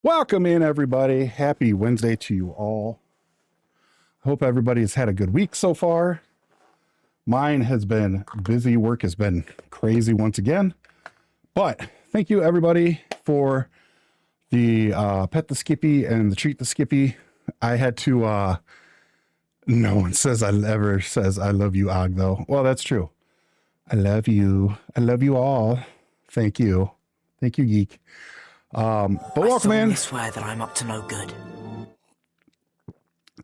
Welcome in, everybody. Happy Wednesday to you all. Hope everybody has had a good week so far. Mine has been busy. Work has been crazy once again. But thank you, everybody, for the pet the Skippy and the treat the Skippy. I had to, no one says I love you, Og, though. Well, that's true. I love you. I love you all. Thank you. Thank you, Geek. But welcome in. I swear that I'm up to no good.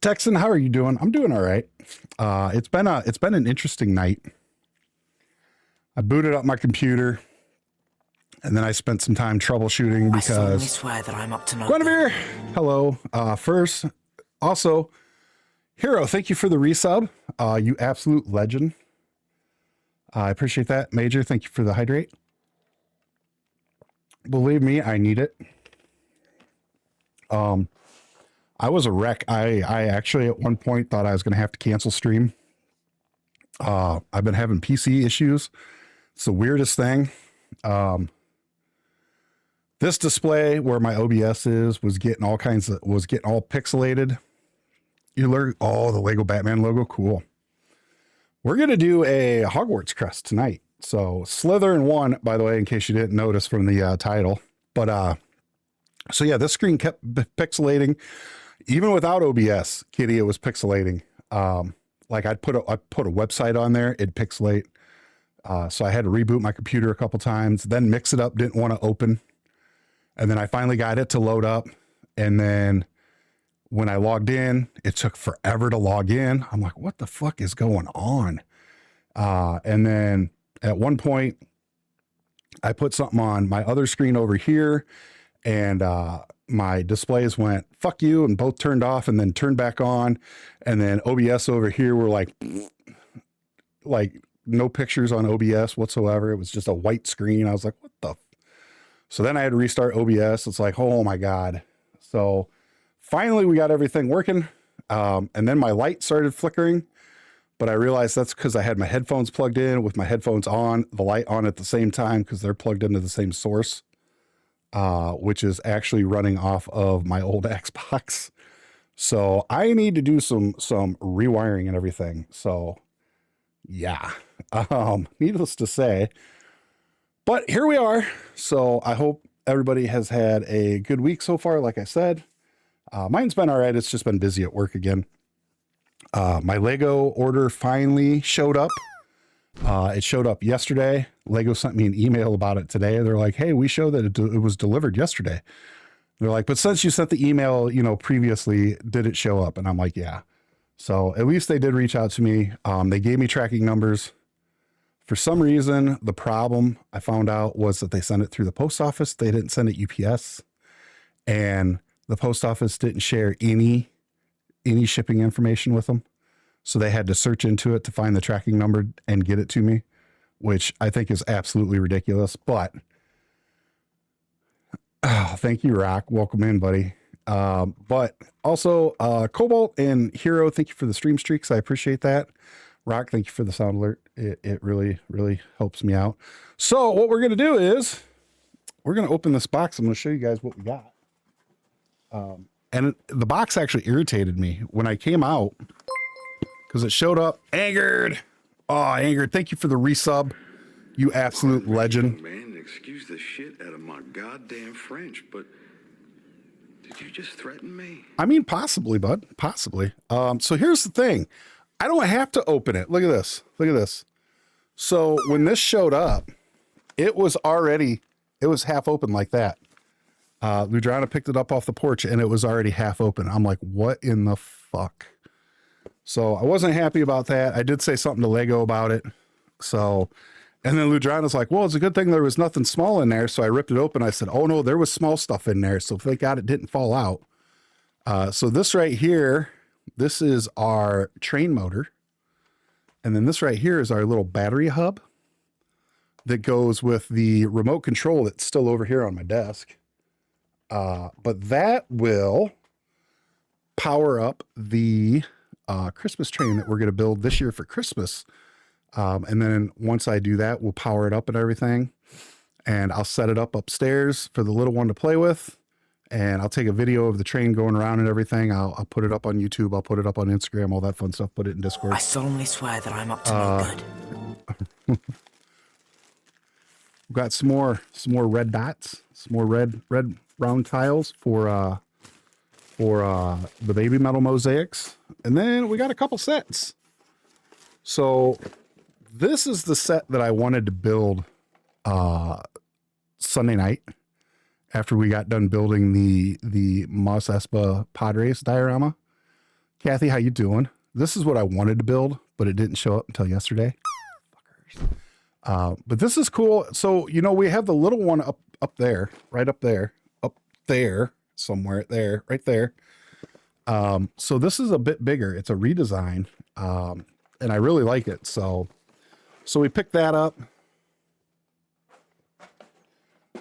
Texan, how are you doing? I'm doing all right. It's been an interesting night. I booted up my computer, and then I spent some time troubleshooting because I swear that I'm up to no Guinevere, hello. First, also, Hero, thank you for the resub. You absolute legend. I appreciate that. Major, thank you for the hydrate. Believe me, I need it. I was a wreck. I actually at one point thought I was going to have to cancel stream. I've been having PC issues. It's the weirdest thing. This display where my OBS was getting all pixelated. You learn, oh, the Lego Batman logo. Cool. We're going to do a Hogwarts crest tonight. So Slytherin won, by the way, in case you didn't notice from the title. But so yeah, this screen kept pixelating. Even without OBS, Kitty, it was pixelating. Like I put a website on there, it'd pixelate. So I had to reboot my computer a couple times, then Mix It Up didn't want to open. And then I finally got it to load up. And then when I logged in, it took forever to log in. I'm like, what the fuck is going on? And then at one point, I put something on my other screen over here, and my displays went, fuck you, and both turned off and then turned back on. And then OBS over here were like no pictures on OBS whatsoever. It was just a white screen. I was like, what the? So then I had to restart OBS. It's like, oh my God. So finally we got everything working. And then my light started flickering. But I realized that's because I had my headphones plugged in with my headphones on, the light on at the same time because they're plugged into the same source, which is actually running off of my old Xbox. So I need to do some rewiring and everything. So yeah, needless to say. But here we are. So I hope everybody has had a good week so far. Like I said, mine's been all right. It's just been busy at work again. My Lego order finally showed up. It showed up yesterday. Lego sent me an email about it today. They're like, hey, we show that it was delivered yesterday. They're like, but since you sent the email, previously, did it show up? And I'm like, yeah. So at least they did reach out to me. They gave me tracking numbers. For some reason, the problem I found out was that they sent it through the post office. They didn't send it UPS, and the post office didn't share any shipping information with them. So they had to search into it to find the tracking number and get it to me, which I think is absolutely ridiculous. But thank you, Rock. Welcome in, buddy. But also Cobalt and Hero, thank you for the stream streaks. I appreciate that. Rock, thank you for the sound alert. It really, really helps me out. So what we're going to do is we're going to open this box. I'm going to show you guys what we got. And the box actually irritated me when I came out because it showed up angered. Oh, angered. Thank you for the resub. You absolute legend. Man, excuse the shit out of my goddamn French, but did you just threaten me? I mean, possibly, bud. Possibly. So here's the thing. I don't have to open it. Look at this. Look at this. So when this showed up, it was half open like that. Ludrana picked it up off the porch and it was already half open. I'm like, what in the fuck? So I wasn't happy about that. I did say something to Lego about it. So, and then Ludrana's like, well, it's a good thing there was nothing small in there. So I ripped it open. I said, oh no, there was small stuff in there. So thank God it didn't fall out. So this right here, this is our train motor. And then this right here is our little battery hub that goes with the remote control that's still over here on my desk. But that will power up the Christmas train that we're going to build this year for Christmas. And then once I do that, we'll power it up and everything. And I'll set it up upstairs for the little one to play with. and I'll take a video of the train going around and everything. I'll put it up on YouTube. I'll put it up on Instagram, all that fun stuff. Put it in Discord. I solemnly swear that I'm up to no good. We've got some more red dots, some more red round tiles for the baby metal mosaics, and then we got a couple sets. So this is the set that I wanted to build Sunday night after we got done building the Mos Espa Padres diorama. Kathy, how you doing? This is what I wanted to build, but it didn't show up until yesterday. But this is cool. So, you know, we have the little one up there, right up there, somewhere there, right there. So this is a bit bigger. It's a redesign. And I really like it. So we picked that up.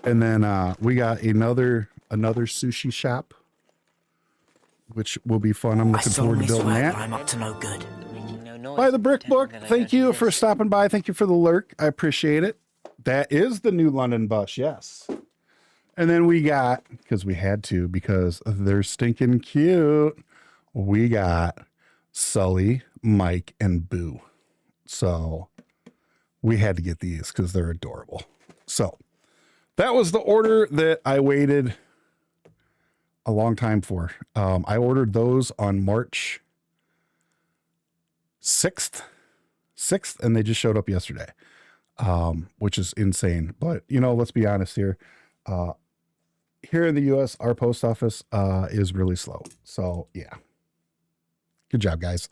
And then, we got another sushi shop, which will be fun. I'm looking forward to building that. I'm up to no good. By the Brick Book, thank you for stopping by. Thank you for the lurk. I appreciate it. That is the new London bus, yes. And then we got, because we had to, because they're stinking cute, we got Sully, Mike, and Boo. So we had to get these because they're adorable. So that was the order that I waited a long time for. I ordered those on March 6th, and they just showed up yesterday, which is insane. But, you know, let's be honest here. Here in the U.S., our post office is really slow. So, yeah. Good job, guys.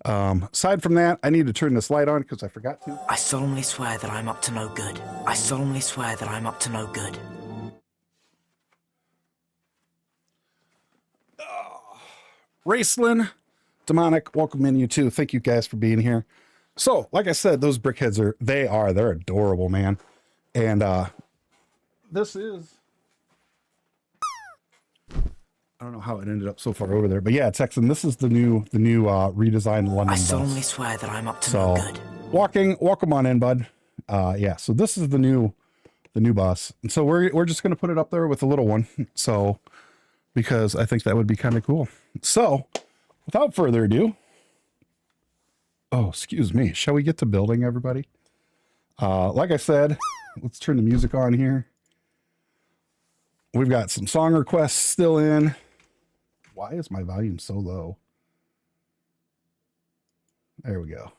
Aside from that, I need to turn this light on because I forgot to. I solemnly swear that I'm up to no good. I solemnly swear that I'm up to no good. Raceland, Demonic, welcome in you too. Thank you guys for being here. So, like I said, those brickheads they're adorable, man. And this is, I don't know how it ended up so far over there, but yeah, Texan, this is the new redesigned London I bus. solemnly swear that I'm up to no good. Welcome on in, bud. Yeah, so this is the new bus. And so we're just gonna put it up there with the little one. So because I think that would be kind of cool. So without further ado, oh, excuse me. Shall we get to building, everybody? Like I said, let's turn the music on here. We've got some song requests still in. Why is my volume so low? There we go.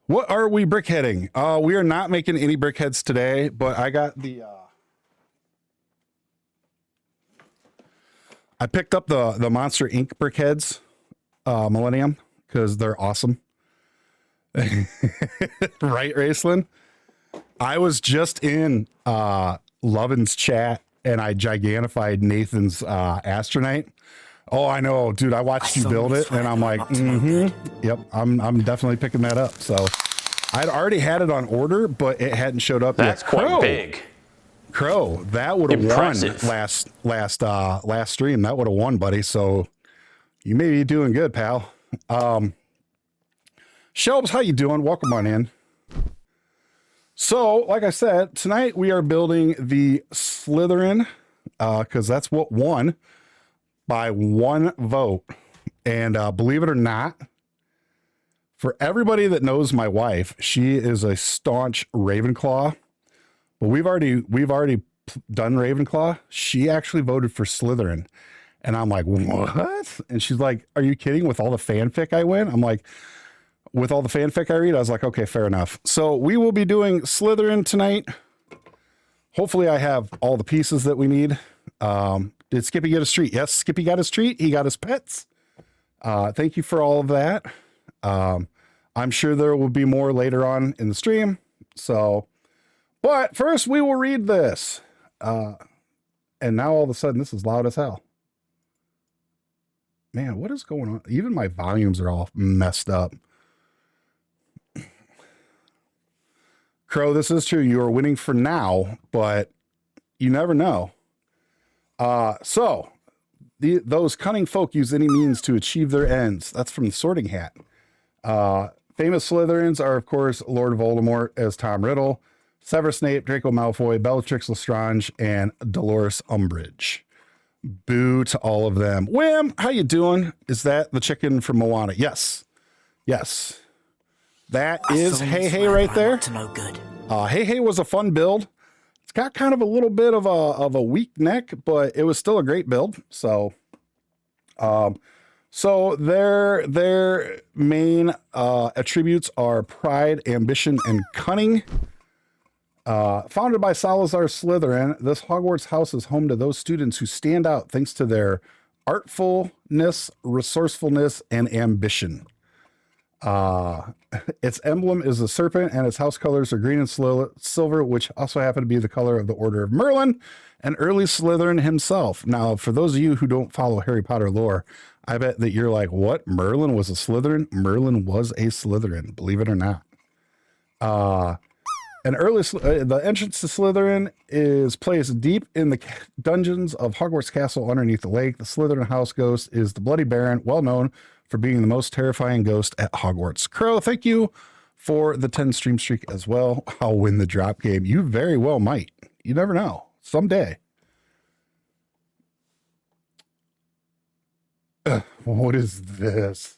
What are we brickheading? We are not making any brickheads today, but I got the I picked up the Monster Inc. brickheads, Millennium, because they're awesome. Right, Raceland? I was just in Lovin's chat and I gigantified Nathan's Astronite. Oh, I know, dude. I watched you build it and I'm like, yep, I'm definitely picking that up. So I'd already had it on order, but it hadn't showed up yet. That's quite big. Crow, that would have won last stream. That would have won, buddy. So you may be doing good, pal. Shelbs, how you doing? Welcome on in. So, like I said, tonight we are building the Slytherin, because that's what won by one vote. And believe it or not, for everybody that knows my wife, she is a staunch Ravenclaw. But we've already done Ravenclaw. She actually voted for Slytherin. And I'm like, what? And she's like, are you kidding? With all the fanfic I win? I'm like, with all the fanfic I read, I was like, okay, fair enough. So we will be doing Slytherin tonight. Hopefully I have all the pieces that we need. Did Skippy get his treat? Yes, Skippy got his treat. He got his pets. Thank you for all of that. I'm sure there will be more later on in the stream. So, but first we will read this. And now all of a sudden this is loud as hell. Man, what is going on? Even my volumes are all messed up. Crow, this is true. You are winning for now, but you never know. So those cunning folk use any means to achieve their ends. That's from the Sorting Hat. Famous Slytherins are, of course, Lord Voldemort as Tom Riddle, Severus Snape, Draco Malfoy, Bellatrix Lestrange, and Dolores Umbridge. Boo to all of them. Wham, how you doing? Is that the chicken from Moana? Yes. Yes. That is Hey Hey right there. To no good. Hey Hey was a fun build. It's got kind of a little bit of a weak neck, but it was still a great build. So, their main attributes are pride, ambition, and cunning. Founded by Salazar Slytherin, this Hogwarts house is home to those students who stand out thanks to their artfulness, resourcefulness, and ambition. Its emblem is a serpent, and its house colors are green and silver, which also happen to be the color of the Order of Merlin, and early Slytherin himself. Now, for those of you who don't follow Harry Potter lore, I bet that you're like, what? Merlin was a Slytherin? Merlin was a Slytherin, believe it or not. The entrance to Slytherin is placed deep in the dungeons of Hogwarts Castle underneath the lake. The Slytherin house ghost is the Bloody Baron, well known for being the most terrifying ghost at Hogwarts. Crow, thank you for the 10 stream streak as well. I'll win the drop game. You very well might. You never know. Someday. What is this?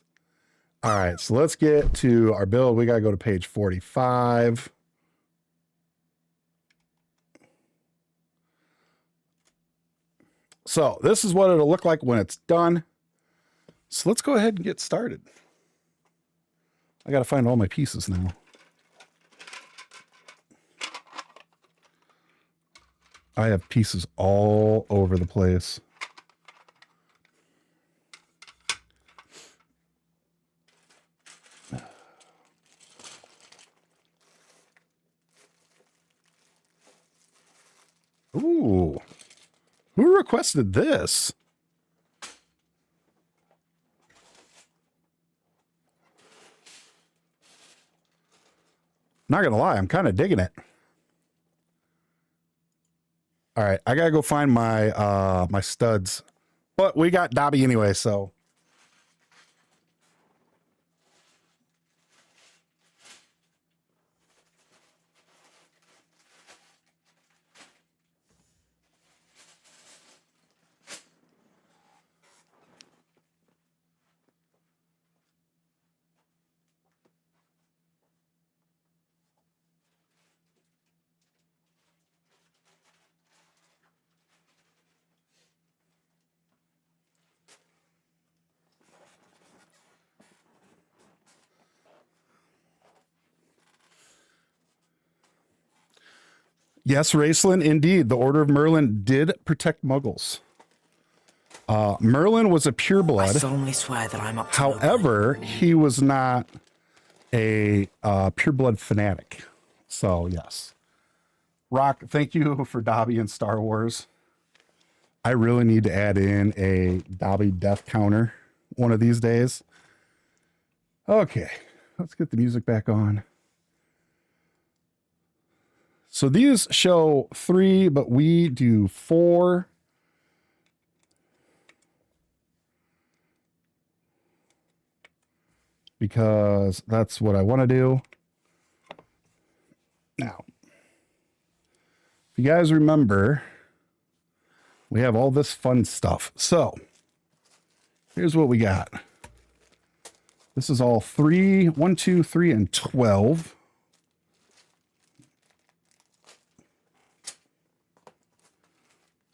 All right, so let's get to our build. We got to go to page 45. So this is what it'll look like when it's done. So let's go ahead and get started. I got to find all my pieces now. I have pieces all over the place. Ooh. Who requested this? Not gonna lie, I'm kind of digging it. All right, I gotta go find my my studs, but we got Dobby anyway, so. Yes, Raceland, indeed. The Order of Merlin did protect Muggles. Merlin was a pureblood. I solemnly swear that I'm up to no good. However, he was not a pureblood fanatic. So, yes. Rock, thank you for Dobby and Star Wars. I really need to add in a Dobby death counter one of these days. Okay, let's get the music back on. So these show 3, but we do 4. Because that's what I want to do. Now, if you guys remember, we have all this fun stuff. So here's what we got. This is all 3, 1, 2, 3, and 12.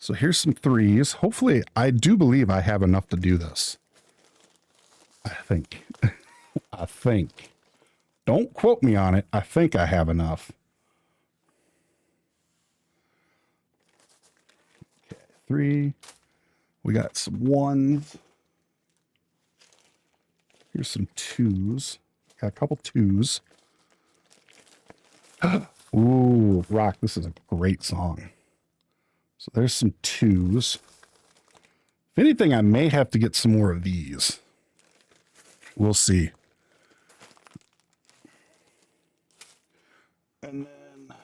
So here's some 3s. Hopefully, I do believe I have enough to do this. I think. I think. Don't quote me on it. I think I have enough. Okay, 3. We got some 1s. Here's some 2s. Got a couple 2s. Ooh, Rock, this is a great song. So there's some 2s. If anything, I may have to get some more of these. We'll see. And then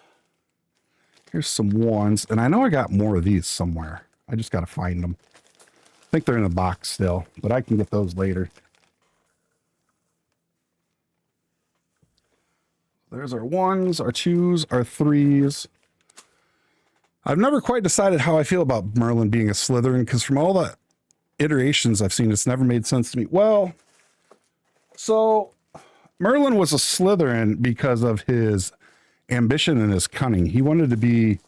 here's some 1s. And I know I got more of these somewhere. I just got to find them. I think they're in a box still, but I can get those later. There's our 1s, our 2s, our 3s. I've never quite decided how I feel about Merlin being a Slytherin, because from all the iterations I've seen, it's never made sense to me. Well, so Merlin was a Slytherin because of his ambition and his cunning. He wanted to be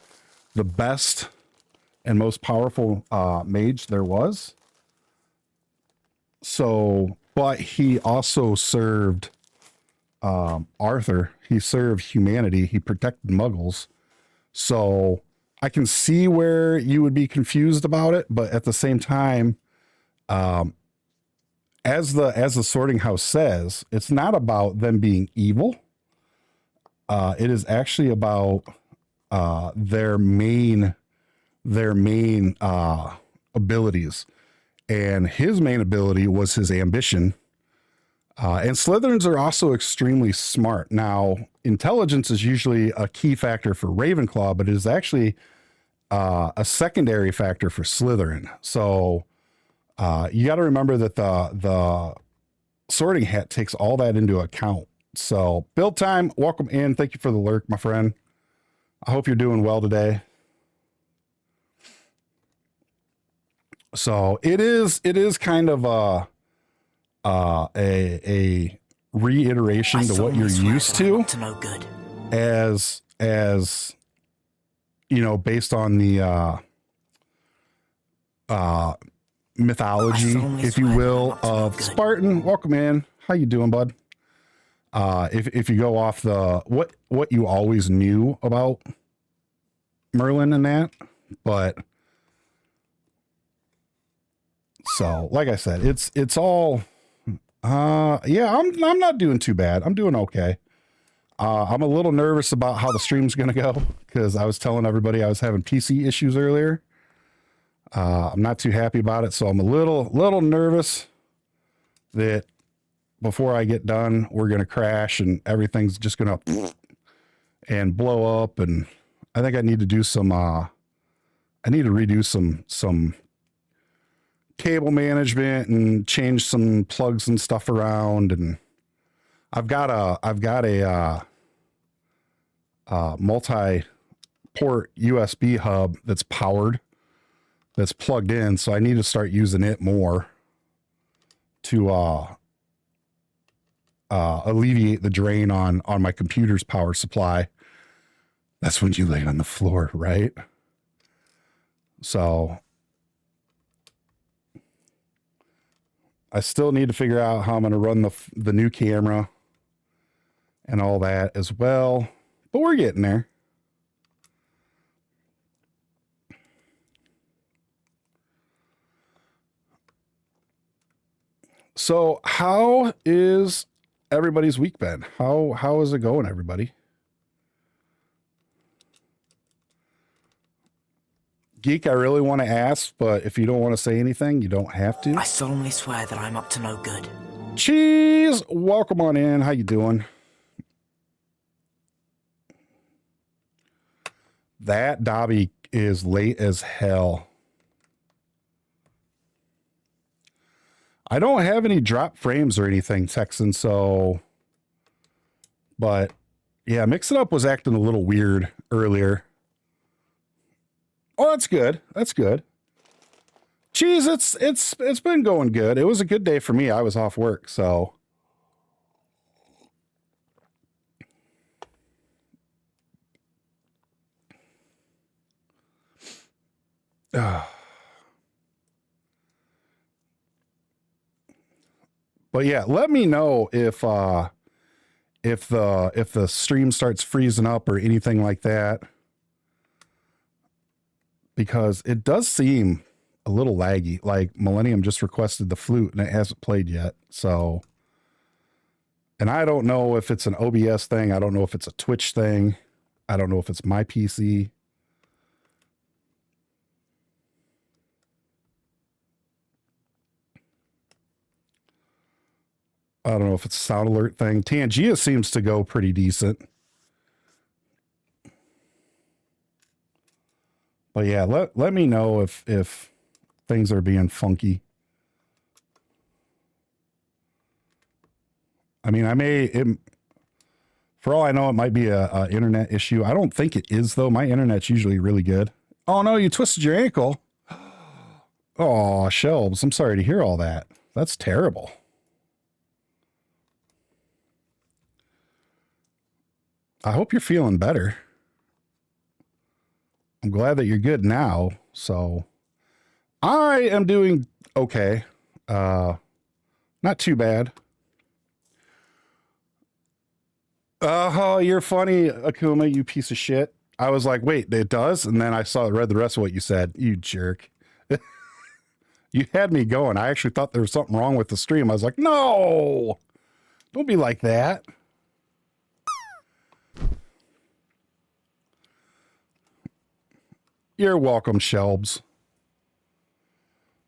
the best and most powerful mage there was. So, but he also served Arthur. He served humanity. He protected Muggles. So I can see where you would be confused about it, but at the same time, as the Sorting House says, it's not about them being evil. It is actually about their main abilities, and his main ability was his ambition. And Slytherins are also extremely smart. Now, intelligence is usually a key factor for Ravenclaw, but it is actually a secondary factor for Slytherin. So you got to remember that the Sorting Hat takes all that into account. So, Build Time, welcome in. Thank you for the lurk, my friend. I hope you're doing well today. So it is kind of a reiteration to what you're used to no good. as you know, based on the mythology, if you will, of Spartan. Welcome in. How you doing, bud? If you go off the what you always knew about Merlin and that, but so like I said, it's all yeah, I'm not doing too bad. I'm doing okay. I'm a little nervous about how the stream's gonna go, because I was telling everybody I was having PC issues earlier. I'm not too happy about it, so I'm a little nervous that before I get done, we're gonna crash and everything's just gonna and blow up. And I think I need to do some I need to redo some cable management and change some plugs and stuff around. And I've got a multi-port USB hub that's powered, that's plugged in, so I need to start using it more to alleviate the drain on my computer's power supply. That's when you lay on the floor, right? So I still need to figure out how I'm going to run the new camera and all that as well, but we're getting there. So how is everybody's week been? How is it going, everybody? Geek, I really want to ask, but if you don't want to say anything, you don't have to. I solemnly swear that I'm up to no good. Cheese, welcome on in. How you doing? That Dobby is late as hell. I don't have any drop frames or anything, Texan, so... But, yeah, Mix It Up was acting a little weird earlier. Oh, that's good. That's good. Geez, it's been going good. It was a good day for me. I was off work, so... But yeah, let me know if the stream starts freezing up or anything like that, because it does seem a little laggy. Like Millennium just requested the flute and it hasn't played yet. So, and I don't know if it's an OBS thing. I don't know if it's a Twitch thing. I don't know if it's my PC. I don't know if it's a sound alert thing. Tangia seems to go pretty decent. But yeah, let me know if things are being funky. I mean, For all I know, it might be a internet issue. I don't think it is, though. My internet's usually really good. Oh, no, you twisted your ankle. Oh, Shelves, I'm sorry to hear all that. That's terrible. I hope you're feeling better. I'm glad that you're good now. So I am doing okay. Not too bad. Oh, you're funny, Akuma, you piece of shit. I was like, wait, it does? And then I read the rest of what you said. You jerk. You had me going. I actually thought there was something wrong with the stream. I was like, no, don't be like that. You're welcome, Shelbs.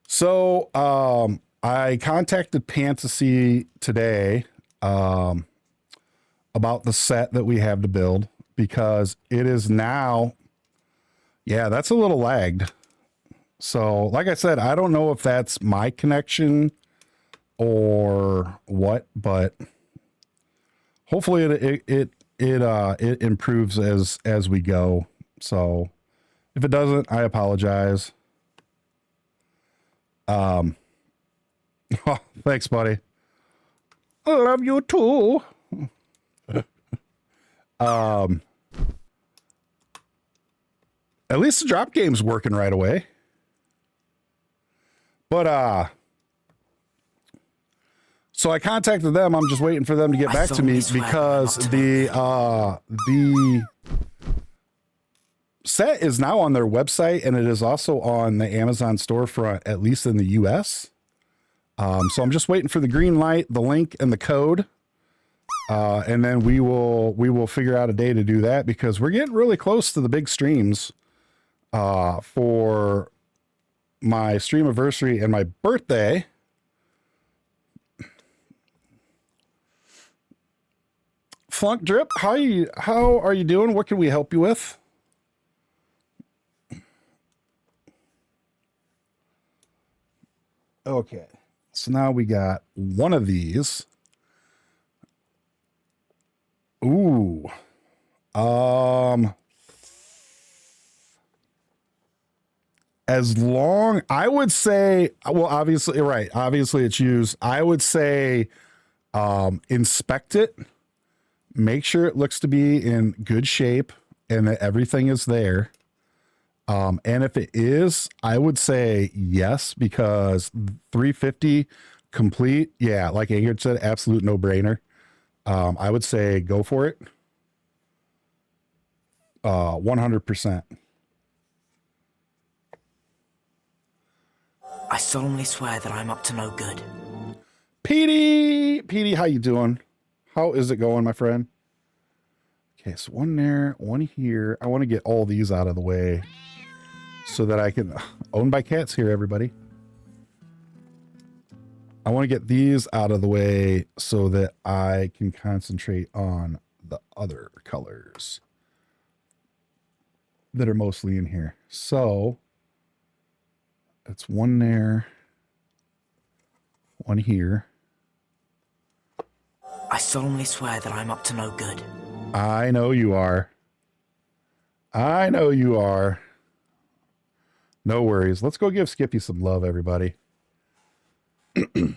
So, I contacted Fantasy today, about the set that we have to build, because it is now, yeah, that's a little lagged. So like I said, I don't know if that's my connection or what, but hopefully it improves as we go. So if it doesn't, I apologize. Oh, thanks, buddy. I love you too. At least the drop game's working right away. But so I contacted them. I'm just waiting for them to get back to me because the set is now on their website, and it is also on the Amazon storefront, at least in the US. So I'm just waiting for the green light, the link, and the code. And then we will figure out a day to do that, because we're getting really close to the big streams for my stream anniversary and my birthday. Flunk Drip, how are you doing? What can we help you with? Okay, so now we got one of these. Ooh. As long, I would say, well, obviously, right. Obviously it's used. I would say, inspect it, make sure it looks to be in good shape and that everything is there. And if it is, I would say yes, because 350 complete. Yeah. Like Ingrid said, absolute no brainer. I would say go for it. 100%. I solemnly swear that I'm up to no good. Petey, how you doing? How is it going, my friend? Okay, so one there, one here. I want to get all these out of the way so that I can... Owned by Cats here, everybody. I want to get these out of the way so that I can concentrate on the other colors that are mostly in here. So it's one there, one here. I solemnly swear that I'm up to no good. I know you are. I know you are. No worries. Let's go give Skippy some love, everybody. One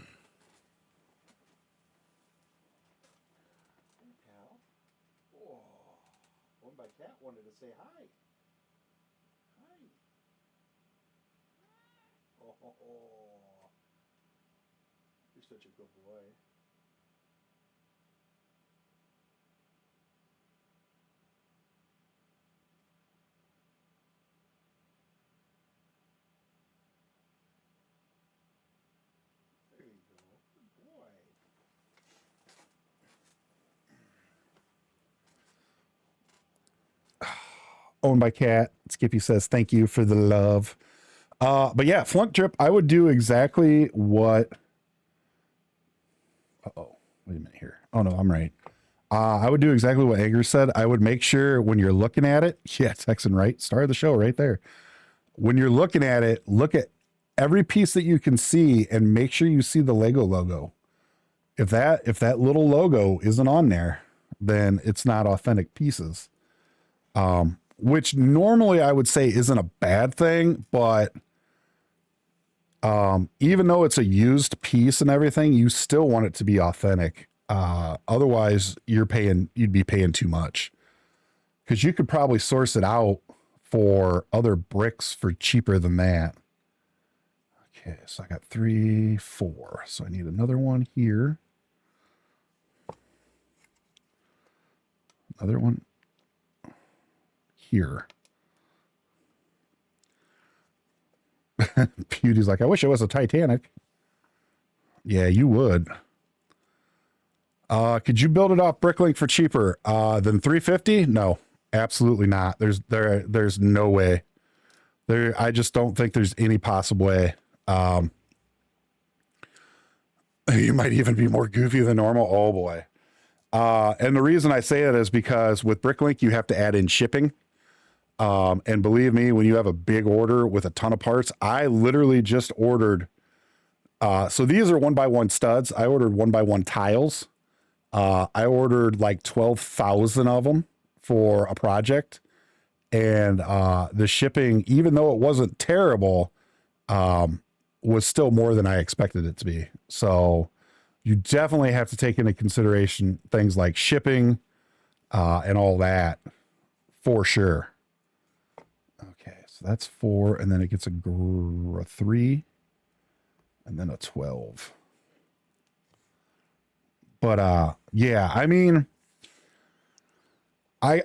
by Cat wanted to say hi. Hi. Oh, you're such a good boy. There you go. Good boy. Owned by Cat. Skippy says, thank you for the love. But yeah, Flunk Drip, I would do exactly what... Uh-oh, wait a minute here. Oh no, I'm right. I would do exactly what Edgar said. I would make sure when you're looking at it, yeah, Texan, right? Start of the show right there. When you're looking at it, look at every piece that you can see and make sure you see the Lego logo. If that little logo isn't on there, then it's not authentic pieces. Which normally I would say isn't a bad thing, but even though it's a used piece and everything, you still want it to be authentic. Otherwise you'd be paying too much, because you could probably source it out for other bricks for cheaper than that. Okay, so I got 3, 4. So I need another one here. Another one here. Pewdie's like, I wish it was a Titanic. Yeah, you would. Could you build it off Bricklink for cheaper than $350? No, absolutely not. There's no way. I just don't think there's any possible way. You might even be more goofy than normal. Oh boy. And the reason I say it is because with Bricklink, you have to add in shipping. And believe me, when you have a big order with a ton of parts, I literally just ordered, so these are 1x1 studs. I ordered 1x1 tiles. I ordered like 12,000 of them for a project, and, the shipping, even though it wasn't terrible, was still more than I expected it to be. So you definitely have to take into consideration things like shipping, and all that for sure. Okay, so that's 4, and then it gets a 3, and then a 12. But yeah, I mean, I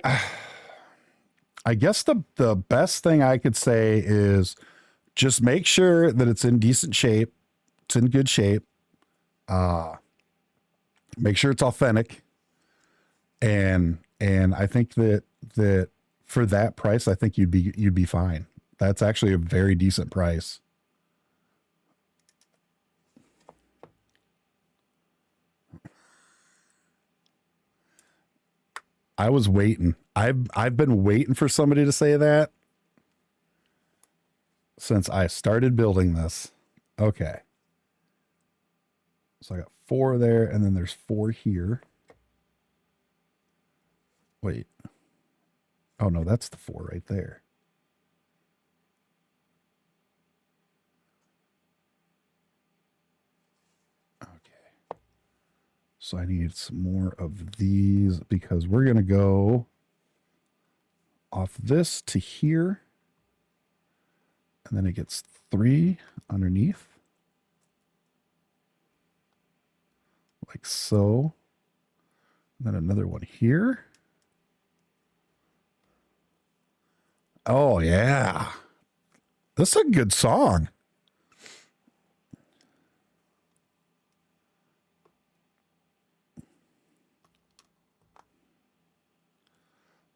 guess the best thing I could say is just make sure that it's in decent shape, it's in good shape. Make sure it's authentic, and I think that for that price, I think you'd be fine. That's actually a very decent price. I was waiting. I've been waiting for somebody to say that since I started building this. Okay. So I got 4 there, and then there's 4 here. Wait. Oh no, that's the 4 right there. Okay. So I need some more of these because we're going to go off this to here. And then it gets 3 underneath. Like so. And then another one here. Oh, yeah. This is a good song.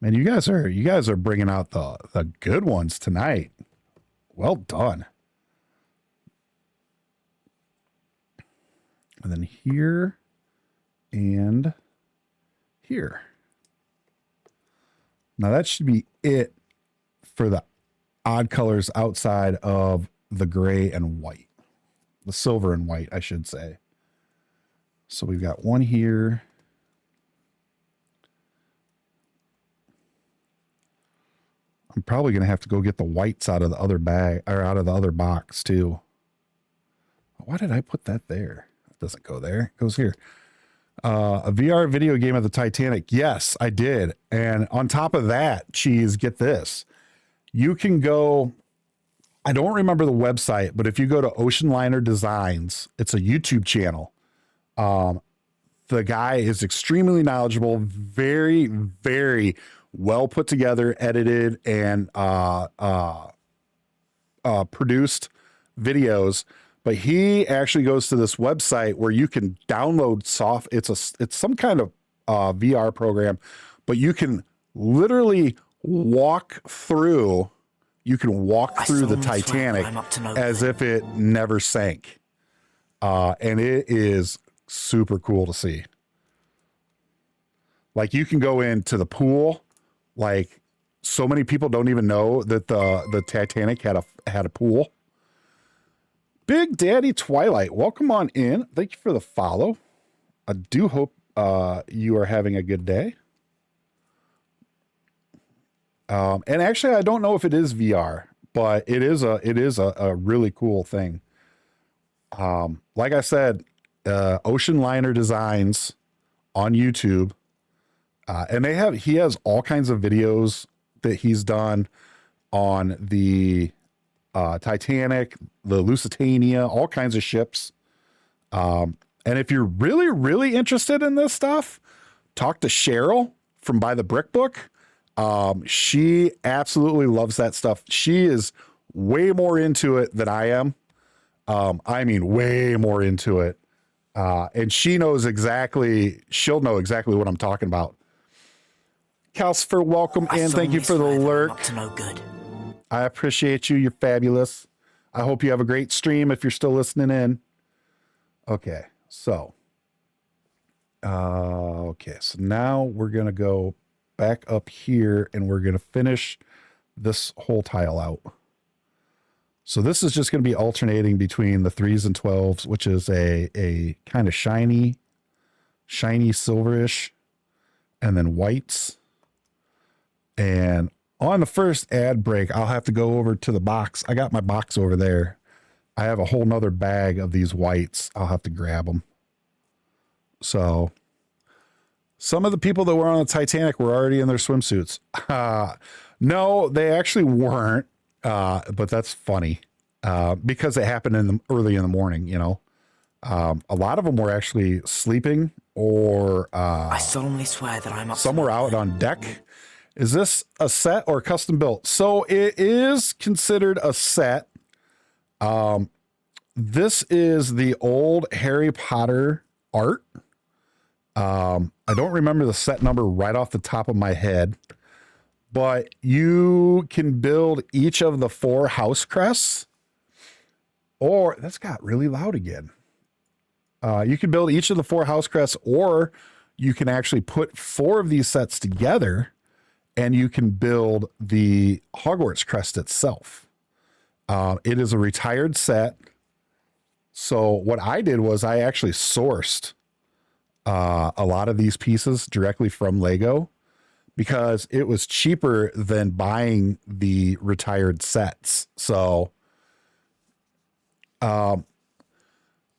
Man, you guys are bringing out the good ones tonight. Well done. And then here and here. Now that should be it for the odd colors outside of the gray and white. The silver and white, I should say. So we've got one here. I'm probably going to have to go get the whites out of the other bag, or out of the other box too. Why did I put that there? It doesn't go there. It goes here. A VR video game of the Titanic. Yes, I did. And on top of that, Cheese, get this. You can go, I don't remember the website, but if you go to Ocean Liner Designs, it's a YouTube channel. The guy is extremely knowledgeable, very, very well put together, edited, and produced videos. But he actually goes to this website where you can download it's some kind of VR program, but you can literally walk through the Titanic as if it never sank. And it is super cool to see. Like, you can go into the pool. Like, so many people don't even know that the Titanic had a pool. Big Daddy Twilight, welcome on in. Thank you for the follow. I do hope you are having a good day. And actually, I don't know if it is VR, but it is a really cool thing. Like I said, Ocean Liner Designs on YouTube, and he has all kinds of videos that he's done on the Titanic, the Lusitania, all kinds of ships. And if you're really, really interested in this stuff, talk to Cheryl from By the Brick Book. She absolutely loves that stuff. She is way more into it than I am. I mean, way more into it. And she'll know exactly what I'm talking about. Calcifer, welcome and thank you for the lurk. Up to no good. I appreciate you. You're fabulous. I hope you have a great stream if you're still listening in. Okay, so now we're going to go back up here and we're going to finish this whole tile out. So this is just going to be alternating between the 3s and 12s, which is a kind of shiny silverish, and then whites. And on the first ad break, I'll have to go over to the box. I got my box over there. I have a whole nother bag of these whites. I'll have to grab them. So some of the people that were on the Titanic were already in their swimsuits. No, they actually weren't. But that's funny, because it happened early in the morning, you know. A lot of them were actually sleeping or, I solemnly swear that I'm up somewhere out on deck. Is this a set or custom built? So it is considered a set. This is the old Harry Potter art. I don't remember the set number right off the top of my head, but you can build each of the 4 house crests, or that's got really loud again. You can build each of the 4 house crests, or you can actually put 4 of these sets together and you can build the Hogwarts crest itself. It is a retired set. So what I did was I actually sourced a lot of these pieces directly from Lego, because it was cheaper than buying the retired sets. So,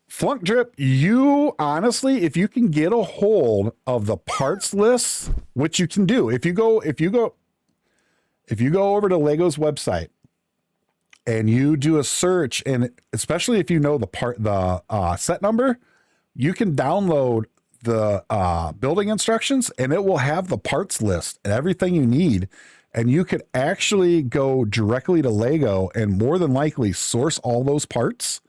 Flunk Drip, you honestly, if you can get a hold of the parts lists, which you can do, if you go over to Lego's website and you do a search, and especially if you know the set number, you can download the building instructions and it will have the parts list and everything you need. And you could actually go directly to Lego and more than likely source all those parts.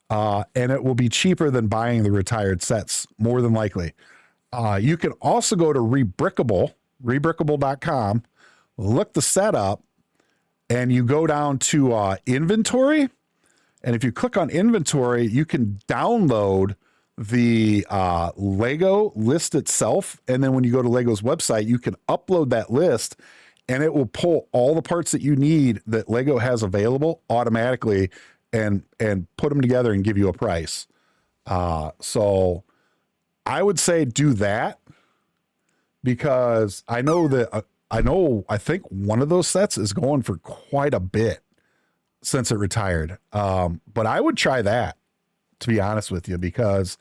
And it will be cheaper than buying the retired sets, more than likely. You can also go to rebrickable.com, look the setup, and you go down to inventory. And if you click on inventory, you can download the Lego list itself. And then when you go to Lego's website, you can upload that list and it will pull all the parts that you need that Lego has available automatically and put them together and give you a price. So I would say do that, because I know that I think one of those sets is going for quite a bit since it retired. But I would try that, to be honest with you, because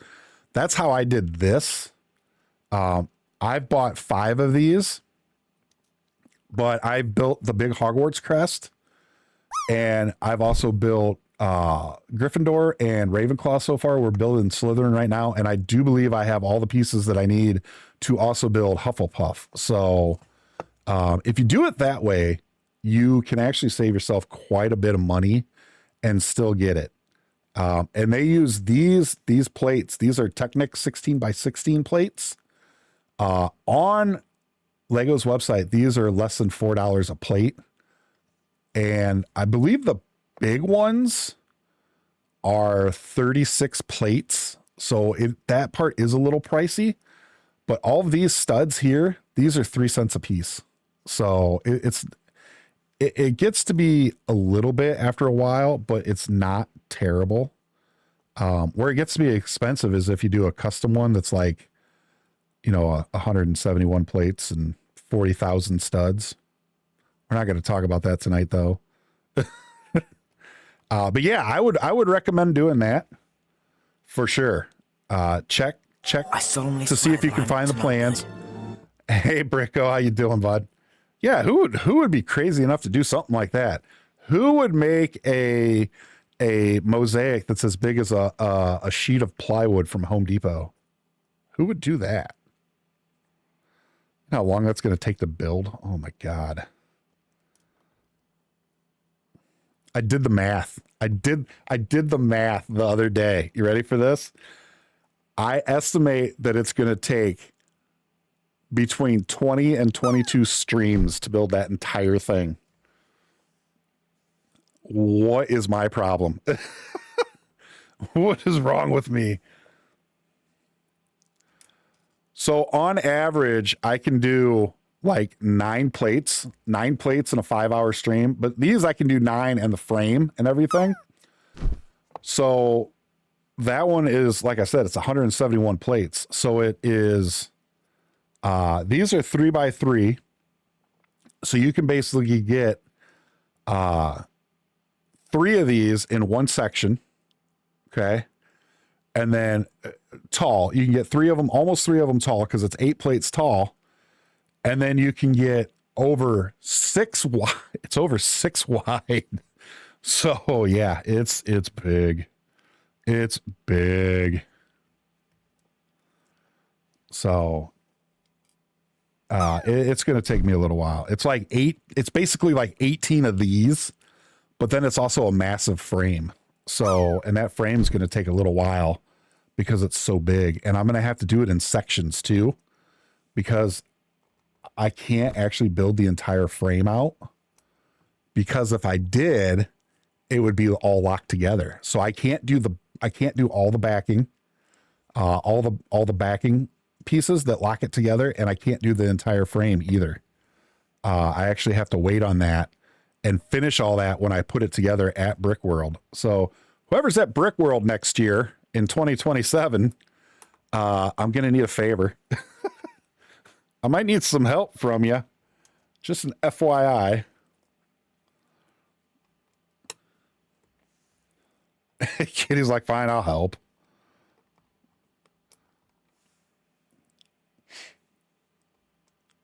that's how I did this. I've bought 5 of these, but I built the big Hogwarts crest, and I've also built Gryffindor and Ravenclaw so far. We're building Slytherin right now, and I do believe I have all the pieces that I need to also build Hufflepuff. So if you do it that way, you can actually save yourself quite a bit of money and still get it. And they use these plates. These are Technic 16 by 16 plates. On Lego's website, these are less than $4 a plate. And I believe the big ones are 36 plates. So that part is a little pricey, but all of these studs here, these are 3 cents a piece. So it gets to be a little bit after a while, but it's not terrible. Where it gets to be expensive is if you do a custom one that's like 171 plates and 40,000 studs. We're not going to talk about that tonight, though. But yeah, I would recommend doing that for sure. Check I solemnly to see swear if you that can I'm find up the to no plans. good. Hey, Bricko, how you doing, bud? Yeah, who would be crazy enough to do something like that? Who would make a mosaic that's as big as a sheet of plywood from Home Depot? Who would do that? You know how long that's going to take to build? Oh my God. I did the math. I did the math the other day. You ready for this? I estimate that it's going to take between 20 and 22 streams to build that entire thing. What is my problem? What is wrong with me? So on average, I can do like 9 plates in a 5-hour stream, but these I can do 9 and the frame and everything. So that one is, like I said, it's 171 plates. So it is, these are 3x3. So you can basically get 3 of these in one section. Okay. And then tall, you can get 3 of them, almost 3 of them tall, because it's 8 plates tall. And then you can get over 6 wide. It's over 6 wide. So yeah, it's big. It's big. So it's going to take me a little while. It's like it's basically like 18 of these, but then it's also a massive frame. So, and that frame is going to take a little while because it's so big. And I'm going to have to do it in sections too, because I can't actually build the entire frame out, because if I did, it would be all locked together. So I can't do all the backing, all the backing pieces that lock it together. And I can't do the entire frame either. I actually have to wait on that and finish all that when I put it together at Brickworld. So whoever's at Brickworld next year in 2027, I'm going to need a favor. I might need some help from you. Just an FYI. Kitty's like, fine, I'll help.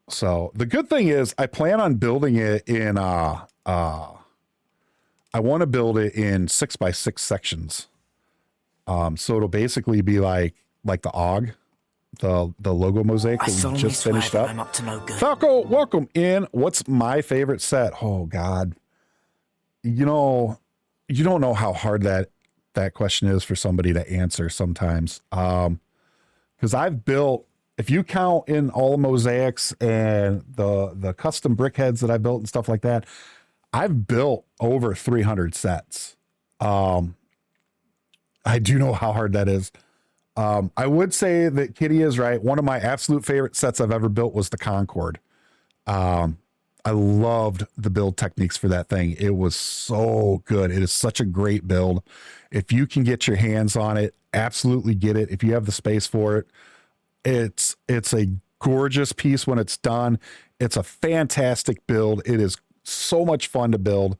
So the good thing is I plan on building it in, I want to build it in 6x6 sections. So it'll basically be like the OG, the logo mosaic I that we solemnly just swear finished that up. I'm up to no good. Falco, welcome in. What's my favorite set? Oh God. You don't know how hard that question is for somebody to answer sometimes. Because I've built, if you count in all the mosaics and the custom brick heads that I built and stuff like that, I've built over 300 sets. I do know how hard that is. I would say that Kitty is right. One of my absolute favorite sets I've ever built was the Concorde. I loved the build techniques for that thing. It was so good. It is such a great build. If you can get your hands on it, absolutely get it. If you have the space for it, it's a gorgeous piece when it's done. It's a fantastic build. It is so much fun to build.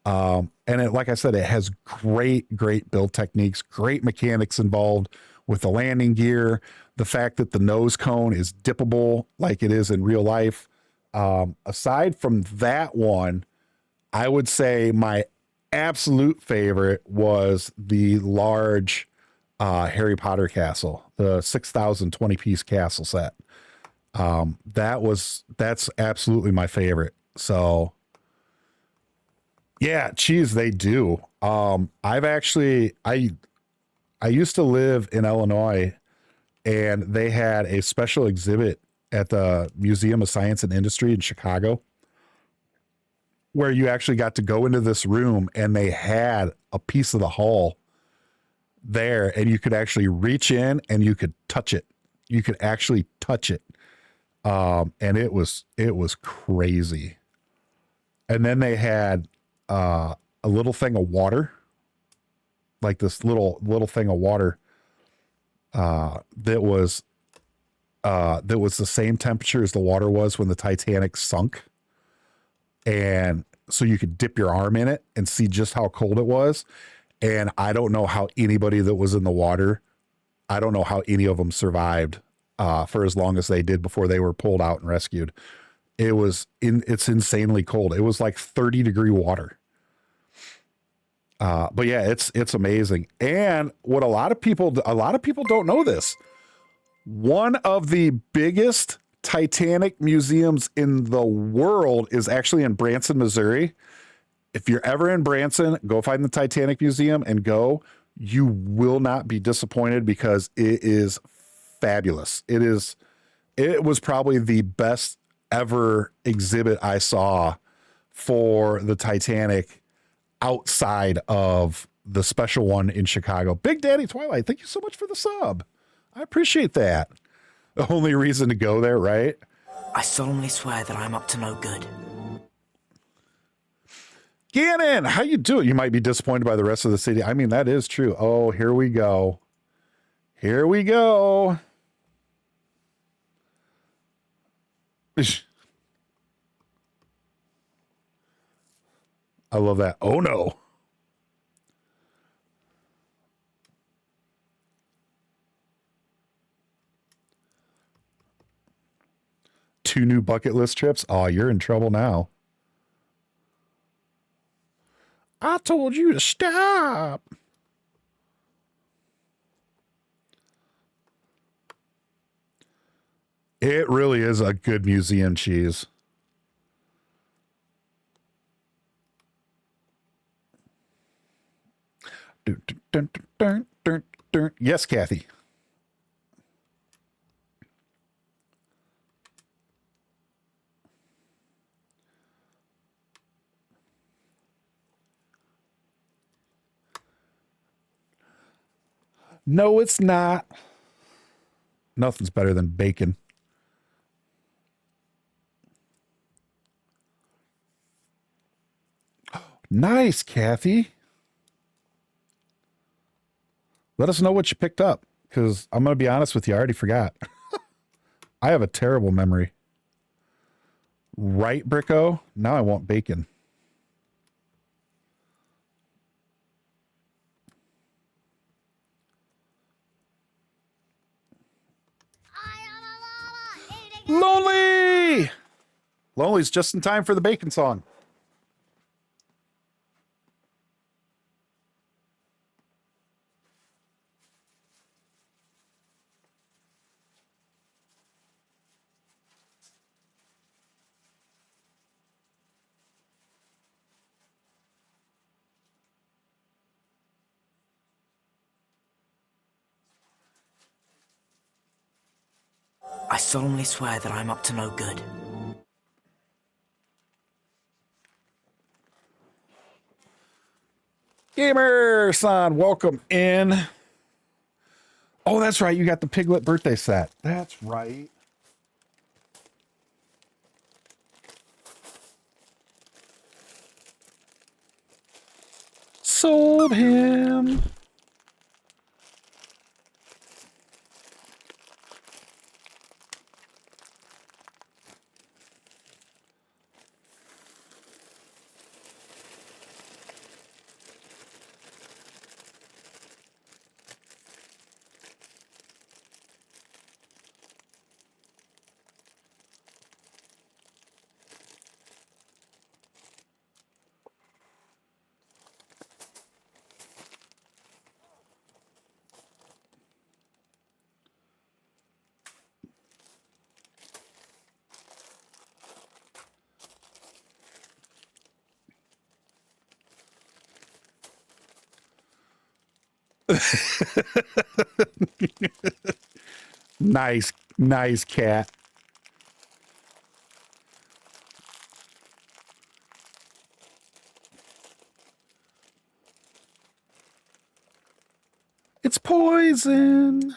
And it, like I said, it has great build techniques, great mechanics involved with the landing gear, the fact that the nose cone is dippable like it is in real life. Aside from that one, I would say my absolute favorite was the large Harry Potter castle, the 6,020 piece castle set. That's absolutely my favorite. So yeah, geez, they do. I used to live in Illinois, and they had a special exhibit at the Museum of Science and Industry in Chicago, where you actually got to go into this room and they had a piece of the hull there, and you could actually reach in and you could touch it. You could actually touch it. And it was crazy. And then they had a little thing of water, like this little thing of water that was that was the same temperature as the water was when the Titanic sunk. And so you could dip your arm in it and see just how cold it was. And I don't know how anybody that was in the water, I don't know how any of them survived for as long as they did before they were pulled out and rescued. It's insanely cold. It was like 30-degree water. But yeah, it's amazing. And what a lot of people don't know this. One of the biggest Titanic museums in the world is actually in Branson, Missouri. If you're ever in Branson, go find the Titanic Museum and go. You will not be disappointed because it is fabulous. It was probably the best ever exhibit I saw for the Titanic outside of the special one in Chicago. Big Daddy Twilight, thank you so much for the sub. I appreciate that. The only reason to go there, right? I solemnly swear that I'm up to no good. Gannon, how you doing? You might be disappointed by the rest of the city. I mean, that is true. Oh, here we go. Here we go. I love that. Oh no. Two new bucket list trips. Oh, you're in trouble now. I told you to stop. It really is a good museum cheese. Yes, Kathy. No, it's not. Nothing's better than bacon. Nice, Kathy. Let us know what you picked up, because I'm going to be honest with you, I already forgot. I have a terrible memory. Right, Bricko? Now I want bacon. Lonely! Lonely's just in time for the bacon song. I solemnly swear that I'm up to no good. Gamer-san, welcome in. Oh, that's right. You got the Piglet birthday set. That's right. Sold him. Nice, nice cat. It's poison.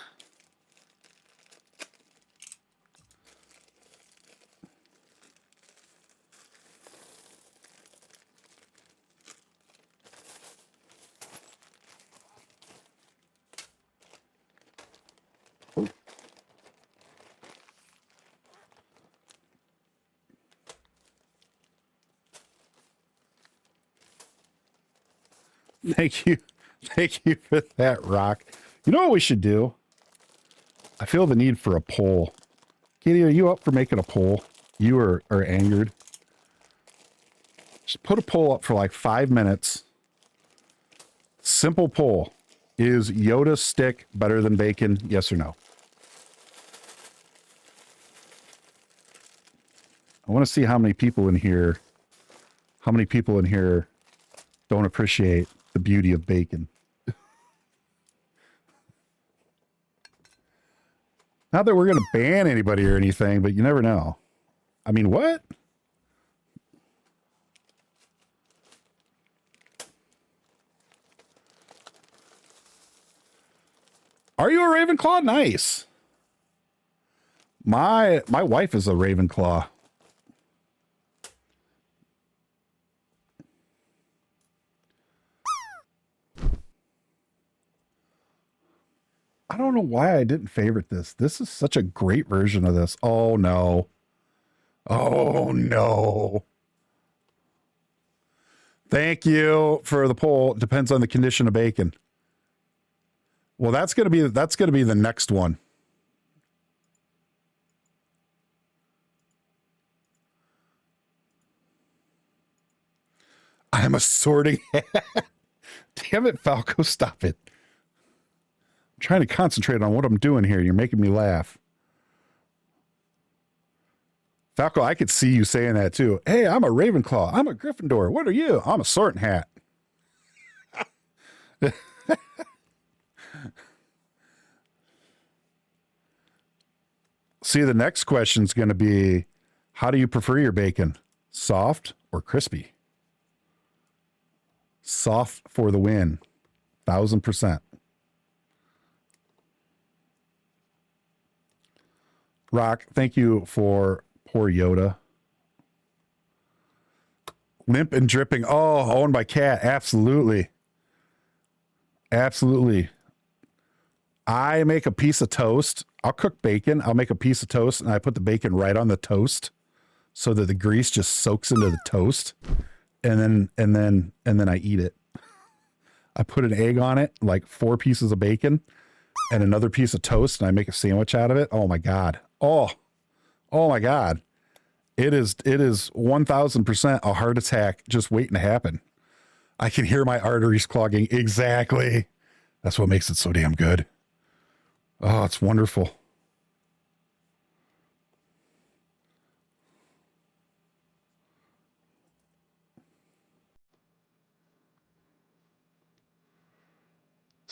Thank you. Thank you for that, Rock. You know what we should do? I feel the need for a poll. Katie, are you up for making a poll? You are angered. Just put a poll up for like 5 minutes. Simple poll. Is Yoda stick better than bacon? Yes or no? I want to see how many people in here don't appreciate the beauty of bacon. Not that we're going to ban anybody or anything, but you never know. I mean, what? Are you a Ravenclaw? Nice. My wife is a Ravenclaw. I don't know why I didn't favorite this. This is such a great version of this. Oh, no. Oh, no. Thank you for the poll. Depends on the condition of bacon. Well, that's going to be the next one. I'm a sorting hat. Damn it, Falco, stop it. I'm trying to concentrate on what I'm doing here. You're making me laugh. Falco, I could see you saying that too. Hey, I'm a Ravenclaw. I'm a Gryffindor. What are you? I'm a sorting hat. See, the next question is going to be, how do you prefer your bacon? Soft or crispy? Soft for the win. 1000%. Rock, thank you for poor Yoda. Limp and dripping. Oh, owned by Cat. Absolutely. Absolutely. I make a piece of toast. I'll cook bacon. I'll make a piece of toast and I put the bacon right on the toast so that the grease just soaks into the toast. And then I eat it. I put an egg on it, like 4 pieces of bacon and another piece of toast, and I make a sandwich out of it. Oh my God. Oh my God. It is 1000% a heart attack just waiting to happen. I can hear my arteries clogging. Exactly. That's what makes it so damn good. Oh, it's wonderful.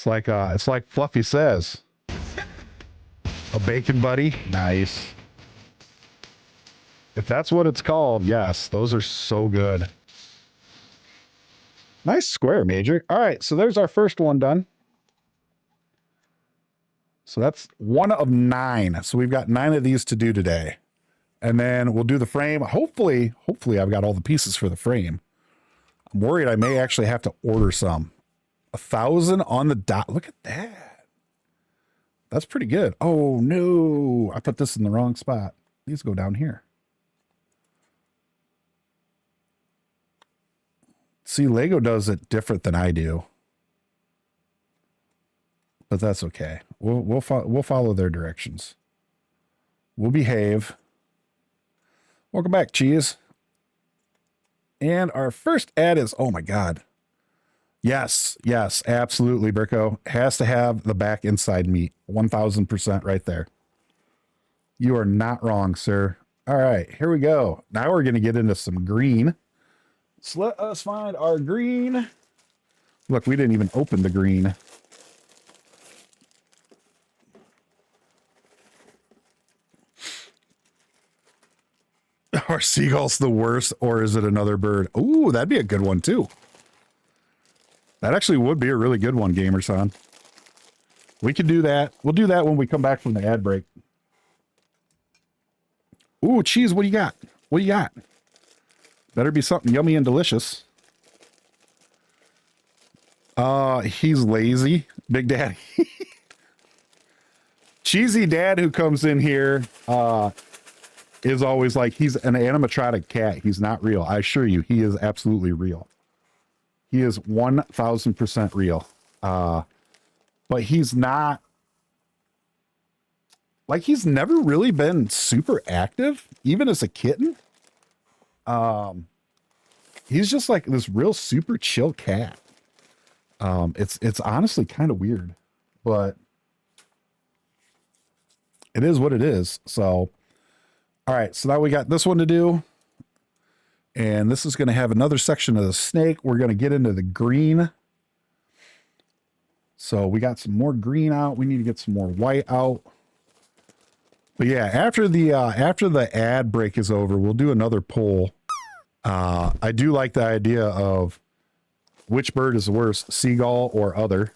It's like Fluffy says. A bacon buddy? Nice. If that's what it's called, yes, those are so good. Nice square, Major. All right, so there's our first one done. So that's 1 of 9. So we've got 9 of these to do today. And then we'll do the frame. Hopefully I've got all the pieces for the frame. I'm worried I may actually have to order some. 1,000 on the dot. Look at that. That's pretty good. Oh, no. I put this in the wrong spot. These go down here. See, Lego does it different than I do. But that's okay. We'll follow their directions. We'll behave. Welcome back, Cheese. And our first ad is, oh my God. Yes, absolutely, Bricko. Has to have the back inside meat. 1000% right there. You are not wrong, sir. All right, here we go. Now we're going to get into some green. So let us find our green. Look, we didn't even open the green. Are seagulls the worst, or is it another bird? Ooh, that'd be a good one, too. That actually would be a really good one, Gamerson. We could do that. We'll do that when we come back from the ad break. Ooh, Cheese, what do you got? What do you got? Better be something yummy and delicious. He's lazy. Big Daddy. Cheesy Dad who comes in here is always like, he's an animatronic cat. He's not real. I assure you, he is absolutely real. He is 1000% real. But he's not, like, he's never really been super active, even as a kitten. He's just like this real super chill cat. It's honestly kind of weird, but it is what it is. So, all right. So now we got this one to do. And this is going to have another section of the snake. We're going to get into the green. So we got some more green out. We need to get some more white out. But yeah, after the ad break is over, we'll do another poll. I do like the idea of which bird is the worst, seagull or other.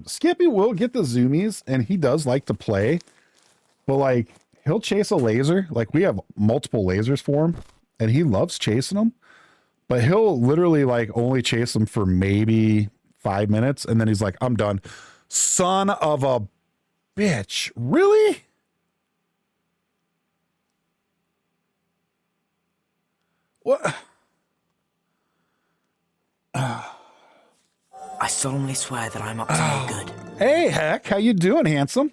Skippy will get the zoomies, and he does like to play, but like he'll chase a laser. Like we have multiple lasers for him, and he loves chasing them. But he'll literally like only chase them for maybe 5 minutes, and then he's like, "I'm done." Son of a bitch! Really? What? I solemnly swear that I'm up to no good. Hey, Heck, how you doing, handsome?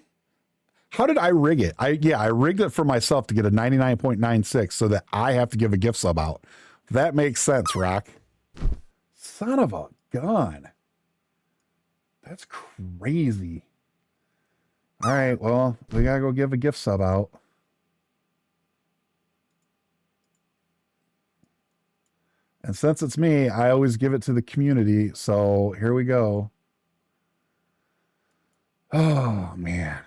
How did I rig it? I rigged it for myself to get a 99.96 so that I have to give a gift sub out. That makes sense, Rock. Son of a gun. That's crazy. All right, well, we gotta go give a gift sub out. And since it's me, I always give it to the community. So here we go. Oh, man.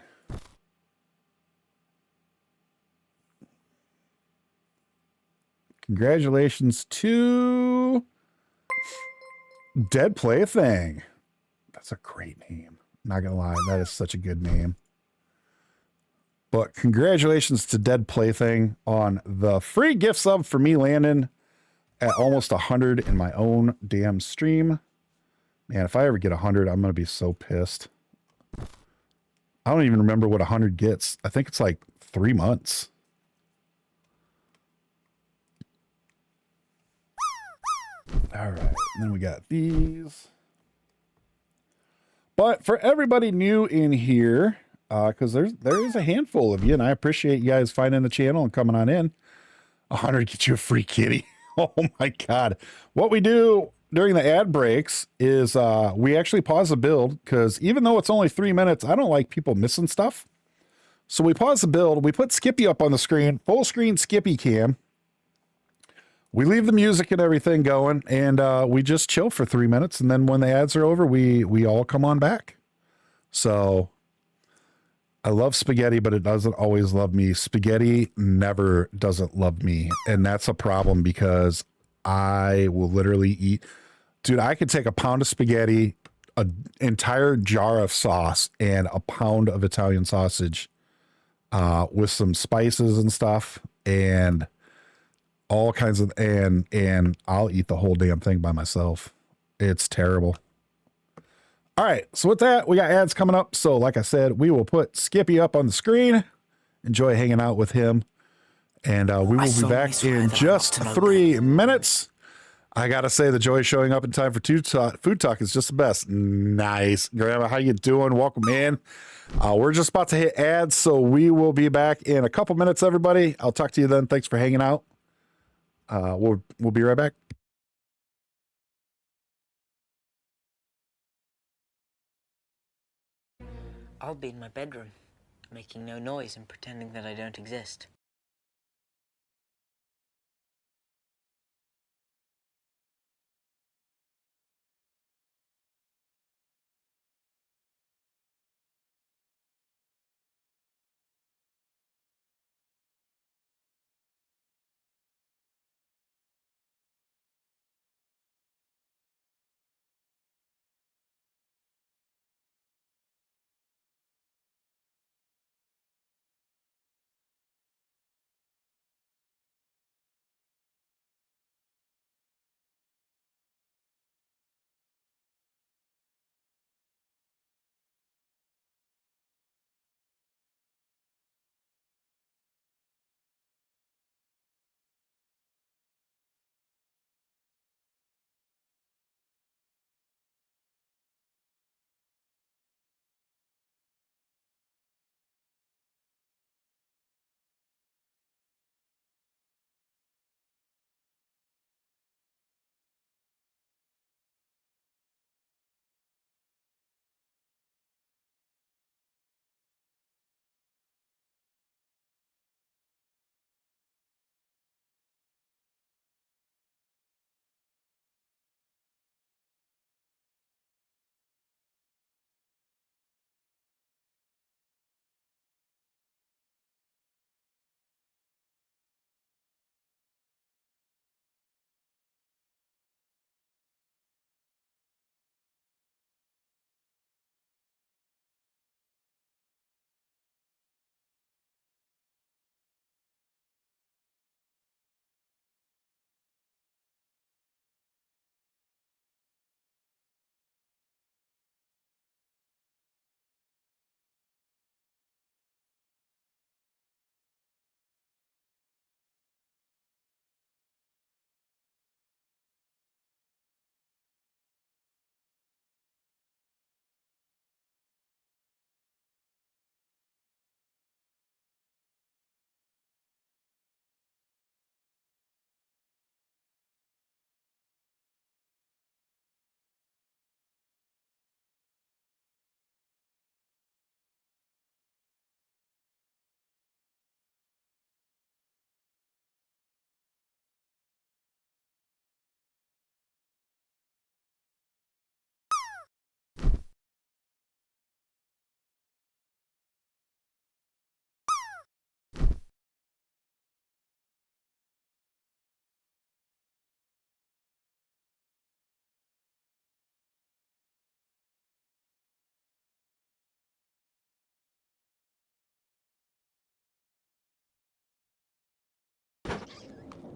Congratulations to Dead Plaything. That's a great name. Not gonna lie, that is such a good name. But congratulations to Dead Plaything on the free gift sub for me landing at almost 100 in my own damn stream. Man, if I ever get 100, I'm gonna be so pissed. I don't even remember what 100 gets. I think it's like 3 months. All right, and then we got these. But for everybody new in here, because there is a handful of you, and I appreciate you guys finding the channel and coming on in. 100 gets you a free kitty. Oh my God. What we do during the ad breaks is we actually pause the build, because even though it's only 3 minutes, I don't like people missing stuff. So we pause the build. We put Skippy up on the screen, full screen Skippy cam. We leave the music and everything going, and we just chill for 3 minutes. And then when the ads are over, we all come on back. So I love spaghetti, but it doesn't always love me. Spaghetti never doesn't love me. And that's a problem, because I will literally eat. Dude, I could take a pound of spaghetti, an entire jar of sauce, and a pound of Italian sausage with some spices and stuff, and all kinds of, and I'll eat the whole damn thing by myself. It's terrible. All right, so with that, we got ads coming up. So like I said, we will put Skippy up on the screen. Enjoy hanging out with him. And we will be back in just 3 minutes. I got to say, the joy showing up in time for food talk is just the best. Nice. Grandma, how you doing? Welcome in. We're just about to hit ads, so we will be back in a couple minutes, everybody. I'll talk to you then. Thanks for hanging out. We'll be right back. I'll be in my bedroom, making no noise and pretending that I don't exist.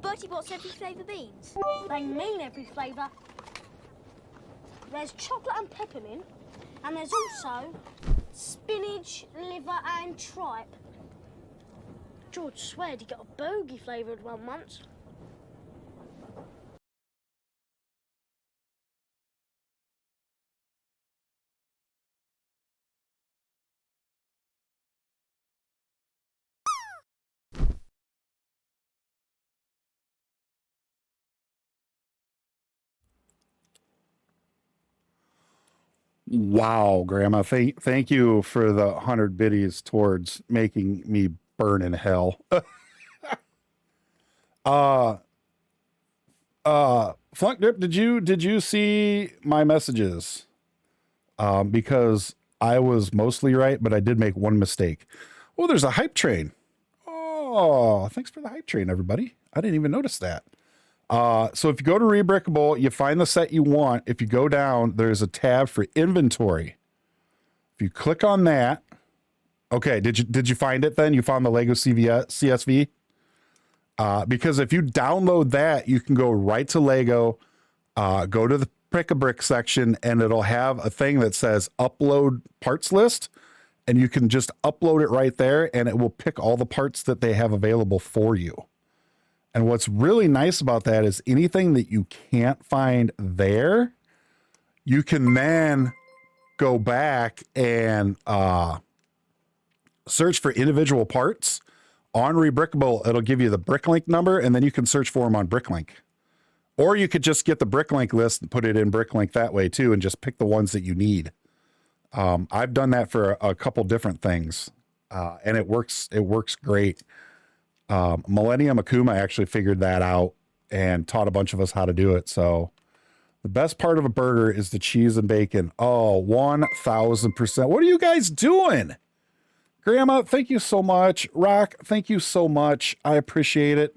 Bertie Bott's every flavour beans? They mean every flavour. There's chocolate and peppermint, and there's also spinach, liver and tripe. George sweared he got a bogey flavoured one once. Wow, Grandma. Thank you for the 100 biddies towards making me burn in hell. Flunk Dip, did you see my messages? Because I was mostly right, but I did make one mistake. Oh, there's a hype train. Oh, thanks for the hype train, everybody. I didn't even notice that. So if you go to Rebrickable, you find the set you want. If you go down, there's a tab for inventory. If you click on that, okay, did you find it then? You found the Lego CSV? Because if you download that, you can go right to Lego, go to the Pick-a-Brick section, and it'll have a thing that says upload parts list, and you can just upload it right there, and it will pick all the parts that they have available for you. And what's really nice about that is anything that you can't find there, you can then go back and search for individual parts. On Rebrickable, it'll give you the Bricklink number, and then you can search for them on Bricklink. Or you could just get the Bricklink list and put it in Bricklink that way too, and just pick the ones that you need. I've done that for a couple different things, and it works great. Millennium Akuma actually figured that out and taught a bunch of us how to do it. So the best part of a burger is the cheese and bacon. Oh, 1000%. What are you guys doing? Grandma, thank you so much. Rock, thank you so much. I appreciate it.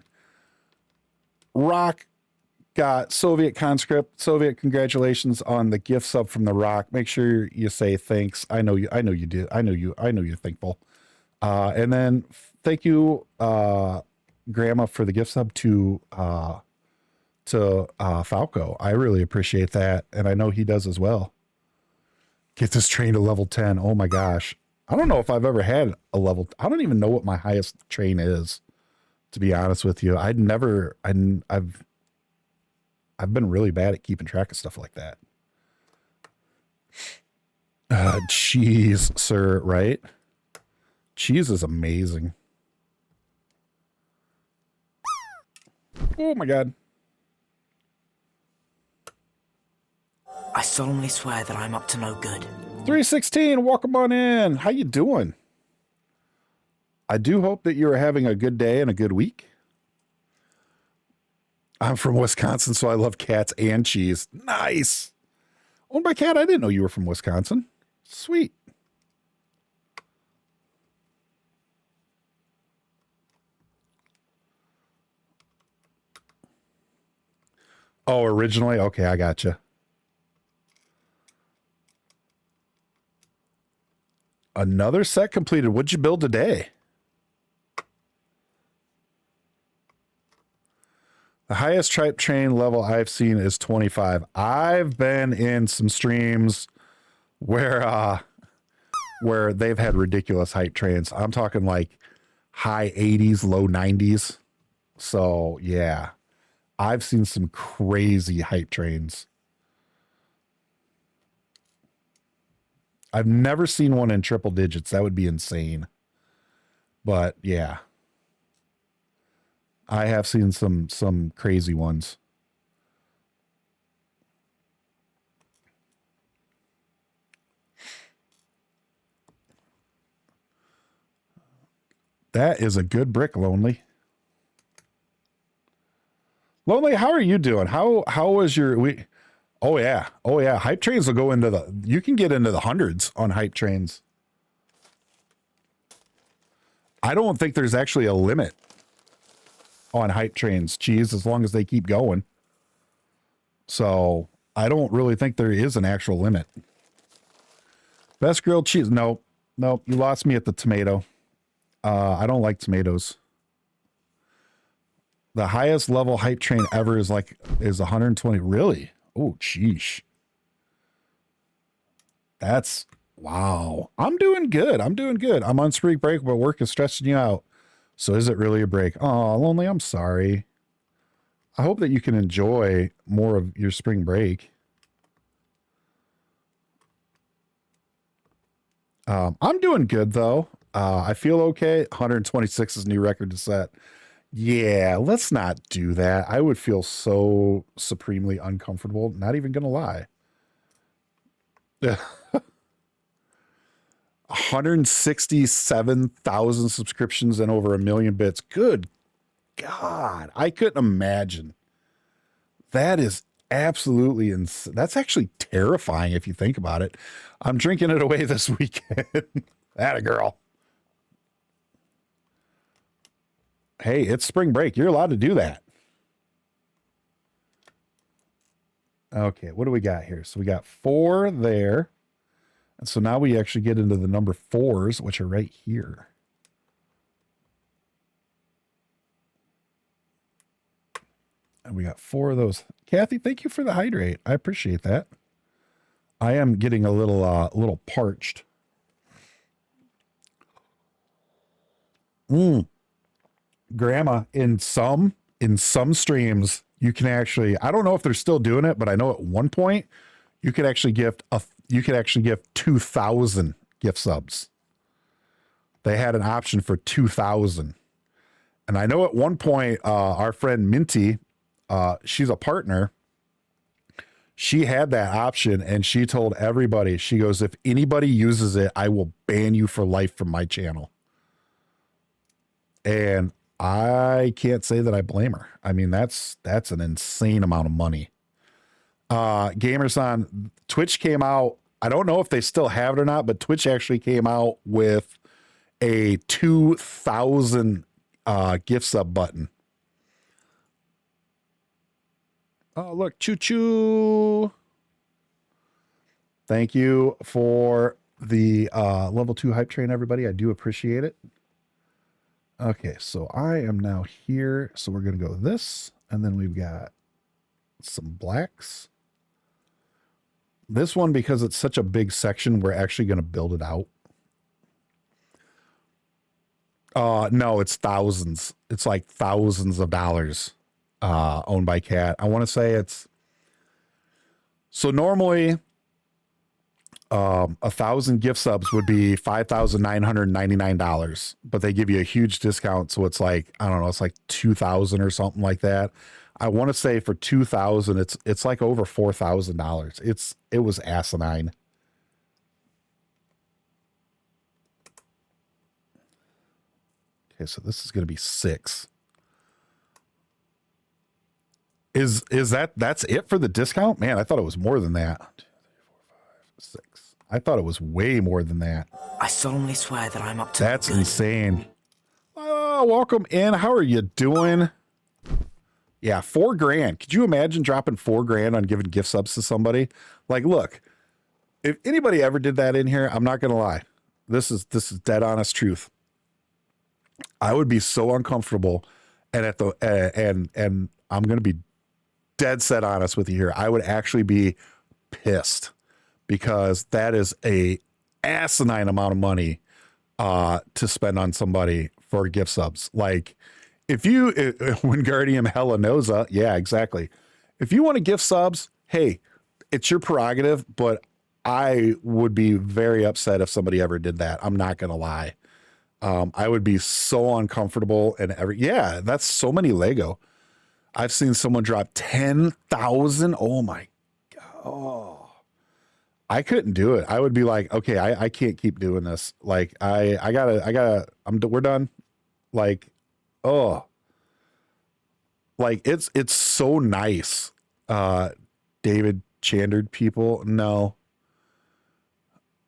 Rock got Soviet conscript. Soviet, congratulations on the gift sub from the Rock. Make sure you say thanks. I know you did. I know you're thankful. And then thank you, Grandma, for the gift sub to Falco. I really appreciate that, and I know he does as well. Get this train to level 10. Oh my gosh. I don't know if I've ever had a level. I don't even know what my highest train is, to be honest with you. I've been really bad at keeping track of stuff like that. Cheese, sir, right? Cheese is amazing. Oh my God. I solemnly swear that I'm up to no good. 316, welcome on in. How you doing? I do hope that you are having a good day and a good week. I'm from Wisconsin, so I love cats and cheese. Nice. Owned by cat. I didn't know you were from Wisconsin. Sweet. Oh, originally? Okay, I gotcha. Another set completed. What'd you build today? The highest tripe train level I've seen is 25. I've been in some streams where they've had ridiculous hype trains. I'm talking like high 80s, low 90s. So yeah, I've seen some crazy hype trains. I've never seen one in triple digits. That would be insane. But yeah, I have seen some crazy ones. That is a good brick, Lonely. Lonely, how are you doing? How was your week? Oh yeah. Hype trains will go into you can get into the hundreds on hype trains. I don't think there's actually a limit on hype trains, cheese, as long as they keep going. So I don't really think there is an actual limit. Best grilled cheese. No, you lost me at the tomato. I don't like tomatoes. The highest level hype train ever is 120. Really? Oh, sheesh. That's wow. I'm doing good. I'm doing good. I'm on spring break, but work is stressing you out. So is it really a break? Oh, Lonely, I'm sorry. I hope that you can enjoy more of your spring break. I'm doing good though. I feel okay. 126 is new record to set. Yeah, let's not do that. I would feel so supremely uncomfortable. Not even gonna lie. 167,000 subscriptions and over 1 million bits. Good God, I couldn't imagine. That is absolutely that's actually terrifying if you think about it. I'm drinking it away this weekend. Atta girl. Hey, it's spring break. You're allowed to do that. Okay, what do we got here? So we got 4 there. And so now we actually get into the number 4s, which are right here. And we got 4 of those. Kathy, thank you for the hydrate. I appreciate that. I am getting a little parched. Grandma, in some streams, you can actually, I don't know if they're still doing it, but I know at one point you could actually gift 2,000 gift subs. They had an option for 2,000. And I know at one point, our friend Minty, she's a partner. She had that option and she told everybody, she goes, if anybody uses it, I will ban you for life from my channel. And I can't say that I blame her. I mean, that's an insane amount of money. Gamers on Twitch came out. I don't know if they still have it or not, but Twitch actually came out with a 2,000 gift sub button. Oh, look, choo choo. Thank you for the level 2 hype train, everybody. I do appreciate it. Okay, so I am now here. So we're going to go this, and then we've got some blacks. This one, because it's such a big section, we're actually going to build it out. No, it's thousands. It's like thousands of dollars owned by Cat. I want to say it's, so normally 1,000 gift subs would be $5,999, but they give you a huge discount. So it's like, I don't know, it's like 2,000 or something like that. I want to say for 2,000, it's like over $4,000. It was asinine. Okay, so this is going to be 6. Is that's it for the discount? Man, I thought it was more than that. 1, 2, 3, 4, 5, 6. I thought it was way more than that. I solemnly swear that I'm up to no That's good. insane. Oh, welcome in. How are you doing? Yeah, $4,000. Could you imagine dropping $4,000 on giving gift subs to somebody? Like, look, if anybody ever did that in here, I'm not gonna lie. This is dead honest truth. I would be so uncomfortable, and and I'm gonna be dead set honest with you here. I would actually be pissed because that is a asinine amount of money to spend on somebody for gift subs. Like, if you, Wingardium Helenosa, yeah, exactly. If you want to gift subs, hey, it's your prerogative, but I would be very upset if somebody ever did that. I'm not going to lie. I would be so uncomfortable and yeah, that's so many Lego. I've seen someone drop 10,000. Oh my God. Oh, I couldn't do it. I would be like, okay, I can't keep doing this. Like we're done. Like, oh, like it's so nice. David Chandred people. No.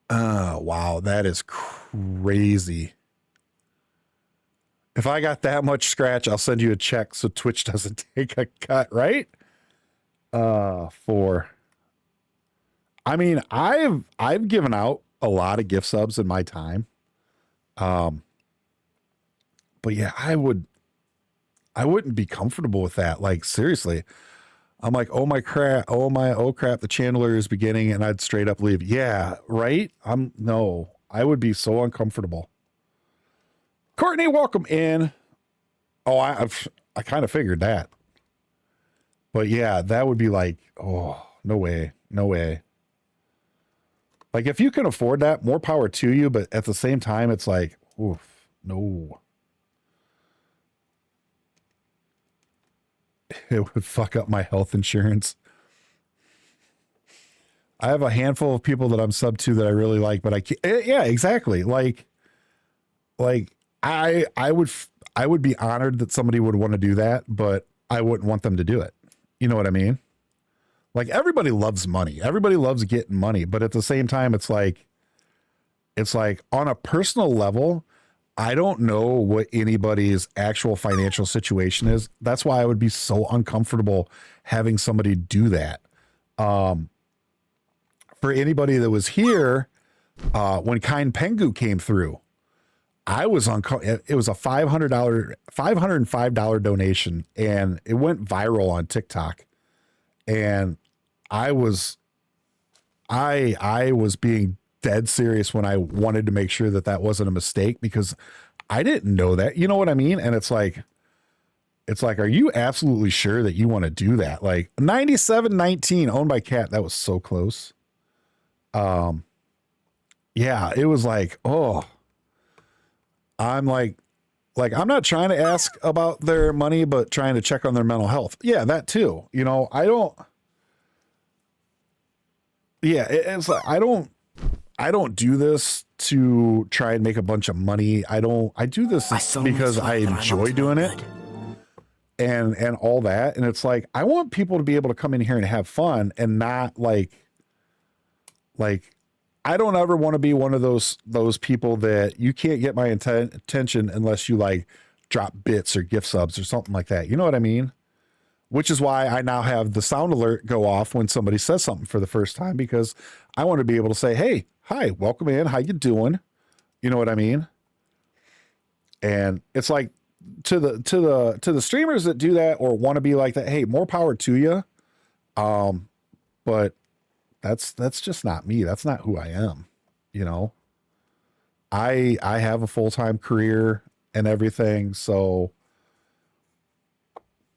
Wow. That is crazy. If I got that much scratch, I'll send you a check so Twitch doesn't take a cut, right? I mean, I've given out a lot of gift subs in my time. But yeah, I wouldn't be comfortable with that. Like, seriously. I'm like, oh crap, the Chandler is beginning, and I'd straight up leave. Yeah, right? No, I would be so uncomfortable. Courtney, welcome in. Oh, I kind of figured that. But yeah, that would be like, oh, no way. Like, if you can afford that, more power to you, but at the same time, it's like, oof, no. It would fuck up my health insurance. I have a handful of people that I'm sub to that I really like, but I can't. Yeah, exactly. Like I would be honored that somebody would want to do that, but I wouldn't want them to do it. You know what I mean? Like, everybody loves money. Everybody loves getting money, but at the same time, it's like on a personal level, I don't know what anybody's actual financial situation is. That's why I would be so uncomfortable having somebody do that. For anybody that was here, when Kind Pengu came through, I was it was a $505 donation, and it went viral on TikTok. And I was being dead serious when I wanted to make sure that wasn't a mistake, because I didn't know that. You know what I mean? And it's like, are you absolutely sure that you want to do that? Like, 9719 owned by Cat. That was so close. Yeah, it was like, oh, I'm like, I'm not trying to ask about their money, but trying to check on their mental health. Yeah, that too. You know, it's like, I don't do this to try and make a bunch of money. I do this because I enjoy doing it and all that. And it's like, I want people to be able to come in here and have fun, and not like I don't ever want to be one of those people that you can't get my attention unless you like drop bits or gift subs or something like that. You know what I mean? Which is why I now have the sound alert go off when somebody says something for the first time, because I want to be able to say, hey, hi, welcome in. How you doing? You know what I mean? And it's like, to the streamers that do that or want to be like that, hey, more power to you. But that's just not me. That's not who I am. You know, I have a full-time career and everything. So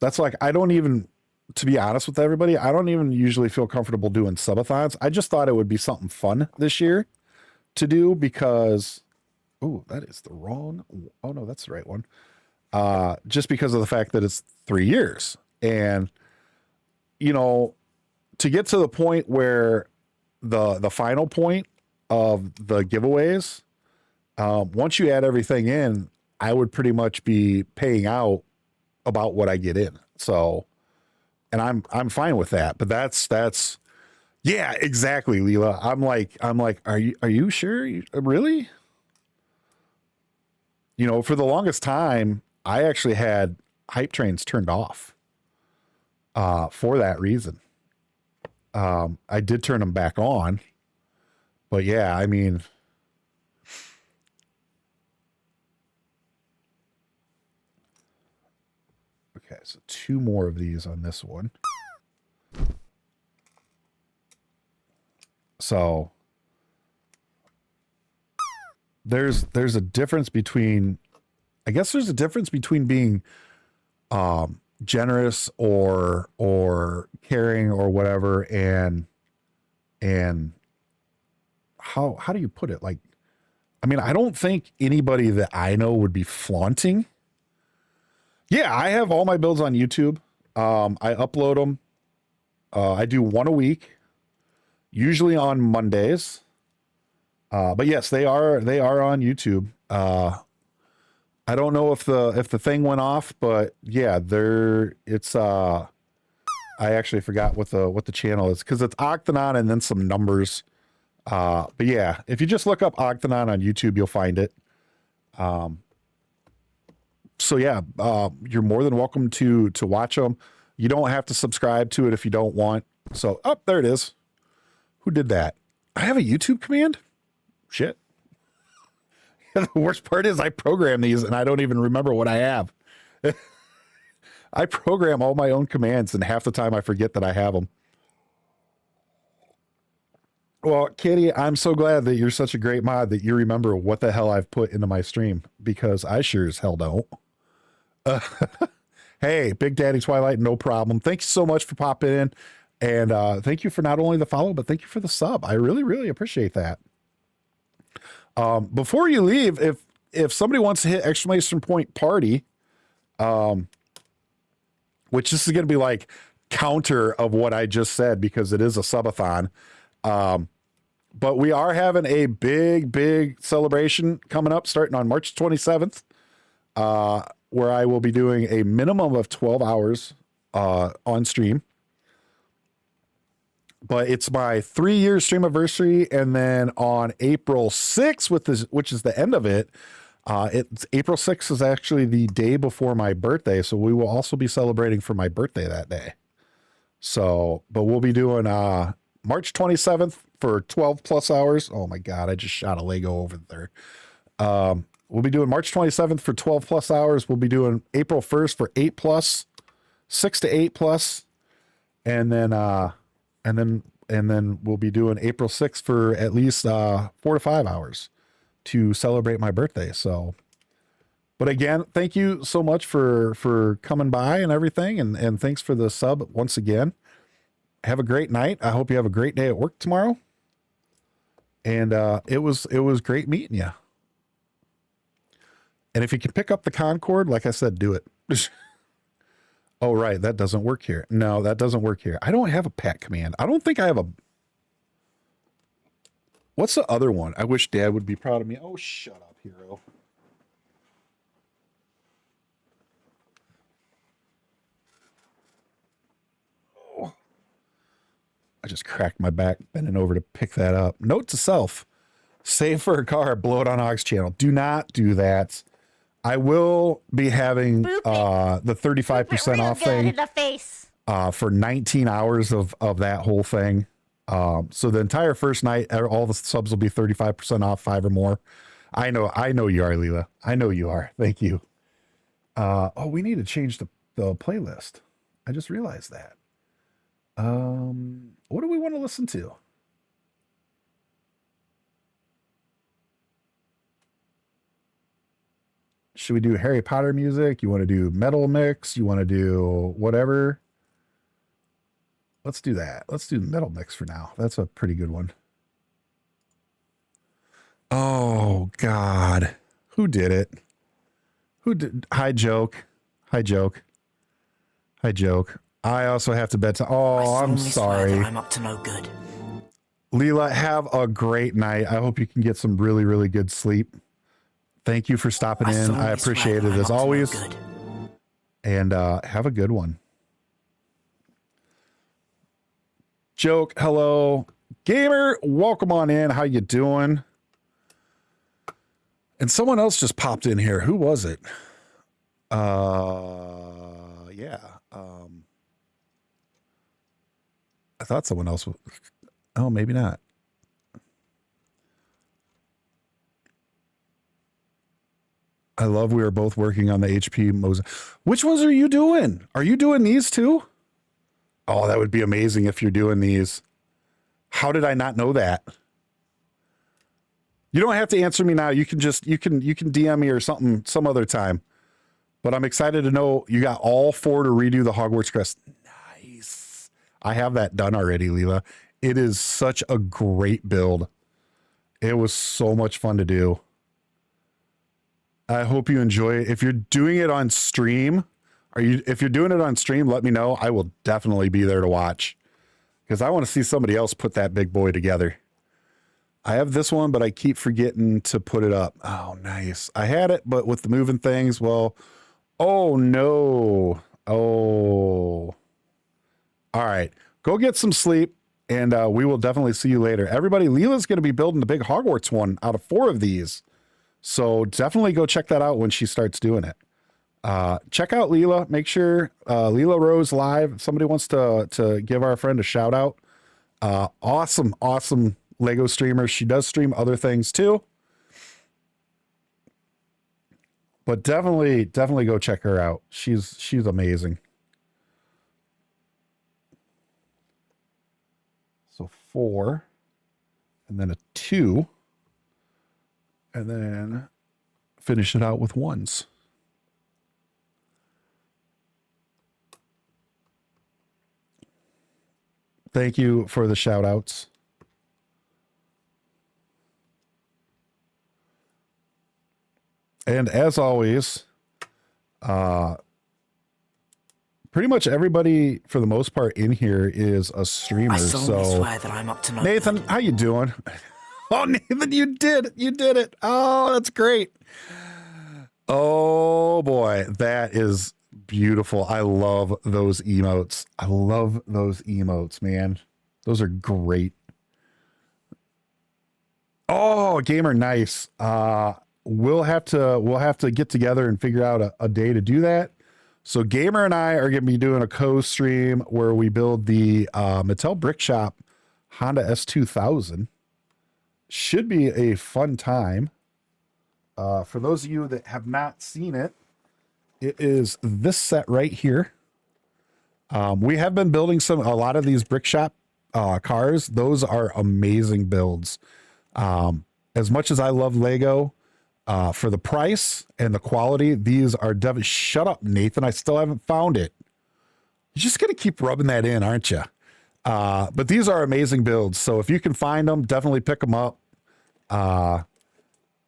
that's like, I don't even, to be honest with everybody, I don't even usually feel comfortable doing subathons. I just thought it would be something fun this year to do, because, oh, that is the wrong. Oh no, that's the right one. Just because of the fact that it's 3 years, and, you know, to get to the point where the final point of the giveaways, once you add everything in, I would pretty much be paying out about what I get in. So, and I'm fine with that, but that's, yeah, exactly, Leela. I'm like, are you sure? Really? You know, for the longest time, I actually had hype trains turned off, for that reason. I did turn them back on, but yeah, I mean, okay, so 2 more of these on this one. So there's a difference between, I guess there's a difference between being generous or caring or whatever, and how do you put it? Like, I mean, I don't think anybody that I know would be flaunting. Yeah, I have all my builds on YouTube. I upload them. I do 1 a week, usually on Mondays. But yes, they are on YouTube. I don't know if the thing went off, but yeah, I actually forgot what the channel is, because it's Octanon and then some numbers. But yeah, if you just look up Octanon on YouTube, you'll find it. So yeah, you're more than welcome to watch them. You don't have to subscribe to it if you don't want. So, oh, there it is. Who did that? I have a YouTube command? Shit. The worst part is I program these and I don't even remember what I have. I program all my own commands, and half the time I forget that I have them. Well, Kitty, I'm so glad that you're such a great mod that you remember what the hell I've put into my stream, because I sure as hell don't. Hey, Big Daddy Twilight, no problem. Thank you so much for popping in. And thank you for not only the follow, but thank you for the sub. I really, really appreciate that. Before you leave, if somebody wants to hit exclamation point party, which this is going to be like counter of what I just said, because it is a subathon. But we are having a big celebration coming up starting on March 27th, where I will be doing a minimum of 12 hours on stream. But it's my 3-year stream anniversary, and then on April 6th, which is the end of it, it's April 6th is actually the day before my birthday, so we will also be celebrating for my birthday that day. So, but we'll be doing March 27th for 12 plus hours. Oh my God, I just shot a Lego over there. We'll be doing March 27th for 12 plus hours. We'll be doing April 1st for 8 plus, 6 to 8 plus, and then we'll be doing April 6th for at least 4 to 5 hours to celebrate my birthday. So, but again, thank you so much for coming by and everything, and thanks for the sub once again. Have a great night. I hope you have a great day at work tomorrow. And it was great meeting you. And if you can pick up the Concord, like I said, do it. Oh, right. That doesn't work here. No, that doesn't work here. I don't have a pat command. I don't think I have a... What's the other one? I wish Dad would be proud of me. Oh, shut up, hero. Oh. I just cracked my back bending over to pick that up. Note to self. Save for a car, blow it on aux channel. Do not do that. I will be having the 35% off thing in the face. For 19 hours of that whole thing. So the entire first night, all the subs will be 35% off, 5 or more. I know you are, Leela. I know you are. Thank you. Oh, we need to change the playlist. I just realized that. What do we want to listen to? Should we do Harry Potter music? You want to do metal mix? You want to do whatever? Let's do that. Let's do metal mix for now. That's a pretty good one. Oh, God. Who did it? Who did? Hi, joke. Hi, joke. Hi, joke. I also have to bed. Oh, I'm sorry. I'm up to no good. Leela, have a great night. I hope you can get some really, really good sleep. Thank you for stopping in. I appreciate it as always. And have a good one. Joke, hello. Gamer, welcome on in. How you doing? And someone else just popped in here. Who was it? Yeah. I thought someone else was. Oh, maybe not. I love we are both working on the HP Mosiac. Which ones are you doing? Are you doing these too? Oh, that would be amazing if you're doing these. How did I not know that? You don't have to answer me now. You can DM me or something some other time. But I'm excited to know you got all 4 to redo the Hogwarts crest. Nice. I have that done already, Leela. It is such a great build. It was so much fun to do. I hope you enjoy it. If you're doing it on stream, if you're doing it on stream, let me know. I will definitely be there to watch, because I want to see somebody else put that big boy together. I have this one, but I keep forgetting to put it up. Oh, nice. I had it, but with the moving things, well, oh no. Oh. All right. Go get some sleep, and we will definitely see you later. Everybody, Leela's going to be building the big Hogwarts one out of 4 of these. So definitely go check that out when she starts doing it. Check out Leela. Make sure Leela Rose Live. If somebody wants to give our friend a shout out. Awesome Lego streamer. She does stream other things too. But definitely go check her out. She's amazing. So 4, and then a 2, and then finish it out with 1s. Thank you for the shout outs. And as always, pretty much everybody for the most part in here is a streamer. I solemnly So swear that I'm up to no Nathan, good. how you doing? Oh, Nathan, you did it. Oh, that's great. Oh boy, that is beautiful. I love those emotes. Man. Those are great. Oh, gamer, nice. We'll have to get together and figure out a day to do that. So Gamer and I are going to be doing a co-stream where we build the Mattel Brick Shop Honda S2000. Should be a fun time. For those of you that have not seen it, it is this set right here. We have been building a lot of these Brick Shop cars. Those are amazing builds. As much as I love Lego, for the price and the quality, these are definitely. Shut up, Nathan. I still haven't found it. You're just going to keep rubbing that in, aren't you? But these are amazing builds. So if you can find them, definitely pick them up.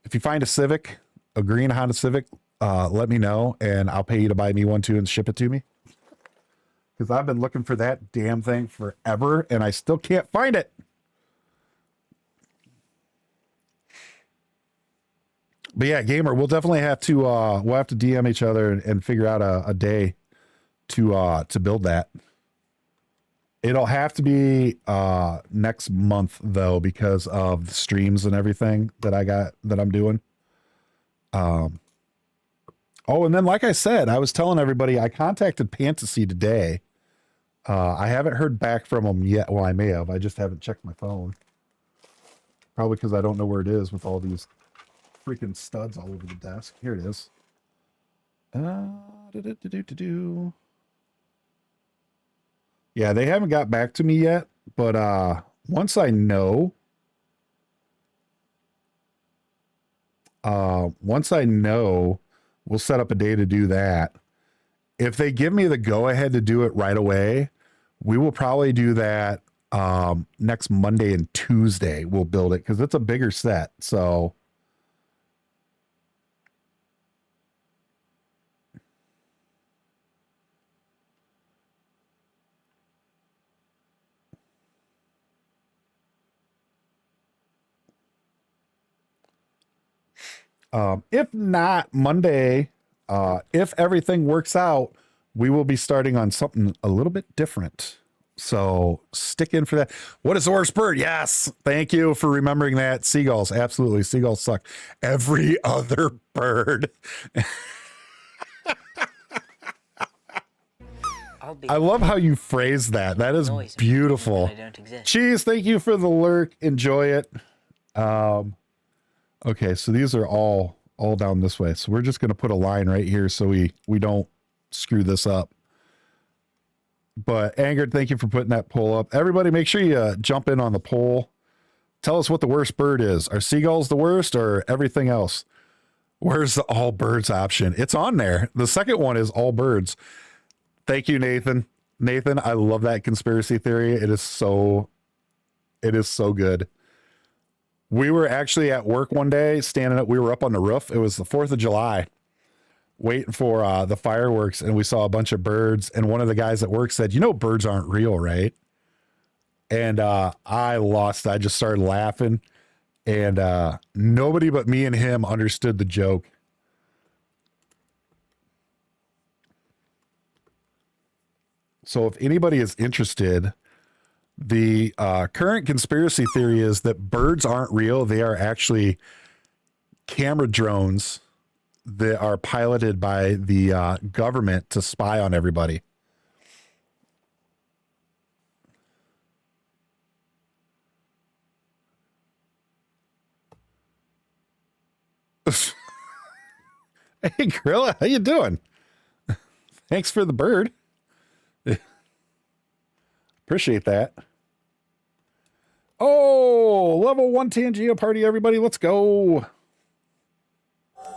If you find a Civic, a green Honda Civic, let me know and I'll pay you to buy me one too and ship it to me. Because I've been looking for that damn thing forever and I still can't find it. But yeah, gamer, we'll definitely have to DM each other and figure out a day to build that. It'll have to be next month though, because of the streams and everything that I'm doing. Oh, and then like I said, I was telling everybody I contacted Fantasy today. I haven't heard back from them yet. Well, I may have. I just haven't checked my phone. Probably because I don't know where it is with all these freaking studs all over the desk. Here it is. Yeah, they haven't got back to me yet, but once I know, we'll set up a day to do that. If they give me the go ahead to do it right away, we will probably do that next Monday and Tuesday. We'll build it because it's a bigger set. So if not Monday, if everything works out, we will be starting on something a little bit different. So stick in for that. What is the worst bird? Yes. Thank you for remembering that. Seagulls. Absolutely. Seagulls suck. Every other bird. I love how you phrase that. That is beautiful. Cheese, thank you for the lurk. Enjoy it. Okay, so these are all down this way. So we're just going to put a line right here so we don't screw this up. But Angered, thank you for putting that poll up. Everybody, make sure you jump in on the poll. Tell us what the worst bird is. Are seagulls the worst or everything else? Where's the all birds option? It's on there. The second one is all birds. Thank you, Nathan. Nathan, I love that conspiracy theory. It is so good. We were actually at work one day we were up on the roof. It was the 4th of July waiting for the fireworks and we saw a bunch of birds. And one of the guys at work said, birds aren't real, right? And I just started laughing and nobody but me and him understood the joke. So if anybody is interested, the current conspiracy theory is that birds aren't real. They are actually camera drones that are piloted by the government to spy on everybody. Hey, Gorilla, how you doing? Thanks for the bird. Appreciate that. Oh, level 1 Tangeo party, everybody. Let's go.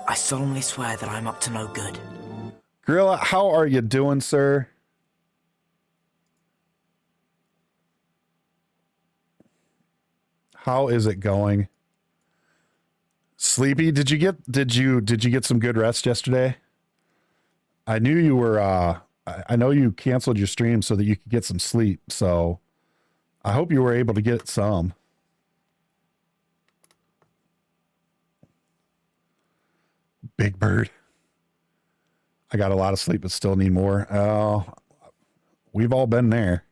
I solemnly swear that I'm up to no good. Gorilla, how are you doing, sir? How is it going? Sleepy, did you get some good rest yesterday? I knew you were I know you canceled your stream so that you could get some sleep, so I hope you were able to get some. Big Bird. I got a lot of sleep but still need more. Oh, we've all been there.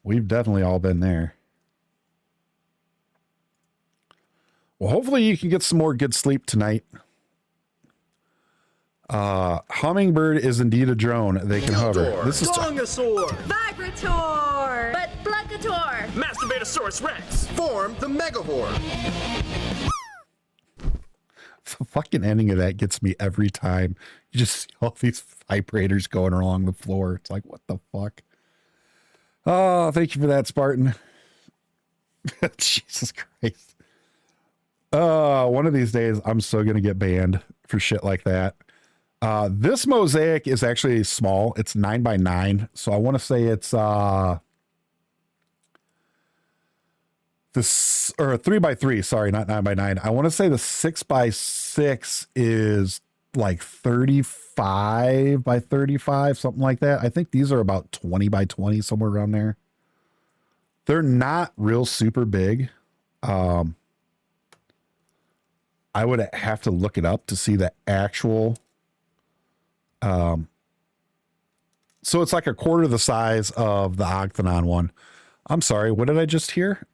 We've definitely all been there. Well, hopefully you can get some more good sleep tonight. Hummingbird is indeed a drone. They can hover. This is Gongosaur, Vibrator! But Blunkator! Masturbatosaurus Rex, form the Megahorn. the fucking ending of that gets me every time. You just see all these vibrators going along the floor. It's like, what the fuck? Oh, thank you for that, Spartan. Jesus Christ. One of these days, I'm so going to get banned for shit like that. This mosaic is actually small. It's 9x9. So I want to say it's, this, or 3x3, sorry, not 9x9. I want to say the 6x6 is like 35x35, something like that. I think these are about 20x20, somewhere around there. They're not real super big. I would have to look it up to see the actual. So it's like a quarter the size of the Octanon one. I'm sorry, what did I just hear?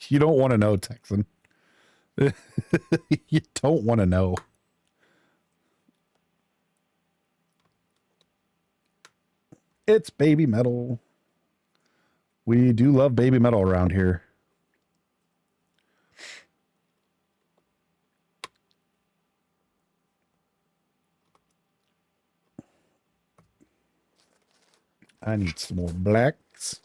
You don't want to know, Texan. You don't want to know. It's baby metal. We do love baby metal around here. I need some more blacks.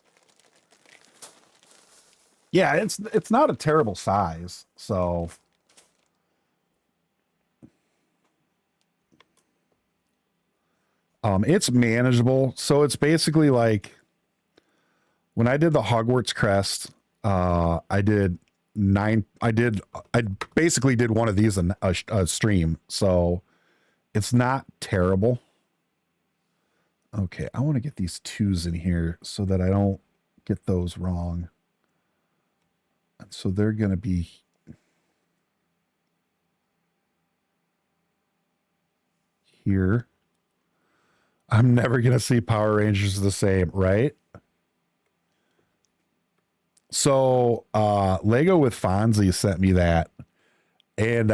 Yeah, it's not a terrible size, so it's manageable. So it's basically like when I did the Hogwarts crest, I basically did one of these in a stream, so it's not terrible. Okay, I want to get these twos in here so that I don't get those wrong. And so they're going to be here. I'm never going to see Power Rangers the same, right? So Lego with Fonzie sent me that. And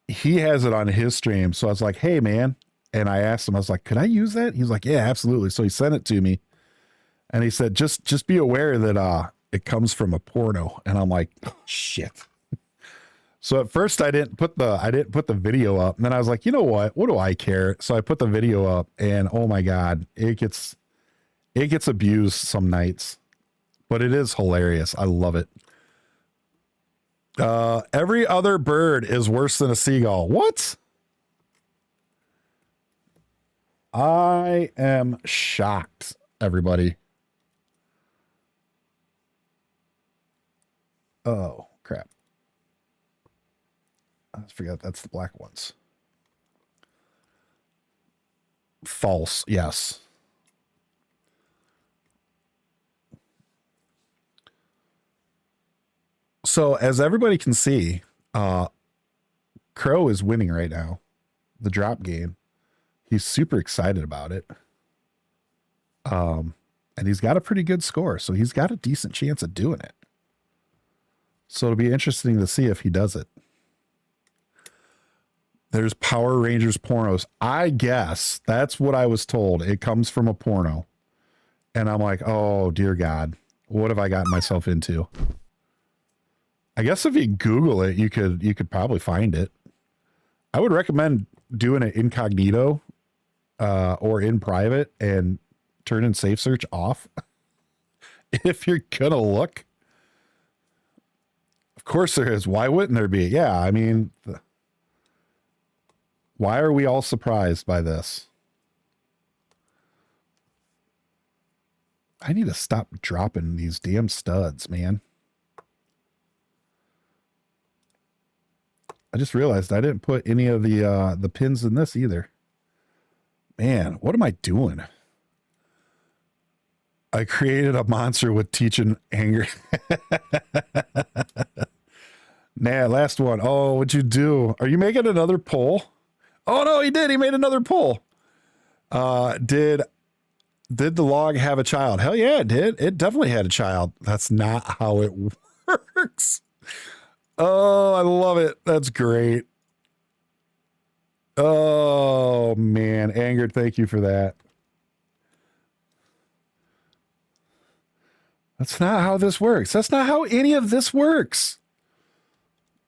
he has it on his stream. So I was like, hey, man. And I asked him, I was like, could I use that? He's like, yeah, absolutely. So he sent it to me. And he said, just be aware that it comes from a porno. And I'm like, oh, shit. So at first I didn't put the video up. And then I was like, you know what? What do I care? So I put the video up and oh my God, it gets abused some nights. But it is hilarious. I love it. Every other bird is worse than a seagull. What? I am shocked, everybody. Oh, crap. I forgot that's the black ones. False, yes. So as everybody can see, Crow is winning right now. The drop game. He's super excited about it. And he's got a pretty good score, so he's got a decent chance of doing it. So it'll be interesting to see if he does it. There's Power Rangers pornos. I guess that's what I was told. It comes from a porno. And I'm like, oh, dear God, what have I gotten myself into? I guess if you Google it, you could probably find it. I would recommend doing it incognito or in private and turning safe search off if you're gonna look. Of course there is. Why wouldn't there be? Yeah, I mean, why are we all surprised by this? I need to stop dropping these damn studs, man. I just realized I didn't put any of the pins in this either. Man, what am I doing? I created a monster with teaching anger. Nah, last one. Oh, what'd you do? Are you making another poll? Oh no, he did. He made another poll. Did the log have a child? Hell yeah, it did. It definitely had a child. That's not how it works. Oh, I love it. That's great. Oh man, Angered, thank you for that. That's not how this works. That's not how any of this works.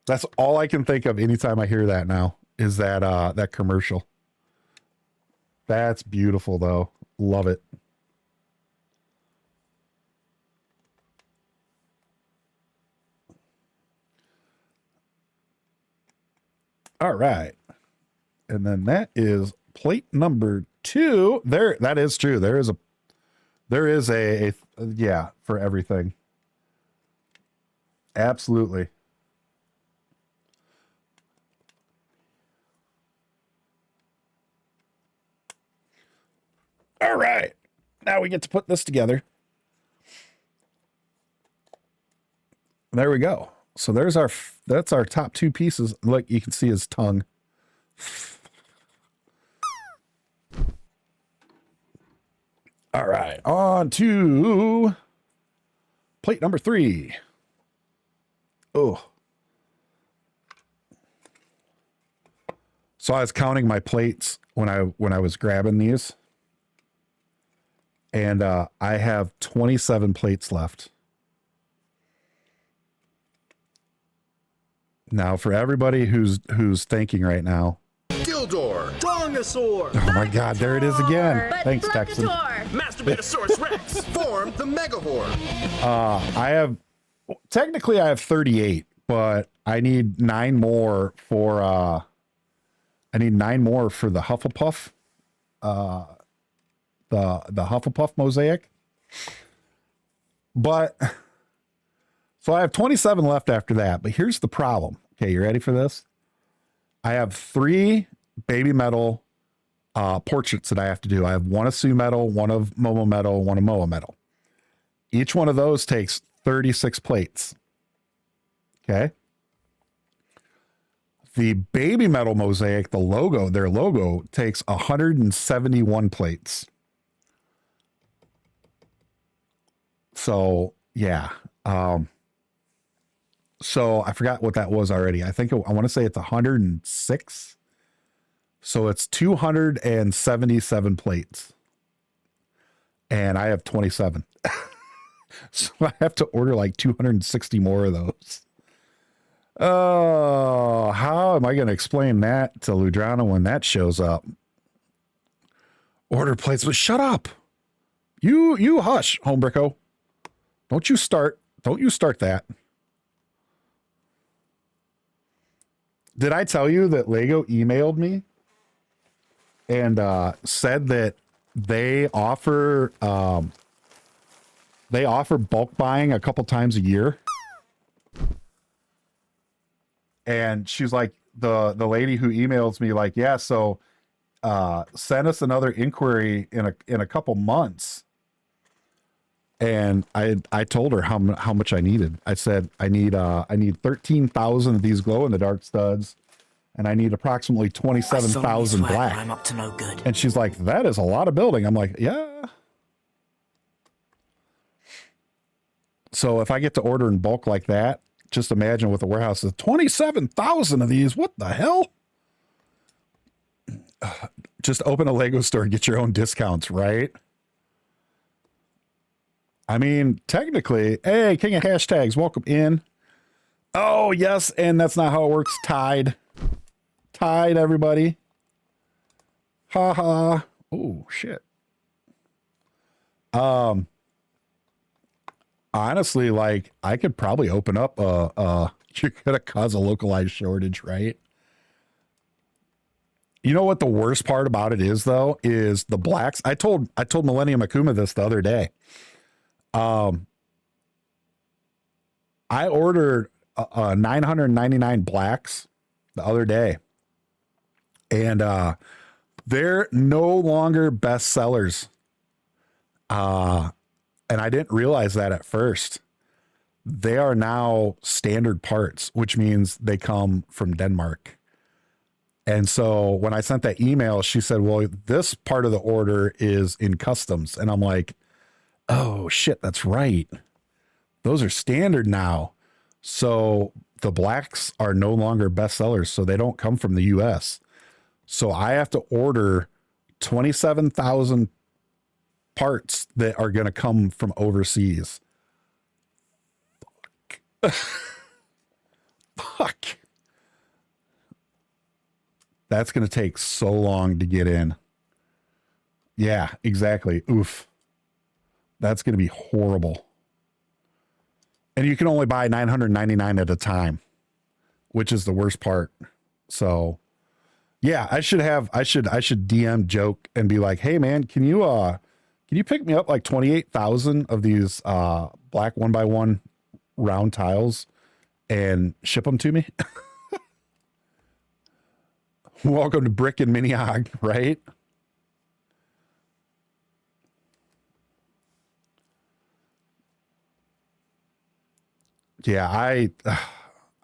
That's all I can think of anytime I hear that now is that commercial. That's beautiful though. Love it. All right. And then that is plate number 2. There, that is true. There is a yeah, for everything. Absolutely. All right. Now we get to put this together. There we go. So that's our top 2 pieces. Look, you can see his tongue. All right, on to plate number 3. Oh. So I was counting my plates when I was grabbing these. And I have 27 plates left. Now, for everybody who's thinking right now, Gildor. Dongosaur. oh my God, there it is again. But Thanks, Texan. Masturbatosaurus Rex. Form the Megahorn. Technically I have 38, but I need 9 more for the Hufflepuff. The Hufflepuff mosaic. But so I have 27 left after that, but here's the problem. Okay, you ready for this? I have 3 baby metal portraits that I have to do. I have one of Sue metal, one of Momo metal, one of Moa metal. Each one of those takes 36 plates. Okay. The baby metal mosaic, their logo takes 171 plates. So yeah. So I forgot what that was already. I want to say it's 106. So it's 277 plates. And I have 27. So I have to order like 260 more of those. Oh, how am I going to explain that to Ludrana when that shows up? Order plates, but shut up. You hush, Homebricko. Don't you start that. Did I tell you that Lego emailed me and said that they offer bulk buying a couple times a year? And she's like, the lady who emails me like, yeah, so send us another inquiry in a couple months. And I told her how much I needed. I said, I need 13,000 of these glow in the dark studs, and I need approximately 27,000 black. I'm up to no good. And she's like, that is a lot of building. I'm like, yeah. So if I get to order in bulk like that, just imagine with a warehouse of 27,000 of these. What the hell? Just open a Lego store and get your own discounts, right? I mean, technically, hey, King of Hashtags, welcome in. Oh, yes, and that's not how it works. Tied. Tied, everybody. Ha ha. Oh, shit. Honestly, like, I could probably open up you're gonna cause a localized shortage, right? You know what the worst part about it is, though, is the blacks. I told Millennium Akuma this the other day. I ordered 999 blacks the other day, and they're no longer best sellers. And I didn't realize that at first. They are now standard parts, which means they come from Denmark. And so when I sent that email, she said, well, this part of the order is in customs. And I'm like, oh, shit, that's right. Those are standard now. So the blacks are no longer best sellers. So they don't come from the US. So I have to order 27,000 parts that are going to come from overseas. Fuck. That's going to take so long to get in. Yeah, exactly. Oof. That's going to be horrible. And you can only buy 999 at a time, which is the worst part. So, yeah, I should DM Joke and be like, "Hey man, can you pick me up like 28,000 of these black 1x1 round tiles and ship them to me?" Welcome to Brick and Miniog, right? Yeah, I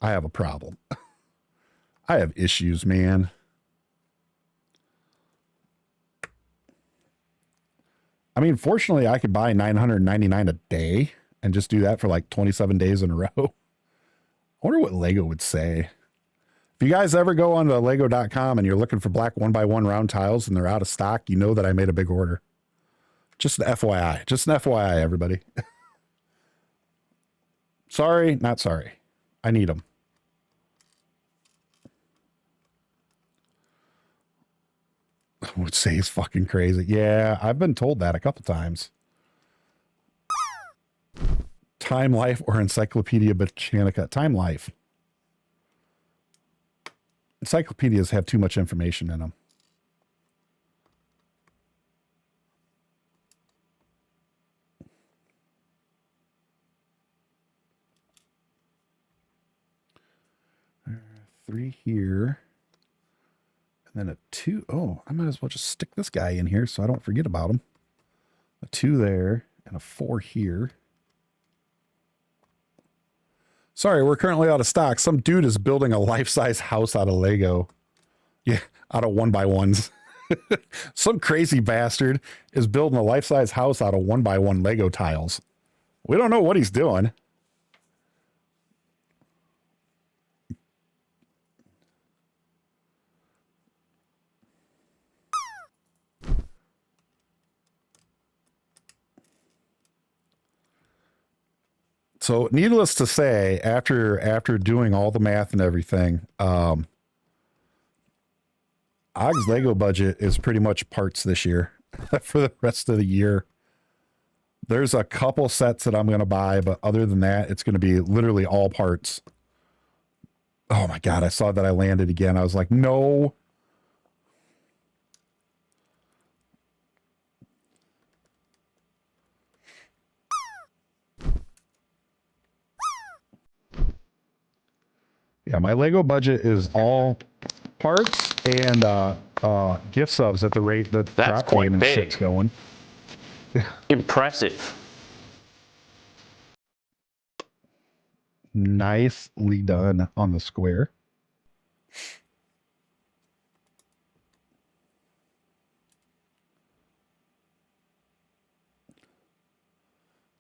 have a problem. I have issues, man. I mean, fortunately, I could buy 999 a day and just do that for like 27 days in a row. I wonder what Lego would say. If you guys ever go on to lego.com and you're looking for black 1x1 round tiles and they're out of stock, you know that I made a big order. Just an FYI. Just an FYI, everybody. Sorry, not sorry. I need them. I would say he's fucking crazy. Yeah, I've been told that a couple times. Time Life or Encyclopedia Britannica? Time Life. Encyclopedias have too much information in them. Three here. And then a 2. Oh, I might as well just stick this guy in here so I don't forget about him. A 2 there and a 4 here. Sorry, we're currently out of stock. Some dude is building a life-size house out of Lego. Yeah, out of 1x1s. Some crazy bastard is building a life-size house out of 1x1 Lego tiles. We don't know what he's doing. So needless to say, after doing all the math and everything, Og's Lego budget is pretty much parts this year for the rest of the year. There's a couple sets that I'm going to buy, but other than that, it's going to be literally all parts. Oh my God, I saw that I landed again. I was like, no. Yeah, my Lego budget is all parts and gift subs at the rate that That's drop game and quite shit's big. going. Impressive. Nicely done on the square.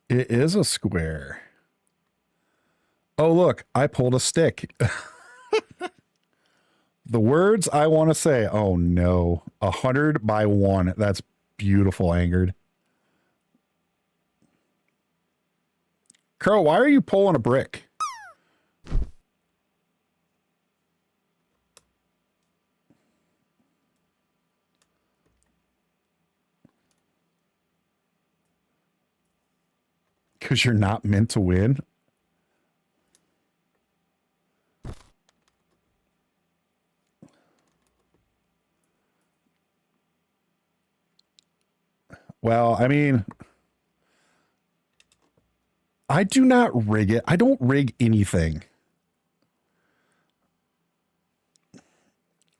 It is a square. Oh, look, I pulled a stick. The words I want to say. Oh, no. 100x1. That's beautiful, Angered. Crow, why are you pulling a brick? Because you're not meant to win. Well, I mean, I do not rig it. I don't rig anything.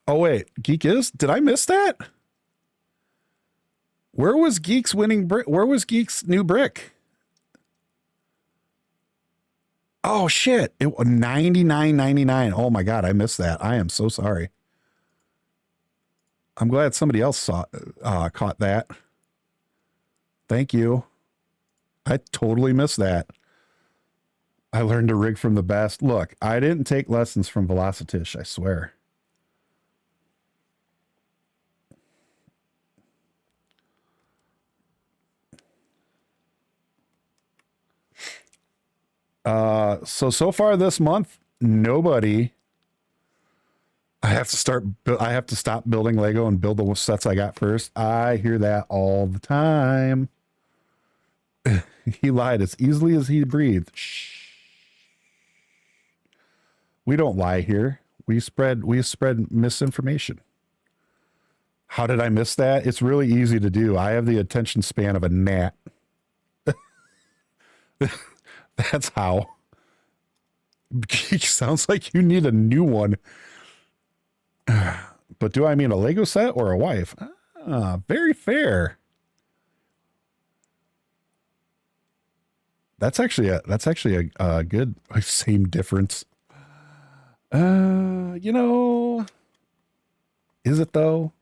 Oh, wait. Geek is? Did I miss that? Where was Geek's winning brick? Where was Geek's new brick? Oh, shit. It was $99.99. Oh, my God. I missed that. I am so sorry. I'm glad somebody else caught that. Thank you. I totally missed that. I learned to rig from the best. Look, I didn't take lessons from Velocitish, I swear. So far this month, nobody. I have to stop building Lego and build the sets I got first. I hear that all the time. He lied as easily as he breathed. Shh. We don't lie here. We spread misinformation. How did I miss that? It's really easy to do. I have the attention span of a gnat. That's how. Sounds like you need a new one. But do I mean a Lego set or a wife? Very fair. That's actually a good same difference. You know, is it though?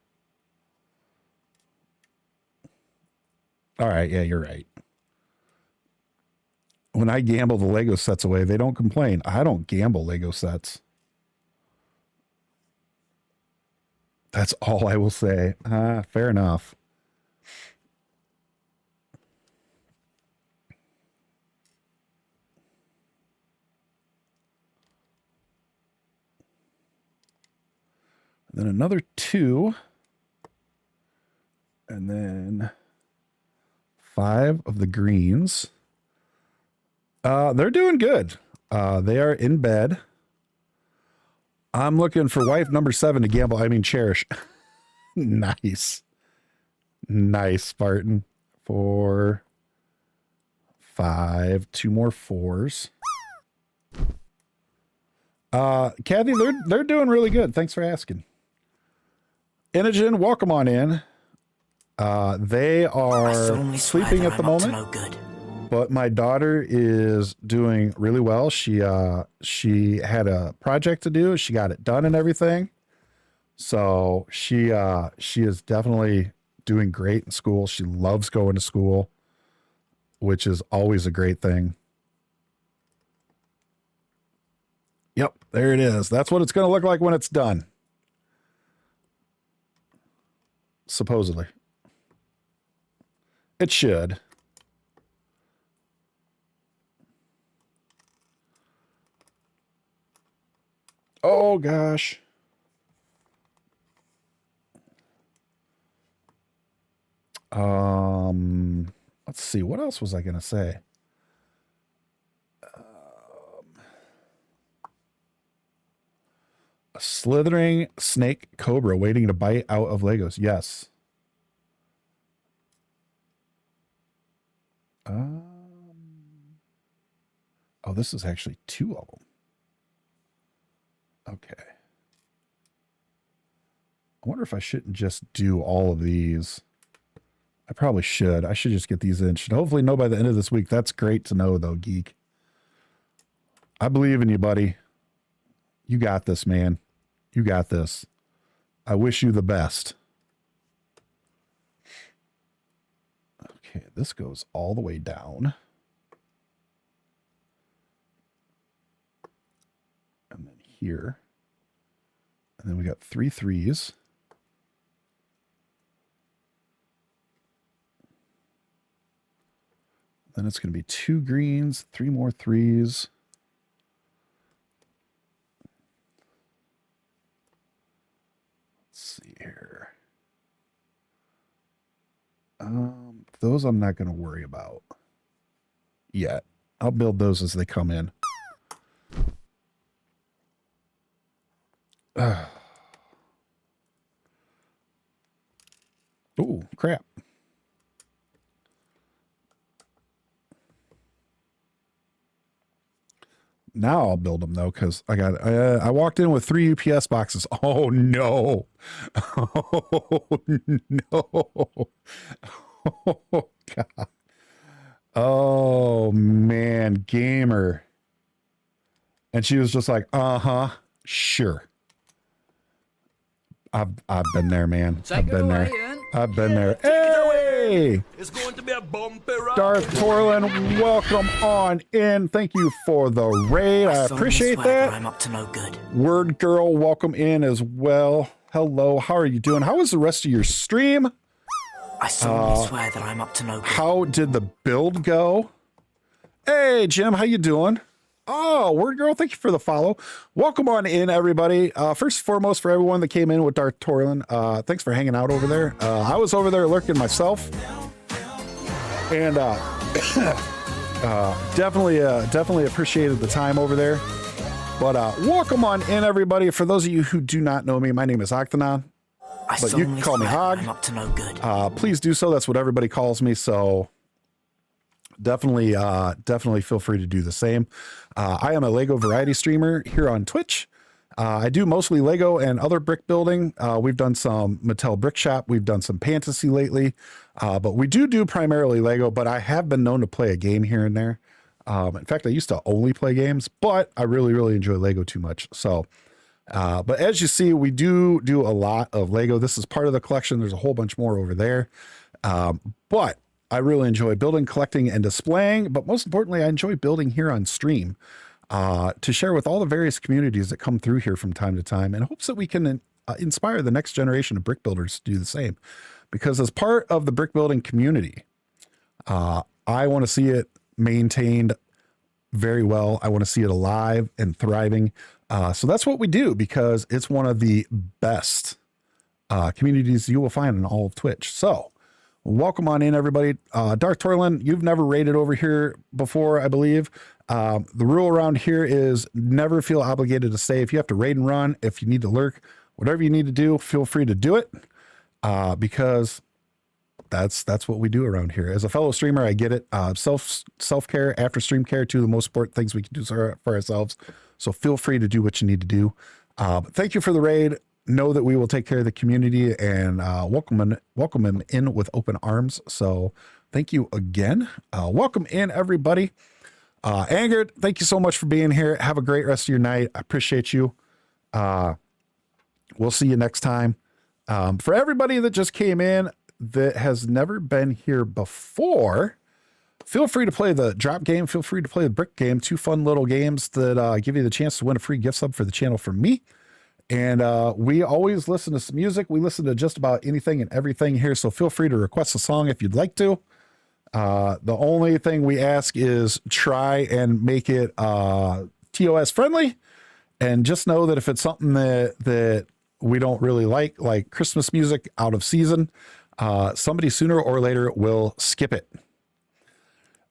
All right, yeah, you're right. When I gamble the Lego sets away, they don't complain. I don't gamble Lego sets. That's all I will say. Fair enough. Then another 2. And then 5 of the greens. They're doing good. They are in bed. I'm looking for wife number 7 to gamble. I mean, cherish. Nice. Nice, Spartan. 4, 5, 2 more 4s. Kathy, they're doing really good. Thanks for asking. Inogen, welcome on in. They are sleeping at the moment. No good. But my daughter is doing really well. She had a project to do. She got it done and everything. So she is definitely doing great in school. She loves going to school, which is always a great thing. Yep, there it is. That's what it's going to look like when it's done. Supposedly. It should. Oh, gosh. Let's see. What else was I going to say? A slithering snake cobra waiting to bite out of Legos. Yes. Oh, this is actually 2 of them. Okay. I wonder if I shouldn't just do all of these. I probably should. I should just get these in. Should hopefully know by the end of this week. That's great to know, though, Geek. I believe in you, buddy. You got this, man. You got this. I wish you the best. Okay, this goes all the way down. And then here. And then we got 3 3s. Then it's going to be 2 greens, 3 more 3s. Let's see here. Those I'm not going to worry about yet. I'll build those as they come in. Oh, crap. Now I'll build them though, because I walked in with 3 UPS boxes. Oh no. Oh no. Oh God. Oh man, gamer. And she was just like, uh-huh, sure. I've been there, man. I've been there. I've been there. Hey! It's going to be a bumpy ride. Darth Torlin, welcome on in. Thank you for the raid. I solemnly appreciate swear that. I'm up to no good. Word Girl, welcome in as well. Hello, how are you doing? How was the rest of your stream? I solemnly swear that I'm up to no good. How did the build go? Hey, Jim, how you doing? Oh, Word Girl, thank you for the follow. Welcome on in, everybody. First and foremost, for everyone that came in with Darth Torlin, thanks for hanging out over there. I was over there lurking myself. And definitely appreciated the time over there. But welcome on in, everybody. For those of you who do not know me, my name is Octanon. But you can call me Hog. I'm up to no good. Please do so. That's what everybody calls me. So definitely feel free to do the same. I am a Lego variety streamer here on Twitch. I do mostly Lego and other brick building. We've done some Mattel Brick Shop. We've done some Fantasy lately. But we do primarily Lego, but I have been known to play a game here and there. In fact, I used to only play games, but I really enjoy Lego too much. So, but as you see, we do a lot of Lego. This is part of the collection. There's a whole bunch more over there. But I really enjoy building, collecting, and displaying. But most importantly, I enjoy building here on stream to share with all the various communities that come through here from time to time, in hopes that we can inspire the next generation of brick builders to do the same. Because as part of the brick building community, I want to see it maintained very well. I want to see it alive and thriving. So that's what we do, because it's one of the best communities you will find in all of Twitch. So welcome on in, everybody. Darth Torlin, you've never raided over here before, I believe. The rule around here is never feel obligated to stay. If you have to raid and run, if you need to lurk, whatever you need to do, feel free to do it, because that's what we do around here. As a fellow streamer, I get it. Self-care, after stream care, two of the most important things we can do for ourselves. So feel free to do what you need to do. But thank you for the raid. Know that we will take care of the community and welcome them in with open arms. So thank you again. Welcome in, everybody. Angered, thank you so much for being here. Have a great rest of your night. I appreciate you. We'll see you next time. For everybody that just came in that has never been here before, feel free to play the drop game. Feel free to play the brick game. 2 fun little games that give you the chance to win a free gift sub for the channel from me. And we always listen to some music. We listen to just about anything and everything here. So feel free to request a song if you'd like to. The only thing we ask is try and make it TOS friendly. And just know that if it's something that we don't really like Christmas music out of season, somebody sooner or later will skip it.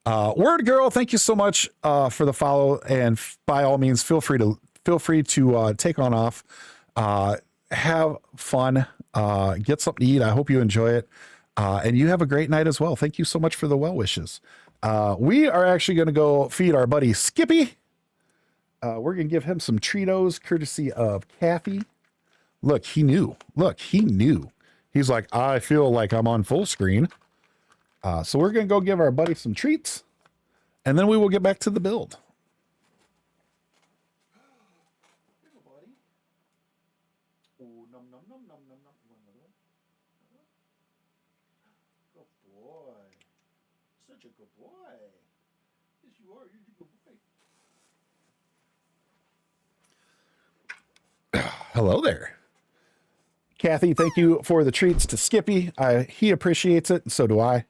Word Girl, thank you so much for the follow. And by all means, feel free to take on off, have fun, get something to eat. I hope you enjoy it. And you have a great night as well. Thank you so much for the well wishes. We are actually going to go feed our buddy Skippy. We're going to give him some Treatos courtesy of Kathy. Look, he knew. He's like, I feel like I'm on full screen. So we're going to go give our buddy some treats, and then we will get back to the build. Hello there. Kathy, thank you for the treats to Skippy. He appreciates it, and so do I.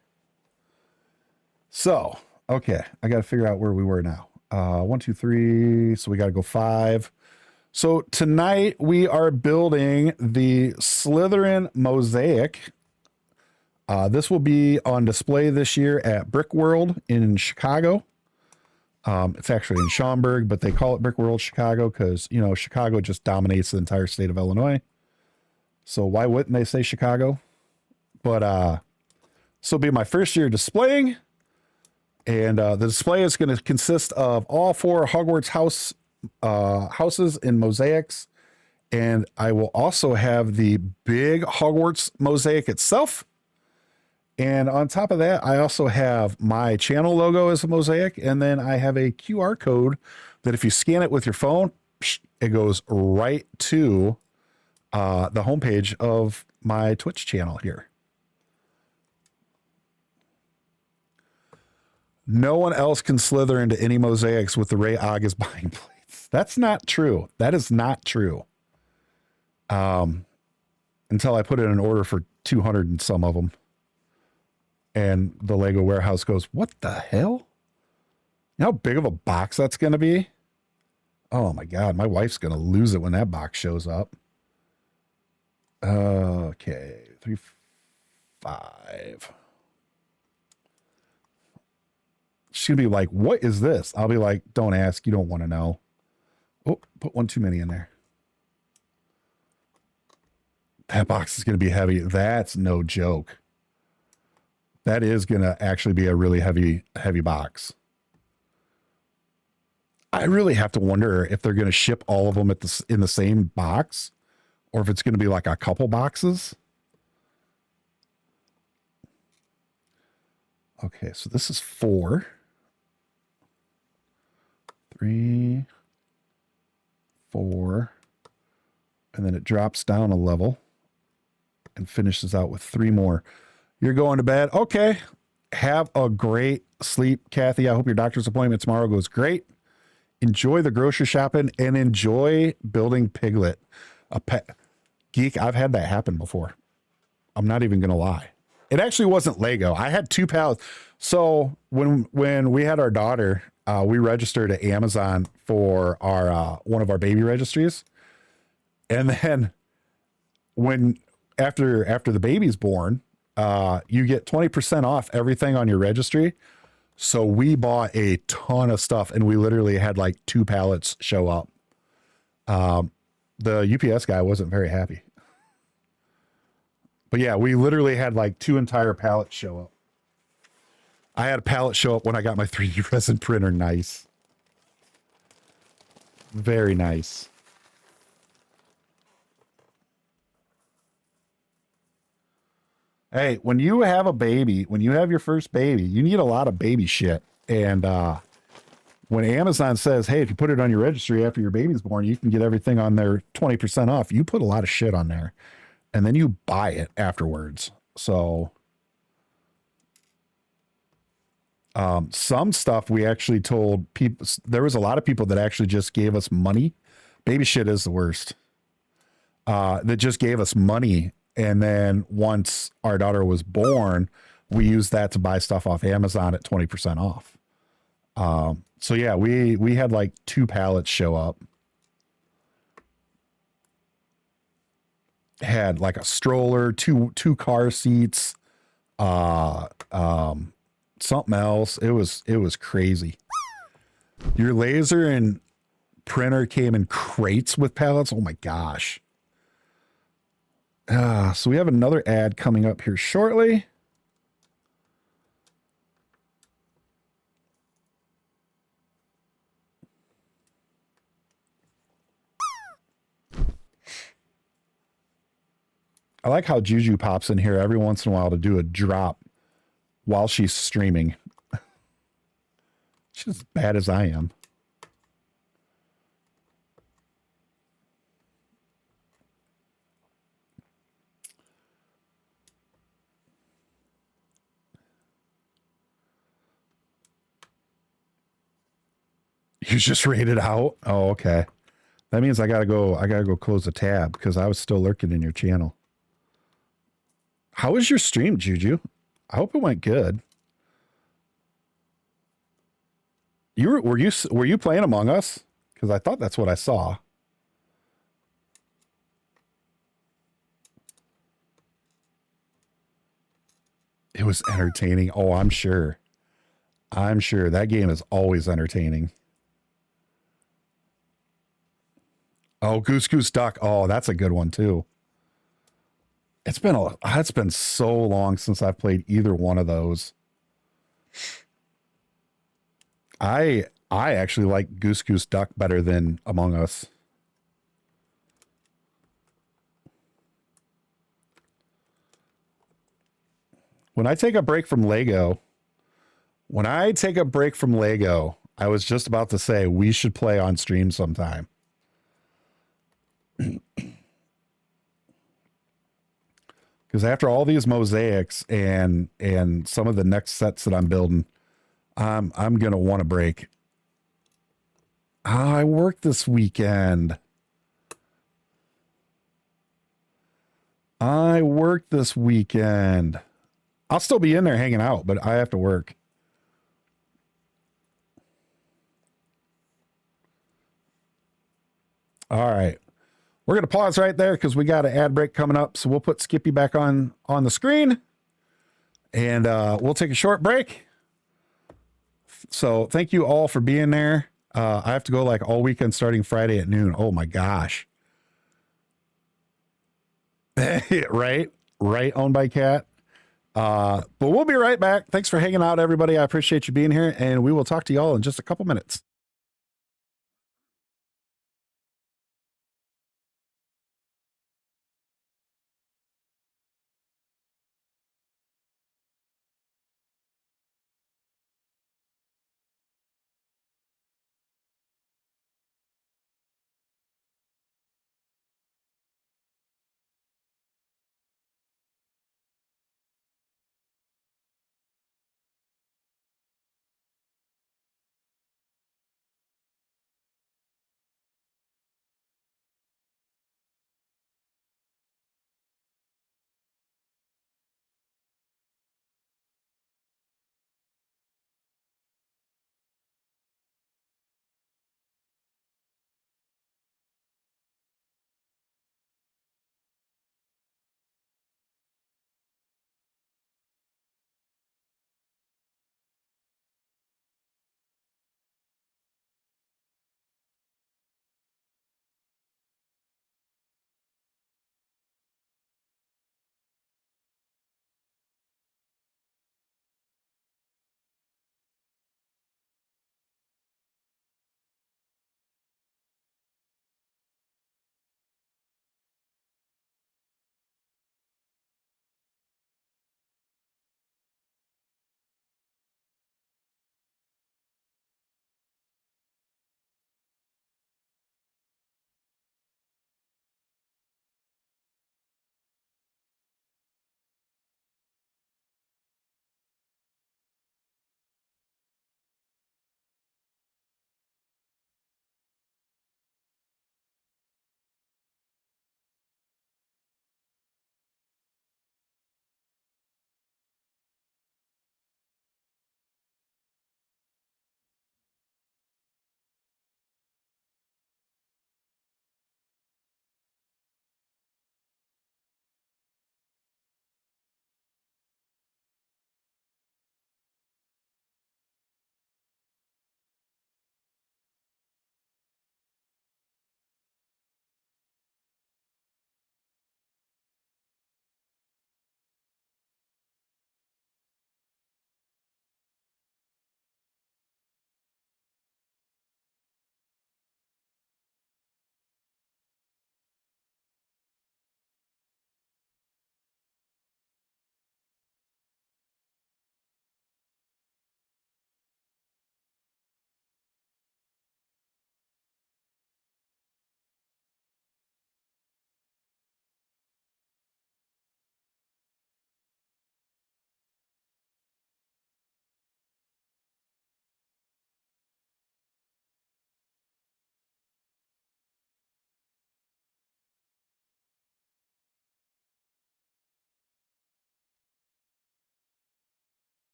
So, okay, I got to figure out where we were now. 1, 2, 3, so we got to go 5. So tonight we are building the Slytherin Mosiac. This will be on display this year at Brickworld in Chicago. It's actually in Schaumburg, but they call it Brickworld Chicago because, you know, Chicago just dominates the entire state of Illinois. So why wouldn't they say Chicago? But this will be my first year displaying. And the display is going to consist of all 4 Hogwarts houses in mosaics. And I will also have the big Hogwarts mosaic itself. And on top of that, I also have my channel logo as a mosaic. And then I have a QR code that if you scan it with your phone, it goes right to the homepage of my Twitch channel here. No one else can slither into any mosaics with the Ray Agas buying plates. That's not true. That is not true. Until I put in an order for 200 and some of them. And the Lego warehouse goes, what the hell? You know how big of a box that's going to be? Oh my God, my wife's going to lose it when that box shows up. Okay, 3, 5. She's going to be like, what is this? I'll be like, don't ask. You don't want to know. Oh, put one too many in there. That box is going to be heavy. That's no joke. That is going to actually be a really heavy box. I really have to wonder if they're going to ship all of them in the same box, or if it's going to be like a couple boxes. Okay, so this is 4. 3, 4, and then it drops down a level and finishes out with 3 more. You're going to bed. Okay. Have a great sleep, Kathy. I hope your doctor's appointment tomorrow goes great. Enjoy the grocery shopping and enjoy building Piglet. A pet geek. I've had that happen before. I'm not even going to lie. It actually wasn't Lego. I had 2 pallets. So when we had our daughter, we registered at Amazon for our one of our baby registries. And then after the baby's born, you get 20% off everything on your registry. So we bought a ton of stuff, and we literally had like 2 pallets show up. The UPS guy wasn't very happy. But yeah, we literally had like 2 entire pallets show up. I had a pallet show up when I got my 3D resin printer. Nice. Very nice. Hey, when you have a baby, when you have your first baby, you need a lot of baby shit. And when Amazon says, hey, if you put it on your registry after your baby's born, you can get everything on there 20% off. You put a lot of shit on there, and then you buy it afterwards. So some stuff we actually told people, there was a lot of people that actually just gave us money. Baby shit is the worst. That just gave us money. And then once our daughter was born, we used that to buy stuff off Amazon at 20% off. So yeah, we had like 2 pallets show up. Had like a stroller, two car seats, something else. It was crazy. Your laser and printer came in crates with pallets. Oh my gosh. So we have another ad coming up here shortly. I like how Juju pops in here every once in a while to do a drop while she's streaming. She's as bad as I am. You just rated out? Oh, okay. That means I gotta go close the tab because I was still lurking in your channel. How was your stream, Juju? I hope it went good. Were you playing Among Us? Because I thought that's what I saw. It was entertaining. Oh, I'm sure. I'm sure that game is always entertaining. Oh, Goose Goose Duck. Oh, that's a good one too. It's been so long since I've played either one of those. I actually like Goose Goose Duck better than Among Us. When I take a break from Lego, I was just about to say we should play on stream sometime. Because after all these mosaics and some of the next sets that I'm building, I'm gonna want a break. I work this weekend. I'll still be in there hanging out, but I have to work. All right. We're going to pause right there because we got an ad break coming up. So we'll put Skippy back on the screen and we'll take a short break. So thank you all for being there. I have to go like all weekend starting Friday at noon. Oh my gosh. Right. Owned by Cat. But we'll be right back. Thanks for hanging out, everybody. I appreciate you being here, and we will talk to y'all in just a couple minutes.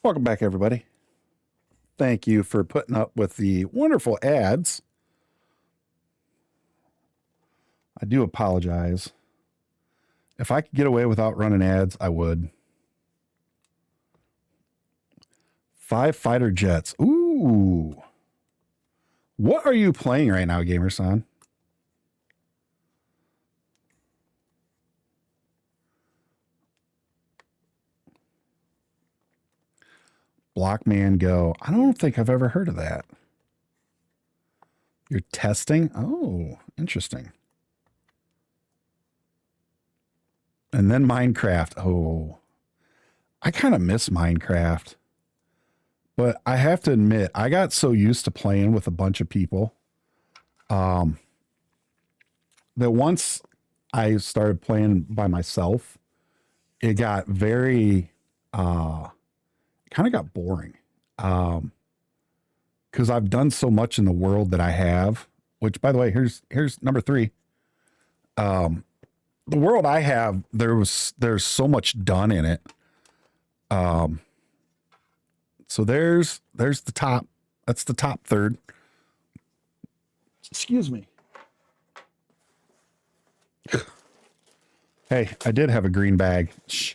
Welcome back, everybody. Thank you for putting up with the wonderful ads. I do apologize. If I could get away without running ads, I would. 5 fighter jets. Ooh. What are you playing right now, Gamer-san? Blockman Go. I don't think I've ever heard of that. You're testing? Oh, interesting. And then Minecraft. Oh, I kind of miss Minecraft. But I have to admit, I got so used to playing with a bunch of people that once I started playing by myself, it got very, kind of got boring. Because I've done so much in the world that I have, which, by the way, here's number 3. The world I have, there's so much done in it. So there's the top. That's the top third. Excuse me. Hey, I did have a green bag. Shh.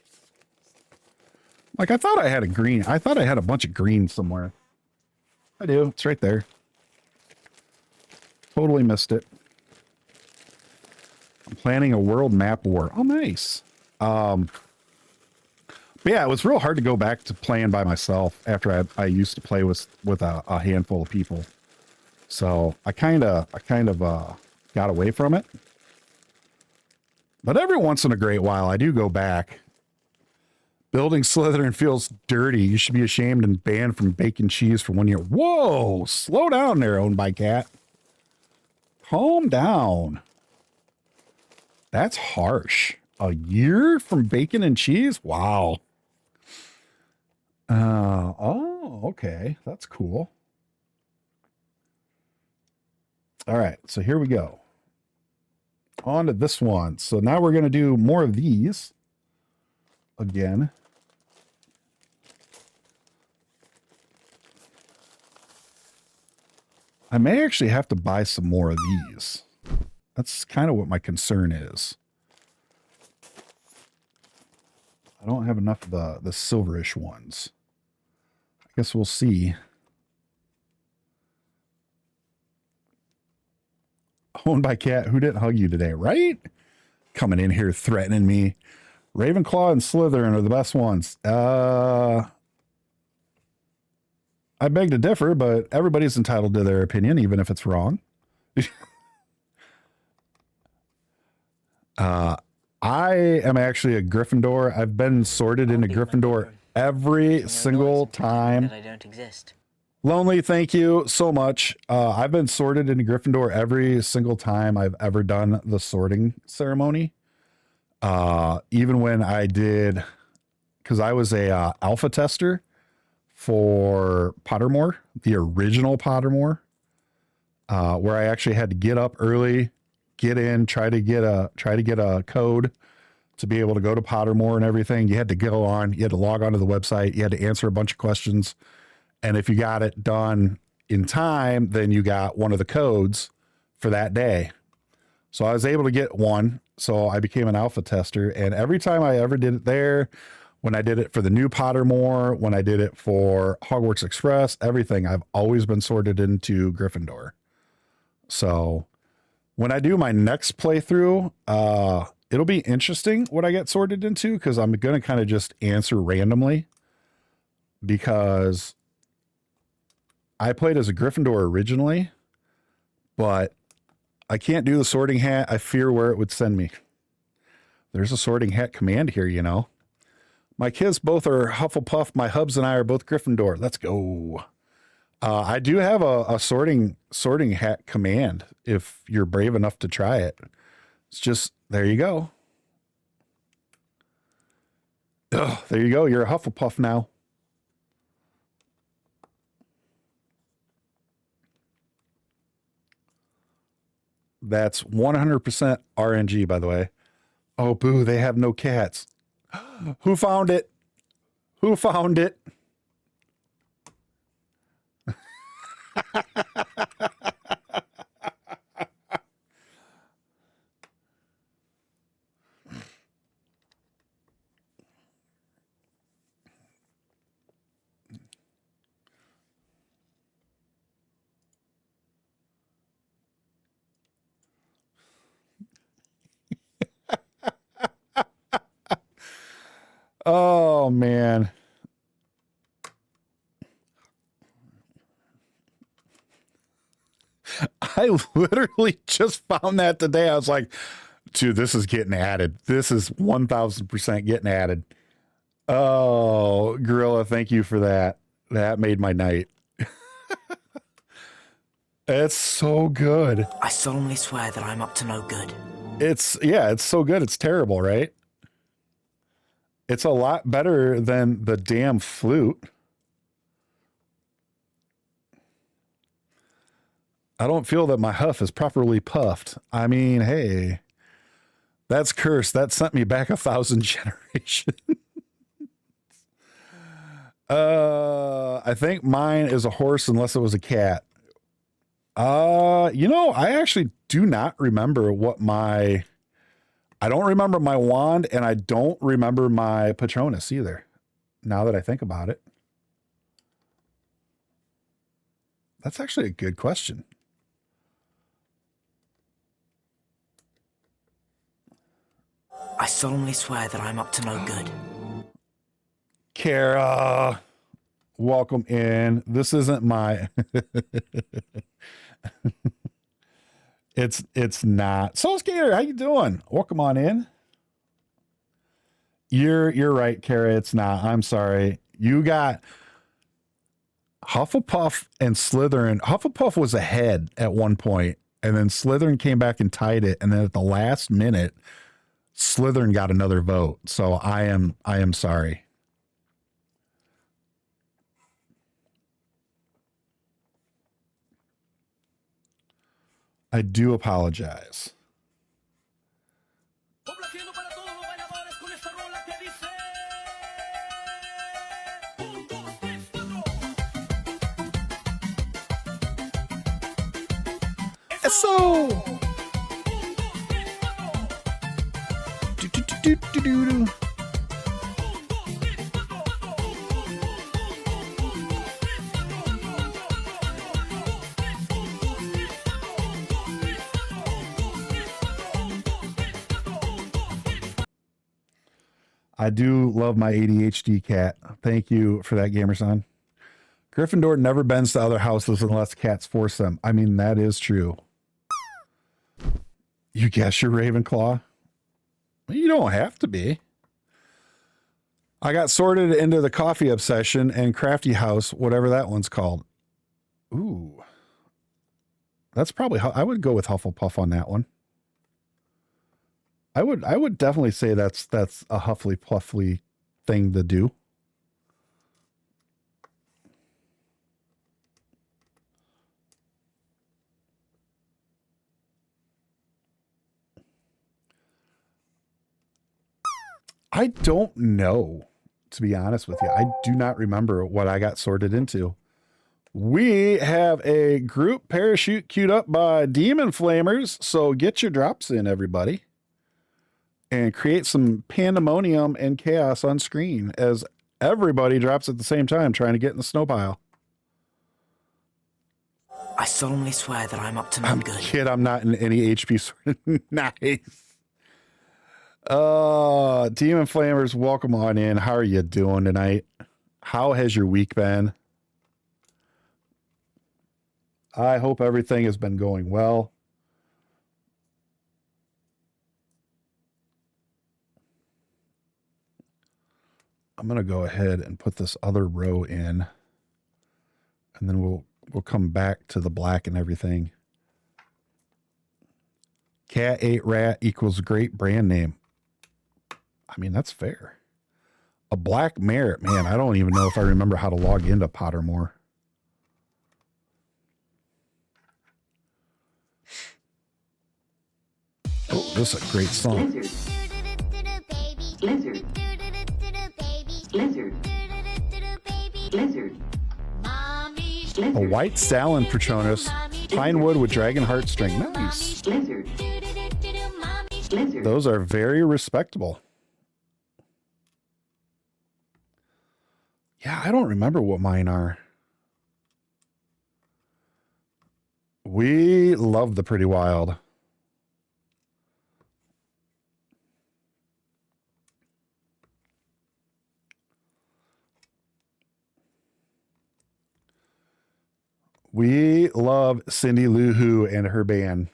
Like, I thought I had a green. I thought I had a bunch of green somewhere. I do. It's right there. Totally missed it. I'm planning a world map war. Oh, nice. But yeah, it was real hard to go back to playing by myself after I used to play with a handful of people. So I kind of got away from it. But every once in a great while, I do go back. Building Slytherin feels dirty. You should be ashamed and banned from bacon cheese for 1 year. Whoa, slow down there, owned by Cat. Calm down. That's harsh. A year from bacon and cheese? Wow. Oh, okay. That's cool. All right, so here we go. On to this one. So now we're going to do more of these again. I may actually have to buy some more of these. That's kind of what my concern is. I don't have enough of the silverish ones. I guess we'll see. Owned by Cat. Who didn't hug you today, right? Coming in here threatening me. Ravenclaw and Slytherin are the best ones. I beg to differ, but everybody's entitled to their opinion, even if it's wrong. I am actually a Gryffindor. I've been sorted into Gryffindor every single time. I don't exist. Lonely, thank you so much. I've been sorted into Gryffindor every single time I've ever done the sorting ceremony. Even when I did, because I was a alpha tester for Pottermore, the original Pottermore, where I actually had to get up early, get in, try to get a code to be able to go to Pottermore and everything. You had to go on, you had to log onto the website, you had to answer a bunch of questions. And if you got it done in time, then you got one of the codes for that day. So I was able to get one. So I became an alpha tester. And every time I ever did it there, when I did it for the new Pottermore, when I did it for Hogwarts Express, everything, I've always been sorted into Gryffindor. So when I do my next playthrough, it'll be interesting what I get sorted into, because I'm going to kind of just answer randomly, because I played as a Gryffindor originally, but I can't do the sorting hat. I fear where it would send me. There's a sorting hat command here, you know. My kids both are Hufflepuff. My hubs and I are both Gryffindor. Let's go. I do have a sorting hat command if you're brave enough to try it. It's just, there you go. Oh, there you go. You're a Hufflepuff now. That's 100% RNG, by the way. Oh, boo, they have no cats. Who found it? Who found it? Oh man. I literally just found that today. I was like, dude, this is getting added. This is 1000% getting added. Oh, Gorilla, thank you for that. That made my night. It's so good. I solemnly swear that I'm up to no good. It's so good. It's terrible, right? It's a lot better than the damn flute. I don't feel that my huff is properly puffed. I mean, hey, that's cursed. That sent me back 1,000 generations. I think mine is a horse unless it was a cat. I actually do not remember I don't remember my wand, and I don't remember my Patronus either, now that I think about it. That's actually a good question. I solemnly swear that I'm up to no good. Kara, welcome in. This isn't my... It's not. Soul Skater, how you doing? Welcome on in. You're right, Kara. It's not. I'm sorry. You got Hufflepuff and Slytherin. Hufflepuff was ahead at one point, and then Slytherin came back and tied it, and then at the last minute, Slytherin got another vote. So I am sorry. I do apologize. So I do love my ADHD cat. Thank you for that, Gamerson. Gryffindor never bends to other houses unless cats force them. I mean, that is true. You guess you're Ravenclaw? You don't have to be. I got sorted into the coffee obsession and crafty house, whatever that one's called. Ooh. That's probably how I would go with Hufflepuff on that one. I would definitely say that's a Huffly Puffly thing to do. I don't know, to be honest with you. I do not remember what I got sorted into. We have a group parachute queued up by Demon Flamers, so get your drops in, everybody. And create some pandemonium and chaos on screen as everybody drops at the same time trying to get in the snow pile. I solemnly swear that I'm up to no good. Kid, I'm not in any HP sort of nice. Demon Flamers, welcome on in. How are you doing tonight? How has your week been? I hope everything has been going well. I'm going to go ahead and put this other row in, and then we'll come back to the black and everything. Cat 8 rat equals great brand name. I mean, that's fair. A black merit, man. I don't even know if I remember how to log into Pottermore. Oh, this is a great song. Lizard. Lizard. Lizard. Lizard. A white Stalin Patronus, pine wood with dragon heartstring. Nice. Those are very respectable. Yeah, I don't remember what mine are. We love the Pretty Wild. We love Cindy Lou Who and her band.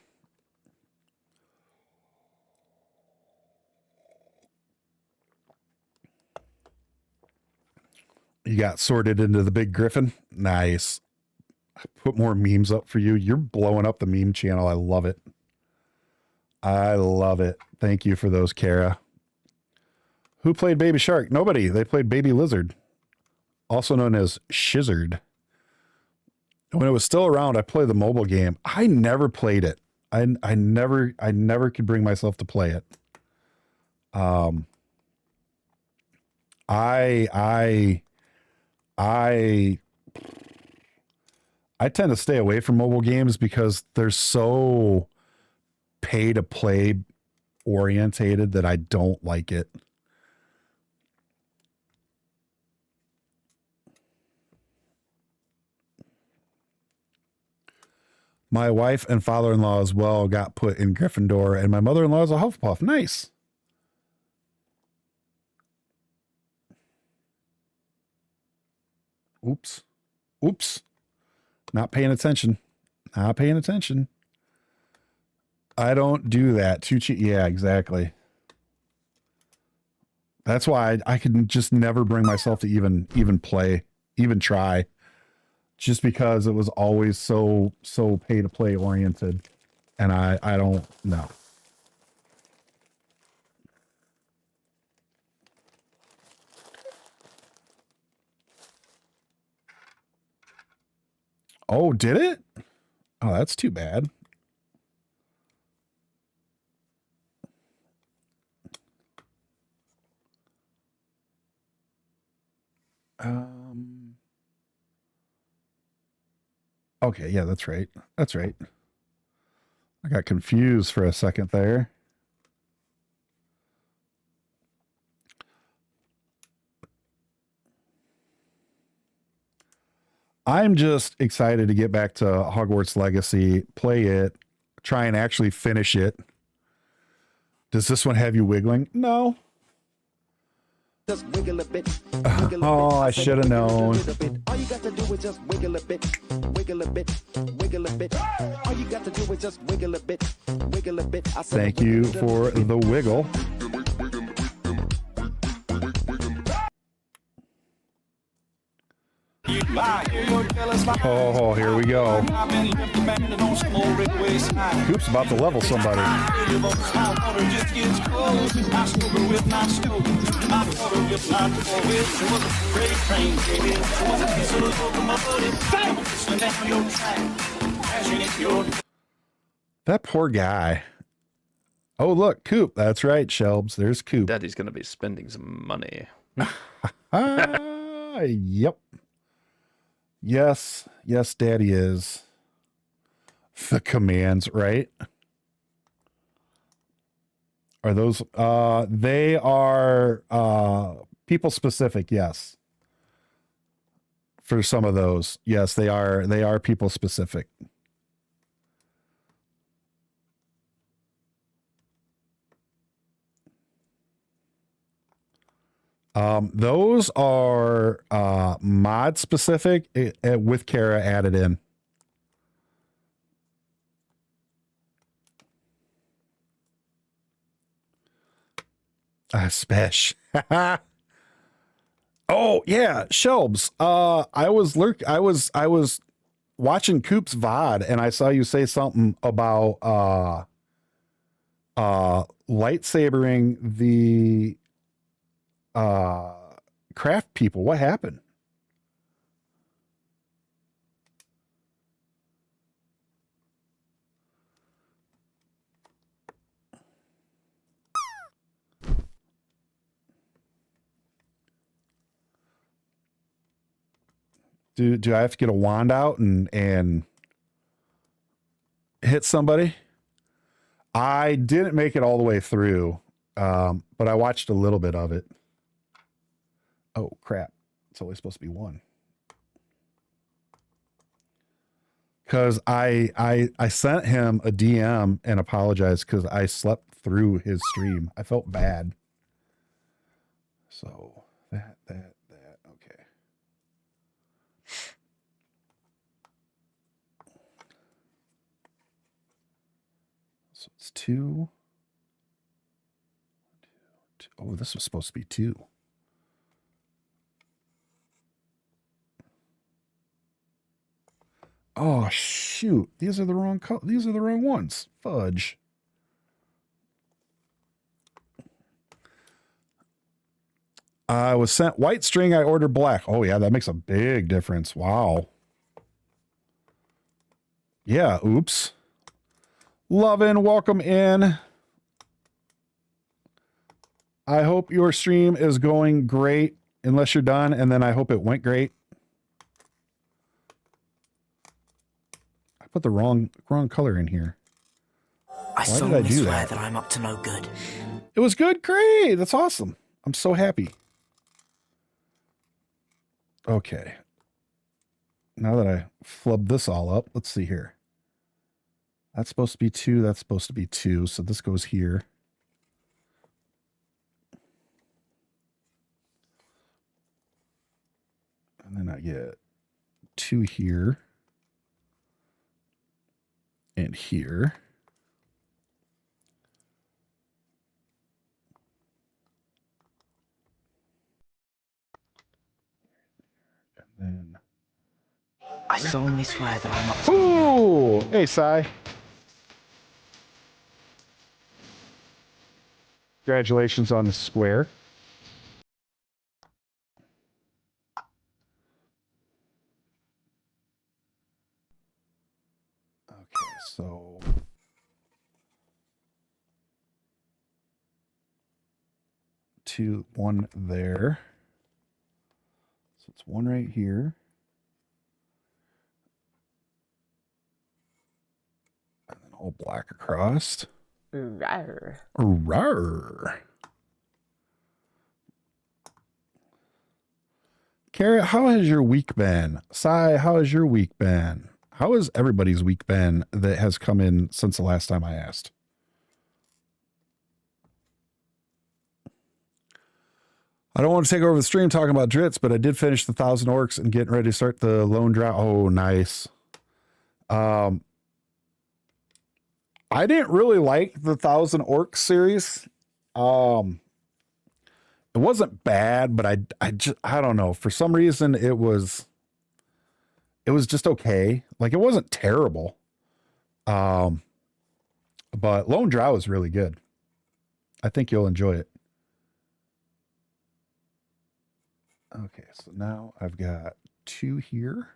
You got sorted into the Big Griffin. Nice. I put more memes up for you. You're blowing up the meme channel. I love it. I love it. Thank you for those, Kara. Who played Baby Shark? Nobody. They played Baby Lizard, also known as Shizzard. When it was still around, I played the mobile game. I never played it. I never could bring myself to play it. I tend to stay away from mobile games because they're so pay to play orientated that I don't like it. My wife and father-in-law as well got put in Gryffindor, and my mother-in-law is a Hufflepuff. Nice. Oops. Oops. Not paying attention. Not paying attention. I don't do that. Too cheap. Yeah, exactly. That's why I could just never bring myself to even play, even try. Just because it was always so pay to play oriented, and I don't know. Oh, did it? Oh, that's too bad. Okay, yeah, that's right. That's right. I got confused for a second there. I'm just excited to get back to Hogwarts Legacy, play it, try and actually finish it. Does this one have you wiggling? No. Just wiggle a bit. Oh, I should have known. All you got to do is just wiggle a bit. Wiggle a bit. Wiggle a bit. All you got to do is just wiggle a bit. Wiggle a bit. Thank you for the wiggle. Oh, here we go. Coop's about to level somebody. That poor guy. Oh, look, Coop. That's right, Shelbs. There's Coop. Daddy's going to be spending some money. Yep. Yes, Daddy is. The commands, right? Are those they are people specific, yes. For some of those. Yes, they are people specific. Those are mod specific with Kara added in. Spesh. Oh yeah, Shelbs. I was watching Coop's VOD and I saw you say something about lightsabering the craft people. What happened? Do I have to get a wand out and hit somebody? I didn't make it all the way through, but I watched a little bit of it. Oh crap! It's only supposed to be one. Because I sent him a DM and apologized because I slept through his stream. I felt bad. So that. Okay. So it's two. Oh, this was supposed to be two. Oh shoot! These are the wrong these are the wrong ones. Fudge. I was sent white string. I ordered black. Oh yeah, that makes a big difference. Wow. Yeah. Oops. Lovin', welcome in. I hope your stream is going great. Unless you're done, and then I hope it went great. Put the wrong color in here. I solemnly swear that I'm up to no good. It was good. Great. That's awesome. I'm so happy. Okay. Now that I flubbed this all up, let's see here. That's supposed to be two. That's supposed to be two. So this goes here. And then I get two here. And here. And then. I solemnly swear that I'm up to Ooh! Hey, Sai. Congratulations on the square. Okay, so. One there. So it's one right here. And then all black across. Rawr. Rawr. Carrot, how has your week been? Sai, how has your week been? How has everybody's week been that has come in since the last time I asked? I don't want to take over the stream talking about Dritz, but I did finish the 1,000 Orcs and getting ready to start the Lone Drought. Oh, nice. I didn't really like the 1,000 Orcs series. It wasn't bad, but I don't know. For some reason, it was just okay. Like, it wasn't terrible. But Lone Drought is really good. I think you'll enjoy it. Okay, so now I've got two here.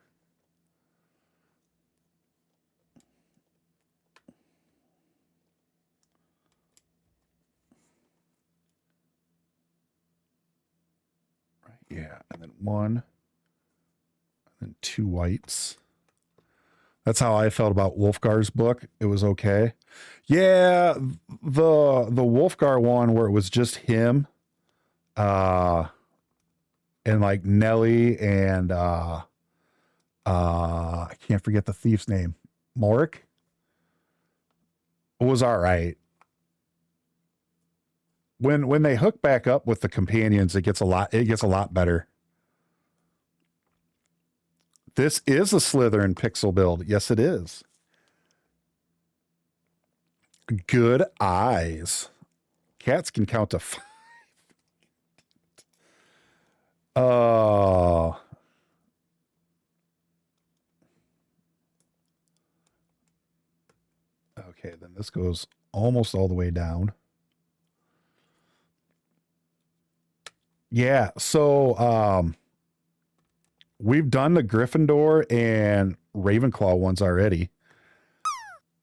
Right, yeah, and then one, and then two whites. That's how I felt about Wolfgar's book. It was okay. Yeah, the Wolfgar one where it was just him, and like Nelly and I can't forget the thief's name. Morik. It was all right. When they hook back up with the companions, it gets a lot better. This is a Slytherin pixel build. Yes, it is. Good eyes. Cats can count to 5. Oh. Okay, then this goes almost all the way down. Yeah, so we've done the Gryffindor and Ravenclaw ones already.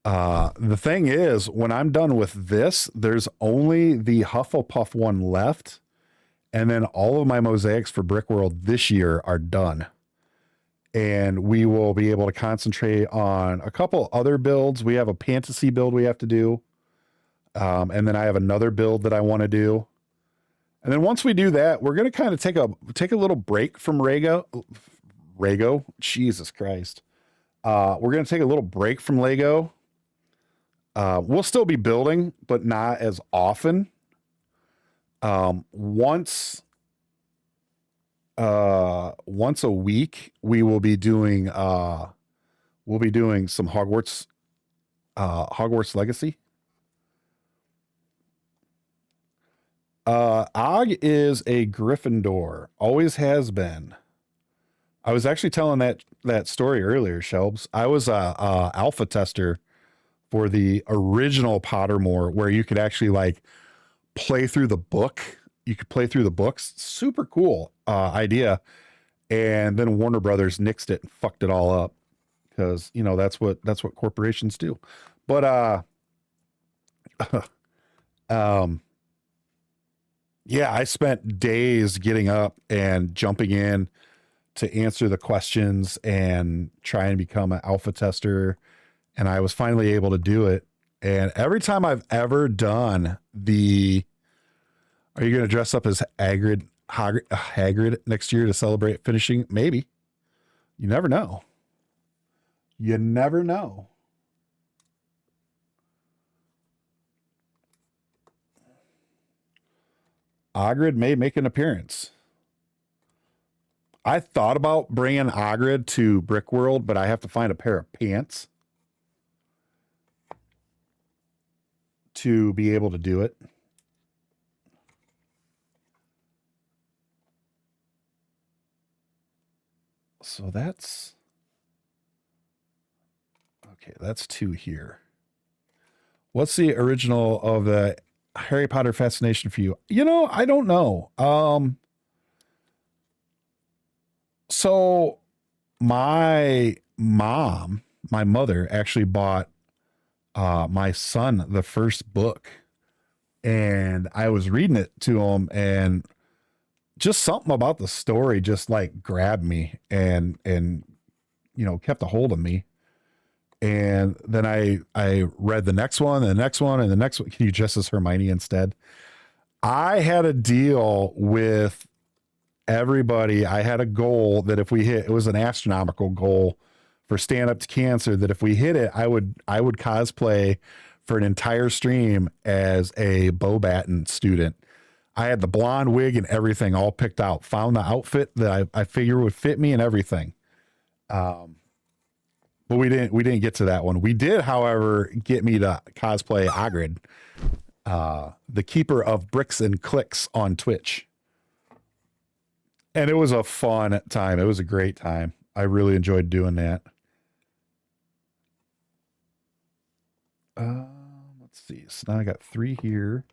The thing is, when I'm done with this, there's only the Hufflepuff one left. And then all of my mosaics for Brickworld this year are done. and we will be able to concentrate on a couple other builds. We have a fantasy build we have to do. And then I have another build that I want to do. And then once we do that, we're going to kind of take a little break from Lego. Jesus Christ. We're going to take a little break from Lego. We'll still be building, but not as often. Once a week, we will be doing some Hogwarts Legacy. Og is a Gryffindor, always has been. I was actually telling that story earlier, Shelbs. I was a alpha tester for the original Pottermore, where you could actually like play through the book. You could play through the books. Super cool idea. And then Warner Brothers nixed it and fucked it all up, because you know that's what corporations do. But yeah, I spent days getting up and jumping in to answer the questions and try and become an alpha tester. And I was finally able to do it. And every time I've ever done are you going to dress up as Hagrid next year to celebrate finishing? Maybe. You never know. You never know. Hagrid may make an appearance. I thought about bringing Hagrid to Brickworld, but I have to find a pair of pants to be able to do it. So that's okay. That's 2 here. What's the original of the Harry Potter fascination for you? You know, I don't know. So my mother actually bought my son the first book, and I was reading it to him, and just something about the story just like grabbed me and you know, kept a hold of me. And then I read the next one, and the next one, and the next one. Can you dress as Hermione instead? I had a deal with everybody. I had a goal that if we hit, it was an astronomical goal for Stand Up to Cancer, that if we hit it, I would cosplay for an entire stream as a Bo Batten student. I had the blonde wig and everything all picked out, found the outfit that I figure would fit me and everything. But we didn't get to that one. We did, however, get me to cosplay Hagrid, the keeper of bricks and clicks on Twitch. And it was a fun time. It was a great time. I really enjoyed doing that. Let's see. So now I got 3 here.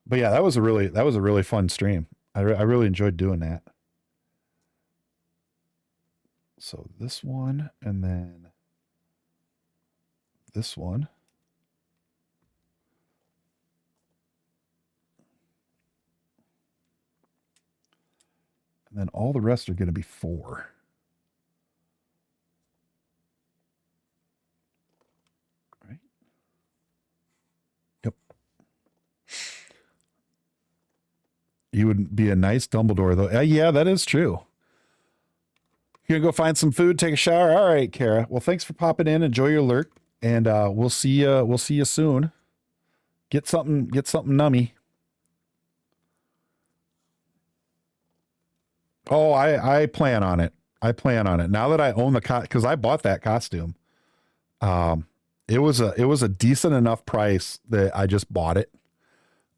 But yeah, that was a really fun stream. I really enjoyed doing that. So this one, and then this one. And then all the rest are going to be 4. Right? Yep. You would be a nice Dumbledore, though. Yeah, that is true. You're gonna go find some food, take a shower. All right, Kara. Well, thanks for popping in. Enjoy your lurk, and we'll see you. We'll see you soon. Get something nummy. Oh, I plan on it. I plan on it. Now that I own the because I bought that costume. It was a decent enough price that I just bought it.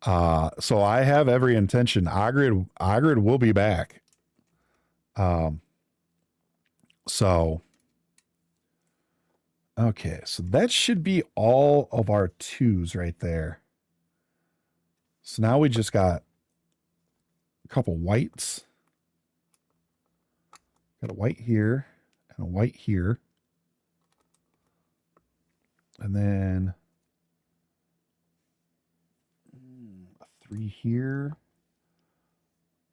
So I have every intention. Hagrid will be back. So, okay, so that should be all of our 2s right there. So now we just got a couple whites. Got a white here and a white here. And then a 3 here,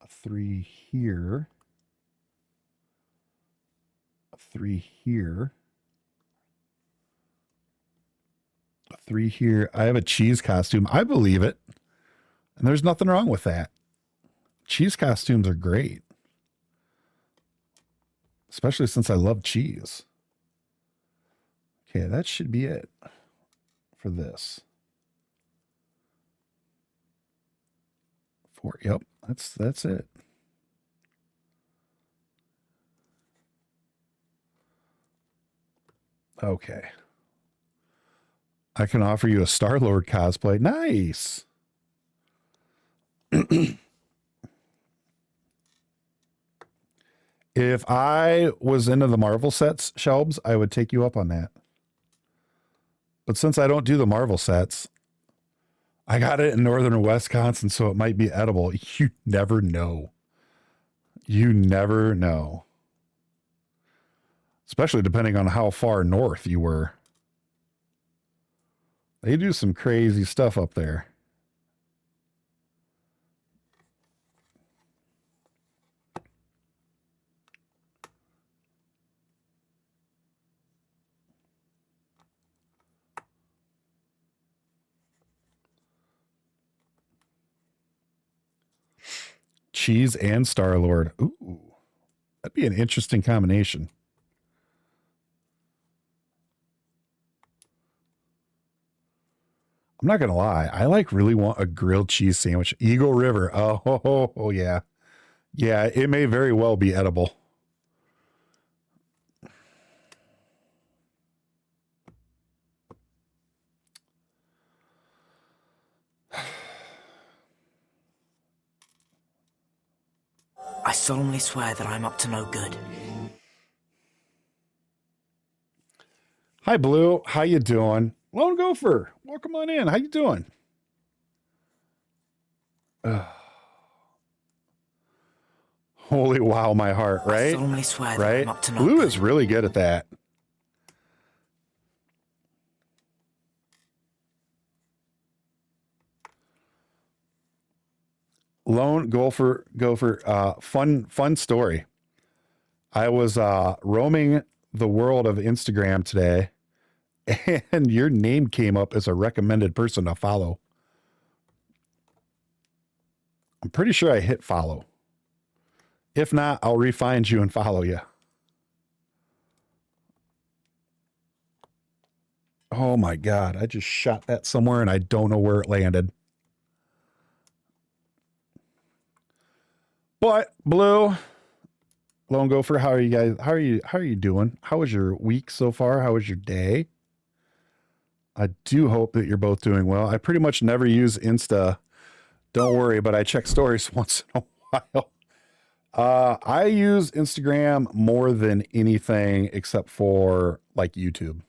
a 3 here. 3 here. 3 here. I have a cheese costume. I believe it. And there's nothing wrong with that. Cheese costumes are great. Especially since I love cheese. Okay, that should be it for this. 4. Yep, that's it. Okay. I can offer you a Star-Lord cosplay. Nice. If I was into the Marvel sets, Shelbs, I would take you up on that. But since I don't do the Marvel sets, I got it in northern Wisconsin, so it might be edible. You never know. You never know. Especially depending on how far north you were. They do some crazy stuff up there. Cheese and Star-Lord. Ooh, that'd be an interesting combination. I'm not going to lie. I really want a grilled cheese sandwich. Eagle River. Oh, yeah. Yeah, it may very well be edible. I solemnly swear that I'm up to no good. Hi, Blue. How you doing? Lone Gopher, welcome on in. How you doing? Holy wow, my heart, right? I solemnly swear that Right? I'm up to no Blue good. is really good at that. Lone Gopher, fun story. I was roaming the world of Instagram today, and your name came up as a recommended person to follow. I'm pretty sure I hit follow. If not, I'll re-find you and follow you. Oh my God, I just shot that somewhere and I don't know where it landed. But Blue, Lone Gopher, how are you guys? How are you doing? How was your week so far? How was your day? I do hope that you're both doing well. I pretty much never use Insta. Don't worry, but I check stories once in a while. I use Instagram more than anything except for like YouTube.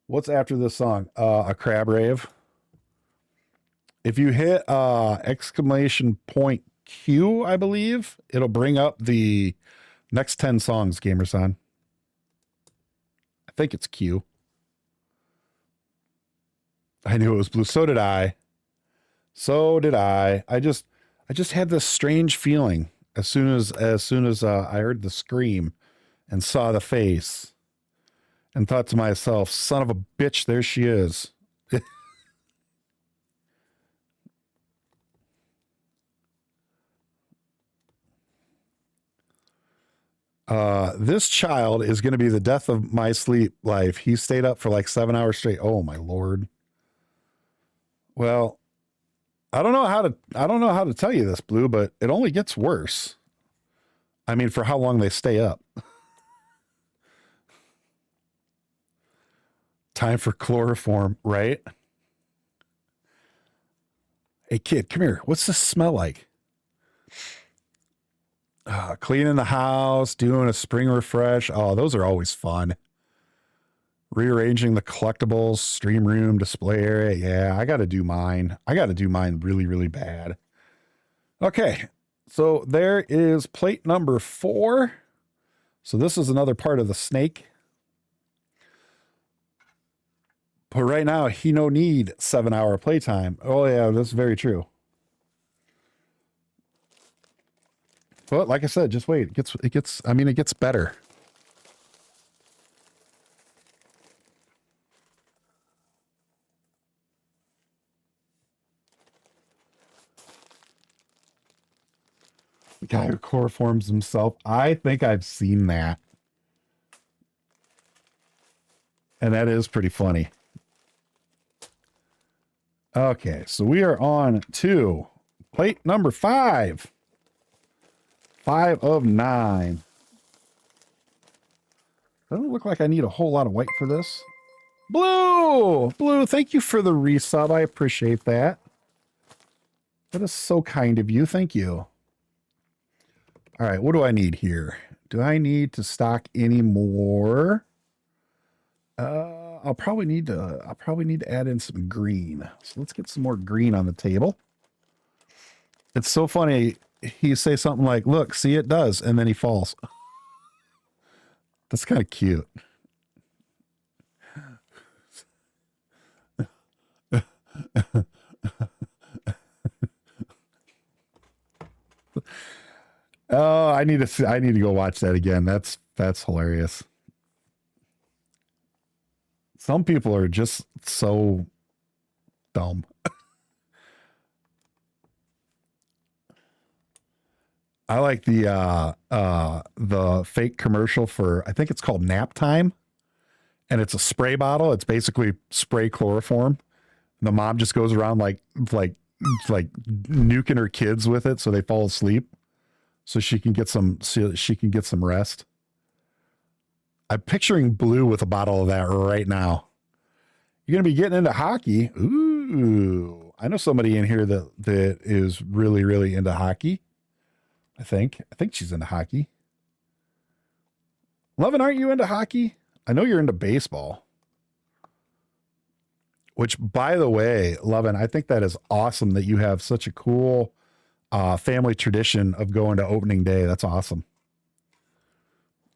What's after this song? A crab rave. If you hit exclamation point Q, I believe, it'll bring up the next 10 songs, Gamerson. I think it's Q. I knew it was Blue. So did I. I just had this strange feeling as soon as I heard the scream and saw the face and thought to myself, son of a bitch, there she is. This child is going to be the death of my sleep life. He stayed up for like 7 hours straight. Oh my Lord. Well, I don't know how to tell you this, Blue, but it only gets worse. I mean, for how long they stay up. Time for chloroform, right? Hey kid, come here. What's this smell like? Cleaning the house, doing a spring refresh. Oh, those are always fun. Rearranging the collectibles, stream room, display area. Yeah, I got to do mine. I got to do mine really, really bad. Okay, so there is plate number 4. So this is another part of the snake. But right now, he no need 7-hour playtime. Oh yeah, that's very true. But like I said, just wait. It gets better. The guy who chloroforms himself. I think I've seen that. And that is pretty funny. Okay, so we are on to plate number 5. 5 of 9. Doesn't look like I need a whole lot of white for this. Blue, thank you for the resub. I appreciate that. That is so kind of you. Thank you. All right, what do I need here? Do I need to stock any more? I'll probably need to add in some green. So let's get some more green on the table. It's so funny. He say something like, "Look, see, it does," and then he falls. That's kind of cute. Oh, I need to go watch that again. That's hilarious. Some people are just so dumb. I like the fake commercial for, I think it's called Nap Time, and it's a spray bottle. It's basically spray chloroform. The mom just goes around like nuking her kids with it so they fall asleep, so she can get some rest. I'm picturing Blue with a bottle of that right now. You're gonna be getting into hockey. Ooh, I know somebody in here that is really, really into hockey. I think she's into hockey. Lovin', aren't you into hockey? I know you're into baseball. Which, by the way, Lovin', I think that is awesome that you have such a cool family tradition of going to opening day. That's awesome.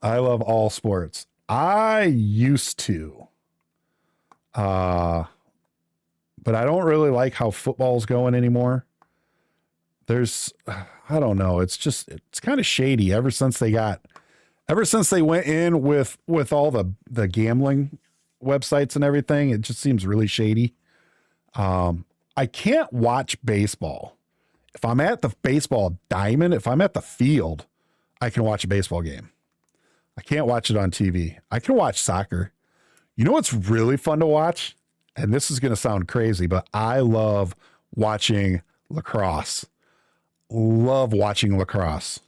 I love all sports. I used to. But I don't really like how football's going anymore. I don't know. It's kind of shady ever since they went in with all the gambling websites and everything. It just seems really shady. I can't watch baseball. If I'm at the baseball diamond, if I'm at the field, I can watch a baseball game. I can't watch it on TV. I can watch soccer. You know what's really fun to watch? And this is going to sound crazy, but I love watching lacrosse. Love watching lacrosse.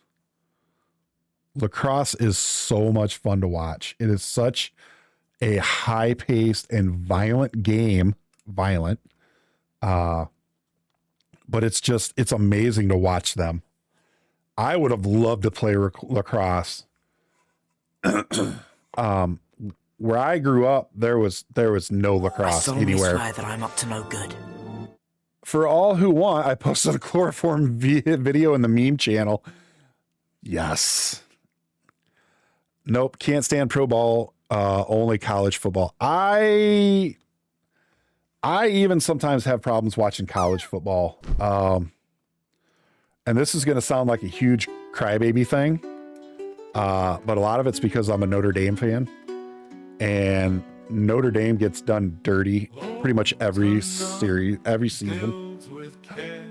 Lacrosse is so much fun to watch. It is such a high-paced and violent game. But it's amazing to watch them. I would have loved to play lacrosse. Where I grew up, there was no lacrosse anywhere. I solemnly swear that I'm up to no good. For all who want, I posted a chloroform video in the meme channel. Yes. Nope, can't stand pro ball, only college football. I even sometimes have problems watching college football. And this is going to sound like a huge crybaby thing. But a lot of it's because I'm a Notre Dame fan. And Notre Dame gets done dirty pretty much every season.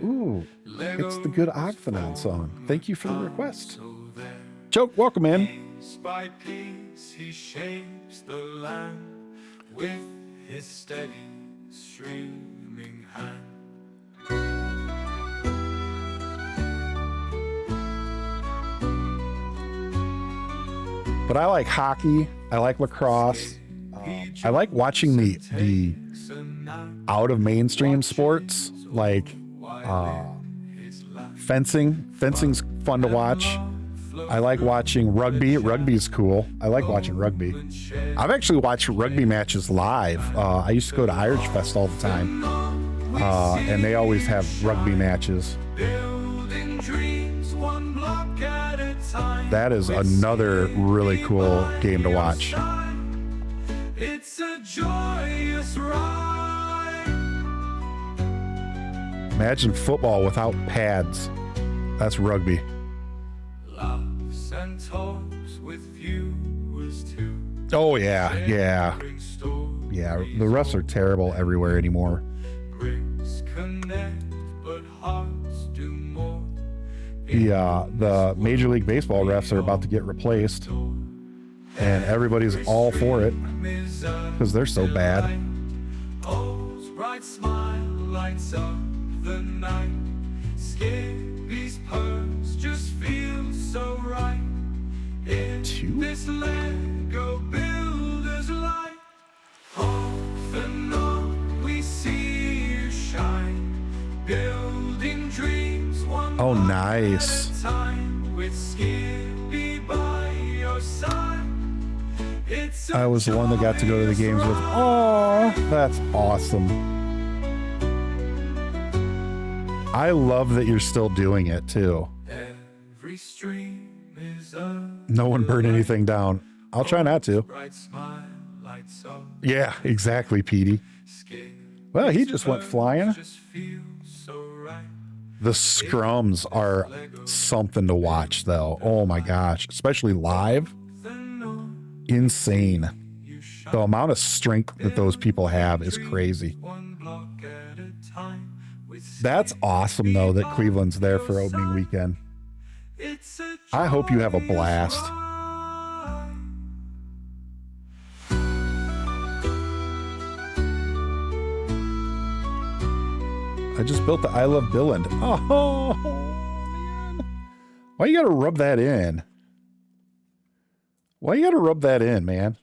Ooh, it's the good Ogphanon song. Thank you for the request. Choke, welcome in. By piece he shapes the land with his steady streaming hand. But I like hockey. I like lacrosse. I like watching the out of mainstream sports like fencing. Fencing's fun to watch. I like watching rugby. Rugby's cool. I like watching rugby. I've actually watched rugby matches live. I used to go to Irish Fest all the time. And they always have rugby matches. That is another really cool game to watch. It's a joyous ride. Imagine football without pads. That's rugby. Oh yeah, yeah, yeah. The refs are terrible everywhere anymore. Bricks connect, but hearts do more. The Major League Baseball refs are about to get replaced, and everybody's all for it because they're so bad. O's bright smile lights up the night. Skippy's purse just feels so right. In this Lego builder's light, off and on we see you shine, building dreams one Oh, block nice. at a time, with Skippy by your side. It's I was the one that got to go to the games with. Oh, that's awesome. I love that you're still doing it too. every stream is a No one burned anything down. I'll try not to. bright smile lights up. Yeah, exactly, Petey. Well, he just went flying. Just feels so right. The scrums are something to watch, though. Oh my gosh, especially live. Insane. The amount of strength that those people have is crazy. One block at a time, with That's awesome, though, that Cleveland's there for opening weekend. it's a I hope you have a blast. ride. I just built the I Love Billund. Oh, man. Why you gotta rub that in? Why you gotta rub that in, man?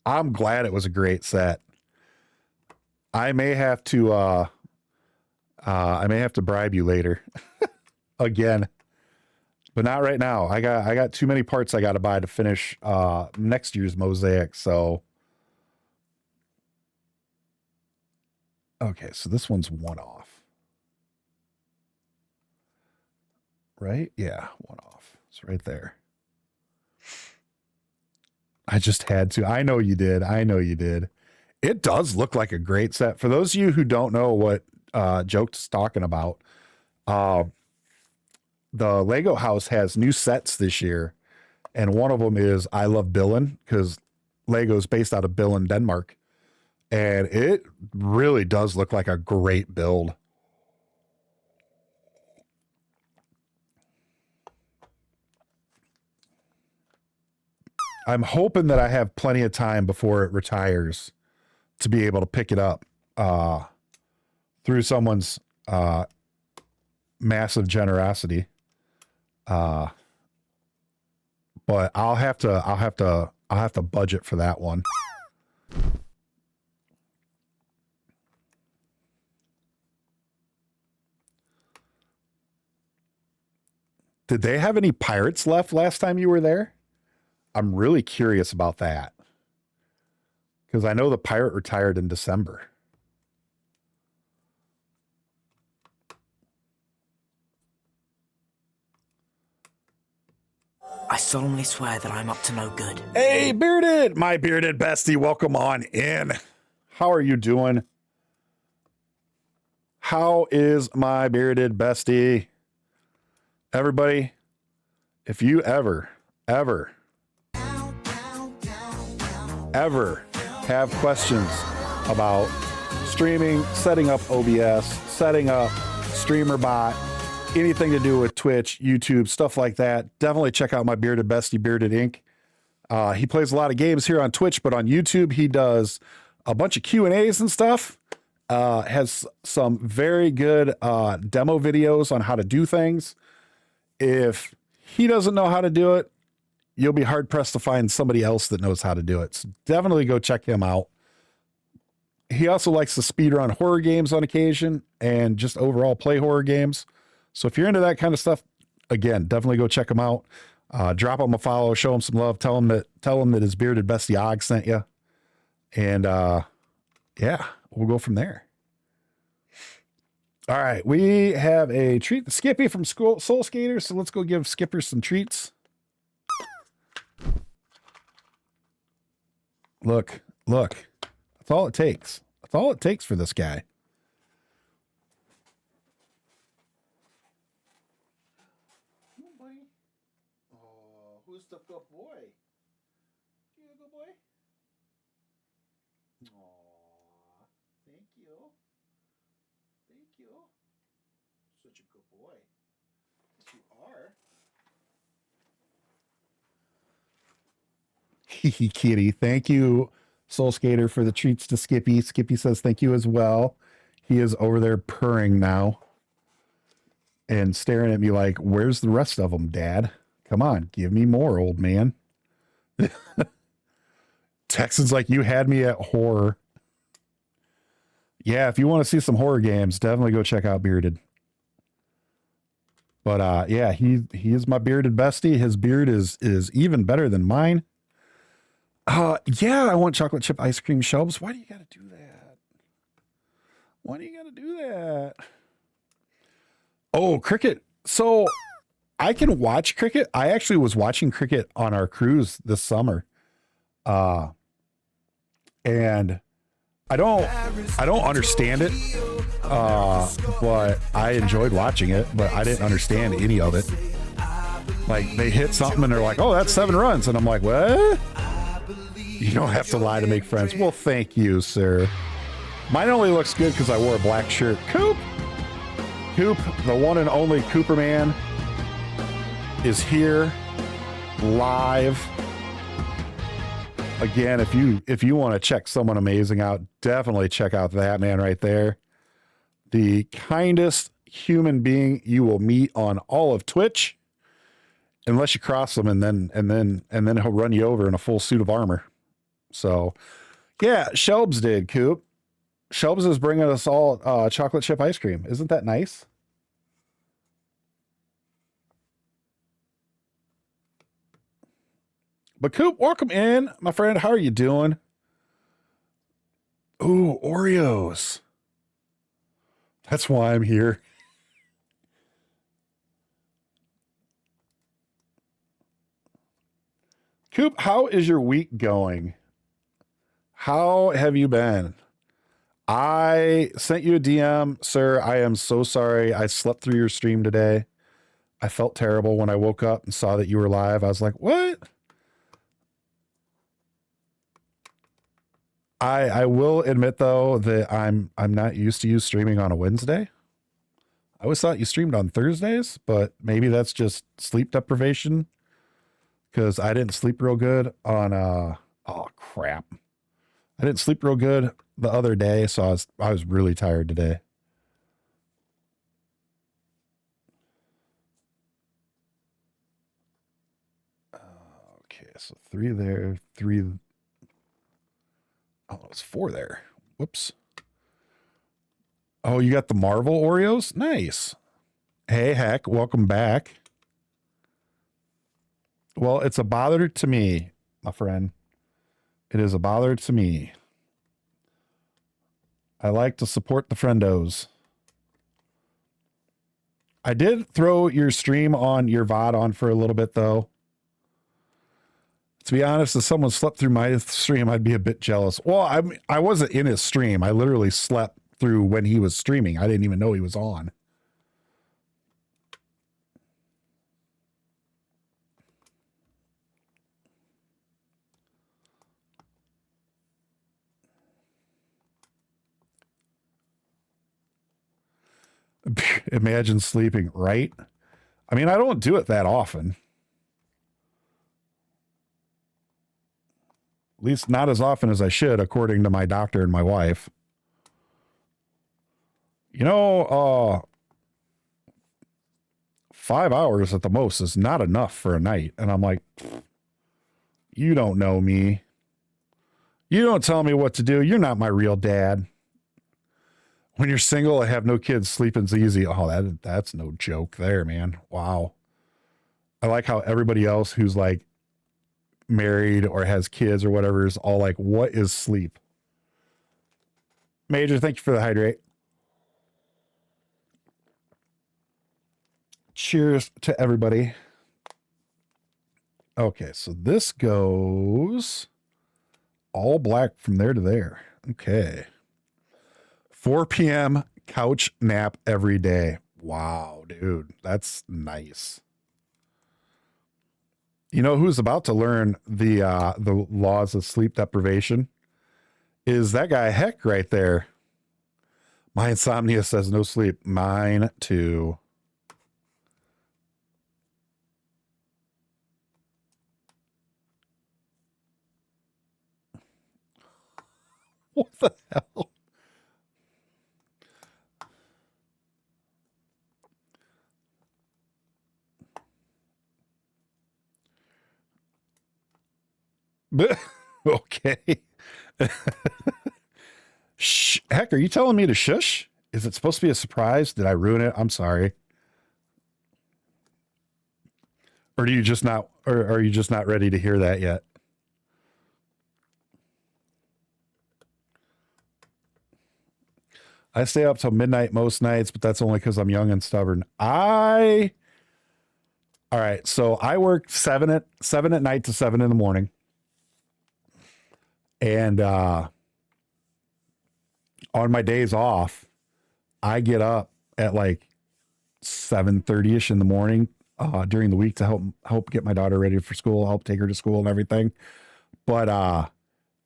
I'm glad it was a great set. I may have to bribe you later. Again. But not right now. I got too many parts I gotta buy to finish next year's Mosaic, so okay, so this one's one off. Right? Yeah, one off. It's right there. I just had to. I know you did. I know you did. It does look like a great set. For those of you who don't know what Joke's talking about, the Lego house has new sets this year, and one of them is I Love Billund, because Lego's based out of Billund, Denmark. And it really does look like a great build. I'm hoping that I have plenty of time before it retires to be able to pick it up through someone's massive generosity. But I'll have to budget for that one. Did they have any pirates left last time you were there? I'm really curious about that. Because I know the pirate retired in December. I solemnly swear that I'm up to no good. Hey, Bearded! My bearded bestie, welcome on in. How are you doing? How is my bearded bestie? Everybody, if you ever have questions about streaming, setting up OBS, setting up StreamerBot, anything to do with Twitch, YouTube, stuff like that, definitely check out my bearded bestie, Bearded Inc. He plays a lot of games here on Twitch, but on YouTube, he does a bunch of Q&As and stuff. Has some very good demo videos on how to do things. If he doesn't know how to do it, you'll be hard pressed to find somebody else that knows how to do it. So definitely go check him out. He also likes to speedrun horror games on occasion and just overall play horror games. So if you're into that kind of stuff, again, definitely go check him out. Drop him a follow, show him some love, tell him that his bearded bestie Og sent you. And yeah, we'll go from there. All right, we have a treat to Skippy from Soul Skaters, so let's go give Skipper some treats. Look. That's all it takes. That's all it takes for this guy. Oh, who's the good boy? you. Such a good boy. Yes, you are. Hee kitty. Thank you, Soul Skater, for the treats to Skippy. Skippy says thank you as well. He is over there purring now and staring at me like, where's the rest of them, Dad? Come on, give me more, old man. Texan's like, you had me at horror. Yeah, if you want to see some horror games, definitely go check out Bearded. But yeah, he is my bearded bestie. His beard is even better than mine. Yeah, I want chocolate chip ice cream shelves. Why do you got to do that? Why do you got to do that? Oh, cricket. So I can watch cricket. I actually was watching cricket on our cruise this summer. And I don't understand it. But I enjoyed watching it, but I didn't understand any of it. Like they hit something and they're like, oh, that's 7 runs. And I'm like, what? You don't have to lie to make friends. Well, thank you, sir. Mine only looks good because I wore a black shirt. Coop, the one and only Cooper Man is here live. Again, if you want to check someone amazing out, definitely check out that man right there. The kindest human being you will meet on all of Twitch, unless you cross him, and then he'll run you over in a full suit of armor. So, yeah, Shelbs did, Coop. Shelbs is bringing us all chocolate chip ice cream. Isn't that nice? But Coop, welcome in, my friend. How are you doing? Ooh, Oreos. That's why I'm here. Coop, how is your week going? How have you been? I sent you a DM, sir. I am so sorry. I slept through your stream today. I felt terrible when I woke up and saw that you were live. I was like, what? I will admit though that I'm not used to you streaming on a Wednesday. I always thought you streamed on Thursdays, but maybe that's just sleep deprivation because I didn't sleep real good on oh crap. I didn't sleep real good the other day, so I was really tired today. Okay, so 3 there, 3. Oh, it's 4 there. Whoops. Oh, you got the Marvel Oreos? Nice. Hey, Heck, welcome back. Well, it's a bother to me, my friend. It is a bother to me. I like to support the friendos. I did throw your stream on, your VOD on for a little bit, though. To be honest, if someone slept through my stream, I'd be a bit jealous. Well, I wasn't in his stream. I literally slept through when he was streaming. I didn't even know he was on. Imagine sleeping, right? I mean, I don't do it that often. At least not as often as I should, according to my doctor and my wife. You know, 5 hours at the most is not enough for a night. And I'm like, you don't know me. You don't tell me what to do. You're not my real dad. When you're single and have no kids, sleeping's easy. Oh, that's no joke there, man. Wow. I like how everybody else who's like married or has kids or whatever is all like, what is sleep? Major, thank you for the hydrate. Cheers to everybody. Okay, so this goes all black from there to there. Okay. 4 p.m. couch nap every day. Wow, dude, that's nice. You know who's about to learn the laws of sleep deprivation? Is that guy Heck right there. My insomnia says no sleep. Mine too. What the hell? Okay. Shh. Heck, are you telling me to shush? Is it supposed to be a surprise? Did I ruin it? I'm sorry. Or do you just not, or are you just not ready to hear that yet? I stay up till midnight most nights, but that's only because I'm young and stubborn. All right. So I work 7 at night to 7 in the morning. And on my days off, I get up at like 7:30ish in the morning during the week to help get my daughter ready for school, help take her to school and everything. But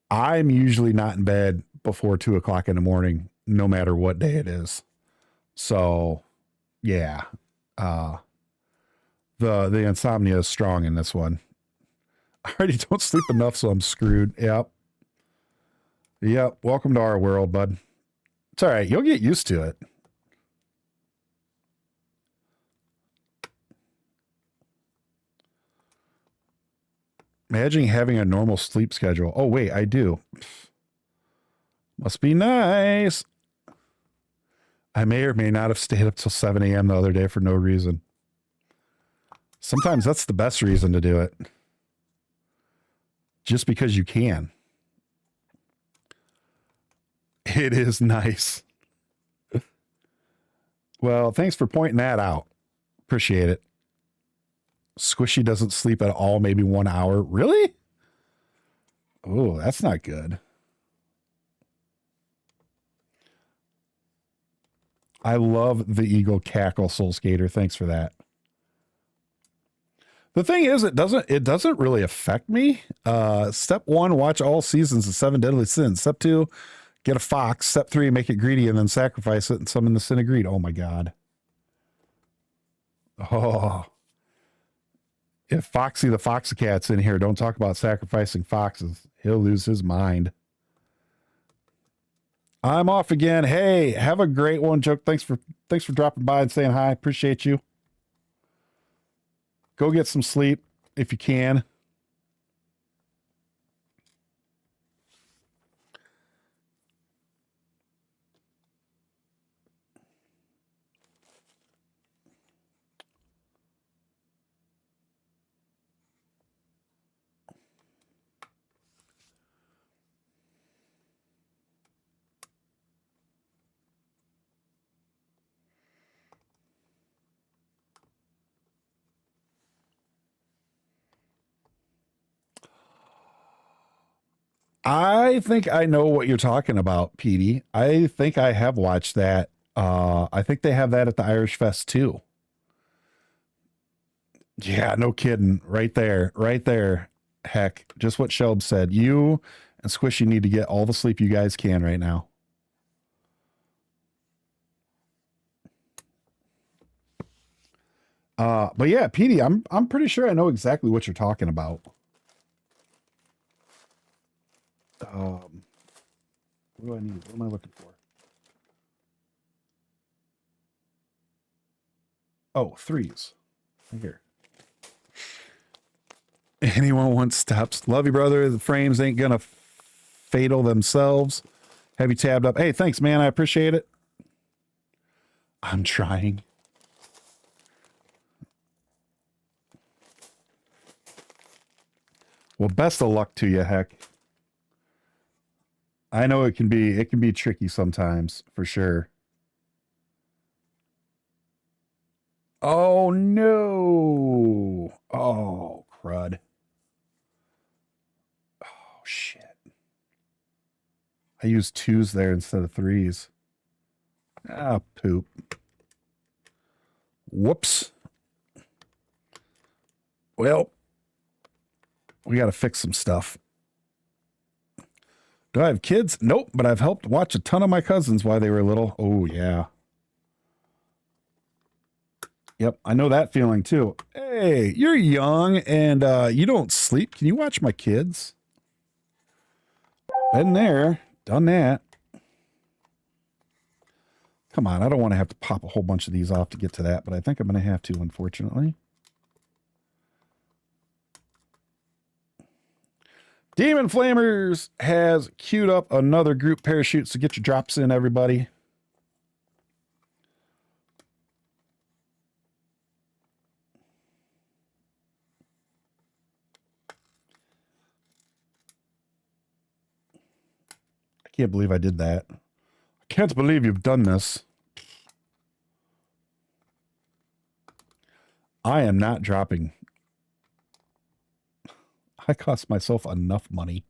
I'm usually not in bed before 2:00 in the morning, no matter what day it is. So yeah, the insomnia is strong in this one. I already don't sleep enough, so I'm screwed. Yep. Welcome to our world, bud. It's all right. You'll get used to it. Imagine having a normal sleep schedule. Oh, wait, I do. Must be nice. I may or may not have stayed up till 7 a.m. the other day for no reason. Sometimes that's the best reason to do it. Just because you can. It is nice. Well, thanks for pointing that out. Appreciate it. Squishy doesn't sleep at all, maybe 1 hour. Really? Oh, that's not good. I love the eagle cackle, Soul Skater. Thanks for that. The thing is, it doesn't really affect me. Step 1, watch all seasons of 7 Deadly Sins. Step 2, get a fox. Step 3, make it greedy and then sacrifice it and summon the sin of greed. Oh my God. Oh. If Foxy the Foxycat's in here, don't talk about sacrificing foxes. He'll lose his mind. I'm off again. Hey, have a great one, Joke. Thanks for dropping by and saying hi. Appreciate you. Go get some sleep if you can. I think I know what you're talking about, Petey. I think I have watched that. I think they have that at the Irish Fest too. Yeah, no kidding. Right there. Right there. Heck, just what Shelb said. You and Squishy need to get all the sleep you guys can right now. But yeah, Petey, I'm pretty sure I know exactly what you're talking about. What do I need? What am I looking for? Oh, 3s. Right here. Anyone wants steps? Love you, brother. The frames ain't gonna fatal themselves. Have you tabbed up? Hey, thanks, man. I appreciate it. I'm trying. Well, best of luck to you, Heck. I know it can be tricky sometimes, for sure. Oh no. Oh, crud. Oh shit. I used 2s there instead of 3s. Ah, poop. Whoops. Well, we got to fix some stuff. Do I have kids? Nope, but I've helped watch a ton of my cousins while they were little. Oh, yeah. Yep, I know that feeling too. Hey, you're young and you don't sleep. Can you watch my kids? Been there, done that. Come on, I don't want to have to pop a whole bunch of these off to get to that, but I think I'm going to have to, unfortunately. Demon Flamers has queued up another group parachutes to get your drops in, everybody. I can't believe I did that. I can't believe you've done this. I am not dropping. I cost myself enough money.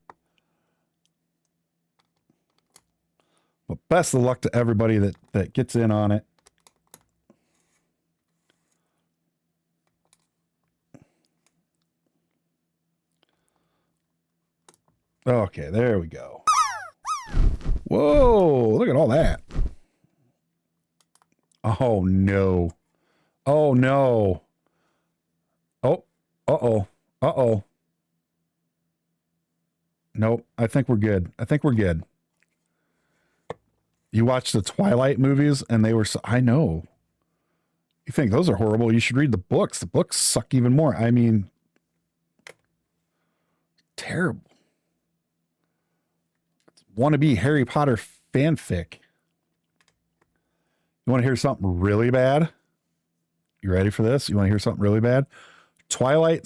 But best of luck to everybody that gets in on it. Okay, there we go. Whoa, look at all that. Oh, no. Oh, no. Oh, uh-oh. Uh-oh. Nope, I think we're good. I think we're good. You watch the Twilight movies and they were so... I know. You think those are horrible. You should read the books. The books suck even more. I mean... terrible. Wannabe Harry Potter fanfic. You want to hear something really bad? You ready for this? You want to hear something really bad? Twilight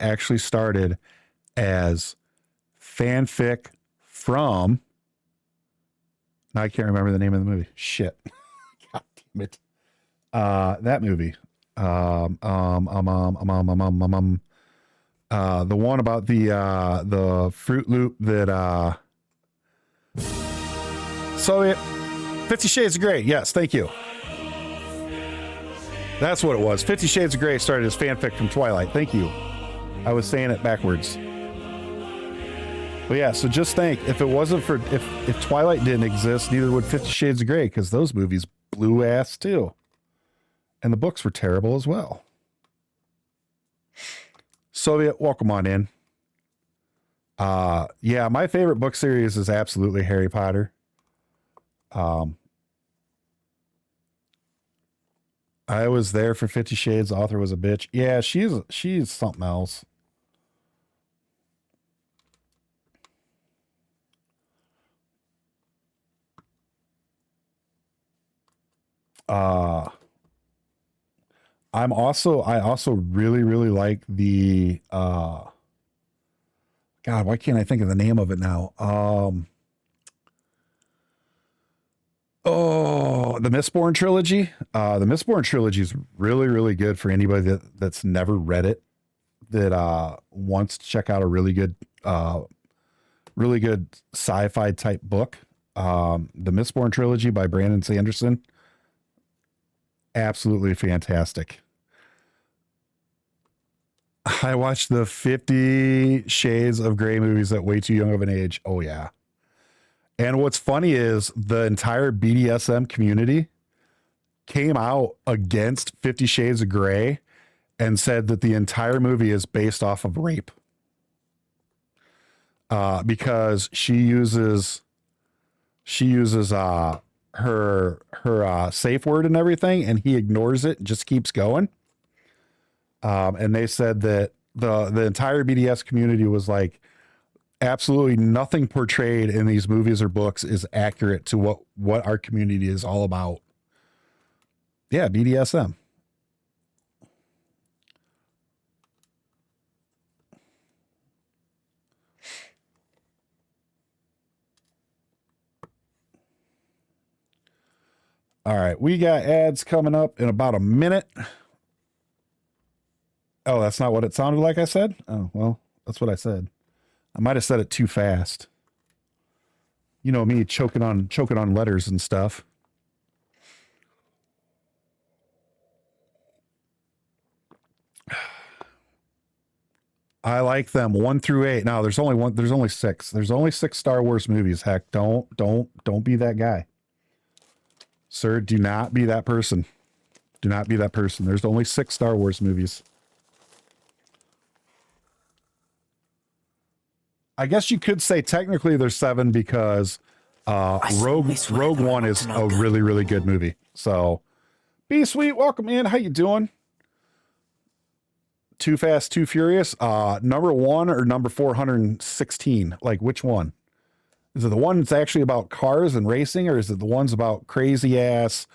actually started as fanfic from... Now I can't remember the name of the movie. Shit. God damn it. That movie. The one about the Fruit Loop that so 50 Shades of Grey. Yes, thank you. That's what it was. 50 Shades of Grey started as fanfic from Twilight. Thank you. I was saying it backwards. But yeah, so just think, if it wasn't for if Twilight didn't exist, neither would 50 Shades of Grey, because those movies blew ass too. And the books were terrible as well. Soviet, welcome on in. Yeah, my favorite book series is absolutely Harry Potter. I was there for 50 Shades. The author was a bitch. Yeah, she's something else. I also really like the God, why can't I think of the name of it now? The Mistborn trilogy. The Mistborn trilogy is really good for anybody that's never read it, that wants to check out a really good sci-fi type book. The Mistborn trilogy by Brandon Sanderson. Absolutely fantastic. I watched the 50 Shades of Grey movies at way too young of an age. Oh yeah. And what's funny is the entire BDSM community came out against 50 Shades of Grey and said that the entire movie is based off of rape. Because she uses her safe word and everything, and he ignores it and just keeps going. And they said that the entire BDS community was like, absolutely nothing portrayed in these movies or books is accurate to what our community is all about. Yeah, BDSM. All right, we got ads coming up in about a minute. Oh, that's not what it sounded like I said? Oh, well, that's what I said. I might have said it too fast. You know me, choking on letters and stuff. I like them 1 through 8. No, there's only 6. There's only 6 Star Wars movies. Heck, don't be that guy. Sir, do not be that person. Do not be that person. There's only 6 Star Wars movies. I guess you could say technically there's 7 because Rogue One is a really, really good movie. So, be sweet. Welcome in. How you doing? Too Fast, Too Furious. Number 1 or number 416? Like, which one? Is it the one that's actually about cars and racing, or is it the ones about crazy ass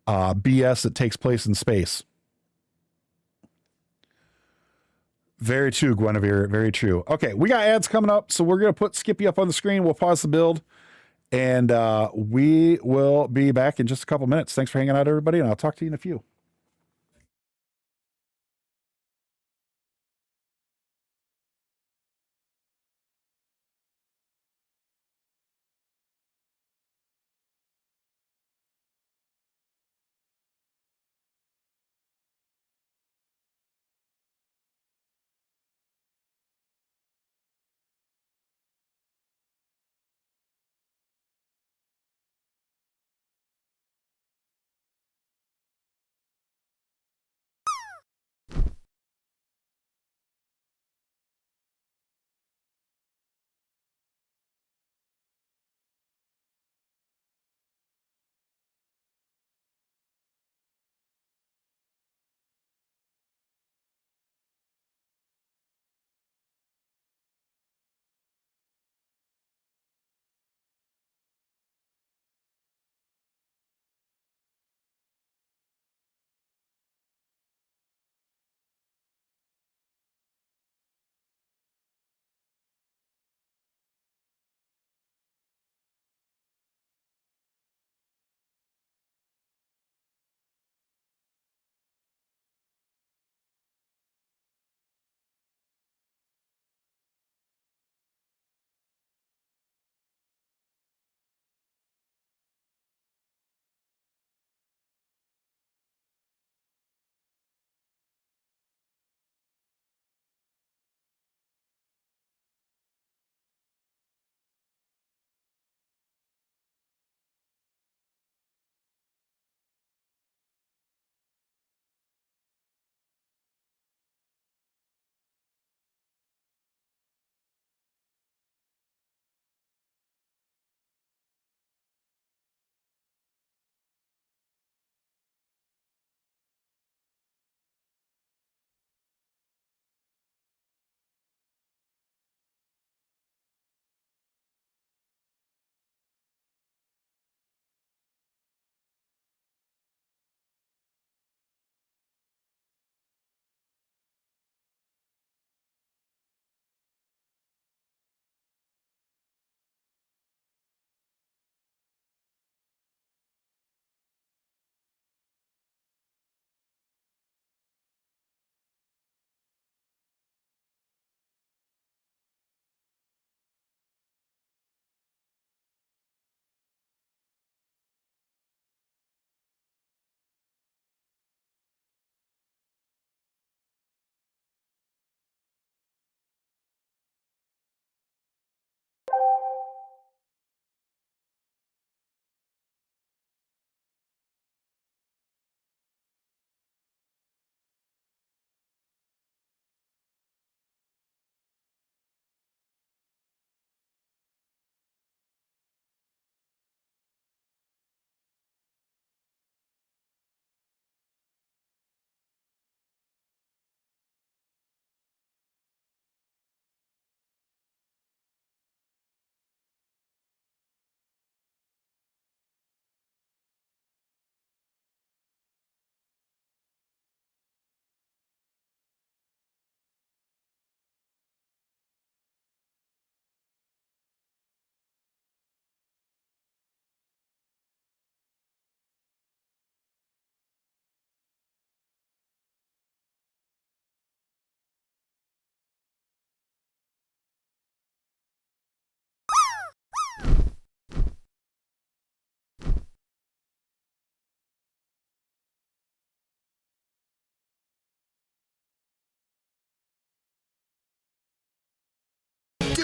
BS that takes place in space? Very true, Guinevere. Very true. Okay, we got ads coming up, so we're going to put Skippy up on the screen. We'll pause the build, and we will be back in just a couple minutes. Thanks for hanging out, everybody, and I'll talk to you in a few.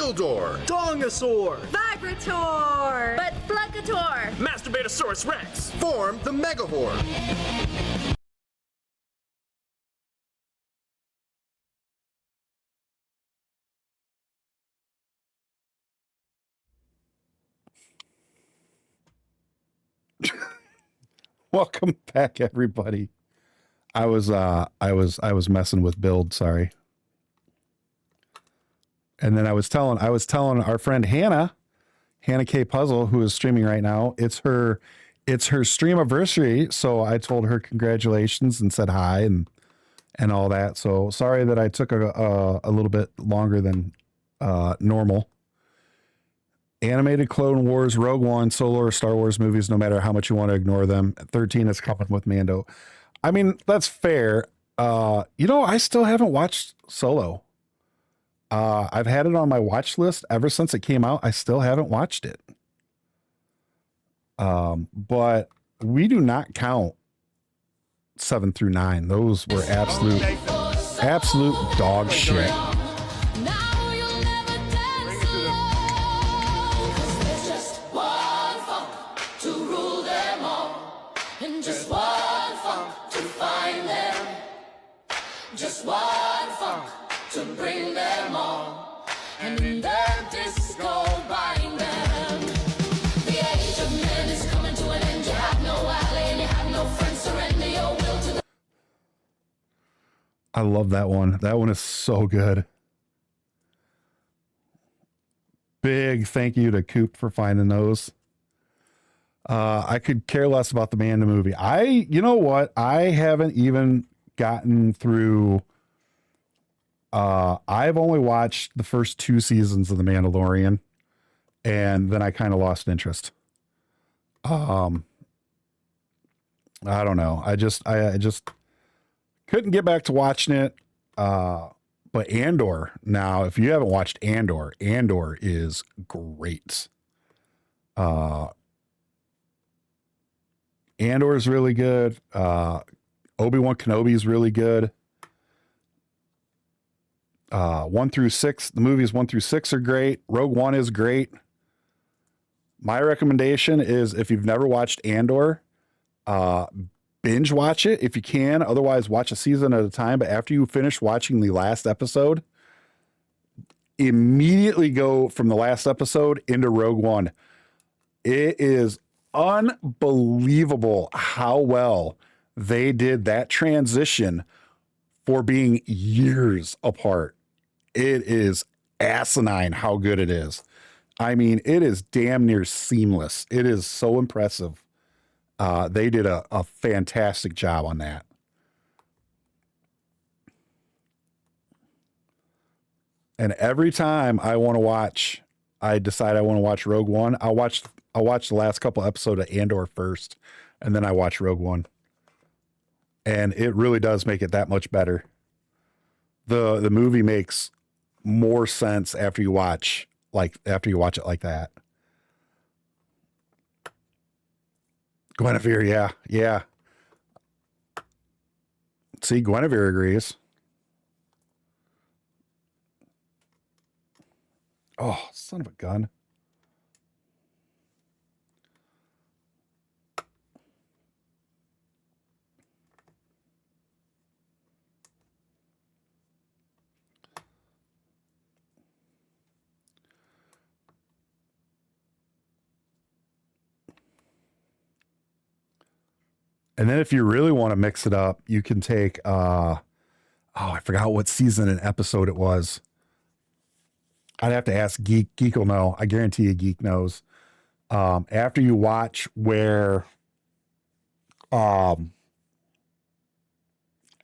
Gildor. Dongosaur. Vibrator. But Blunkator. Masturbatosaurus Rex. Form the Megahorde. Welcome back, everybody. I was messing with build, sorry. And then I was telling our friend Hannah K Puzzle, who is streaming right now, it's her stream anniversary. So I told her congratulations and said hi and all that. So sorry that I took a little bit longer than normal. Animated Clone Wars, Rogue One, Solo, or Star Wars movies, no matter how much you want to ignore them. 13 is coming with Mando. I mean, that's fair. I still haven't watched Solo. I've had it on my watch list ever since it came out. I still haven't watched it. But we do not count 7 through 9. Those were absolute dog shit. Just one funk to bring them all, and in their disco bind them. The age of men is coming to an end. You have no ally and you have no friends. Surrender your will to the... I love that one. That one is so good. Big thank you to Coop for finding those. I could care less about the Mando movie. You know what? I haven't even gotten through. I've only watched the first 2 seasons of The Mandalorian, and then I kind of lost interest. I don't know. I just couldn't get back to watching it. But Andor, now, if you haven't watched Andor is great. Andor is really good. Obi-Wan Kenobi is really good. 1 through 6, the movies 1 through 6 are great. Rogue One is great. My recommendation is, if you've never watched Andor, binge watch it if you can. Otherwise, watch a season at a time. But after you finish watching the last episode, immediately go from the last episode into Rogue One. It is unbelievable how well they did that transition for being years apart. It is asinine how good it is. I mean, it is damn near seamless. It is so impressive. They did a fantastic job on that. And every time I decide I want to watch Rogue One, I'll watch the last couple episodes of Andor first, and then I watch Rogue One. And it really does make it that much better. The movie makes more sense after you watch it like that. Guinevere, yeah. See, Guinevere agrees. Oh, son of a gun. And then if you really want to mix it up, you can take, I forgot what season and episode it was. I'd have to ask Geek. Geek will know. I guarantee you Geek knows. After you watch where, I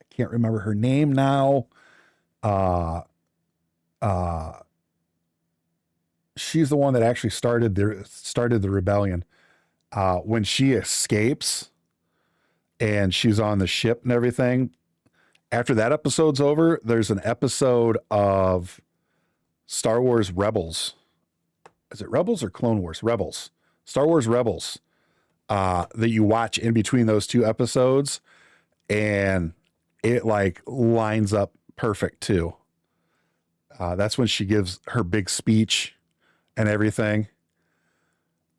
can't remember her name now. She's the one that actually started the rebellion. When she escapes and she's on the ship and everything, after that episode's over, there's an episode of Star Wars Rebels. Is it Rebels or Clone Wars? Rebels. Star Wars Rebels. That you watch in between those 2 episodes, and it like lines up perfect too. That's when she gives her big speech and everything.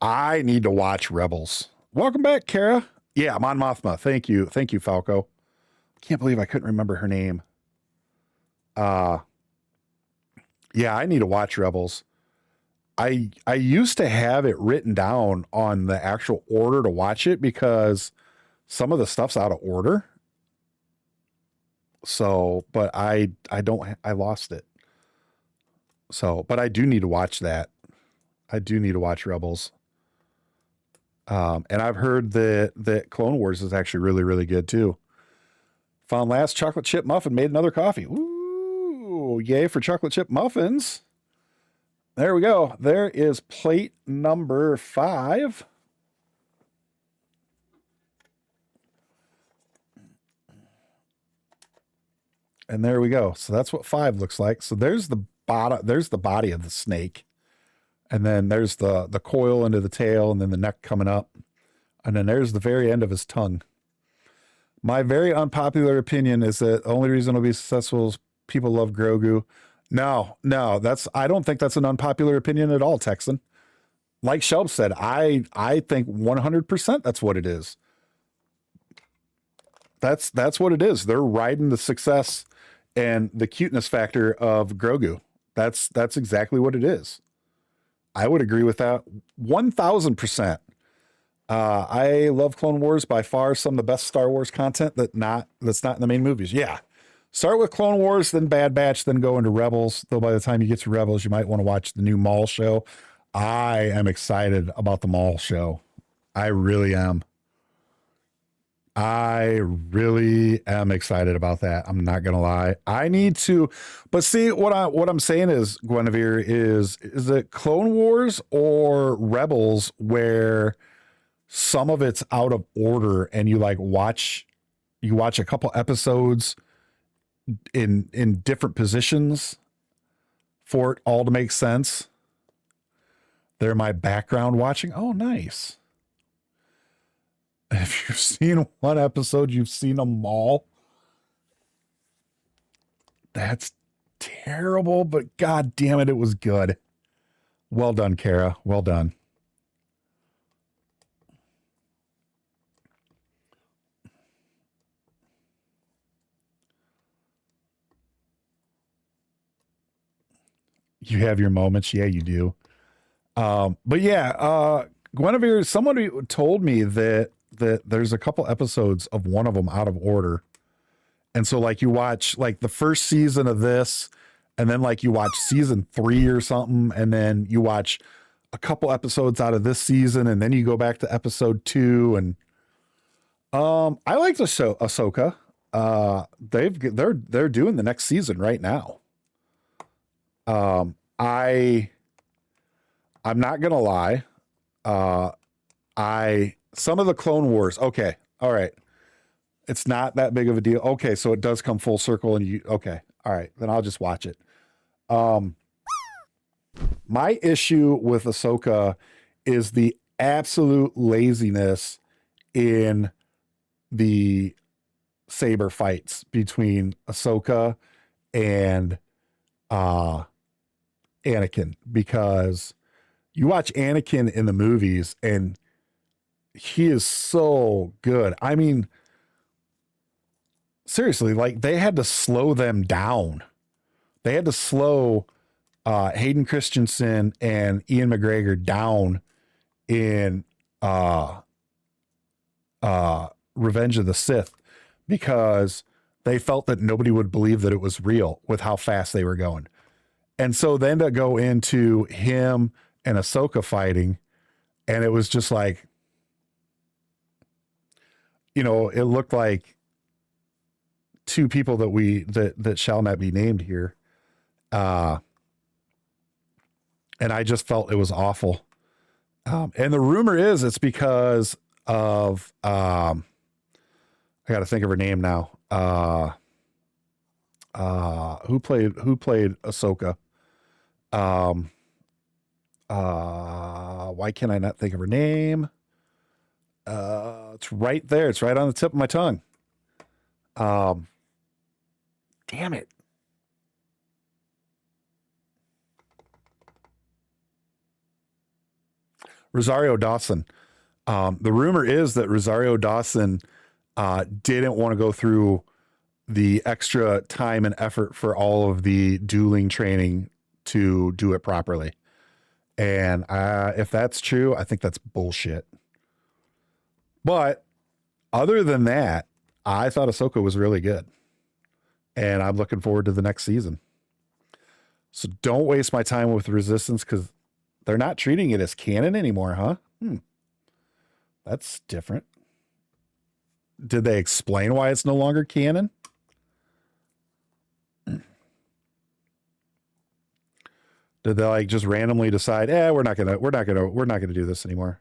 I need to watch Rebels. Welcome back, Kara. Yeah, Mon Mothma. Thank you. Thank you, Falco. Can't believe I couldn't remember her name. Yeah, I need to watch Rebels. I used to have it written down on the actual order to watch it because some of the stuff's out of order. So, but I lost it. So, but I do need to watch that. I do need to watch Rebels. And I've heard that Clone Wars is actually really, really good too. Found last chocolate chip muffin, made another coffee. Ooh, yay for chocolate chip muffins. There we go. There is plate number 5. And there we go. So that's what 5 looks like. So there's the body of the snake. And then there's the coil into the tail and then the neck coming up. And then there's the very end of his tongue. My very unpopular opinion is that the only reason it'll be successful is people love Grogu. No, I don't think that's an unpopular opinion at all, Texan. Like Shelb said, I think 100% that's what it is. That's what it is. They're riding the success and the cuteness factor of Grogu. That's exactly what it is. I would agree with that 1000%. I love Clone Wars, by far some of the best Star Wars content that's not in the main movies. Yeah. Start with Clone Wars, then Bad Batch, then go into Rebels. Though by the time you get to Rebels, you might want to watch the new Maul show. I am excited about the Maul show. I really am. I really am excited about that. I'm not gonna lie. I need to, but see what I'm saying is, Guinevere, is it Clone Wars or Rebels where some of it's out of order and you watch a couple episodes in different positions for it all to make sense. They're my background watching. Oh, nice. If you've seen one episode, you've seen them all. That's terrible, but god damn it, it was good. Well done, Kara. Well done. You have your moments. Yeah, you do. But yeah, Guinevere, somebody told me that there's a couple episodes of one of them out of order. And so you watch the first season of this, and then you watch season 3 or something, and then you watch a couple episodes out of this season, and then you go back to episode 2. And I like the show Ahsoka. They're doing the next season right now. I'm not gonna lie. Some of the Clone Wars. Okay. All right. It's not that big of a deal. Okay. So it does come full circle okay. All right. Then I'll just watch it. My issue with Ahsoka is the absolute laziness in the saber fights between Ahsoka and, Anakin, because you watch Anakin in the movies and he is so good. I mean, seriously, they had to slow them down. They had to slow Hayden Christensen and Ian McGregor down in Revenge of the Sith because they felt that nobody would believe that it was real with how fast they were going. And so then to go into him and Ahsoka fighting, and it was just it looked like two people that shall not be named here. And I just felt it was awful. And the rumor is it's because of, I got to think of her name now. Who played Ahsoka? Why can't I not think of her name? It's right there. It's right on the tip of my tongue. Damn it. Rosario Dawson. The rumor is that Rosario Dawson didn't want to go through the extra time and effort for all of the dueling training to do it properly. And if that's true, I think that's bullshit. But other than that, I thought Ahsoka was really good. And I'm looking forward to the next season. So don't waste my time with Resistance because they're not treating it as canon anymore, huh? That's different. Did they explain why it's no longer canon? Did they like just randomly decide, we're not gonna do this anymore?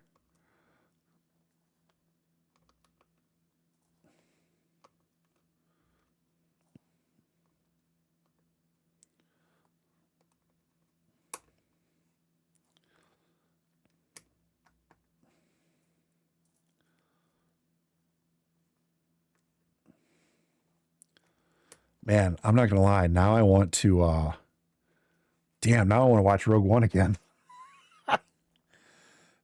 Man, I'm not gonna lie. Now I want to now I want to watch Rogue One again.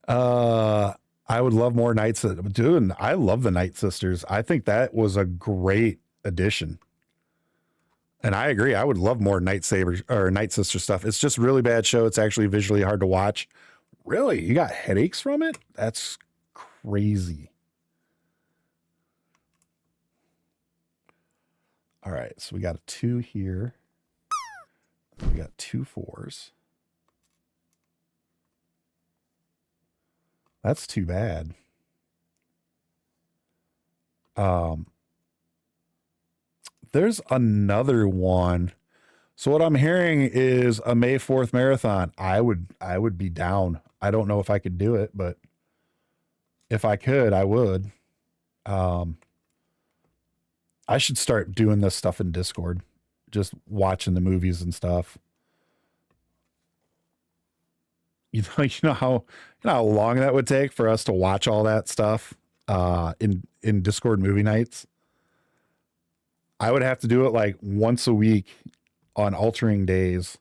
I would love more Night Sisters. Dude, I love the Night Sisters. I think that was a great addition. And I agree. I would love more Night Sister stuff. It's just really bad show. It's actually visually hard to watch. Really? You got headaches from it? That's crazy. All right, so we got a 2 here. We got 2 4s. That's too bad. There's another one. So what I'm hearing is a May 4th marathon. I would be down. I don't know if I could do it, but if I could, I would. I should start doing this stuff in Discord, just watching the movies and stuff. You know how long that would take for us to watch all that stuff in Discord movie nights. I would have to do it like once a week on altering days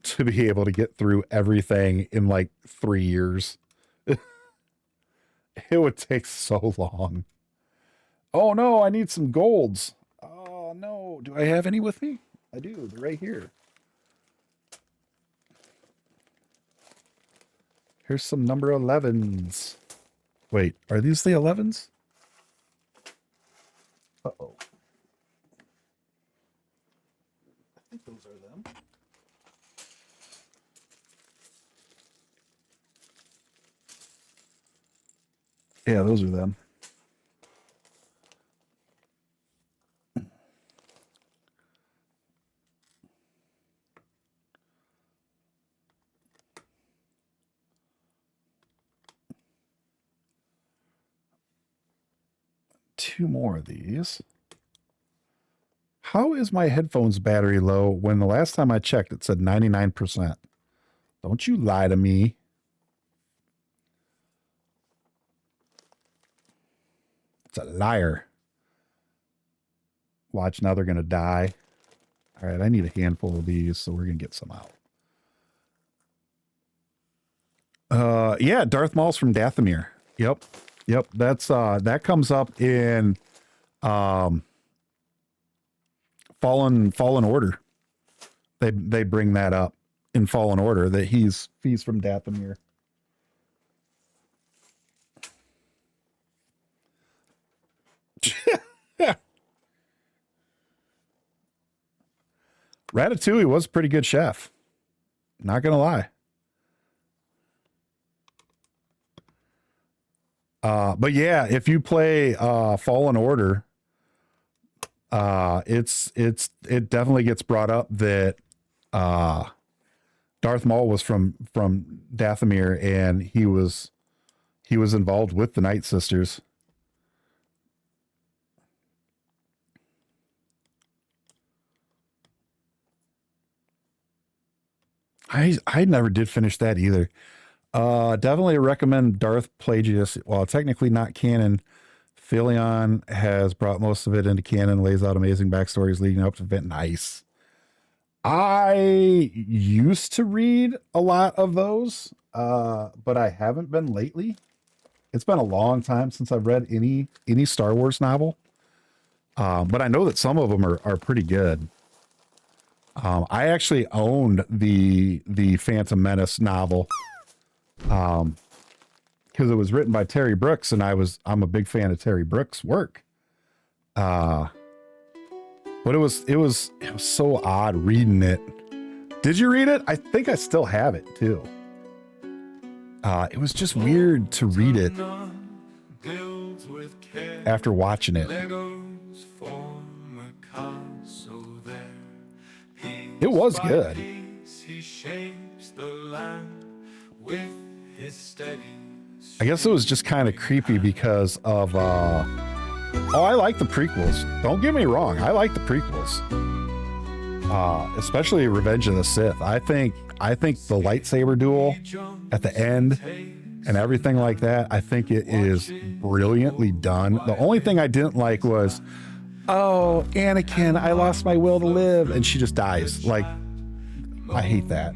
to be able to get through everything in like 3 years. It would take so long. Oh no, I need some golds. Oh no, do I have any with me? I do, they're right here. Here's some number 11s. Wait, are these the 11s? Uh-oh. I think those are them. Yeah, those are them. Two more of these. How is my headphones battery low when the last time I checked it said 99%? Don't you lie to me. It's a liar. Watch, now they're going to die. All right, I need a handful of these, so we're going to get some out. Yeah, Darth Maul's from Dathomir. Yep. That's that comes up in Fallen Order. They bring that up in Fallen Order that he's from Dathomir. Ratatouille was a pretty good chef. Not gonna lie. But yeah, if you play Fallen Order, it definitely gets brought up that Darth Maul was from Dathomir, and he was involved with the Night Sisters. I never did finish that either. Definitely recommend Darth Plagueis. While technically not canon, Philion has brought most of it into canon, lays out amazing backstories leading up to event. Nice. I used to read a lot of those, but I haven't been lately. It's been a long time since I've read any Star Wars novel. But I know that some of them are pretty good. I actually owned the Phantom Menace novel, because it was written by Terry Brooks, and I'm a big fan of Terry Brooks' work. But it was so odd reading it. Did you read it? I think I still have it too. It was just weird to read it after watching it. It was good. I guess it was just kind of creepy because of I like the prequels. Don't get me wrong, I like the prequels. Especially Revenge of the Sith. I think the lightsaber duel at the end and everything like that, I think it is brilliantly done. The only thing I didn't like was, oh, Anakin, I lost my will to live, and she just dies. Like, I hate that.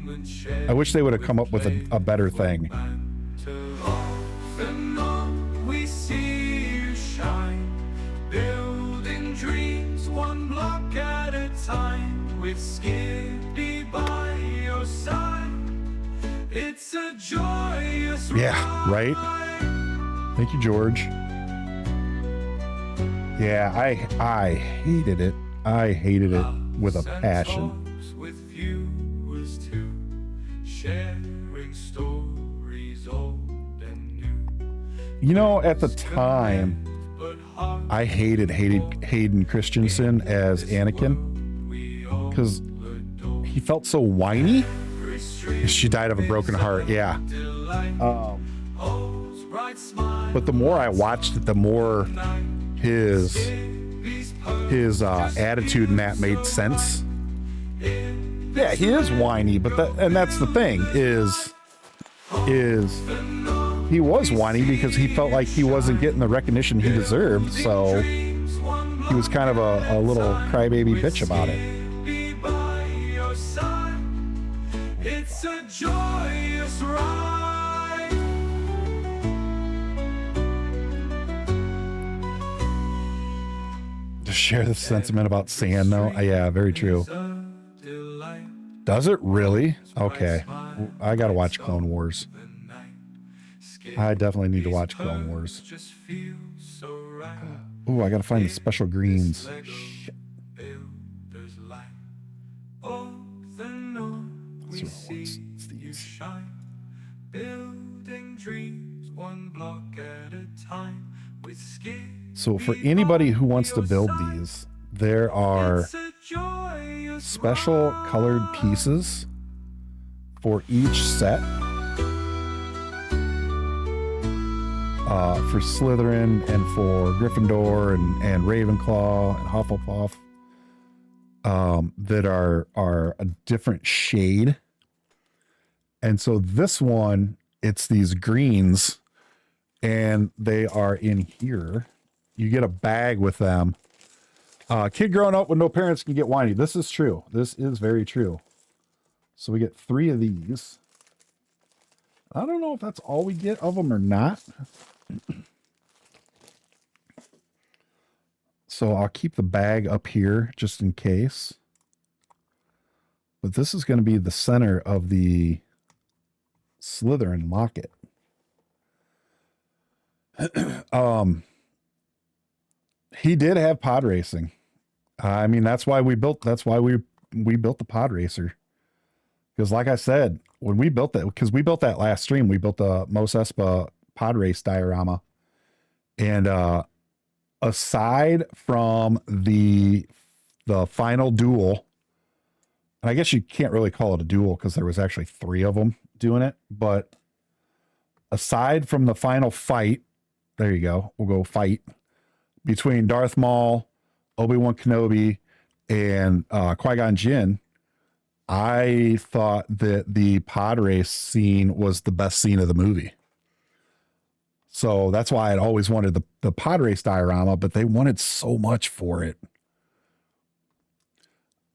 I wish they would have come up with a better thing. We see you shine, building dreams one block at a time, with Skippy by your side. It's a joyous Yeah, right? Thank you, George. Yeah, I hated it. I hated it with a passion. with viewers too, sharing stories old and new. You know, at the time, I hated Hayden Christensen as Anakin because he felt so whiny. She died of a broken heart, yeah. But the more I watched it, the more his attitude in that made sense. Yeah, he is whiny, but that's the thing is he was whiny because he felt like he wasn't getting the recognition he deserved, so he was kind of a little crybaby bitch about it. It's a joyous ride. To share the sentiment about sand, though. Yeah, very true. Does it really? Okay. I gotta watch Clone Wars. I definitely need to watch Clone Wars. Ooh, I gotta find the special greens. Shit. It's these. So for anybody who wants to build these, there are special colored pieces for each set. For Slytherin and for Gryffindor and Ravenclaw and Hufflepuff, that are a different shade. And so this one, it's these greens, and they are in here. You get a bag with them. Kid growing up with no parents can get whiny. This is true. This is very true. So we get 3 of these. I don't know if that's all we get of them or not. So I'll keep the bag up here just in case. But this is going to be the center of the Slytherin locket. He did have pod racing. I mean, that's why we built the pod racer. Because like I said, when we built that, because we built that last stream, we built the Mos Espa pod race diorama. And aside from the final duel, and I guess you can't really call it a duel because there was actually 3 of them doing it, but aside from the final fight, there you go, we'll go fight between Darth Maul, Obi-Wan Kenobi, and Qui-Gon Jinn, I thought that the pod race scene was the best scene of the movie. So that's why I'd always wanted the pod race diorama, but they wanted so much for it.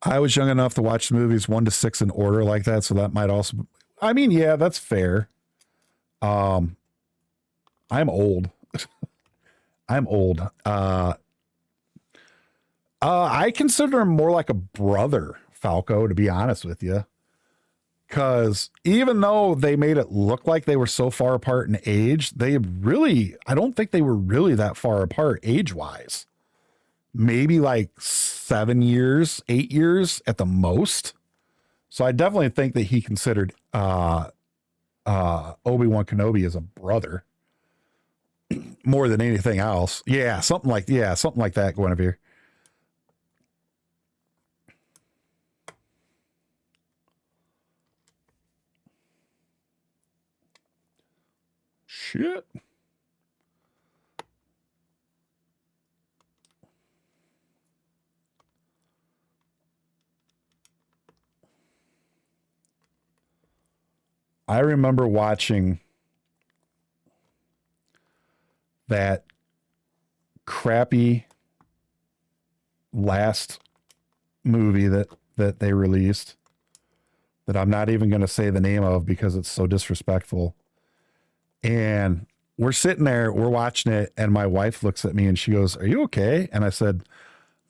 I was young enough to watch the movies 1 to 6 in order like that, so that might also. I mean, yeah, that's fair. I'm old. I'm old. I consider him more like a brother, Falco, to be honest with you. Because even though they made it look like they were so far apart in age, I don't think they were really that far apart age-wise. Maybe like 7 years, 8 years at the most. So I definitely think that he considered Obi-Wan Kenobi as a brother more than anything else. Yeah, something like that, Guinevere. Shit. I remember watching that crappy last movie that they released that I'm not even going to say the name of because it's so disrespectful. And we're sitting there, we're watching it, and my wife looks at me and she goes, "Are you okay?" And I said,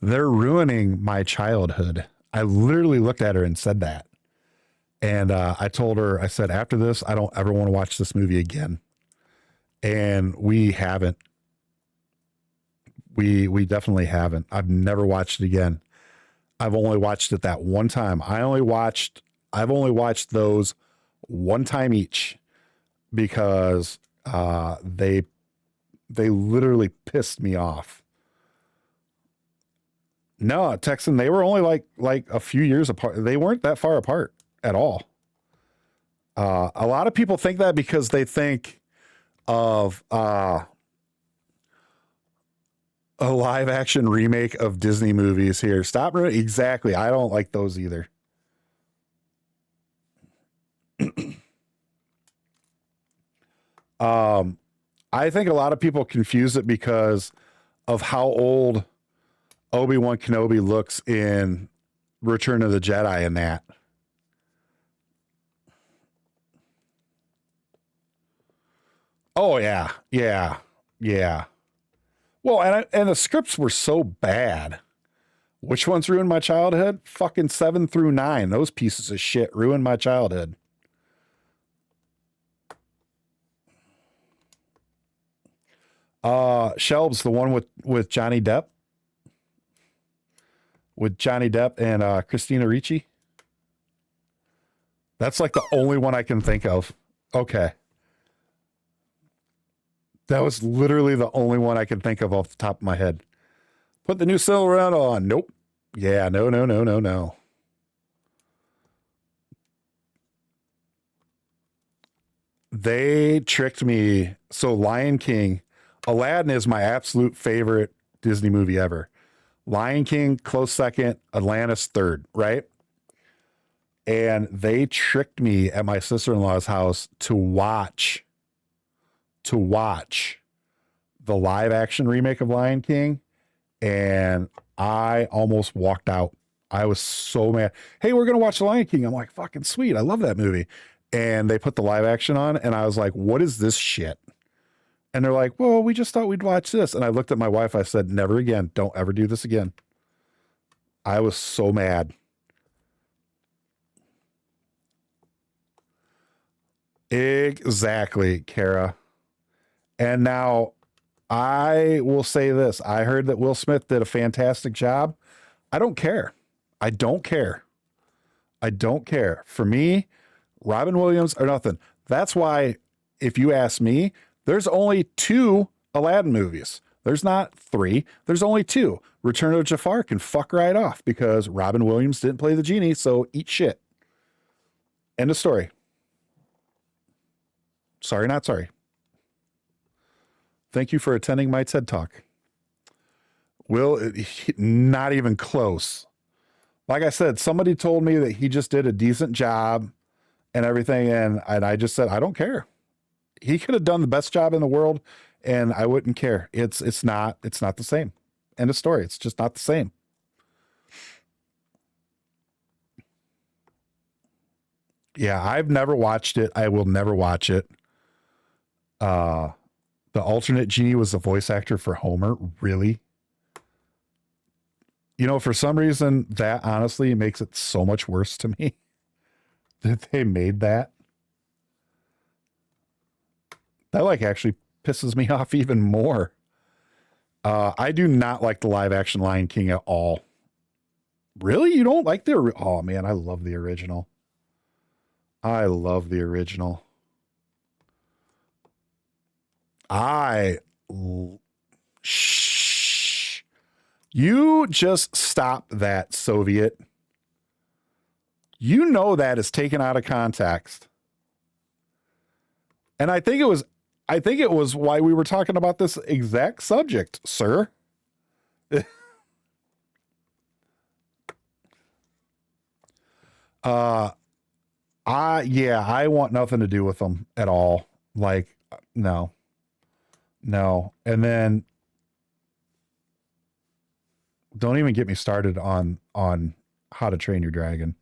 "They're ruining my childhood." I literally looked at her and said that. And I told her, I said, after this, I don't ever want to watch this movie again. And we haven't. We definitely haven't. I've never watched it again. I've only watched it that one time. I've only watched those one time each because they literally pissed me off. No, Texan, they were only like a few years apart. They weren't that far apart at all. A lot of people think that because they think of a live action remake of Disney movies here. Stop. Exactly. I don't like those either. I think a lot of people confuse it because of how old Obi-Wan Kenobi looks in Return of the Jedi and that. Oh yeah. Yeah. Yeah. Well, and the scripts were so bad. Which ones ruined my childhood? Fucking 7 through 9. Those pieces of shit ruined my childhood. Shelbs, the one with Johnny Depp. With Johnny Depp and Christina Ricci. That's like the only one I can think of. Okay. That was literally the only one I can think of off the top of my head. Put the new Silverado on. Nope. Yeah, no. They tricked me. So Lion King, Aladdin is my absolute favorite Disney movie ever. Lion King, close second, Atlantis third, right? And they tricked me at my sister-in-law's house to watch the live action remake of Lion King. And I almost walked out. I was so mad. Hey, we're going to watch The Lion King. I'm like, fucking sweet. I love that movie. And they put the live action on and I was like, what is this shit? And they're like, well, we just thought we'd watch this. And I looked at my wife. I said, never again. Don't ever do this again. I was so mad. Exactly, Kara. And now I will say this. I heard that Will Smith did a fantastic job. I don't care. I don't care. For me, Robin Williams or nothing. That's why, if you ask me, there's only 2 Aladdin movies. There's not 3. There's only 2. Return of Jafar can fuck right off because Robin Williams didn't play the genie, so eat shit. End of story. Sorry, not sorry. Thank you for attending my TED Talk. Will, not even close. Like I said, somebody told me that he just did a decent job and everything, and I just said, I don't care. He could have done the best job in the world, and I wouldn't care. It's not the same. End of story. It's just not the same. Yeah, I've never watched it. I will never watch it. The alternate genie was the voice actor for Homer. Really? You know, for some reason, that honestly makes it so much worse to me that they made that. That like actually pisses me off even more. I do not like the live action Lion King at all. Really? You don't like the oh man, I love the original. I love the original. Shh. You just stop that, Soviet. You know that is taken out of context. And I think it was why we were talking about this exact subject, sir. I want nothing to do with them at all. Like, no. And then don't even get me started on How to Train Your Dragon.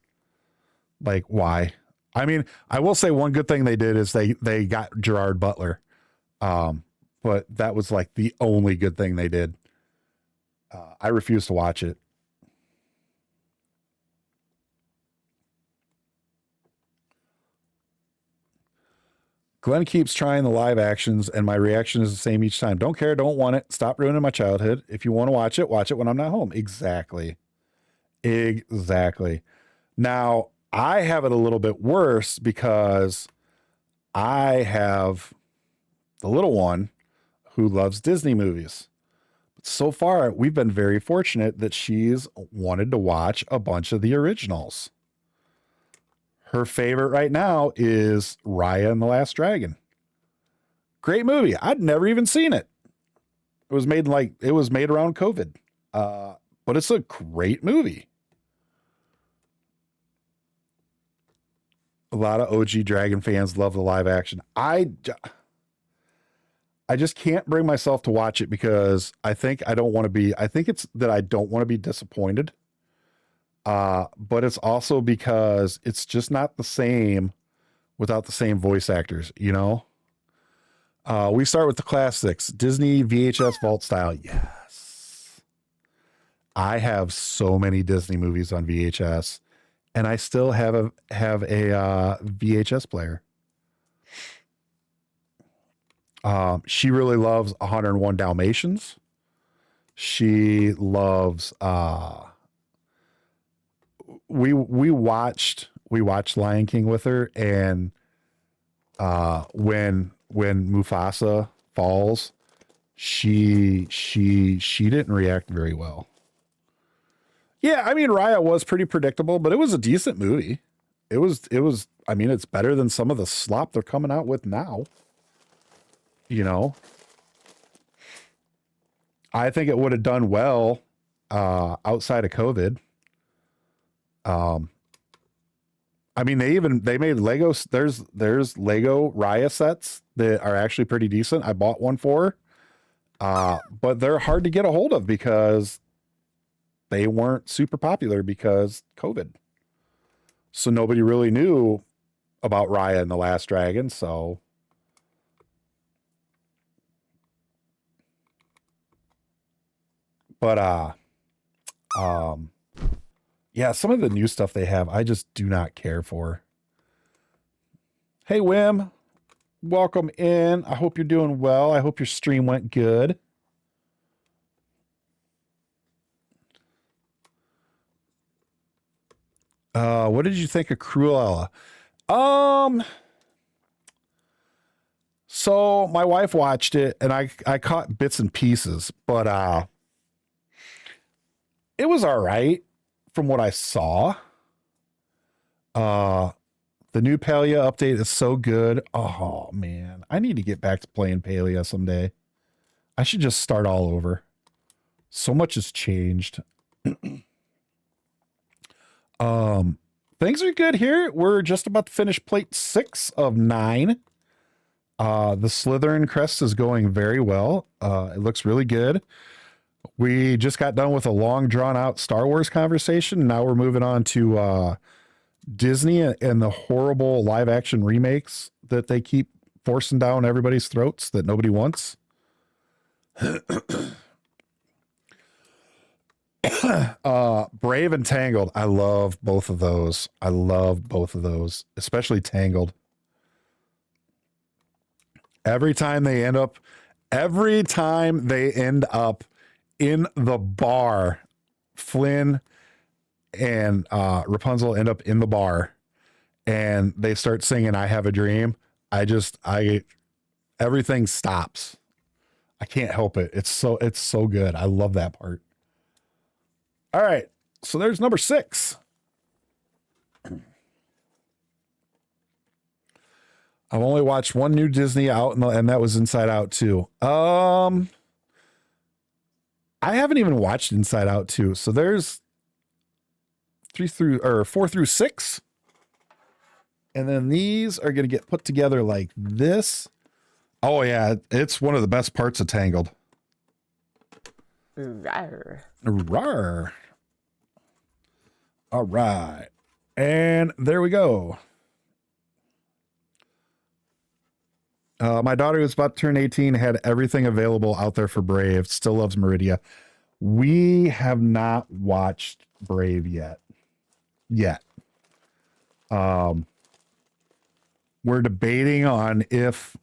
Like, why? I mean, I will say one good thing they did is they got Gerard Butler. But that was like the only good thing they did. I refuse to watch it. Glenn keeps trying the live actions, and my reaction is the same each time. Don't care, don't want it. Stop ruining my childhood. If you want to watch it when I'm not home. Exactly. Now, I have it a little bit worse because I have the little one who loves Disney movies. But so far, we've been very fortunate that she's wanted to watch a bunch of the originals. Her favorite right now is Raya and the Last Dragon. Great movie. I'd never even seen it. It was made around COVID. But it's a great movie. A lot of OG Dragon fans love the live action. I just can't bring myself to watch it because I think it's that I don't want to be disappointed. But it's also because it's just not the same without the same voice actors, you know? We start with the classics, Disney VHS vault style. Yes. I have so many Disney movies on VHS and I still have a VHS player. She really loves 101 Dalmatians. She loves, we watched Lion King with her, and when Mufasa falls, she didn't react very well. Yeah, I mean Raya was pretty predictable, but it was a decent movie. It was I mean, it's better than some of the slop they're coming out with now. You know, I think it would have done well outside of COVID. I mean, they made Legos. There's Lego Raya sets that are actually pretty decent. I bought one for her. But they're hard to get a hold of because they weren't super popular because COVID. So nobody really knew about Raya and the Last Dragon. So yeah, some of the new stuff they have, I just do not care for. Hey, Wim, welcome in. I hope you're doing well. I hope your stream went good. What did you think of Cruella? So my wife watched it and I caught bits and pieces, but it was all right from what I saw. The new Palia update is so good. Oh man, I need to get back to playing Palia someday. I should just start all over. So much has changed. Things are good here. We're just about to finish plate 6 of 9. The Slytherin crest is going very well. It looks really good. We just got done with a long drawn out Star Wars conversation. Now we're moving on to Disney and the horrible live action remakes that they keep forcing down everybody's throats that nobody wants. Brave and Tangled. I love both of those. Especially Tangled. Every time they end up in the bar, Flynn and Rapunzel end up in the bar and they start singing I Have a Dream. Everything stops. I can't help it. It's so good. I love that part. All right. So there's number 6. I've only watched one new Disney out and that was Inside Out 2. I haven't even watched Inside Out 2. So there's 4 through 6. And then these are going to get put together like this. Oh yeah, it's one of the best parts of Tangled. Rawr. Rawr. All right. And there we go. My daughter who's about to turn 18 had everything available out there for Brave. Still loves Meridia. We have not watched Brave yet. We're debating on if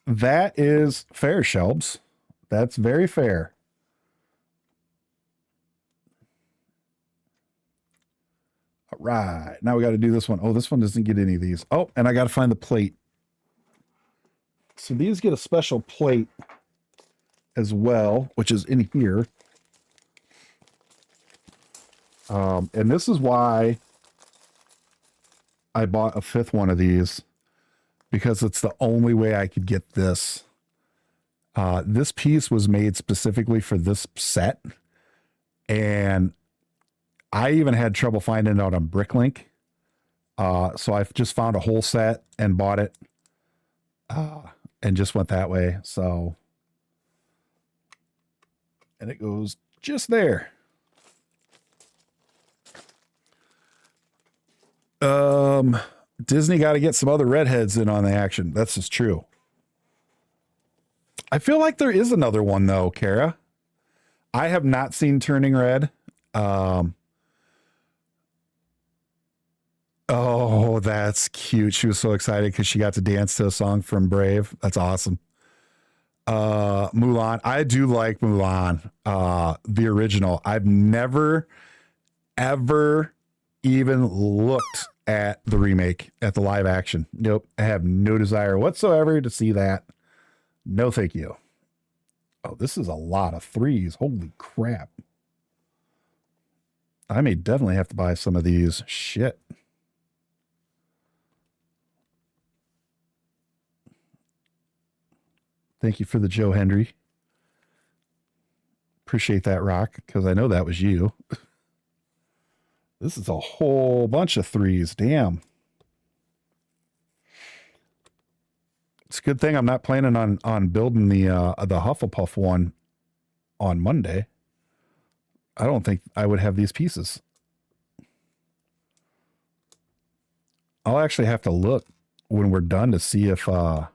that is fair, Shelbs. That's very fair. All right. Now we got to do this one. Oh, this one doesn't get any of these. Oh, and I got to find the plate. So these get a special plate as well, which is in here. And this is why I bought a 5th one of these, because it's the only way I could get this. This piece was made specifically for this set, and I even had trouble finding it out on Bricklink. So I've just found a whole set and bought it, and just went that way. So, and it goes just there. Disney got to get some other redheads in on the action. That's just true. I feel like there is another one though, Kara. I have not seen Turning Red. Oh, that's cute. She was so excited because she got to dance to a song from Brave. That's awesome. Mulan. I do like Mulan. The original. I've never, ever even looked at the remake, at the live action. Nope. I have no desire whatsoever to see that. No, thank you. Oh, this is a lot of 3s. Holy crap. I may definitely have to buy some of these. Shit. Thank you for the Joe Hendry. Appreciate that, Rock, because I know that was you. This is a whole bunch of 3s. Damn. It's a good thing I'm not planning on building the Hufflepuff one on Monday. I don't think I would have these pieces. I'll actually have to look when we're done to see if to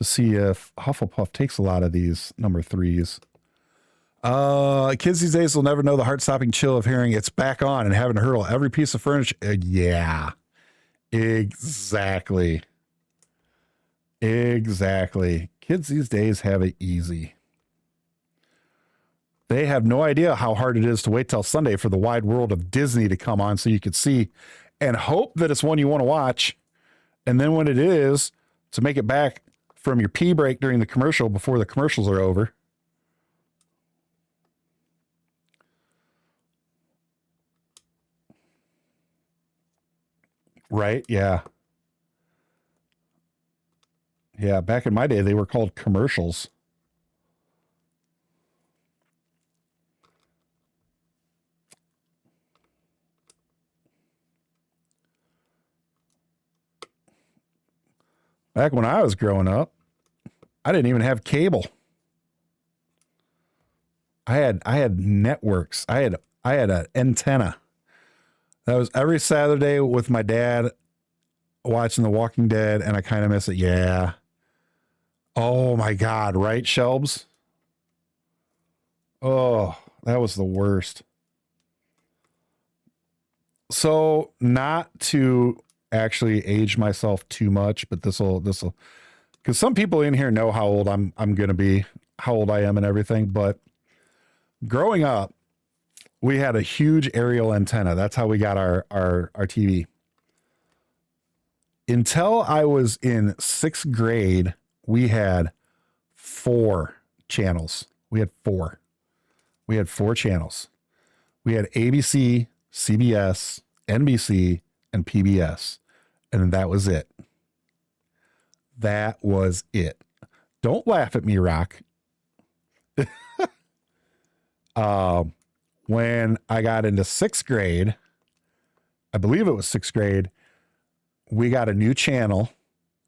see if Hufflepuff takes a lot of these number 3s. Kids these days will never know the heart-stopping chill of hearing it's back on and having to hurl every piece of furniture. Yeah, exactly. Kids these days have it easy. They have no idea how hard it is to wait till Sunday for the wide world of Disney to come on so you could see and hope that it's one you want to watch. And then when it is, to make it back from your pee break during the commercial before the commercials are over. Right? Yeah. Yeah, back in my day, they were called commercials. Back when I was growing up, I didn't even have cable. I had networks. I had an antenna. That was every Saturday with my dad watching The Walking Dead, and I kind of miss it. Yeah. Oh my God, right, Shelbs? Oh, that was the worst. So, not to actually age myself too much, but this'll because some people in here know how old I'm gonna be, how old I am and everything, but growing up, we had a huge aerial antenna. That's how we got our TV. Until I was in 6th grade, we had 4 channels. We had 4 channels. We had ABC, CBS, NBC, and PBS. And that was it. That was it. Don't laugh at me, Rock. When I got into 6th grade, I believe it was 6th grade, we got a new channel,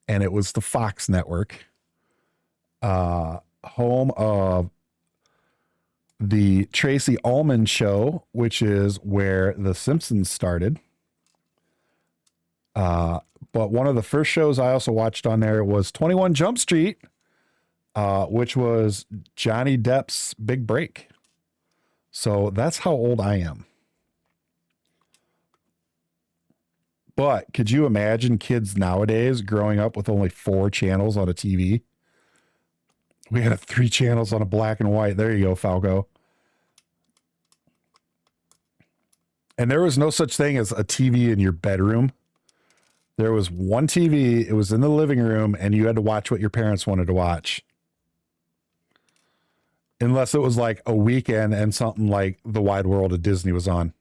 and it was the Fox network, home of the Tracy Ullman Show, which is where The Simpsons started. But one of the first shows I also watched on there was 21 Jump Street, which was Johnny Depp's big break. So that's how old I am. But could you imagine kids nowadays growing up with only 4 channels on a TV? We had 3 channels on a black and white. There you go, Falco. And there was no such thing as a TV in your bedroom. There was one TV. It was in the living room, and you had to watch what your parents wanted to watch. Unless it was like a weekend and something like The Wide World of Disney was on.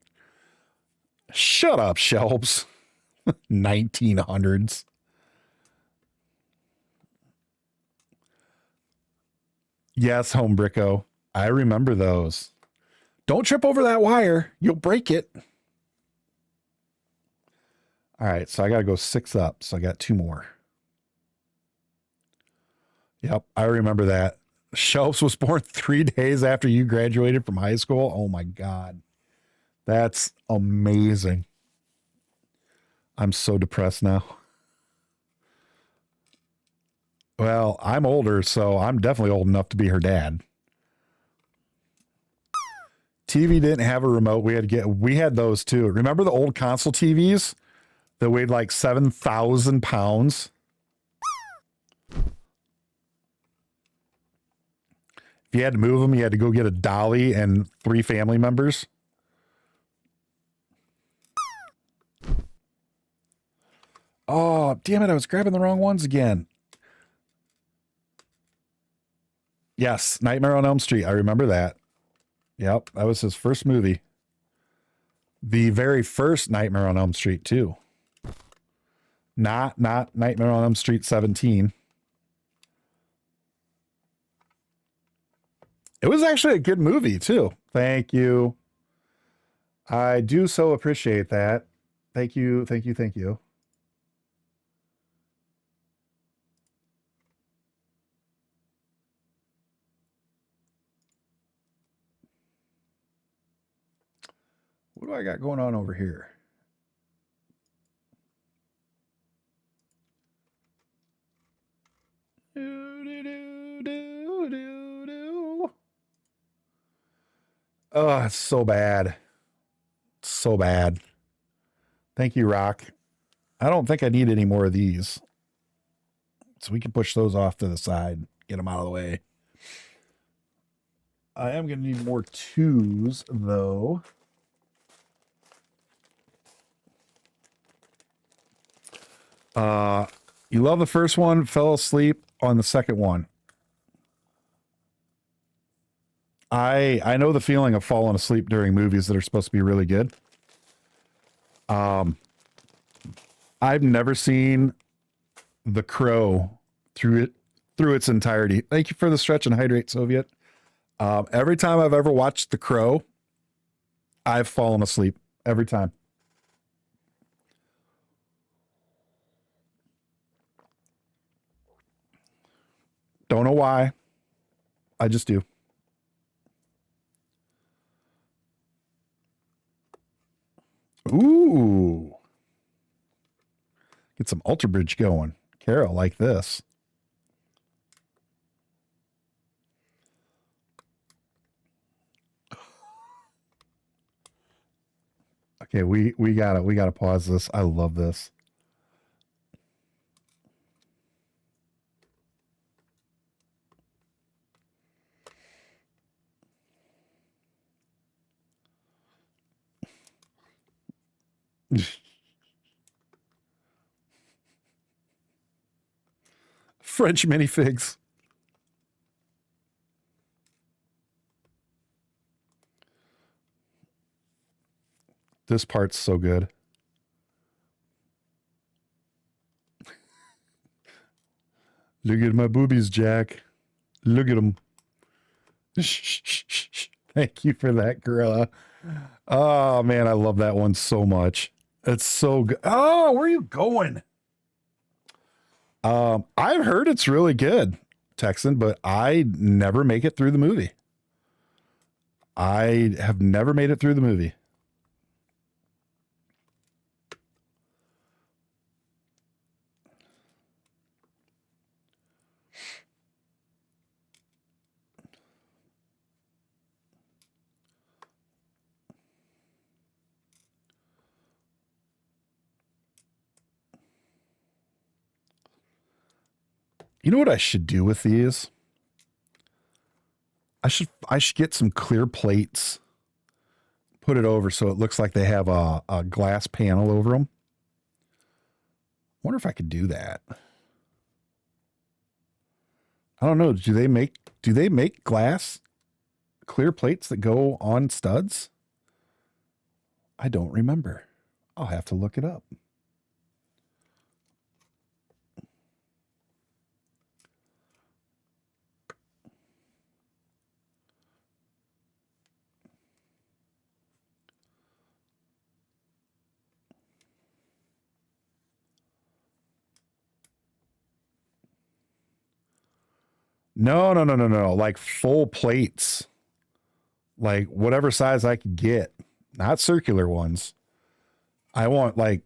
Shut up, Shelbs. 1900s. Yes, Home Bricko. I remember those. Don't trip over that wire. You'll break it. All right, so I got to go 6 up. So I got 2 more. Yep, I remember that. Shelbs was born 3 days after you graduated from high school. Oh my God. That's amazing. I'm so depressed now. Well, I'm older, so I'm definitely old enough to be her dad. TV didn't have a remote. We had those too. Remember the old console TVs that weighed like 7,000 pounds? If you had to move them, you had to go get a dolly and 3 family members. Oh, damn it. I was grabbing the wrong ones again. Yes, Nightmare on Elm Street. I remember that. Yep, that was his first movie. The very first Nightmare on Elm Street, too. Not Nightmare on Elm Street 17. It was actually a good movie, too. Thank you. I do so appreciate that. Thank you, thank you, thank you. What do I got going on over here? Oh, it's so bad. So bad. Thank you, Rock. I don't think I need any more of these. So we can push those off to the side. Get them out of the way. I am going to need more 2s, though. You love the first one, fell asleep on the second one. I know the feeling of falling asleep during movies that are supposed to be really good. I've never seen The Crow through its entirety. Thank you for the stretch and hydrate, Soviet. Every time I've ever watched The Crow, I've fallen asleep every time. Don't know why. I just do. Ooh. Get some Ultra Bridge going. Carol, like this. Okay, we gotta pause this. I love this. French minifigs. This part's so good. Look at my boobies, Jack. Look at them. Thank you for that, Gorilla. Oh, man, I love that one so much. It's so good. Oh, where are you going? I've heard it's really good, Texan, but I never make it through the movie. I have never made it through the movie. You know what I should do with these? I should get some clear plates, put it over so it looks like they have a glass panel over them. Wonder if I could do that. I don't know. Do they make glass clear plates that go on studs? I don't remember. I'll have to look it up. No. Like full plates. Like whatever size I could get. Not circular ones. I want like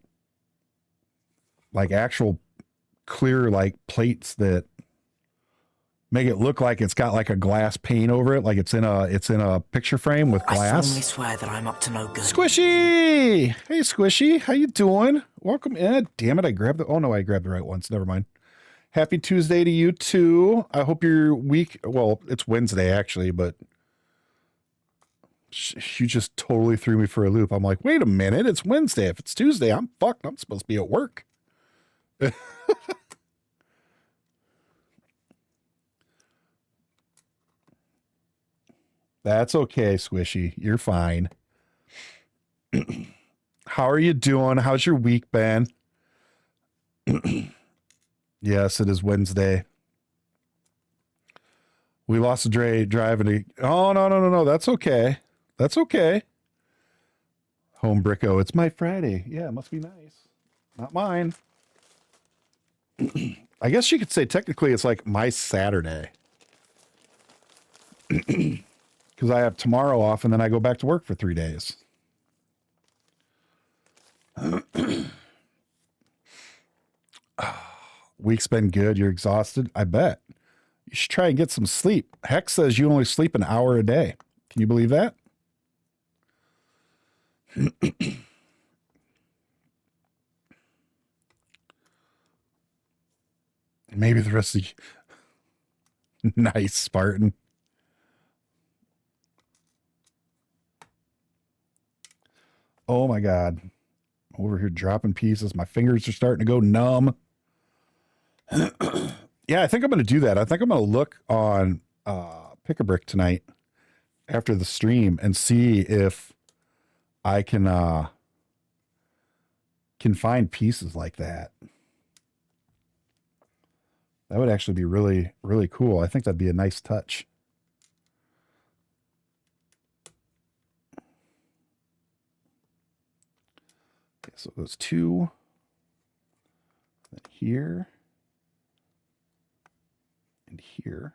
actual clear like plates that make it look like it's got like a glass pane over it, like it's in a picture frame with glass. I solemnly swear that I'm up to no good. Squishy! Hey Squishy, how you doing? Welcome in. Damn it, I grabbed the right ones. Never mind. Happy Tuesday to you too. I hope your week, well, it's Wednesday actually, but you just totally threw me for a loop. I'm like, wait a minute, it's Wednesday. If it's Tuesday, I'm fucked. I'm supposed to be at work. That's okay, Squishy. You're fine. How are you doing? How's your week been? Yes, it is Wednesday. We lost a Dre driving to... Oh, no. That's okay. That's okay. Home Bricko. It's my Friday. Yeah, it must be nice. Not mine. I guess you could say technically it's like my Saturday. Because I have tomorrow off and then I go back to work for 3 days. Week's been good. You're exhausted? I bet. You should try and get some sleep. Hex says you only sleep an hour a day. Can you believe that? Maybe the rest of you. Nice, Spartan. Oh my God. Over here dropping pieces. My fingers are starting to go numb. Yeah, I think I'm going to do that. I think I'm going to look on Pick-a-Brick tonight after the stream and see if I can find pieces like that. That would actually be really, really cool. I think that'd be a nice touch. Okay, so it goes 2. Then here. and here.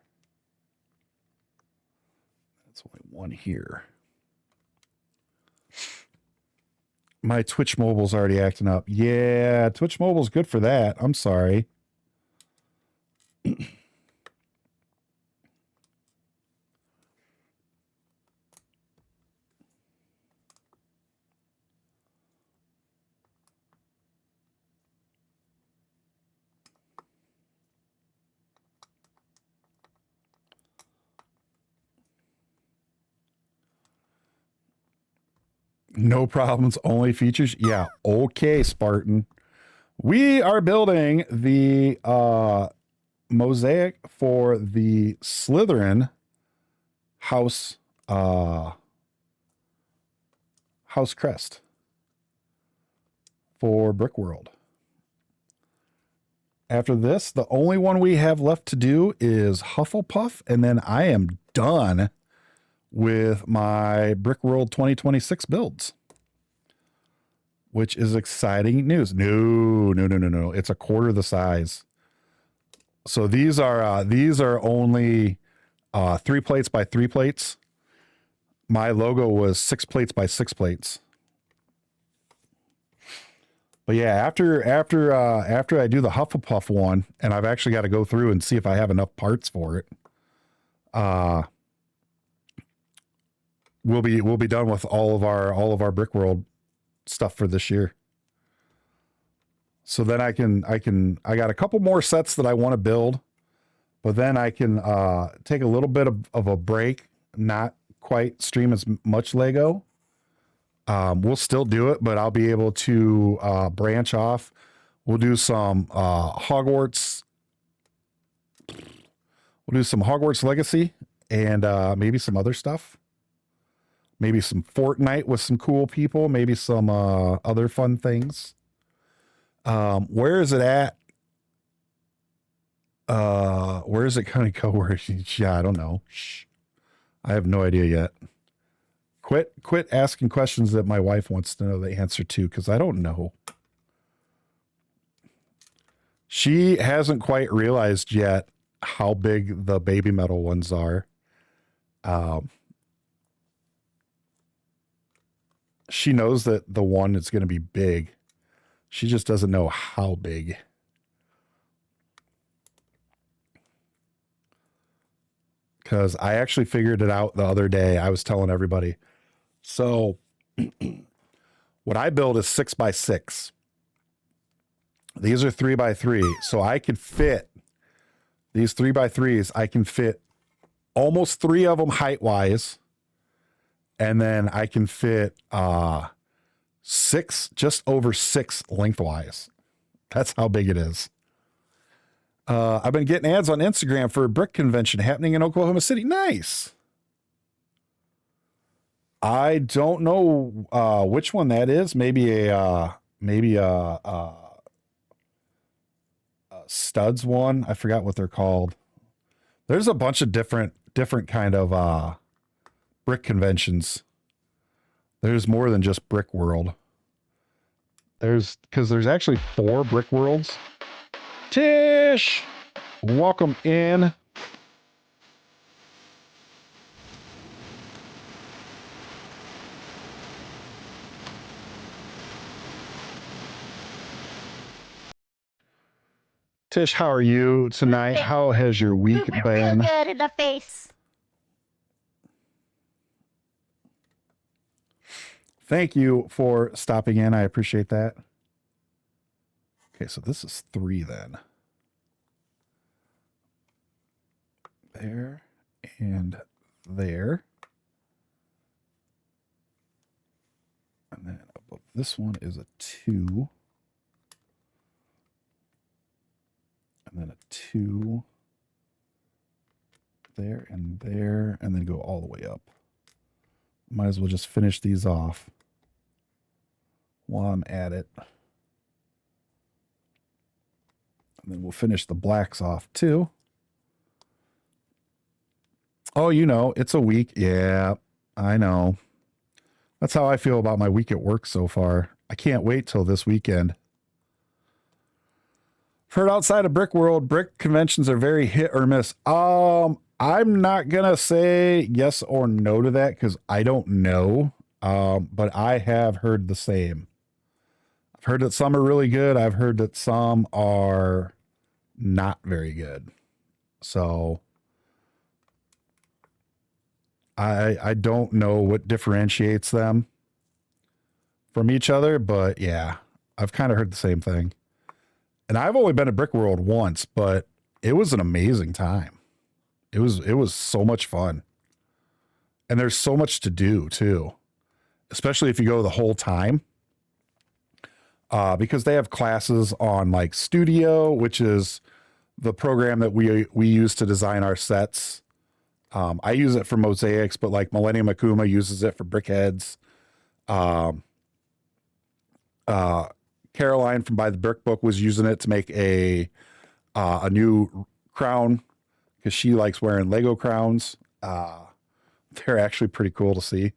That's only one here. My Twitch mobile's already acting up. Yeah, Twitch mobile's good for that. I'm sorry. No problems, only features. Yeah, okay, Spartan. We are building the Mosiac for the Slytherin house house crest for Brickworld. After this, the only one we have left to do is Hufflepuff, and then I am done with my Brickworld 2026 builds, which is exciting news. No. It's a quarter the size. So these are only 3 plates by 3 plates. My logo was 6 plates by 6 plates. But yeah, after I do the Hufflepuff one, and I've actually got to go through and see if I have enough parts for it. We'll be done with all of our Brickworld stuff for this year. So then I got a couple more sets that I want to build, but then I can take a little bit of a break, not quite stream as much Lego. We'll still do it, but I'll be able to branch off. We'll do some Hogwarts. We'll do some Hogwarts Legacy and maybe some other stuff. Maybe some Fortnite with some cool people. Maybe some other fun things. Where is it at? Where is it going to go? Yeah, I don't know. Shh. I have no idea yet. Quit asking questions that my wife wants to know the answer to, because I don't know. She hasn't quite realized yet how big the baby metal ones are. She knows that the one is going to be big. She just doesn't know how big. Because I actually figured it out the other day. I was telling everybody. So what I build is 6 by 6. These are 3 by 3. So I could fit these 3 by 3s. I can fit almost 3 of them height wise. And then I can fit 6, just over 6 lengthwise. That's how big it is. I've been getting ads on Instagram for a brick convention happening in Oklahoma City. Nice. I don't know which one that is. Maybe a studs one. I forgot what they're called. There's a bunch of different kind of brick conventions. There's more than just Brickworld. Because there's actually 4 Brickworlds. Tish, welcome in. Tish, how are you tonight? How has your week been? Good in the face. Thank you for stopping in. I appreciate that. Okay, so this is 3 then. There and there. And then above this one is a 2. And then a 2. There, and then go all the way up. Might as well just finish these off while I'm at it. And then we'll finish the blacks off too. Oh, you know, it's a week. Yeah, I know. That's how I feel about my week at work so far. I can't wait till this weekend. Heard outside of Brickworld, brick conventions are very hit or miss. I'm not gonna say yes or no to that because I don't know. But I have heard the same. I've heard that some are really good. I've heard that some are not very good. So I don't know what differentiates them from each other, but yeah, I've kind of heard the same thing. And I've only been to Brickworld once, but it was an amazing time. It was so much fun. And there's so much to do too, especially if you go the whole time. Because they have classes on like Studio, which is the program that we use to design our sets. I use it for mosaics, but like Millennium Akuma uses it for brickheads. Caroline from By the Brick Book was using it to make a new crown because she likes wearing Lego crowns. They're actually pretty cool to see.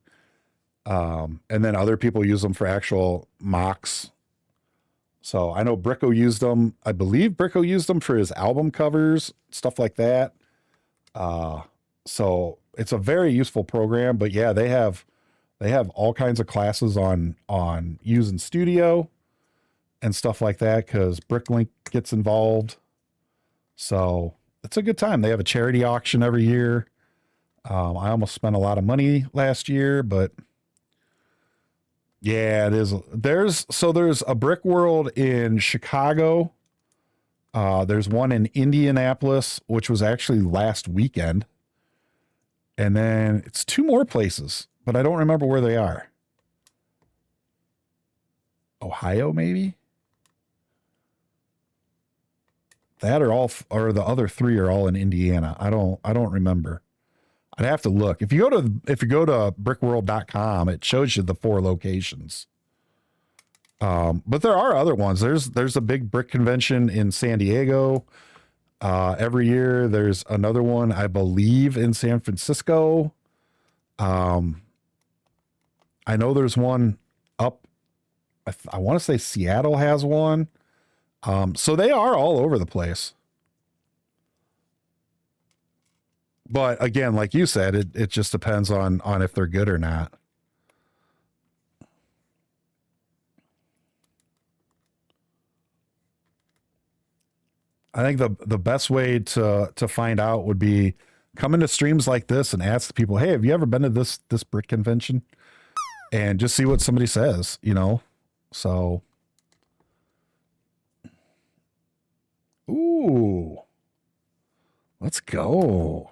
And then other people use them for actual mocks. So I know Bricko used them. I believe Bricko used them for his album covers, stuff like that. So it's a very useful program, but yeah, they have all kinds of classes on using Studio and stuff like that because Bricklink gets involved. So it's a good time. They have a charity auction every year. I almost spent a lot of money last year, but yeah, it is. There's a Brickworld in Chicago. There's one in Indianapolis, which was actually last weekend. And then it's two more places, but I don't remember where they are. Ohio, maybe? That or the other three are all in Indiana. I don't remember. I'd have to look. If you go to brickworld.com, it shows you the 4 locations. But there are other ones. There's a big brick convention in San Diego. Every year there's another one, I believe, in San Francisco. I know there's one up. I want to say Seattle has one. So they are all over the place. But again, like you said, it just depends on if they're good or not. I think the best way to find out would be come into streams like this and ask the people, hey, have you ever been to this brick convention? And just see what somebody says, So ooh. Let's go.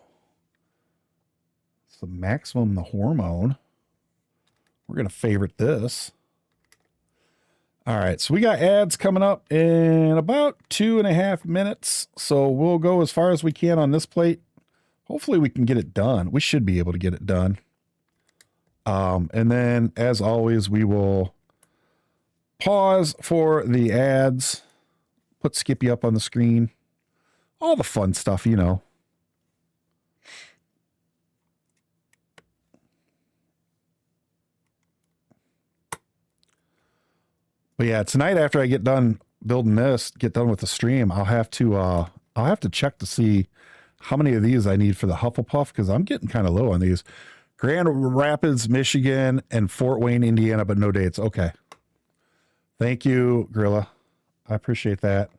It's the Maximum the Hormone. We're going to favorite this. All right, so we got ads coming up in about 2.5 minutes. So we'll go as far as we can on this plate. Hopefully we can get it done. We should be able to get it done. And then, as always, we will pause for the ads, put Skippy up on the screen. All the fun stuff, But yeah, tonight after I get done building this, get done with the stream, I'll have to check to see how many of these I need for the Hufflepuff because I'm getting kind of low on these. Grand Rapids, Michigan, and Fort Wayne, Indiana, but no dates. Okay. Thank you, Grilla. I appreciate that.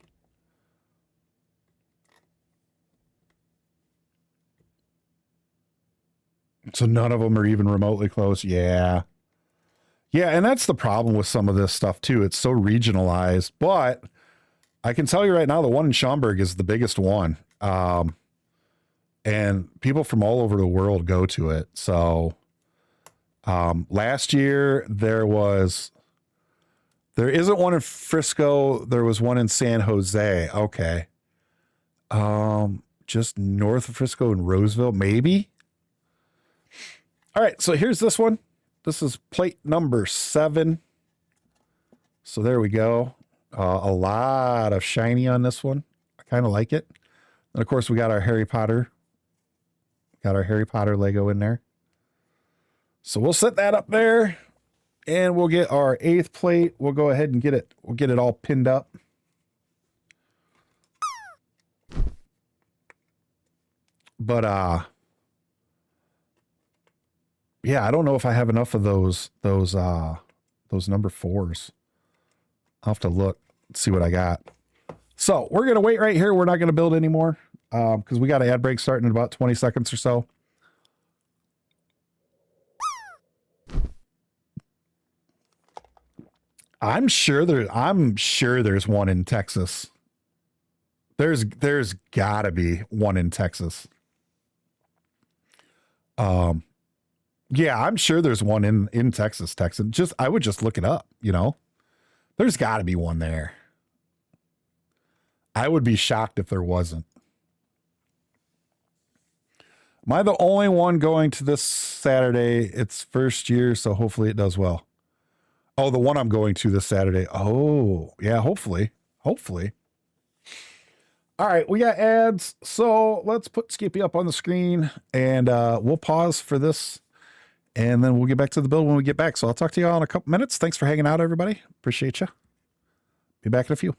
So none of them are even remotely close. Yeah. Yeah, and that's the problem with some of this stuff too. It's so regionalized, but I can tell you right now, the one in Schaumburg is the biggest one. And people from all over the world go to it. So last year there isn't one in Frisco. There was one in San Jose. Okay. Just north of Frisco in Roseville, maybe. All right, so here's this one. This is plate number 7. So there we go. A lot of shiny on this one. I kind of like it. And of course, we got our Harry Potter. Got our Harry Potter Lego in there. So we'll set that up there. And we'll get our 8th plate. We'll go ahead and get it. We'll get it all pinned up. But yeah, I don't know if I have enough of those number 4s. I'll have to look, see what I got. So we're gonna wait right here. We're not gonna build anymore because we got an ad break starting in about 20 seconds or so. I'm sure there's one in Texas. There's gotta be one in Texas. Yeah, I'm sure there's one in Texas, Texan. I would just look it up, you know. There's gotta be one there. I would be shocked if there wasn't. Am I the only one going to this Saturday? It's first year, so hopefully it does well. Oh, the one I'm going to this Saturday. Oh, yeah, hopefully. Hopefully. All right, we got ads. So let's put Skippy up on the screen and we'll pause for this and then we'll get back to the build when we get back. So I'll talk to you all in a couple minutes. Thanks for hanging out, everybody. Appreciate you. Be back in a few.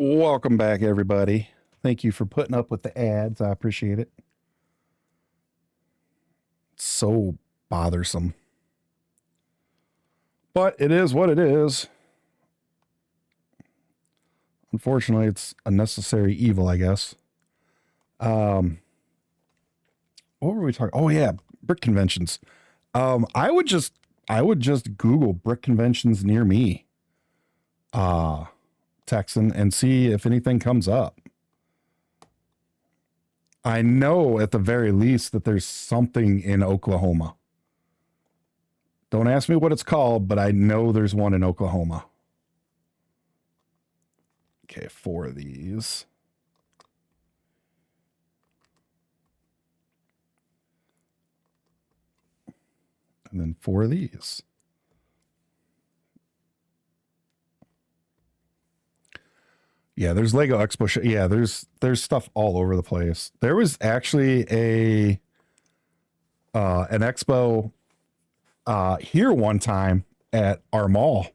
Welcome back, everybody. Thank you for putting up with the ads. I appreciate it. It's so bothersome. But it is what it is. Unfortunately, it's a necessary evil, I guess. What were we talking? Oh yeah, brick conventions. I would just Google brick conventions near me. Texan, and see if anything comes up. I know at the very least that there's something in Oklahoma. Don't ask me what it's called, but I know there's one in Oklahoma. Okay, 4 of these. And then 4 of these. Yeah, there's Lego Expo. Yeah, there's stuff all over the place. There was actually an expo here one time at our mall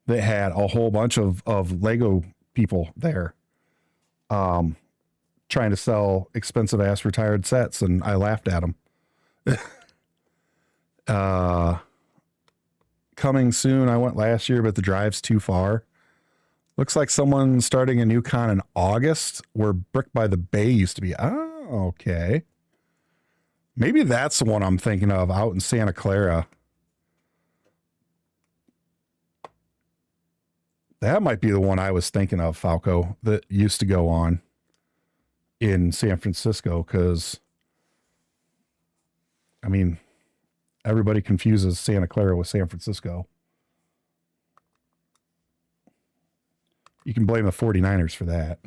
that had a whole bunch of Lego people there trying to sell expensive ass retired sets, and I laughed at them. Coming soon. I went last year, but the drive's too far. Looks like someone's starting a new con in August where Brick by the Bay used to be. Oh, okay. Maybe that's the one I'm thinking of out in Santa Clara. That might be the one I was thinking of, Falco, that used to go on in San Francisco, because, I mean, everybody confuses Santa Clara with San Francisco. You can blame the 49ers for that.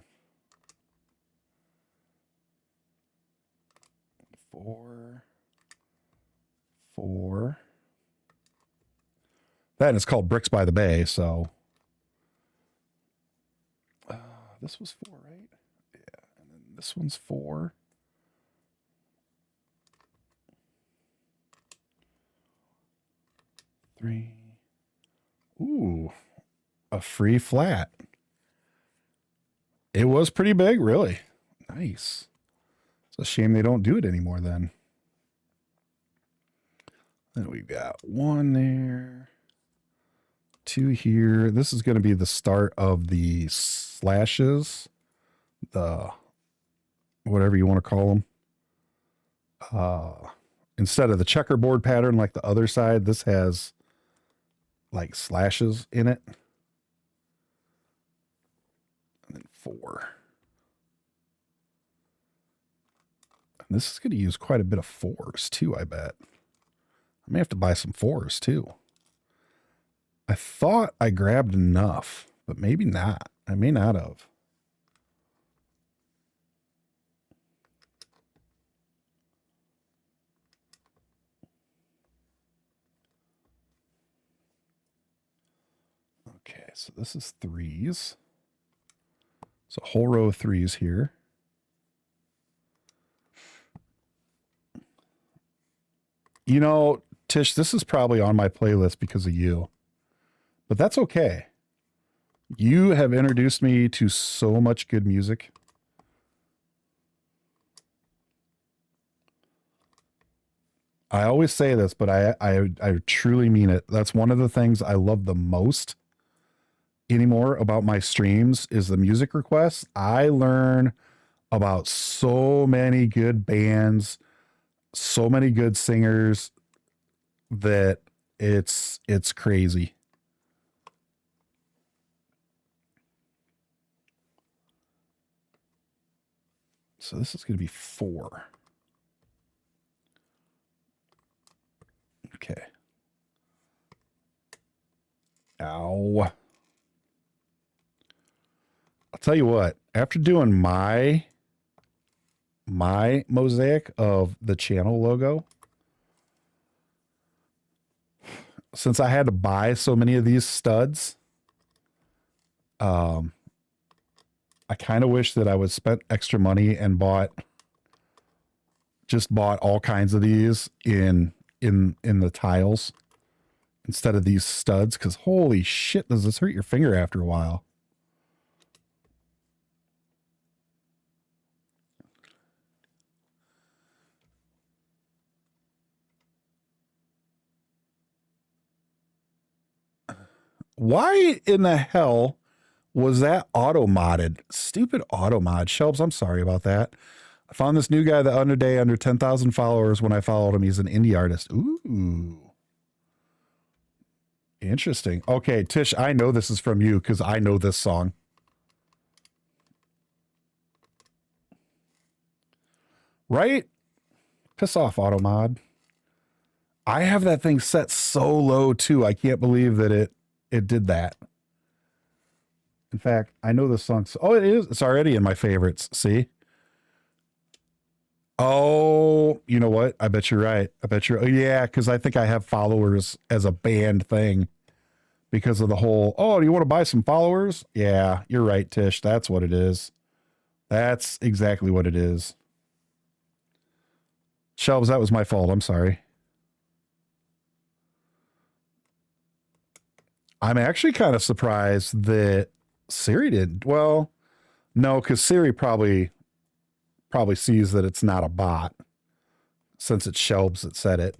4. That is called Bricks by the Bay, so. This was 4, right? Yeah, and then this one's 4. Three. Ooh, a free flat. It was pretty big, really. Nice. It's a shame they don't do it anymore then. Then we've got 1 there. 2 here. This is going to be the start of the slashes. The whatever you want to call them. Instead of the checkerboard pattern like the other side, this has like slashes in it. And then 4. And this is going to use quite a bit of 4s too, I bet. I may have to buy some 4s too. I thought I grabbed enough, but maybe not. I may not have. Okay, so this is 3s. So a whole row of 3s here. You know, Tish, this is probably on my playlist because of you, but that's okay. You have introduced me to so much good music. I always say this, but I truly mean it. That's one of the things I love the most anymore about my streams is the music requests. I learn about so many good bands, so many good singers that it's crazy. So this is going to be 4. Okay. Ow. I'll tell you what, after doing my mosaic of the channel logo, since I had to buy so many of these studs, I kind of wish that I would spent extra money and bought all kinds of these in the tiles instead of these studs, because holy shit, does this hurt your finger after a while. Why in the hell was that auto modded? Stupid auto mod. Shelves, I'm sorry about that. I found this new guy the other day under 10,000 followers when I followed him. He's an indie artist. Ooh. Interesting. Okay, Tish, I know this is from you because I know this song. Right? Piss off, Automod. I have that thing set so low too. I can't believe that it did that. In fact, I know this song. Oh, it is. It's already in my favorites. See? Oh, you know what? I bet you're right. I bet you're. Oh, yeah, because I think I have followers as a banned thing because of the whole. Oh, do you want to buy some followers? Yeah, you're right, Tish. That's what it is. That's exactly what it is. Shelves, that was my fault. I'm sorry. I'm actually kind of surprised that Siri did. Well, no, because Siri probably sees that it's not a bot since it's Shelves that said it.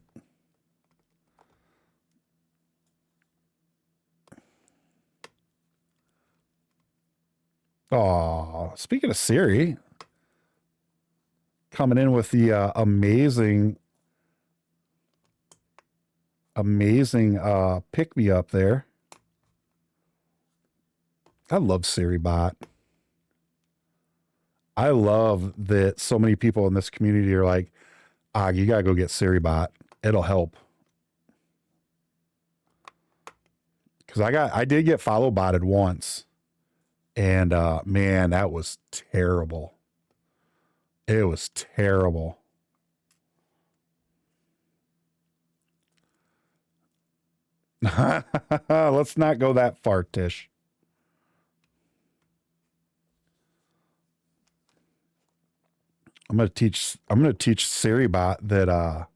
Oh, speaking of Siri, coming in with the amazing pick me up there. I love Siri bot. I love that so many people in this community are like, you gotta go get Siri bot. It'll help. Because I did get follow botted once. And man, that was terrible. It was terrible. Let's not go that far, Tish. I'm gonna teach SiriBot that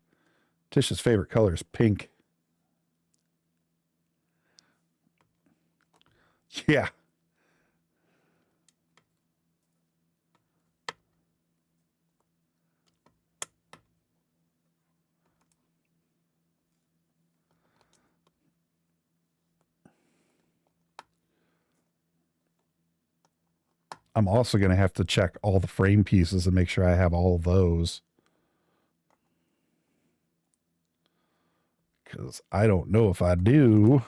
Tish's favorite color is pink. Yeah. I'm also going to have to check all the frame pieces and make sure I have all of those. Because I don't know if I do.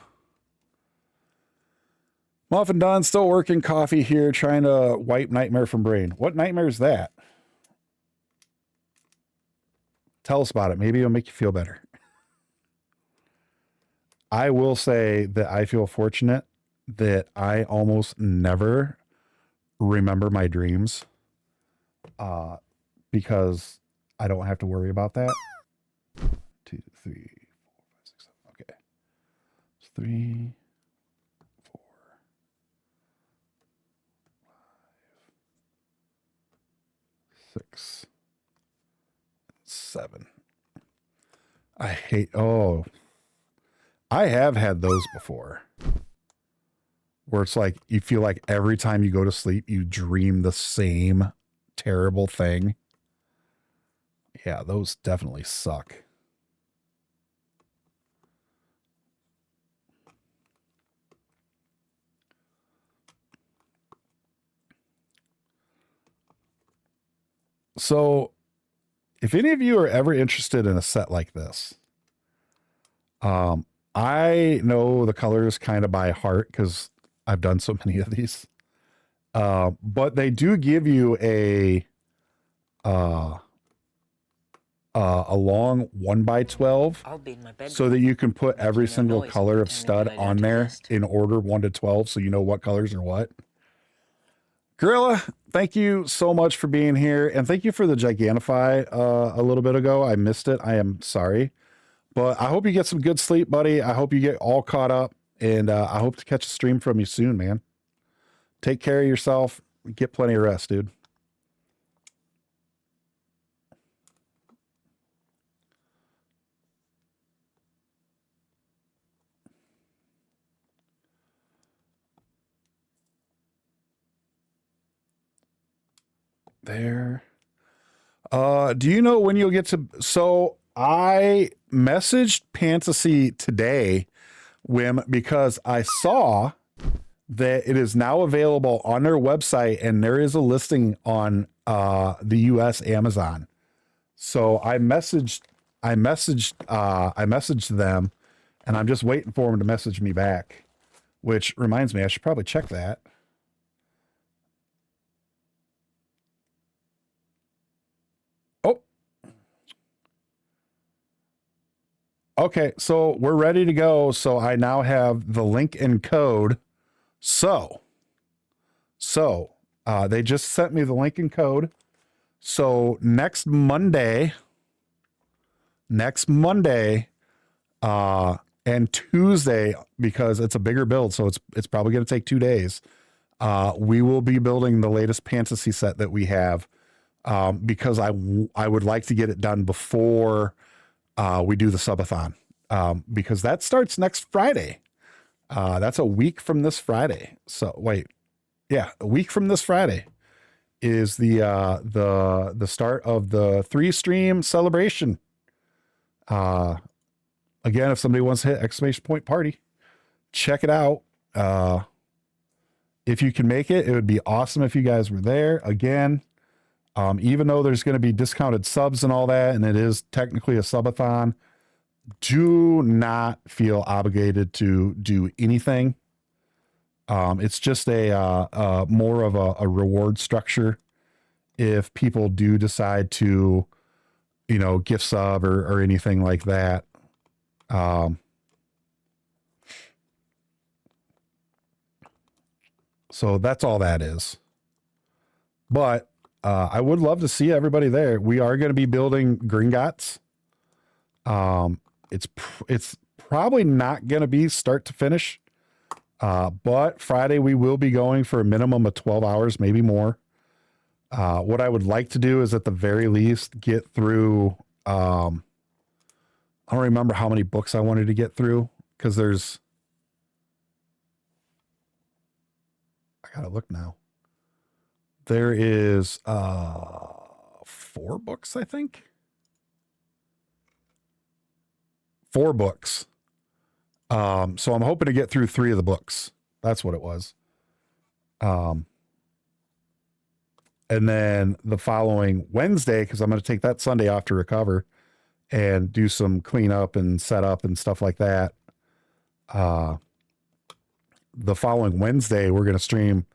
Muffin Don, still working, coffee here, trying to wipe nightmare from brain. What nightmare is that? Tell us about it. Maybe it'll make you feel better. I will say that I feel fortunate that I almost never remember my dreams because I don't have to worry about that. 2, 3, 4, 5, 6, 7. Okay. 3, 4, 5, 6, 7. I have had those before. Where it's like, you feel like every time you go to sleep, you dream the same terrible thing. Yeah, those definitely suck. So, if any of you are ever interested in a set like this, I know the colors kind of by heart because I've done so many of these. But they do give you a long 1x12 so that you can put every single color of stud on there in order 1 to 12 so you know what colors are what. Gorilla, thank you so much for being here, and thank you for the Gigantify a little bit ago. I missed it. I am sorry. But I hope you get some good sleep, buddy. I hope you get all caught up, and I hope to catch a stream from you soon, man. Take care of yourself. Get plenty of rest, dude. There. Do you know when you'll get to... So I messaged Fantasy today, Wim, because I saw that it is now available on their website and there is a listing on the US Amazon. So I messaged them, and I'm just waiting for them to message me back, which reminds me I should probably check that. Oh, Okay, so we're ready to go. So I now have the link and code. So they just sent me the link and code. So next Monday, and Tuesday, because it's a bigger build, so it's probably going to take 2 days. We will be building the latest fantasy set that we have, because I would like to get it done before we do the subathon, because that starts next Friday. That's a week from this Friday. So a week from this Friday is the start of the 3-stream celebration. Again, if somebody wants to hit exclamation point party, check it out. If you can make it, it would be awesome if you guys were there. Again, even though there's going to be discounted subs and all that, and it is technically a subathon, do not feel obligated to do anything. It's just a more of a reward structure if people do decide to, gift sub or anything like that. So that's all that is. But I would love to see everybody there. We are going to be building Gringotts. It's probably not going to be start to finish. But Friday we will be going for a minimum of 12 hours, maybe more. What I would like to do is at the very least get through, I don't remember how many books I wanted to get through, because I gotta look now. There is 4 books, I think. 4 books. So I'm hoping to get through 3 of the books. That's what it was. And then the following Wednesday, because I'm going to take that Sunday off to recover and do some cleanup and setup and stuff like that. The following Wednesday, we're going to stream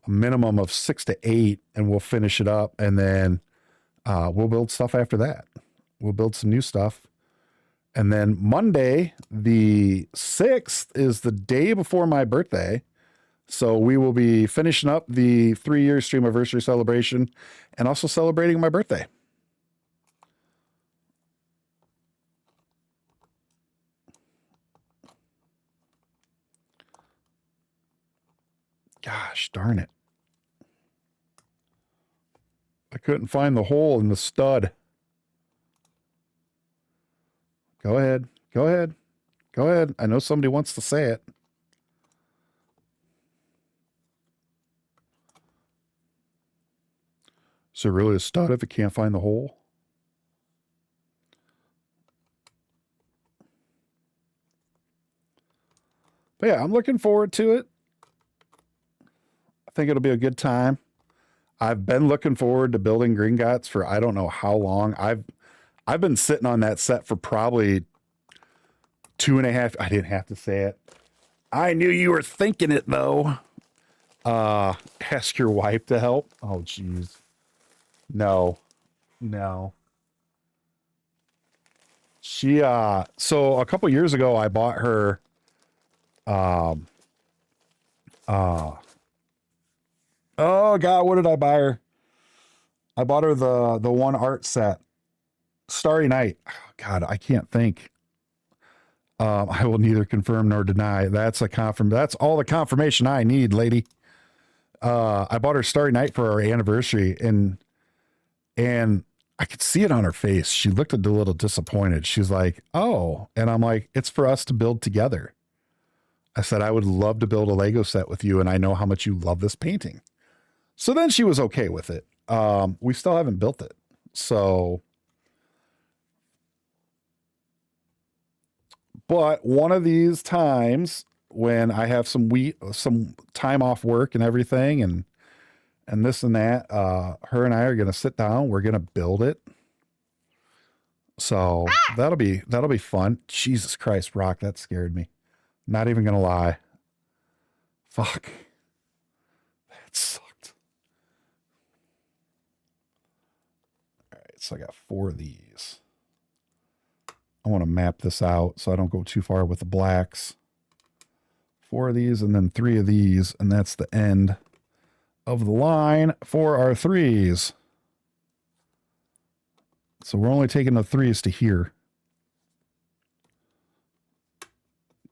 a minimum of 6 to 8, and we'll finish it up. And then we'll build stuff after that. We'll build some new stuff. And then Monday, the 6th, is the day before my birthday. So we will be finishing up the 3-year stream anniversary celebration and also celebrating my birthday. Gosh darn it. I couldn't find the hole in the stud. Go ahead. Go ahead. Go ahead. I know somebody wants to say it. Is it really a stud if it can't find the hole? But yeah, I'm looking forward to it. I think it'll be a good time. I've been looking forward to building Gringotts for I don't know how long. I've been sitting on that set for probably 2.5. I didn't have to say it. I knew you were thinking it though. Ask your wife to help. Oh, geez. No. She, so a couple years ago, I bought her, oh God, what did I buy her? I bought her the one art set, Starry Night. Oh, God, I can't think. I will neither confirm nor deny. That's all the confirmation I need, lady. I bought her Starry Night for our anniversary, and I could see it on her face. She looked a little disappointed. She's like, oh, and I'm like, it's for us to build together. I said, I would love to build a Lego set with you, and I know how much you love this painting. So then she was okay with it. We still haven't built it. So, but one of these times when I have some time off work and everything, and this and that, her and I are going to sit down. We're going to build it. So that'll be fun. Jesus Christ, Rock, that scared me. Not even going to lie. Fuck. That sucked. All right. So I got 4 of these. I want to map this out so I don't go too far with the blacks. 4 of these and then 3 of these, and that's the end of the line for our 3s. So we're only taking the 3s to here.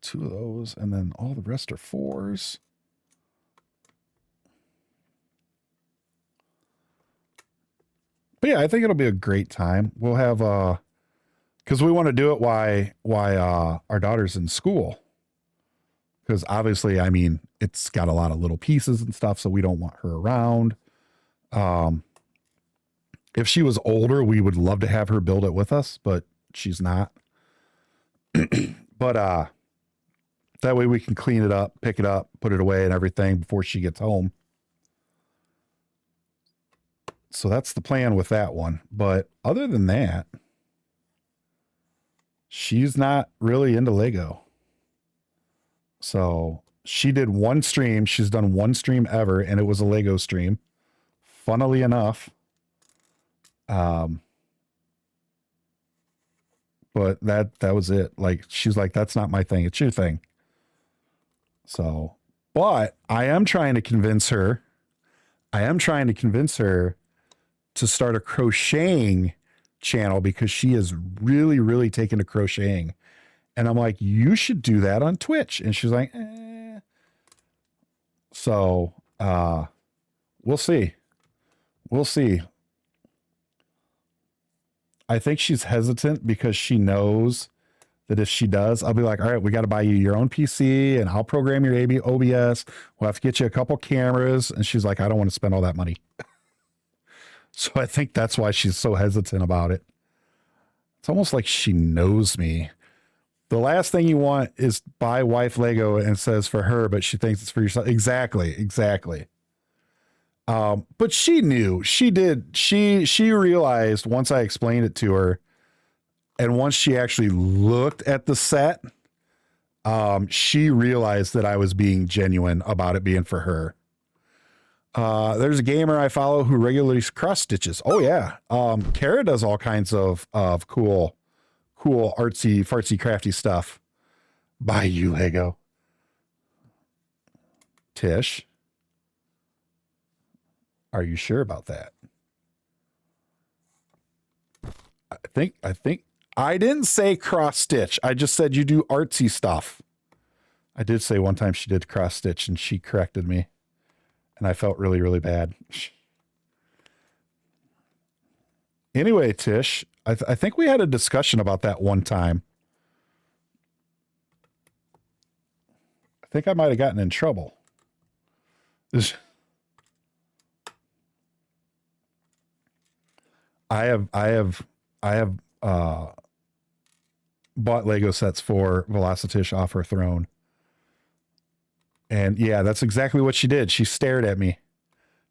2 of those, and then all the rest are 4s. But yeah, I think it'll be a great time. We'll have because we want to do it while our daughter's in school. Because obviously, I mean, it's got a lot of little pieces and stuff, so we don't want her around. If she was older, we would love to have her build it with us, but she's not. But that way we can clean it up, pick it up, put it away and everything before she gets home. So that's the plan with that one. But other than that, she's not really into Lego. So she did one stream. She's done one stream ever, and it was a Lego stream. Funnily enough. But that was it. Like, she's like, that's not my thing. It's your thing. So, but I am trying to convince her to start a crocheting channel because she is really, really taken to crocheting. And I'm like, you should do that on Twitch. And she's like, eh. So, we'll see. We'll see. I think she's hesitant because she knows that if she does, I'll be like, all right, we got to buy you your own PC and I'll program your OBS. We'll have to get you a couple cameras. And she's like, I don't want to spend all that money. So I think that's why she's so hesitant about it. It's almost like she knows me. The last thing you want is buy wife Lego and it says for her, but she thinks it's for yourself. Exactly. But she knew. She did. She realized once I explained it to her, and once she actually looked at the set, she realized that I was being genuine about it being for her. There's a gamer I follow who regularly cross stitches. Oh yeah. Kara does all kinds of cool artsy fartsy crafty stuff. Buy you Lego. Tish, are you sure about that? I think I didn't say cross stitch. I just said you do artsy stuff. I did say one time she did cross stitch and she corrected me. And I felt really, really bad. Anyway, Tish, I think we had a discussion about that one time. I think I might have gotten in trouble. I have bought Lego sets for Velocitish off her throne. And yeah, that's exactly what she did. She stared at me.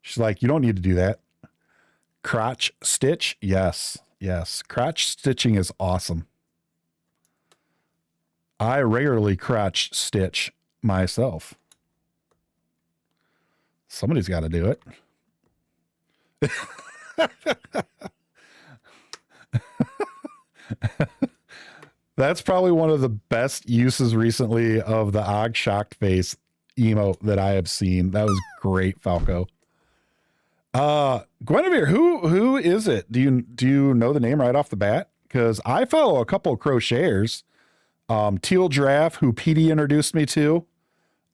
She's like, you don't need to do that. Crotch stitch? Yes. Crotch stitching is awesome. I regularly crotch stitch myself. Somebody's got to do it. That's probably one of the best uses recently of the Og shocked face emote that I have seen. That was great, Falco. Guinevere, who is it? Do you know the name right off the bat? Because I follow a couple of crocheters. Teal Giraffe, who PD introduced me to,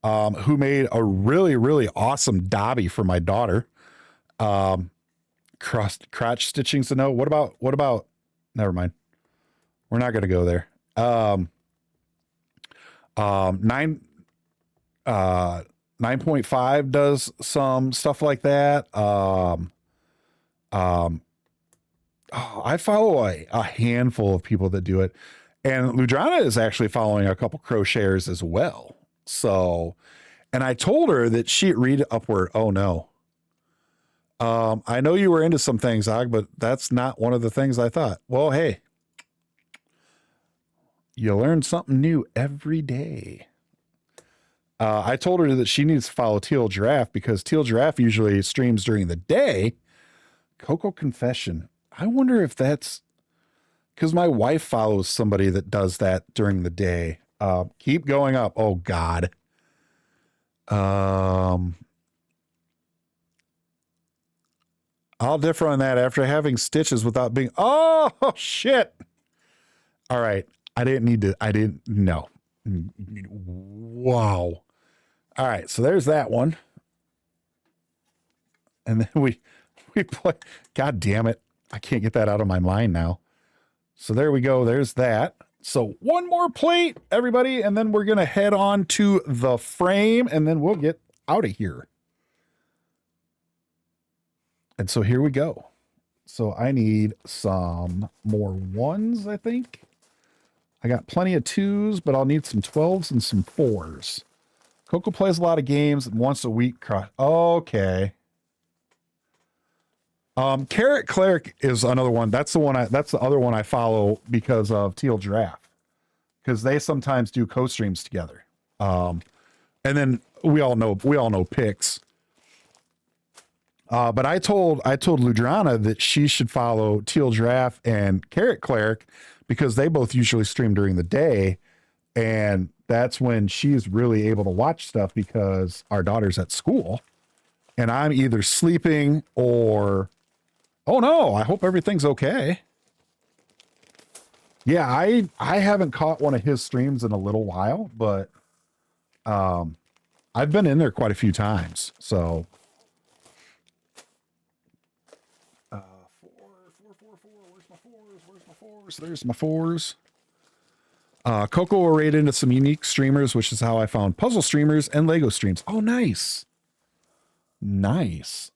who made a really, really awesome dobby for my daughter. Crotch stitching's a no. What about never mind. We're not gonna go there. 9.5 does some stuff like that. I follow a handful of people that do it, and Ludrana is actually following a couple crocheters as well. So, and I told her that she'd read upward. Oh no. I know you were into some things, Og, but that's not one of the things I thought. Well, hey, you learn something new every day. I told her that she needs to follow Teal Giraffe because Teal Giraffe usually streams during the day. Coco Confession. I wonder if that's because my wife follows somebody that does that during the day. Keep going up. Oh God. I'll differ on that after having stitches without being, oh shit. All right. I didn't know. Wow. All right. So there's that one. And then we play, God damn it. I can't get that out of my mind now. So there we go. There's that. So one more plate, everybody. And then we're going to head on to the frame and then we'll get out of here. And so here we go. So I need some more ones, I think. I got plenty of 2s, but I'll need some 12s and some 4s. Coco plays a lot of games once a week. Okay. Carrot Cleric is another one. That's the other one I follow because of Teal Giraffe. Because they sometimes do co-streams together. And then we all know Pix. But I told Ludrana that she should follow Teal Giraffe and Carrot Cleric because they both usually stream during the day. And that's when she's really able to watch stuff because our daughter's at school. And I'm either sleeping or, oh no, I hope everything's okay. Yeah, I haven't caught one of his streams in a little while, but I've been in there quite a few times. So there's my 4s. Coco will raid into some unique streamers, which is how I found puzzle streamers and Lego streams. Oh, nice. Nice.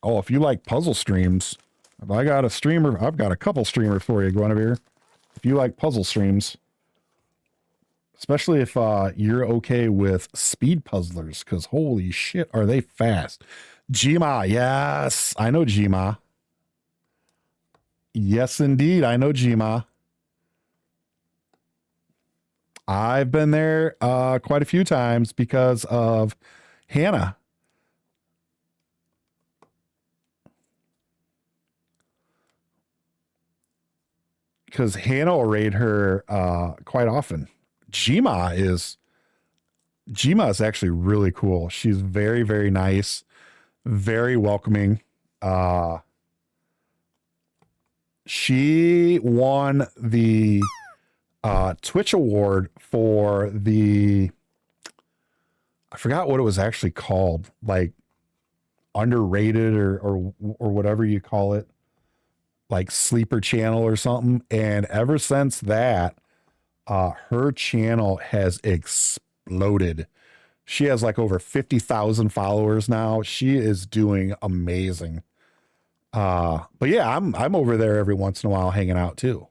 Oh, if you like puzzle streams, if I got a streamer, I've got a couple streamers for you, Guinevere. If you like puzzle streams, especially if you're okay with speed puzzlers, because holy shit, are they fast. Gma, yes, I know Gma. Yes, indeed. I know Gma. I've been there quite a few times because of Hannah. Because Hannah will raid her quite often. Gma is actually really cool. She's very, very nice, very welcoming. She won the Twitch award for I forgot what it was actually called, like underrated or whatever you call it, like sleeper channel or something. And ever since that, her channel has exploded. She has like over 50,000 followers now. She is doing amazing. But yeah, I'm over there every once in a while hanging out too.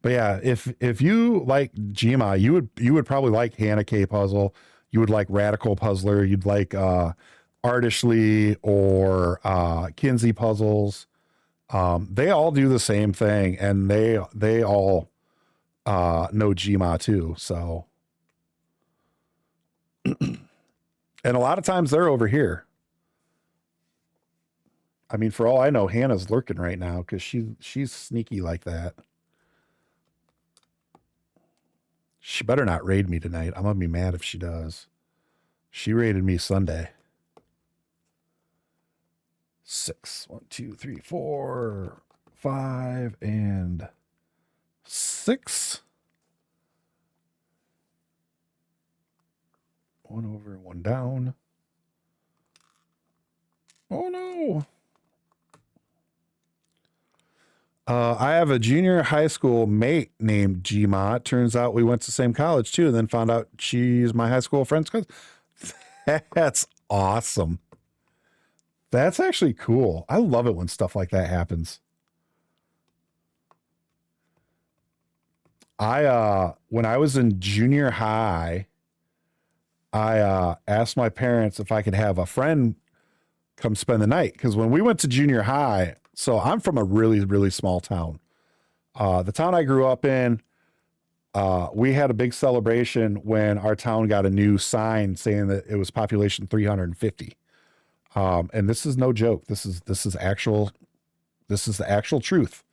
But yeah, if you like Gma, you would probably like Hannah K Puzzle. You would like Radical Puzzler. You'd like Artishly or Kinsey Puzzles. They all do the same thing, and they all know Gma too. So, and a lot of times they're over here. I mean, for all I know, Hannah's lurking right now because she's sneaky like that. She better not raid me tonight. I'm gonna be mad if she does. She raided me Sunday. 6, 1, 2, 3, 4, 5, and 6. 1 over, 1 down. Oh no. I have a junior high school mate named Gma. Turns out we went to the same college too, and then found out she's my high school friend's cousin. That's awesome. That's actually cool. I love it when stuff like that happens. When I was in junior high, I asked my parents if I could have a friend come spend the night. Because when we went to junior high, so I'm from a really, really small town. The town I grew up in, we had a big celebration when our town got a new sign saying that it was population 350. And this is no joke. This is the actual truth.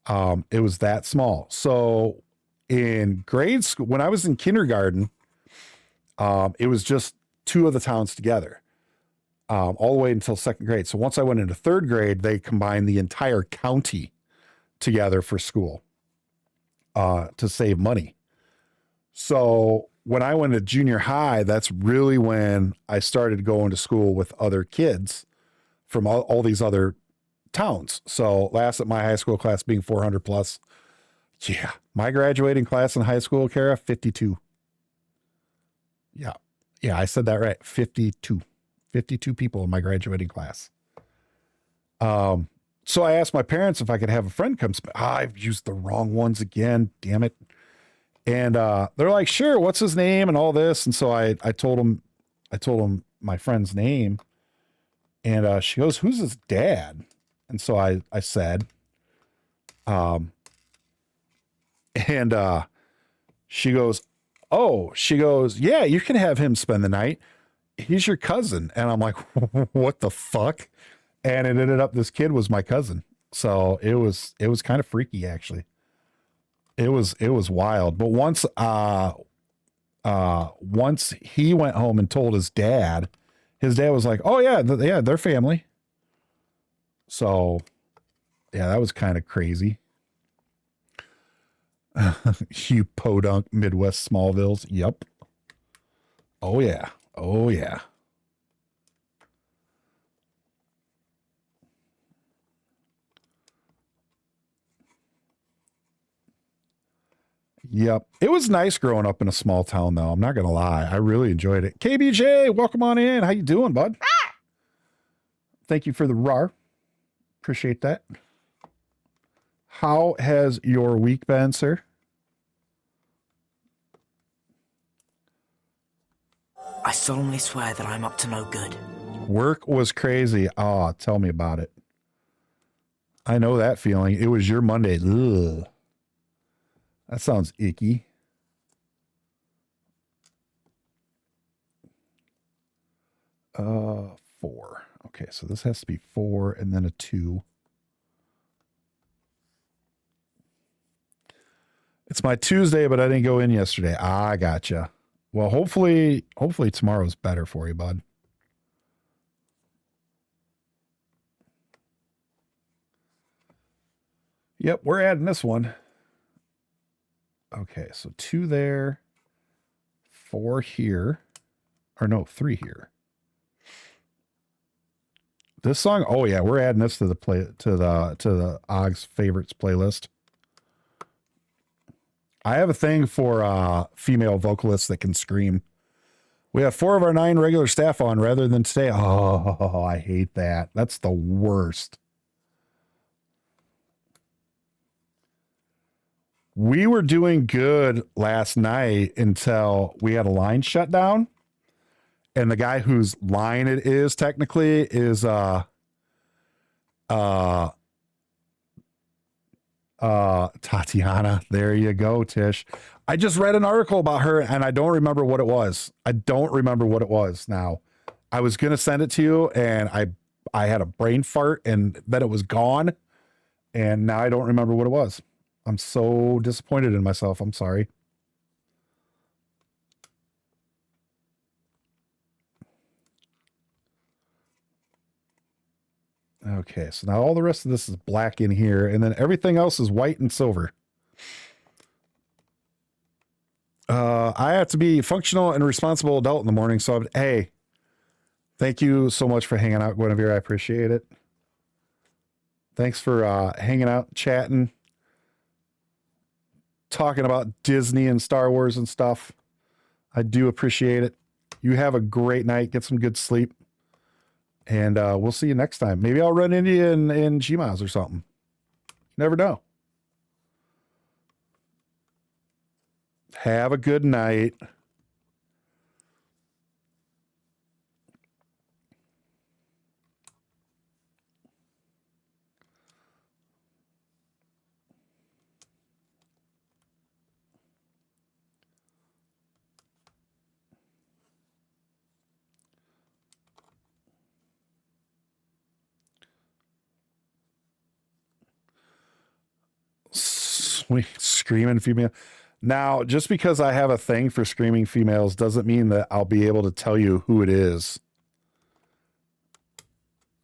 It was that small. So in grade school, when I was in kindergarten, it was just two of the towns together, all the way until second grade. So once I went into third grade, they combined the entire county together for school, to save money. So when I went to junior high, that's really when I started going to school with other kids from all these other towns. So last at my high school class being 400 plus. Yeah. My graduating class in high school, Kara, 52. Yeah. Yeah. I said that right. 52 people in my graduating class. So I asked my parents if I could have a friend come. I've used the wrong ones again. Damn it. And, they're like, sure. What's his name and all this. And so I told him my friend's name, and, she goes, who's his dad? And so I said, she goes, yeah, you can have him spend the night. He's your cousin. And I'm like, what the fuck? And it ended up, this kid was my cousin. So it was kind of freaky, actually. It was wild. But once he went home and told his dad was like, oh yeah, they're family. So yeah, that was kind of crazy. You podunk Midwest Smallvilles. Yep. Oh yeah. Oh yeah. Yep. It was nice growing up in a small town, though. I'm not going to lie. I really enjoyed it. KBJ, welcome on in. How you doing, bud? Thank you for the RAR. Appreciate that. How has your week been, sir? I solemnly swear that I'm up to no good. Work was crazy. Oh, tell me about it. I know that feeling. It was your Monday. Ugh. That sounds icky. Four. Okay, so this has to be 4 and then a 2. It's my Tuesday, but I didn't go in yesterday. I gotcha. Well, hopefully tomorrow's better for you, bud. Yep, we're adding this one. Okay, so 2 there, 4 here, or no, 3 here. This song, oh yeah, we're adding this to the Og's favorites playlist. I have a thing for female vocalists that can scream. We have 4 of our 9 regular staff on rather than today. Oh, I hate that. That's the worst. We were doing good last night until we had a line shut down. And the guy whose line it is technically is Tatiana. There you go, Tish. I just read an article about her and I don't remember what it was. Now. I was gonna send it to you and I had a brain fart and then it was gone. And now I don't remember what it was. I'm so disappointed in myself. I'm sorry. Okay, so now all the rest of this is black in here, and then everything else is white and silver. I have to be functional and responsible adult in the morning, so hey, thank you so much for hanging out, Guinevere. I appreciate it. Thanks for hanging out, chatting, talking about Disney and Star Wars and stuff. I do appreciate it. You have a great night. Get some good sleep. And we'll see you next time. Maybe I'll run into you in Gmails or something. Never know. Have a good night. only screaming female. Now, just because I have a thing for screaming females doesn't mean that I'll be able to tell you who it is.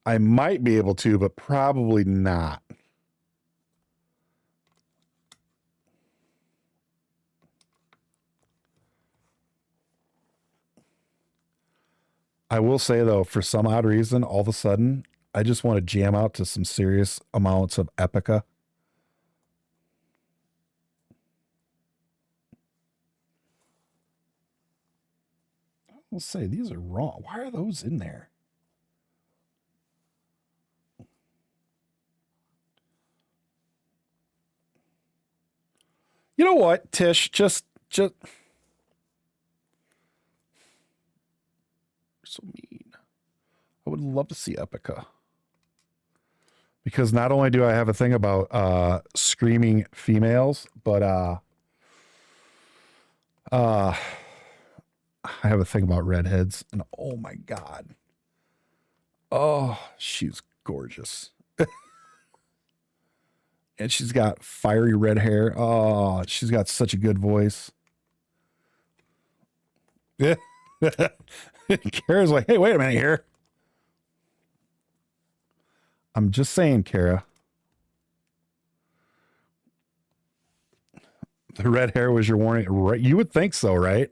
I might be able to, but probably not. I will say, though, for some odd reason, all of a sudden, I just want to jam out to some serious amounts of Epica. I'll say these are wrong. Why are those in there? You know what, Tish? Just so mean. I would love to see Epica. Because not only do I have a thing about screaming females, but I have a thing about redheads, and oh my God. Oh, she's gorgeous. And she's got fiery red hair. Oh, she's got such a good voice. Yeah. Kara's like, hey, wait a minute here. I'm just saying, Kara. The red hair was your warning, right? You would think so, right?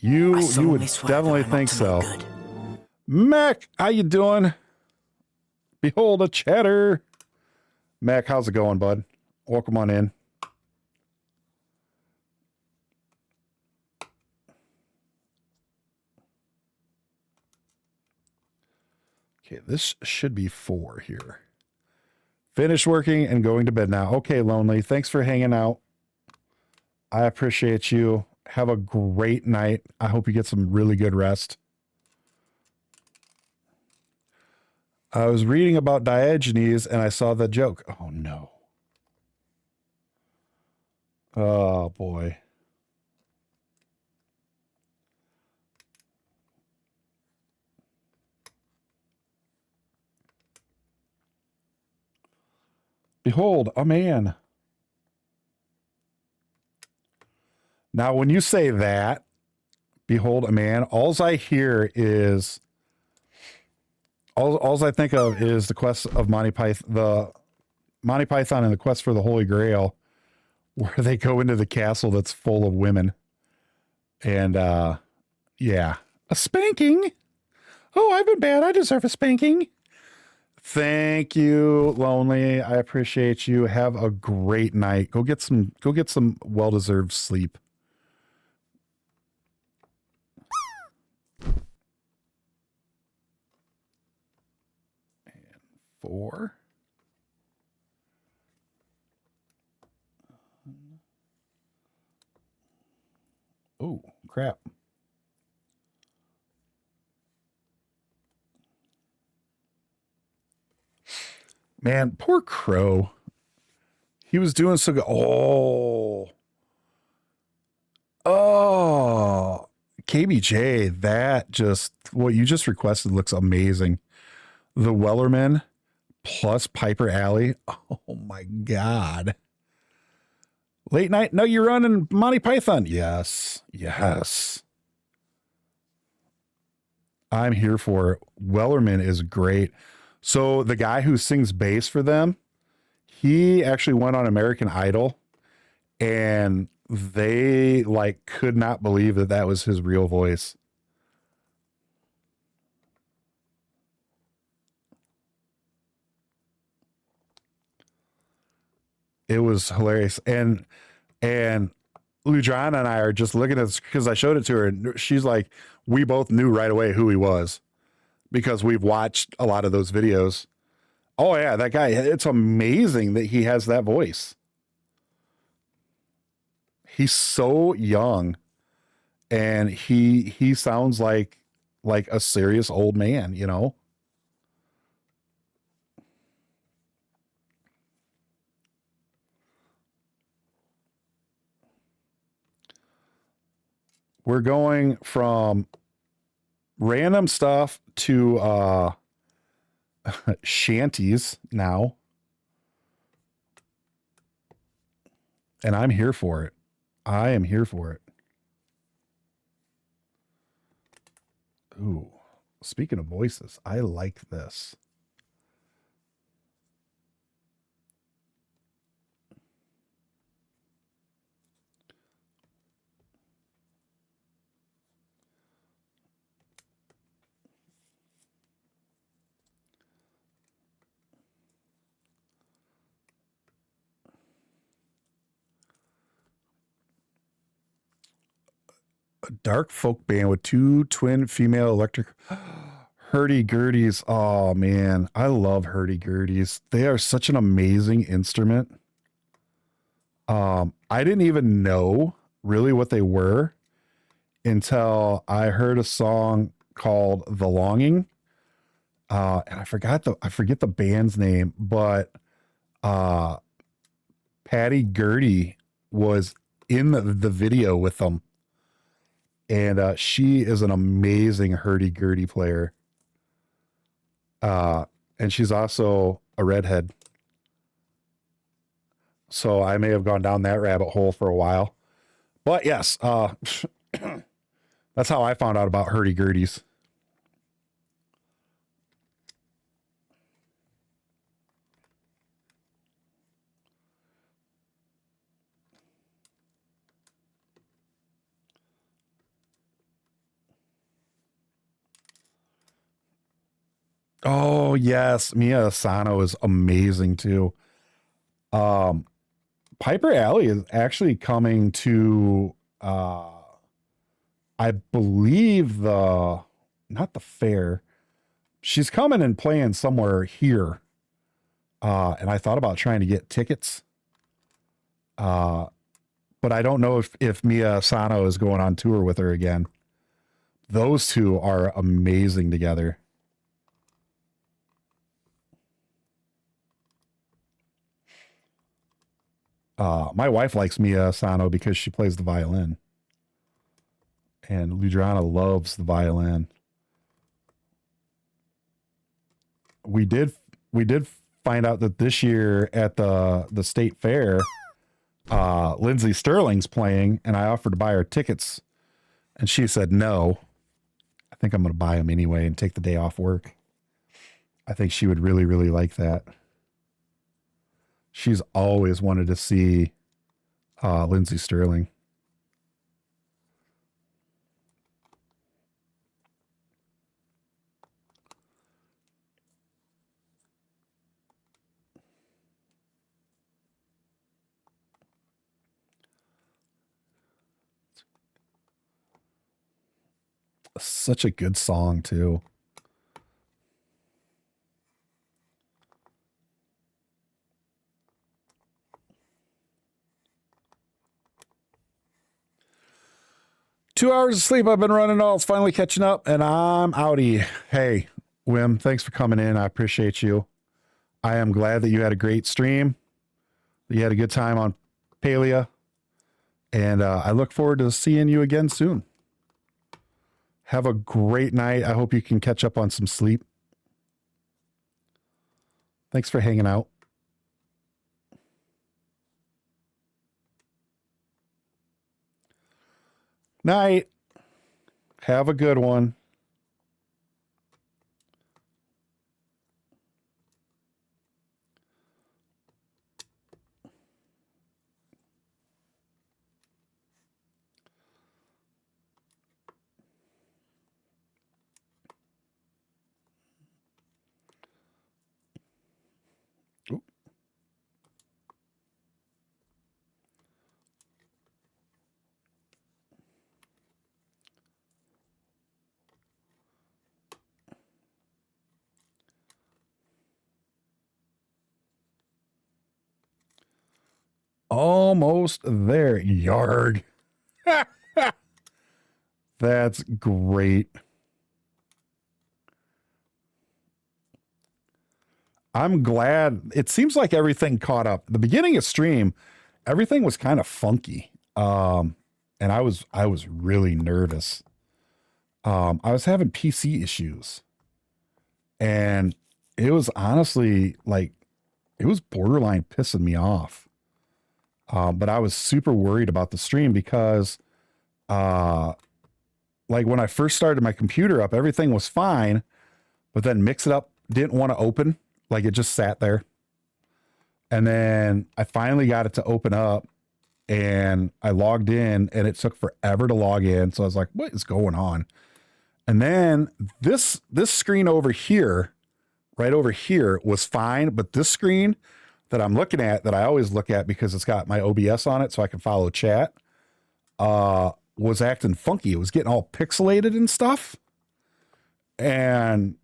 You would definitely think so. Mac, how you doing? Behold a chatter. Mac, how's it going, bud? Welcome on in. Okay, this should be 4 here. Finished working and going to bed now. Okay, Lonely, thanks for hanging out. I appreciate you. Have a great night. I hope you get some really good rest. I was reading about Diogenes and I saw the joke. Oh, no. Oh, boy. Behold, a man. Now, when you say that, behold, a man, all I hear is, all I think of is the quest of Monty Python and the quest for the Holy Grail, where they go into the castle that's full of women. And, yeah, a spanking. Oh, I've been bad. I deserve a spanking. Thank you, Lonely. I appreciate you. Have a great night. Go get some well-deserved sleep. And 4. Oh, crap. Man, poor Crow. He was doing so good. Oh, KBJ, what you just requested looks amazing. The Wellerman plus Piper Alley. Oh my God. Late night? No, you're running Monty Python. Yes. I'm here for it. Wellerman is great. So the guy who sings bass for them, he actually went on American Idol, and they could not believe that was his real voice. It was hilarious. And Lujana and I are just looking at this because I showed it to her, and she's like, we both knew right away who he was because we've watched a lot of those videos. Oh yeah, that guy, it's amazing that he has that voice. He's so young, and he sounds like a serious old man, you know? We're going from random stuff to shanties now. And I'm here for it. I am here for it. Ooh, speaking of voices, I like this. A dark folk band with 2 twin female electric hurdy-gurdies. Oh man, I love hurdy-gurdies. They are such an amazing instrument. I didn't even know really what they were until I heard a song called The Longing. And I forget the band's name, but Patty Gurdy was in the video with them. And she is an amazing hurdy-gurdy player. And she's also a redhead. So I may have gone down that rabbit hole for a while. But yes, that's how I found out about hurdy-gurdies. Oh yes, Mia Asano is amazing too. Piper Alley is actually coming to I believe not the fair. She's coming and playing somewhere here. And I thought about trying to get tickets. But I don't know if Mia Asano is going on tour with her again. Those two are amazing together. My wife likes Mia Asano because she plays the violin. And Ludrana loves the violin. We did find out that this year at the state fair, Lindsay Sterling's playing, and I offered to buy her tickets, and she said no. I think I'm going to buy them anyway and take the day off work. I think she would really, really like that. She's always wanted to see Lindsay Sterling. Such a good song too. Two hours of sleep I've been running all. It's finally catching up, and I'm outie. Hey, Wim, thanks for coming in. I appreciate you. I am glad that you had a great stream. That you had a good time on Palia. And I look forward to seeing you again soon. Have a great night. I hope you can catch up on some sleep. Thanks for hanging out. Night. Have a good one. Almost there. Yard. That's great. I'm glad. It seems like everything caught up. The beginning of stream, everything was kind of funky. And I was really nervous. I was having PC issues. And it was honestly like, it was borderline pissing me off. But I was super worried about the stream because like when I first started my computer up, everything was fine, but then Mix It Up didn't want to open. Like it just sat there. And then I finally got it to open up and I logged in and it took forever to log in. So I was like, what is going on? And then this screen over here, right over here was fine. But this screen that I'm looking at, that I always look at because it's got my OBS on it so I can follow chat, was acting funky. It was getting all pixelated and stuff. And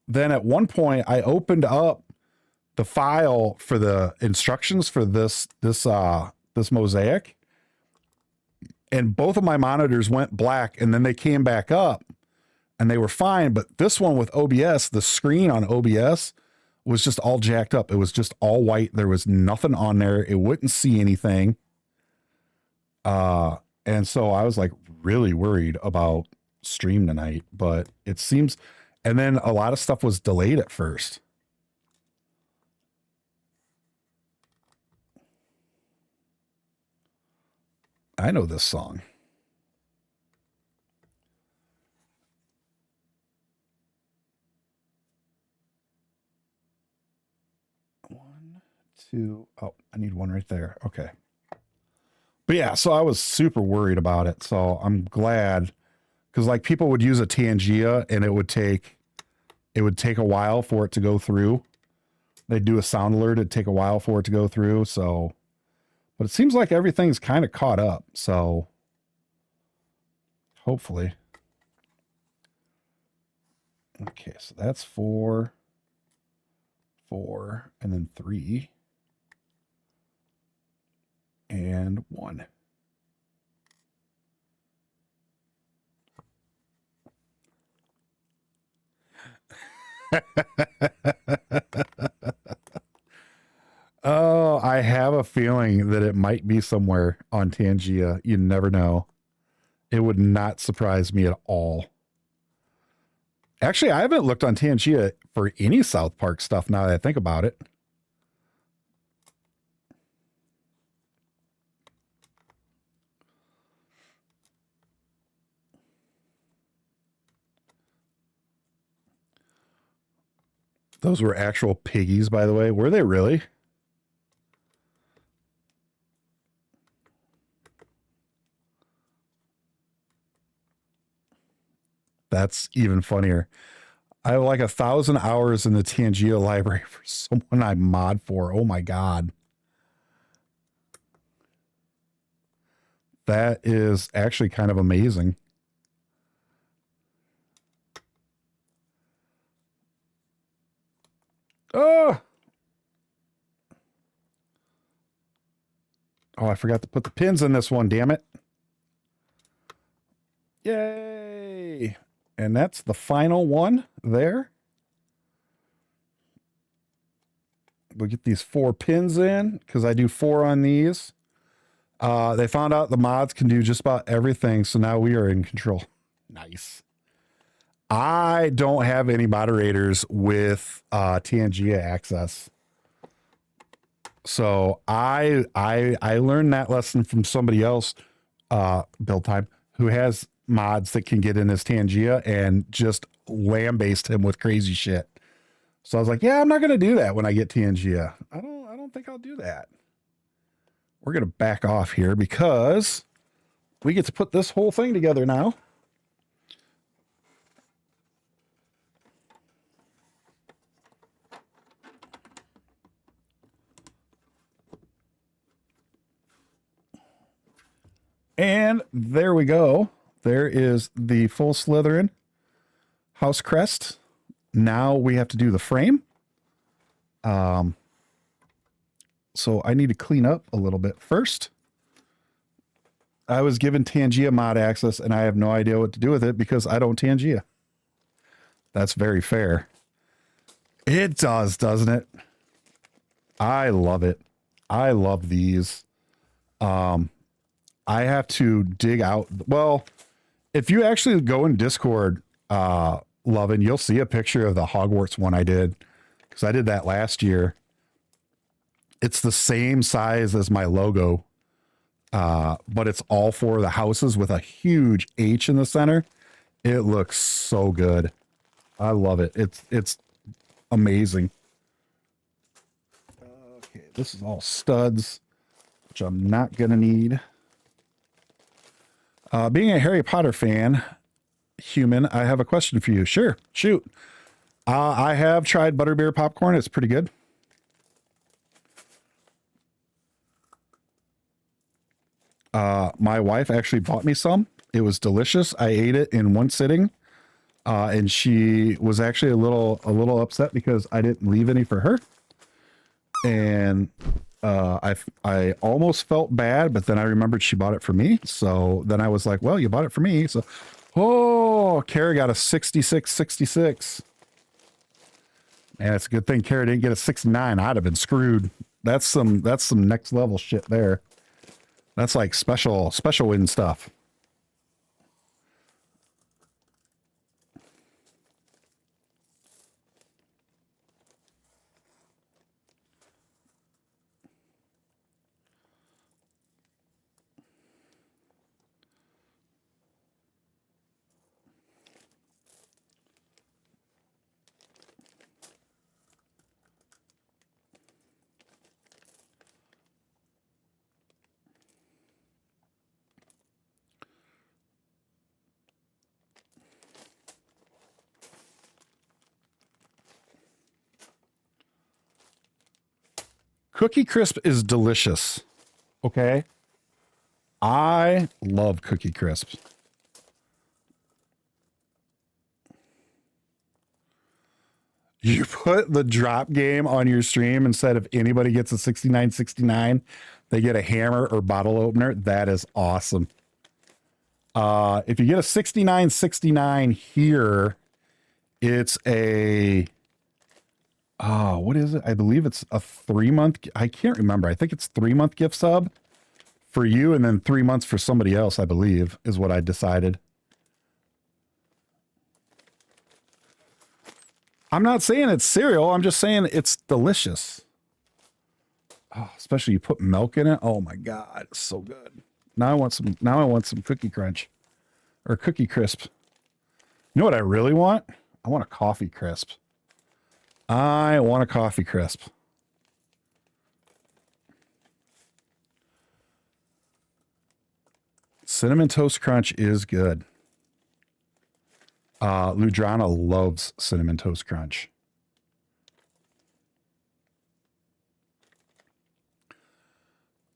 then at one point I opened up the file for the instructions for this Mosiac, and both of my monitors went black and then they came back up and they were fine. But this one with OBS, the screen on OBS was just all jacked up. It was just all white. There was nothing on there. It wouldn't see anything. And so I was like really worried about stream tonight, but it seems, and then a lot of stuff was delayed at first. I know this song. One, two. Oh, I need one right there. Okay. But yeah, so I was super worried about it. So I'm glad, because like people would use a Tangia and it would take a while for it to go through. They'd do a sound alert. It'd take a while for it to go through. So, but it seems like everything's kind of caught up. So hopefully. Okay, so that's 4, 4, and then 3, and 1. Oh, I have a feeling that it might be somewhere on Tangia. You never know. It would not surprise me at all. Actually, I haven't looked on Tangia for any South Park stuff now that I think about it. Those were actual piggies, by the way. Were they really? That's even funnier. I have like 1,000 hours in the Tangia library for someone I mod for. Oh my God. That is actually kind of amazing. Oh, I forgot to put the pins in this one, damn it. Yay. And that's the final one there. We'll get these 4 pins in because I do 4 on these. They found out the mods can do just about everything. So now we are in control. Nice. I don't have any moderators with Tangia access. So I learned that lesson from somebody else, Build Time, who has mods that can get in his Tangia, and just lambasted him with crazy shit. So I was like, yeah, I'm not going to do that when I get Tangia. I don't think I'll do that. We're going to back off here because we get to put this whole thing together now. And there we go. There is the full Slytherin house crest. Now we have to do the frame. So I need to clean up a little bit first. I was given Tangia mod access and I have no idea what to do with it because I don't Tangia. That's very fair. It does, doesn't it? I love it. I love these. I have to dig out. Well, if you actually go in Discord, Lovin, you'll see a picture of the Hogwarts one I did, because I did that last year. It's the same size as my logo but it's all four of the houses with a huge H in the center. It looks so good. I love it. It's amazing. Okay, this is all studs, which I'm not gonna need. Being a Harry Potter fan, human, I have a question for you. Sure, shoot. I have tried butterbeer popcorn. It's pretty good. My wife actually bought me some. It was delicious. I ate it in one sitting, and she was actually a little upset because I didn't leave any for her. And I almost felt bad, but then I remembered she bought it for me. So then I was like, well, you bought it for me. So, oh, Kara got a 66. Man, it's a good thing Kara didn't get a 69. I'd have been screwed. That's some next level shit there. That's like special win stuff. Cookie Crisp is delicious. Okay. I love Cookie Crisp. You put the drop game on your stream instead of anybody gets a 69.69, they get a hammer or bottle opener. That is awesome. If you get a 69.69 here, it's a what is it? I believe it's a 3-month. I can't remember. I think it's 3-month gift sub for you and then 3 months for somebody else, I believe, is what I decided. I'm not saying it's cereal. I'm just saying it's delicious. Oh, especially you put milk in it. Oh my God. It's so good. Now I want some Cookie Crunch or Cookie Crisp. You know what I really want? I want a coffee crisp. I want a coffee crisp. Cinnamon Toast Crunch is good. Ludrana loves Cinnamon Toast Crunch.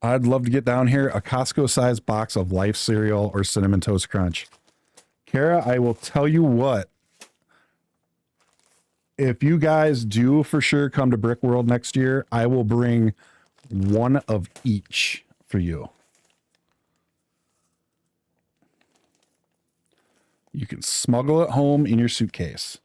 I'd love to get down here a Costco-sized box of Life cereal or Cinnamon Toast Crunch. Kara, I will tell you what. If you guys do for sure come to Brickworld next year, I will bring one of each for you. You can smuggle it home in your suitcase.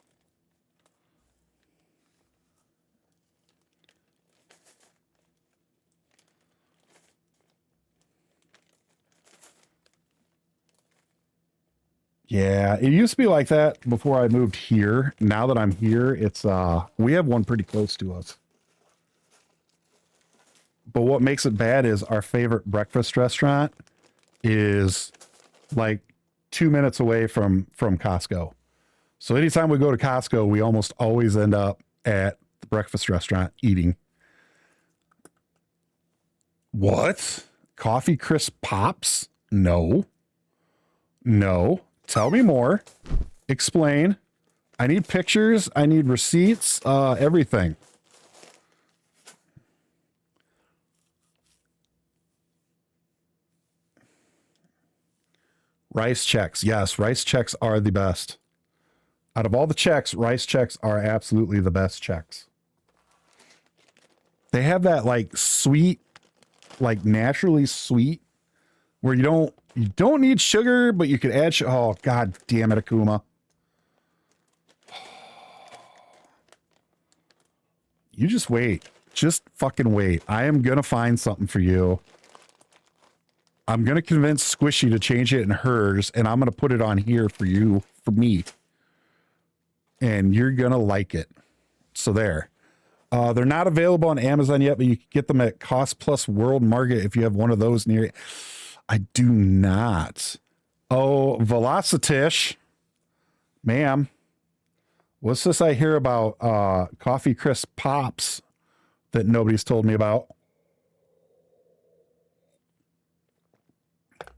Yeah, it used to be like that before I moved here. Now that I'm here, it's we have one pretty close to us. But what makes it bad is our favorite breakfast restaurant is like 2 minutes away from Costco. So anytime we go to Costco, we almost always end up at the breakfast restaurant eating. What? Coffee Crisp Pops? No. No. Tell me more. Explain. I need pictures. I need receipts. Everything. Rice checks. Yes, rice checks are the best. Out of all the checks, rice checks are absolutely the best checks. They have that like sweet, like naturally sweet, where you don't need sugar, but you could add sugar. Oh, God damn it, Akuma. You just wait. Just fucking wait. I am going to find something for you. I'm going to convince Squishy to change it in hers, and I'm going to put it on here for you, for me. And you're going to like it. So there. They're not available on Amazon yet, but you can get them at Cost Plus World Market if you have one of those near you. I do not. Oh, Velocitish. Ma'am. What's this I hear about Coffee Crisp Pops that nobody's told me about?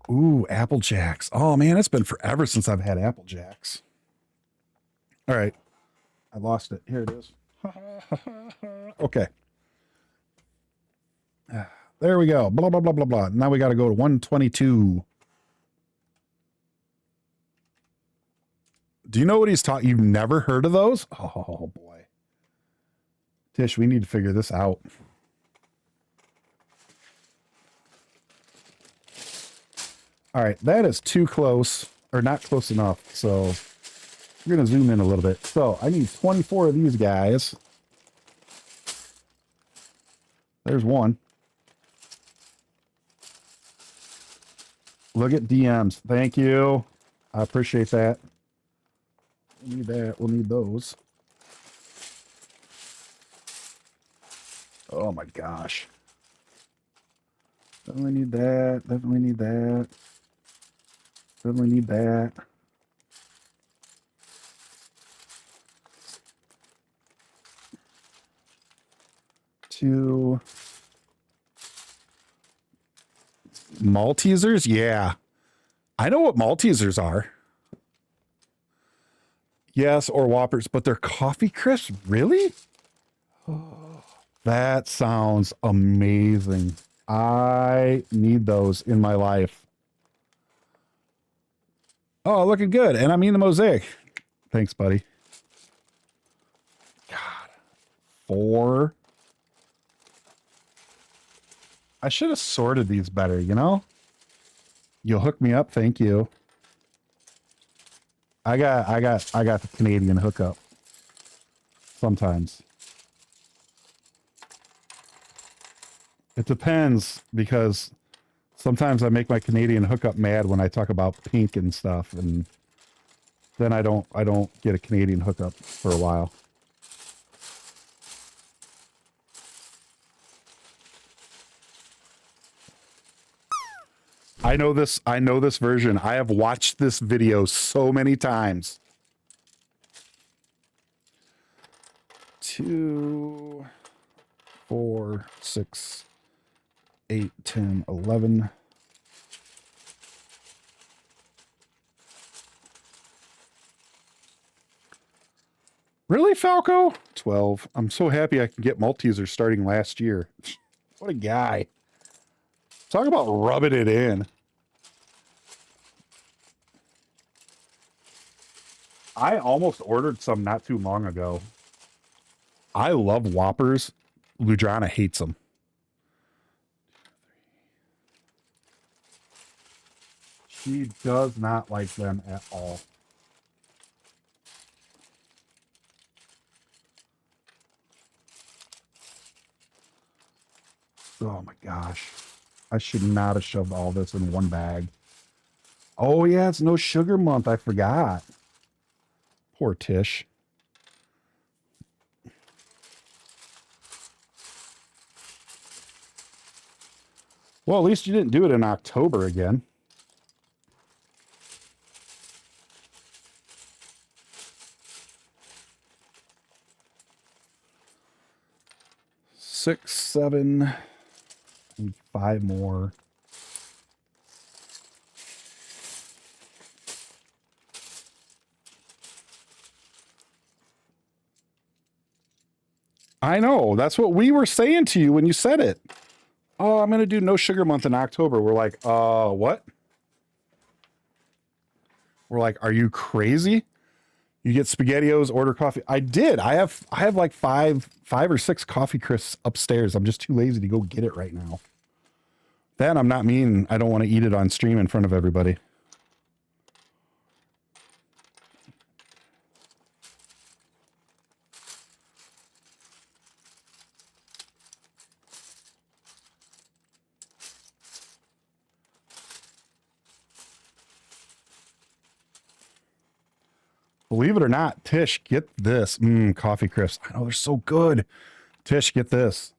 Ooh, Apple Jacks. Oh, man, it's been forever since I've had Apple Jacks. All right. I lost it. Here it is. Okay. There we go. Blah, blah, blah, blah, blah. Now we got to go to 122. Do you know what he's taught? You've never heard of those? Oh, boy. Tish, we need to figure this out. All right, that is too close, or not close enough. So we're going to zoom in a little bit. So I need 24 of these guys. There's one. Look at DMs. Thank you. I appreciate that. We'll need that. We'll need those. Oh my gosh. Definitely need that. Definitely need that. Definitely need that. Two Maltesers? Yeah. I know what Maltesers are. Yes, or Whoppers, but they're coffee crisps? Really? That sounds amazing. I need those in my life. Oh, looking good. And I mean the Mosaic. Thanks, buddy. God. 4. I should have sorted these better, you know? You'll hook me up. Thank you. I got the Canadian hookup. Sometimes. It depends, because sometimes I make my Canadian hookup mad when I talk about pink and stuff, and then I don't get a Canadian hookup for a while. I know this version. I have watched this video so many times. 2, 4, 6, 8, 10, 11. Really, Falco? 12. I'm so happy I can get Maltesers starting last year. What a guy. Talk about rubbing it in. I almost ordered some not too long ago. I love Whoppers. Ludrana hates them. She does not like them at all. Oh my gosh. I should not have shoved all this in one bag. Oh yeah, it's no sugar month. I forgot. Poor Tish. Well, at least you didn't do it in October again. Six, 7, and 5 more. I know. That's what we were saying to you when you said it. Oh, I'm going to do no sugar month in October. We're like, what? We're like, are you crazy? You get SpaghettiOs, order coffee. I did. I have like five or 6 coffee crisps upstairs. I'm just too lazy to go get it right now. Then I'm not mean. I don't want to eat it on stream in front of everybody. Believe it or not, Tish, get this. Coffee crisps. I know they're so good. Tish, get this.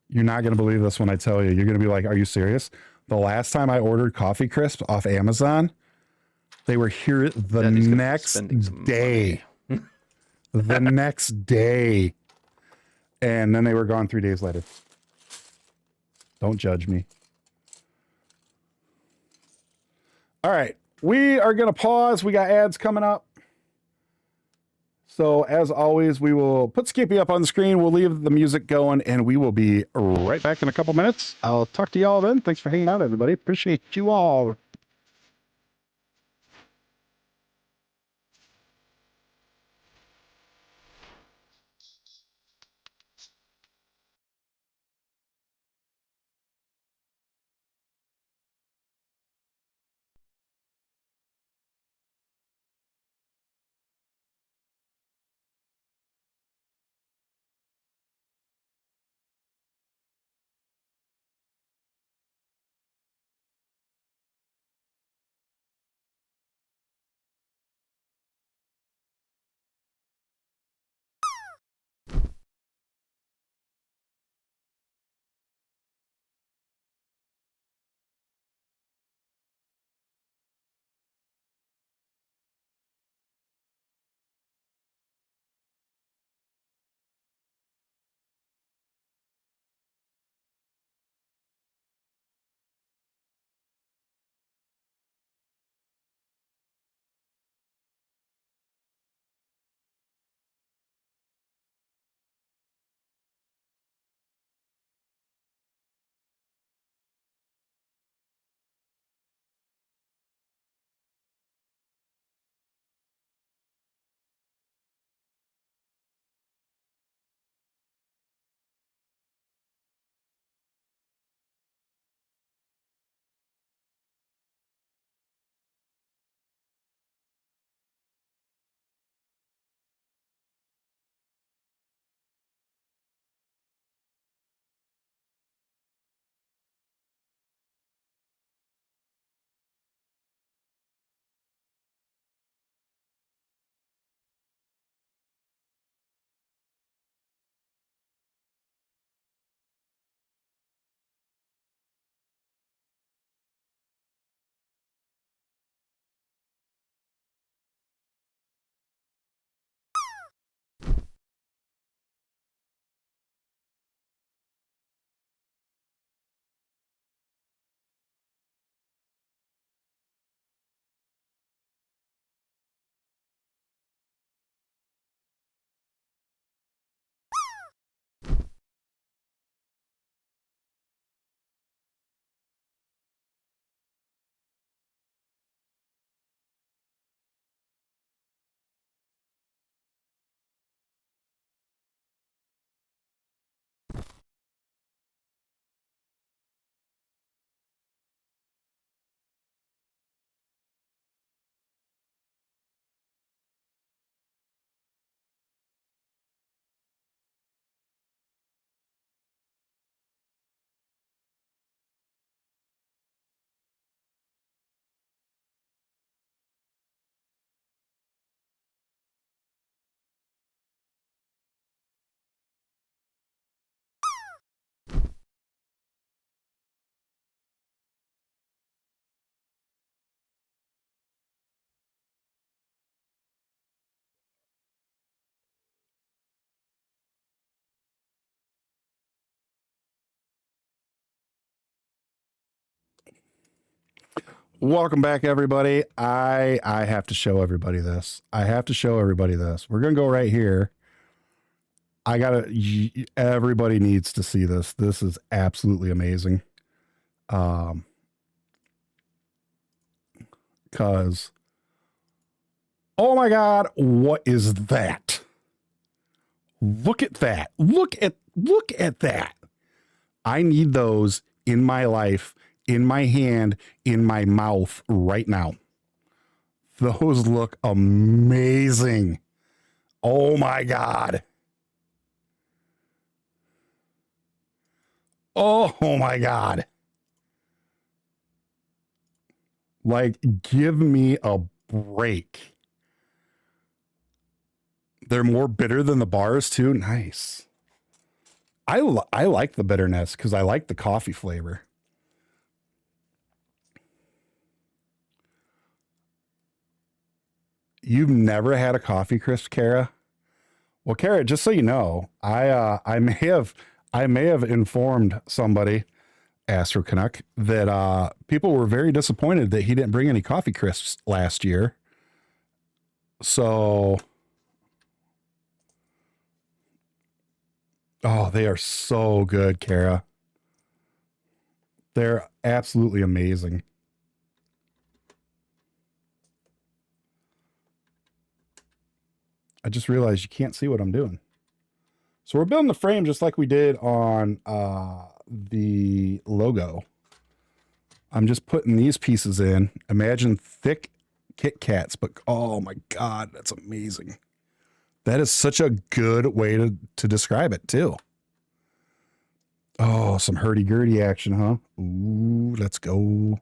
You're not going to believe this when I tell you. You're going to be like, are you serious? The last time I ordered coffee crisps off Amazon, they were here the Daddy's gonna be next spending some day. The next day. And then they were gone 3 days later. Don't judge me. All right. We are going to pause. We got ads coming up. So as always, we will put Skippy up on the screen. We'll leave the music going, and we will be right back in a couple minutes. I'll talk to you all then. Thanks for hanging out, everybody. Appreciate you all. Welcome back, everybody. I have to show everybody this. We're going to go right here. Everybody needs to see this. This is absolutely amazing. Cause, oh my God, what is that? Look at that. Look at that. I need those in my life, in my hand, in my mouth right now. Those look amazing. Oh my God. Oh my God. Like, give me a break. They're more bitter than the bars too. Nice. I like the bitterness because I like the coffee flavor. You've never had a coffee crisp, Kara? Well, Kara, just so you know, I may have informed somebody, Astro Canuck, that people were very disappointed that he didn't bring any coffee crisps last year. So, oh, they are so good, Kara. They're absolutely amazing. I just realized you can't see what I'm doing. So we're building the frame just like we did on the logo. I'm just putting these pieces in. Imagine thick Kit Kats, but oh my God, that's amazing. That is such a good way to describe it too. Oh, some hurdy-gurdy action, huh? Ooh, let's go.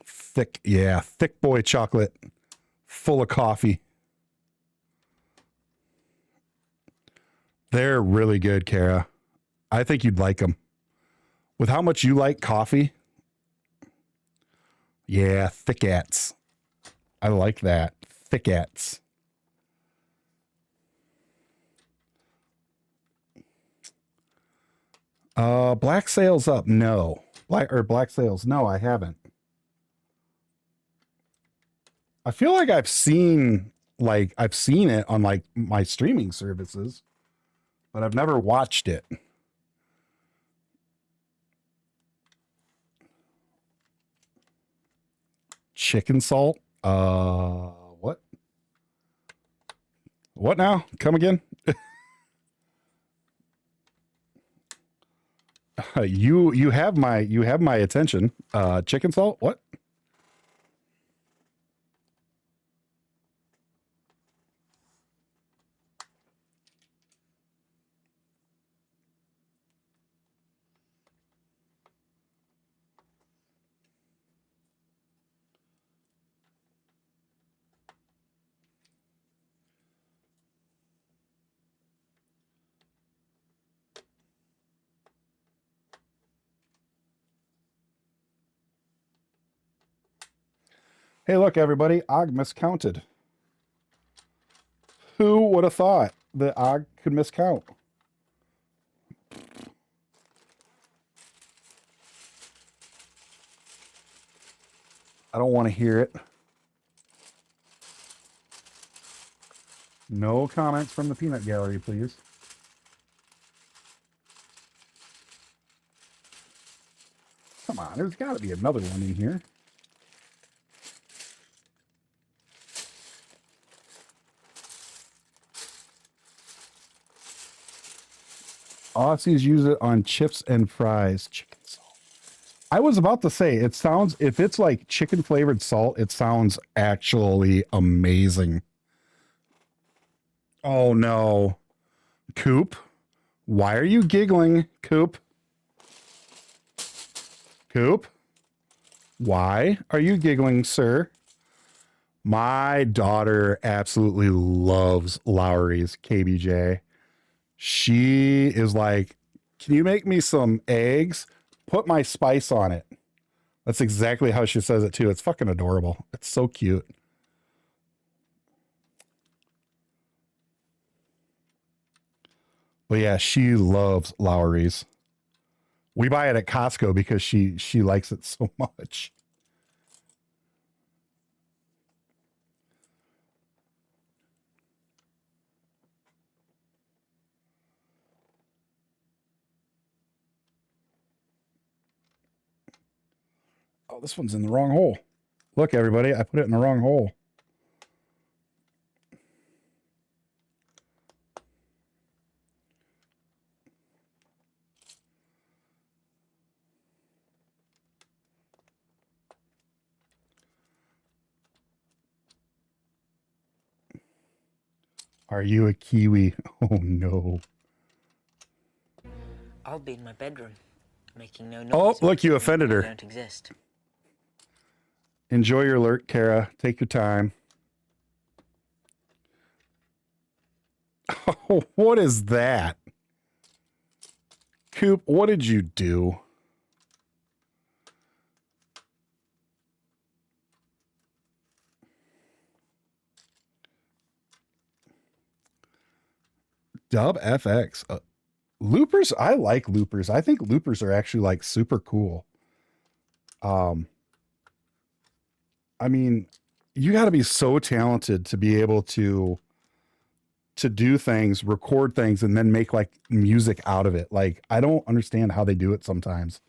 Thick, yeah, thick boy chocolate, full of coffee. They're really good, Kara. I think you'd like them. With how much you like coffee. Yeah, thick-ats. I like that. Thick-ats. Black Sails up. No. Black Sails. No, I haven't. I feel like I've seen it on like my streaming services, but I've never watched it. Chicken salt? What? What now? Come again? You have my attention. Chicken salt? What? Hey, look, everybody. Og miscounted. Who would have thought that Og could miscount? I don't want to hear it. No comments from the peanut gallery, please. Come on, there's got to be another one in here. Aussies use it on chips and fries. Chicken salt. I was about to say, it sounds, if it's like chicken flavored salt, it sounds actually amazing. Oh no. Coop, why are you giggling, Coop? Coop, why are you giggling, sir? My daughter absolutely loves Lowry's KBJ. She is like, can you make me some eggs? Put my spice on it. That's exactly how she says it too. It's fucking adorable. It's so cute. But yeah, she loves Lowry's. We buy it at Costco because she likes it so much. Oh, this one's in the wrong hole. Look, everybody, I put it in the wrong hole. Are you a Kiwi? Oh, no. I'll be in my bedroom, making no noise. Oh, look, you offended her. I don't exist. Enjoy your lurk, Kara. Take your time. Oh, what is that? Coop, what did you do? Dub FX. Loopers, I like loopers. I think loopers are actually like super cool. I mean, you got to be so talented to be able to do things, record things, and then make like music out of it. Like, I don't understand how they do it sometimes.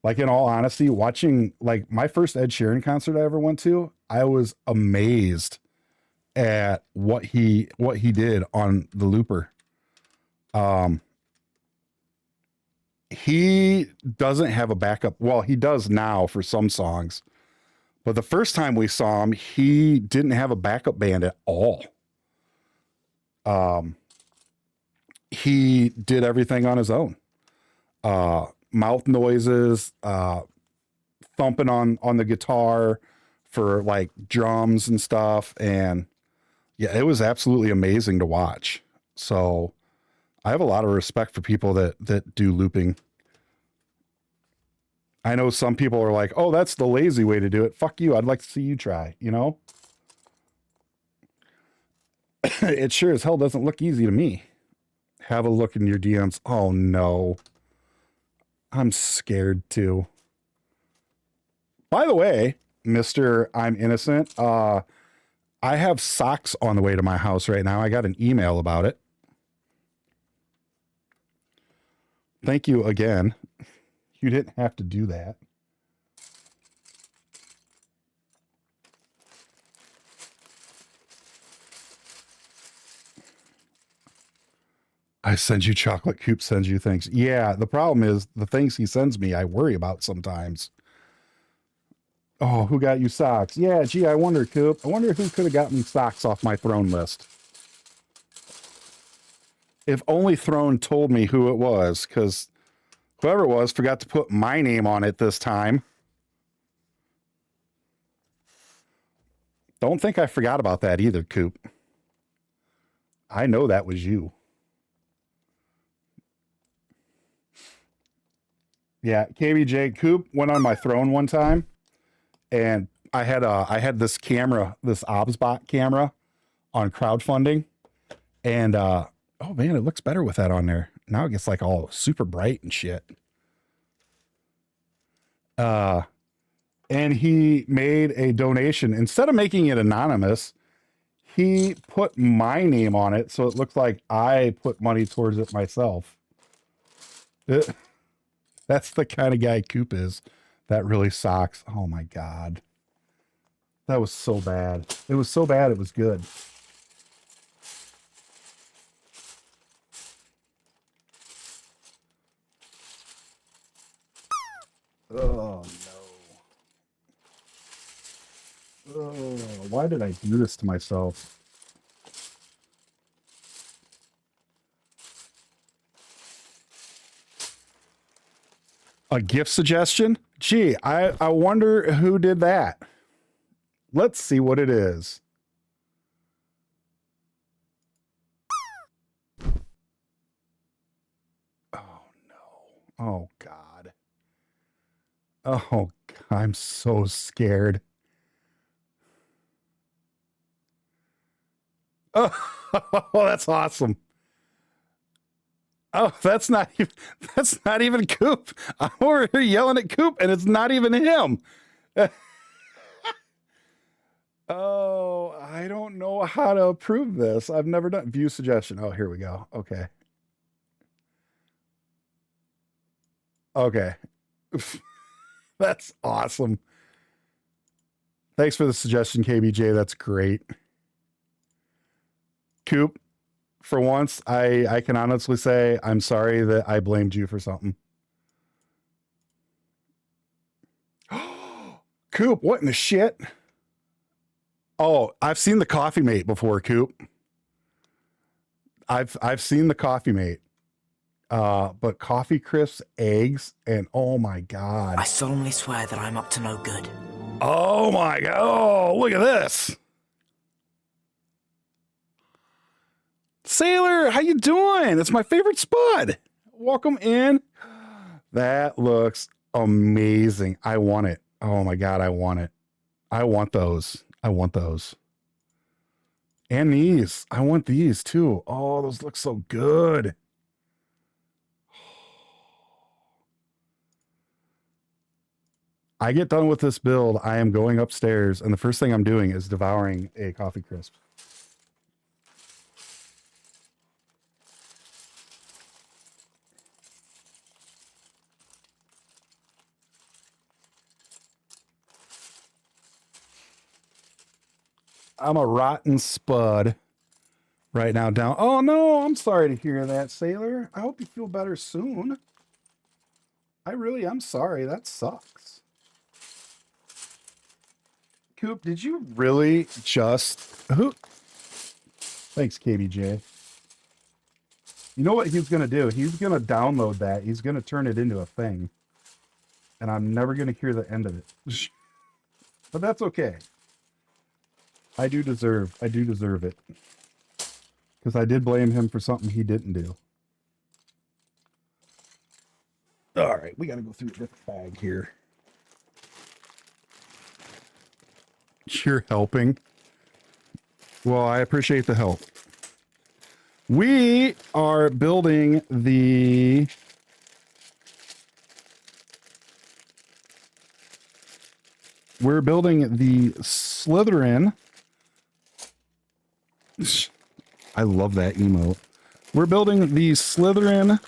Like, in all honesty, watching like my first Ed Sheeran concert I ever went to, I was amazed at what he did on the looper. He doesn't have a backup. Well, he does now for some songs, but the first time we saw him, he didn't have a backup band at all. He did everything on his own. Mouth noises, thumping on the guitar for like drums and stuff. And yeah, it was absolutely amazing to watch. So I have a lot of respect for people that do looping. I know some people are like, oh, that's the lazy way to do it. Fuck you. I'd like to see you try, you know? It sure as hell doesn't look easy to me. Have a look in your DMs. Oh no. I'm scared too. By the way, Mr. I'm Innocent, I have socks on the way to my house right now. I got an email about it. Thank you again. You didn't have to do that. I send you chocolate. Coop sends you things. Yeah, the problem is the things he sends me, I worry about sometimes. Oh, who got you socks? Yeah, gee, I wonder, Coop. I wonder who could have got me socks off my throne list. If only Throne told me who it was, because whoever it was forgot to put my name on it this time. Don't think I forgot about that either, Coop. I know that was you. Yeah, KBJ Coop went on my throne one time, and I had this camera, this OBSBot camera on crowdfunding, and oh man, it looks better with that on there. Now it gets like all super bright and shit. And he made a donation. Instead of making it anonymous, he put my name on it, so it looks like I put money towards it myself. That's the kind of guy Coop is. That really sucks. Oh my God. That was so bad. It was so bad it was good. Oh no. Oh, why did I do this to myself? A gift suggestion? Gee, I wonder who did that. Let's see what it is. Oh no. Oh God. Oh, I'm so scared. Oh, that's awesome. Oh, that's not even Coop. I'm over here yelling at Coop, and it's not even him. Oh, I don't know how to approve this. I've never done view suggestion. Oh, here we go. Okay. Okay. That's awesome. Thanks for the suggestion, KBJ. That's great. Coop, for once, I can honestly say I'm sorry that I blamed you for something. Coop, what in the shit? Oh, I've seen the Coffee Mate before, Coop. I've seen the Coffee Mate. But Coffee Crisps, eggs, and oh my God. I solemnly swear that I'm up to no good. Oh my God. Oh, look at this. Sailor, how you doing? It's my favorite spot. Welcome in. That looks amazing. I want it. Oh my God, I want it. I want those. I want those. And these. I want these too. Oh, those look so good. I get done with this build, I am going upstairs, and the first thing I'm doing is devouring a coffee crisp. I'm a rotten spud right now down. Oh no, I'm sorry to hear that, Sailor. I hope you feel better soon. I really am sorry. That sucks. Coop, did you really just... Who? Thanks, KBJ. You know what he's going to do? He's going to download that. He's going to turn it into a thing. And I'm never going to hear the end of it. But that's okay. I do deserve it. Because I did blame him for something he didn't do. All right, we got to go through a different bag here. You're helping. Well, I appreciate the help. We are building the... We're building the Slytherin. I love that emote. We're building the Slytherin.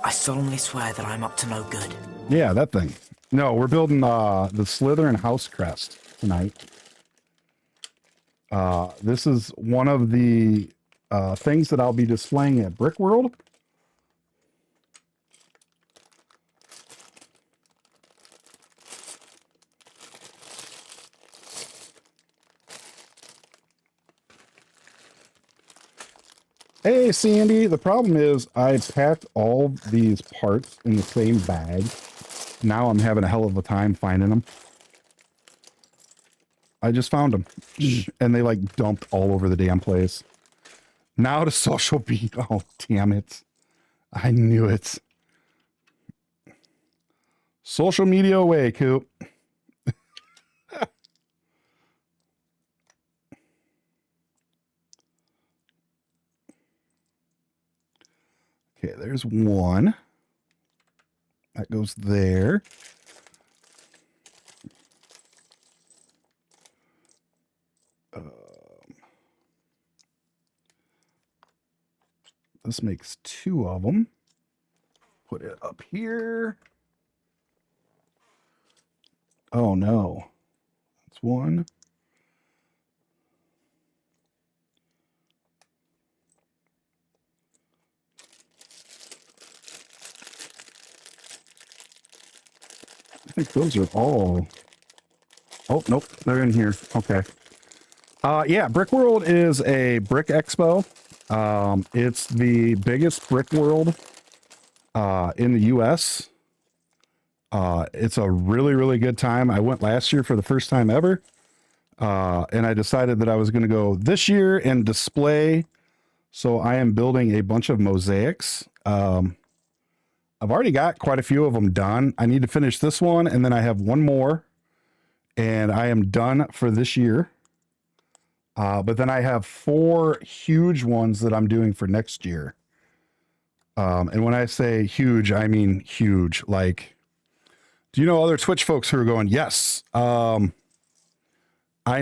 I solemnly swear that I'm up to no good. Yeah, that thing. No, we're building the Slytherin house crest tonight. This is one of the things that I'll be displaying at Brickworld. Hey, Sandy, the problem is I packed all these parts in the same bag. Now I'm having a hell of a time finding them. I just found them. And they like dumped all over the damn place. Now to social beat. Oh, damn it. I knew it. Social media away, Coop. Okay, there's one. That goes there. This makes two of them. Put it up here. Oh no. That's one. I think those are all. Oh, nope. They're in here. Okay. Yeah, Brickworld is a brick expo. It's the biggest Brickworld in the US. It's a really, really good time. I went last year for the first time ever. And I decided that I was going to go this year and display. So I am building a bunch of mosaics. I've already got quite a few of them done. I need to finish this one, and then I have one more, and I am done for this year. But then I have 4 huge ones that I'm doing for next year. And when I say huge, I mean huge. Like, do you know other Twitch folks who are going, yes. I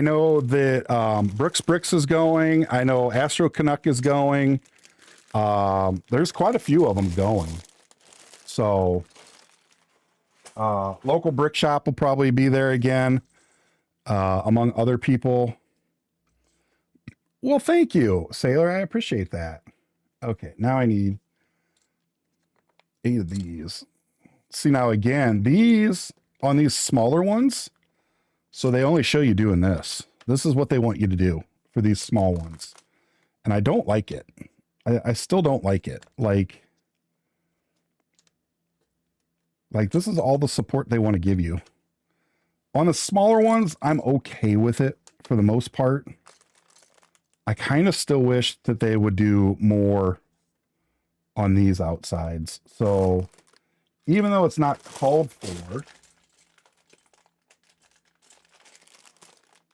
know that Bricks is going. I know Astro Canuck is going. There's quite a few of them going. So local brick shop will probably be there again, among other people. Well, thank you, Sailor. I appreciate that. Okay, now I need 8 of these. See, now again, these on these smaller ones, so they only show you doing this. This is what they want you to do for these small ones. And I don't like it. I still don't like it. Like this is all the support they want to give you. On the smaller ones, I'm okay with it for the most part. I kind of still wish that they would do more on these outsides. So even though it's not called for,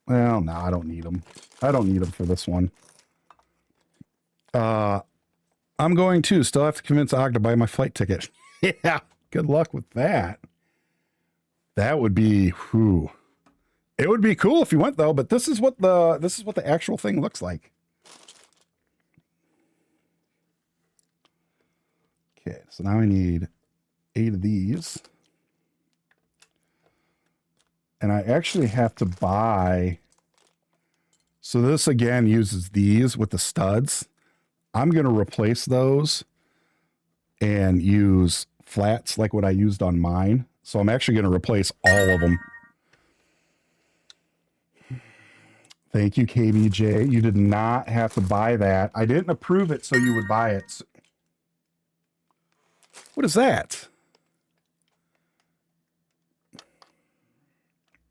Well, no, I don't need them. I don't need them for this one. I'm going to still have to convince Og to buy my flight ticket. Yeah, good luck with that. That would be, whew. It would be cool if you went though, but this is what the actual thing looks like. Okay, so now I need 8 of these. And I actually have to buy. So this again uses these with the studs. I'm going to replace those and use flats like what I used on mine. So I'm actually going to replace all of them. Thank you, KBJ. You did not have to buy that. I didn't approve it so you would buy it. What is that?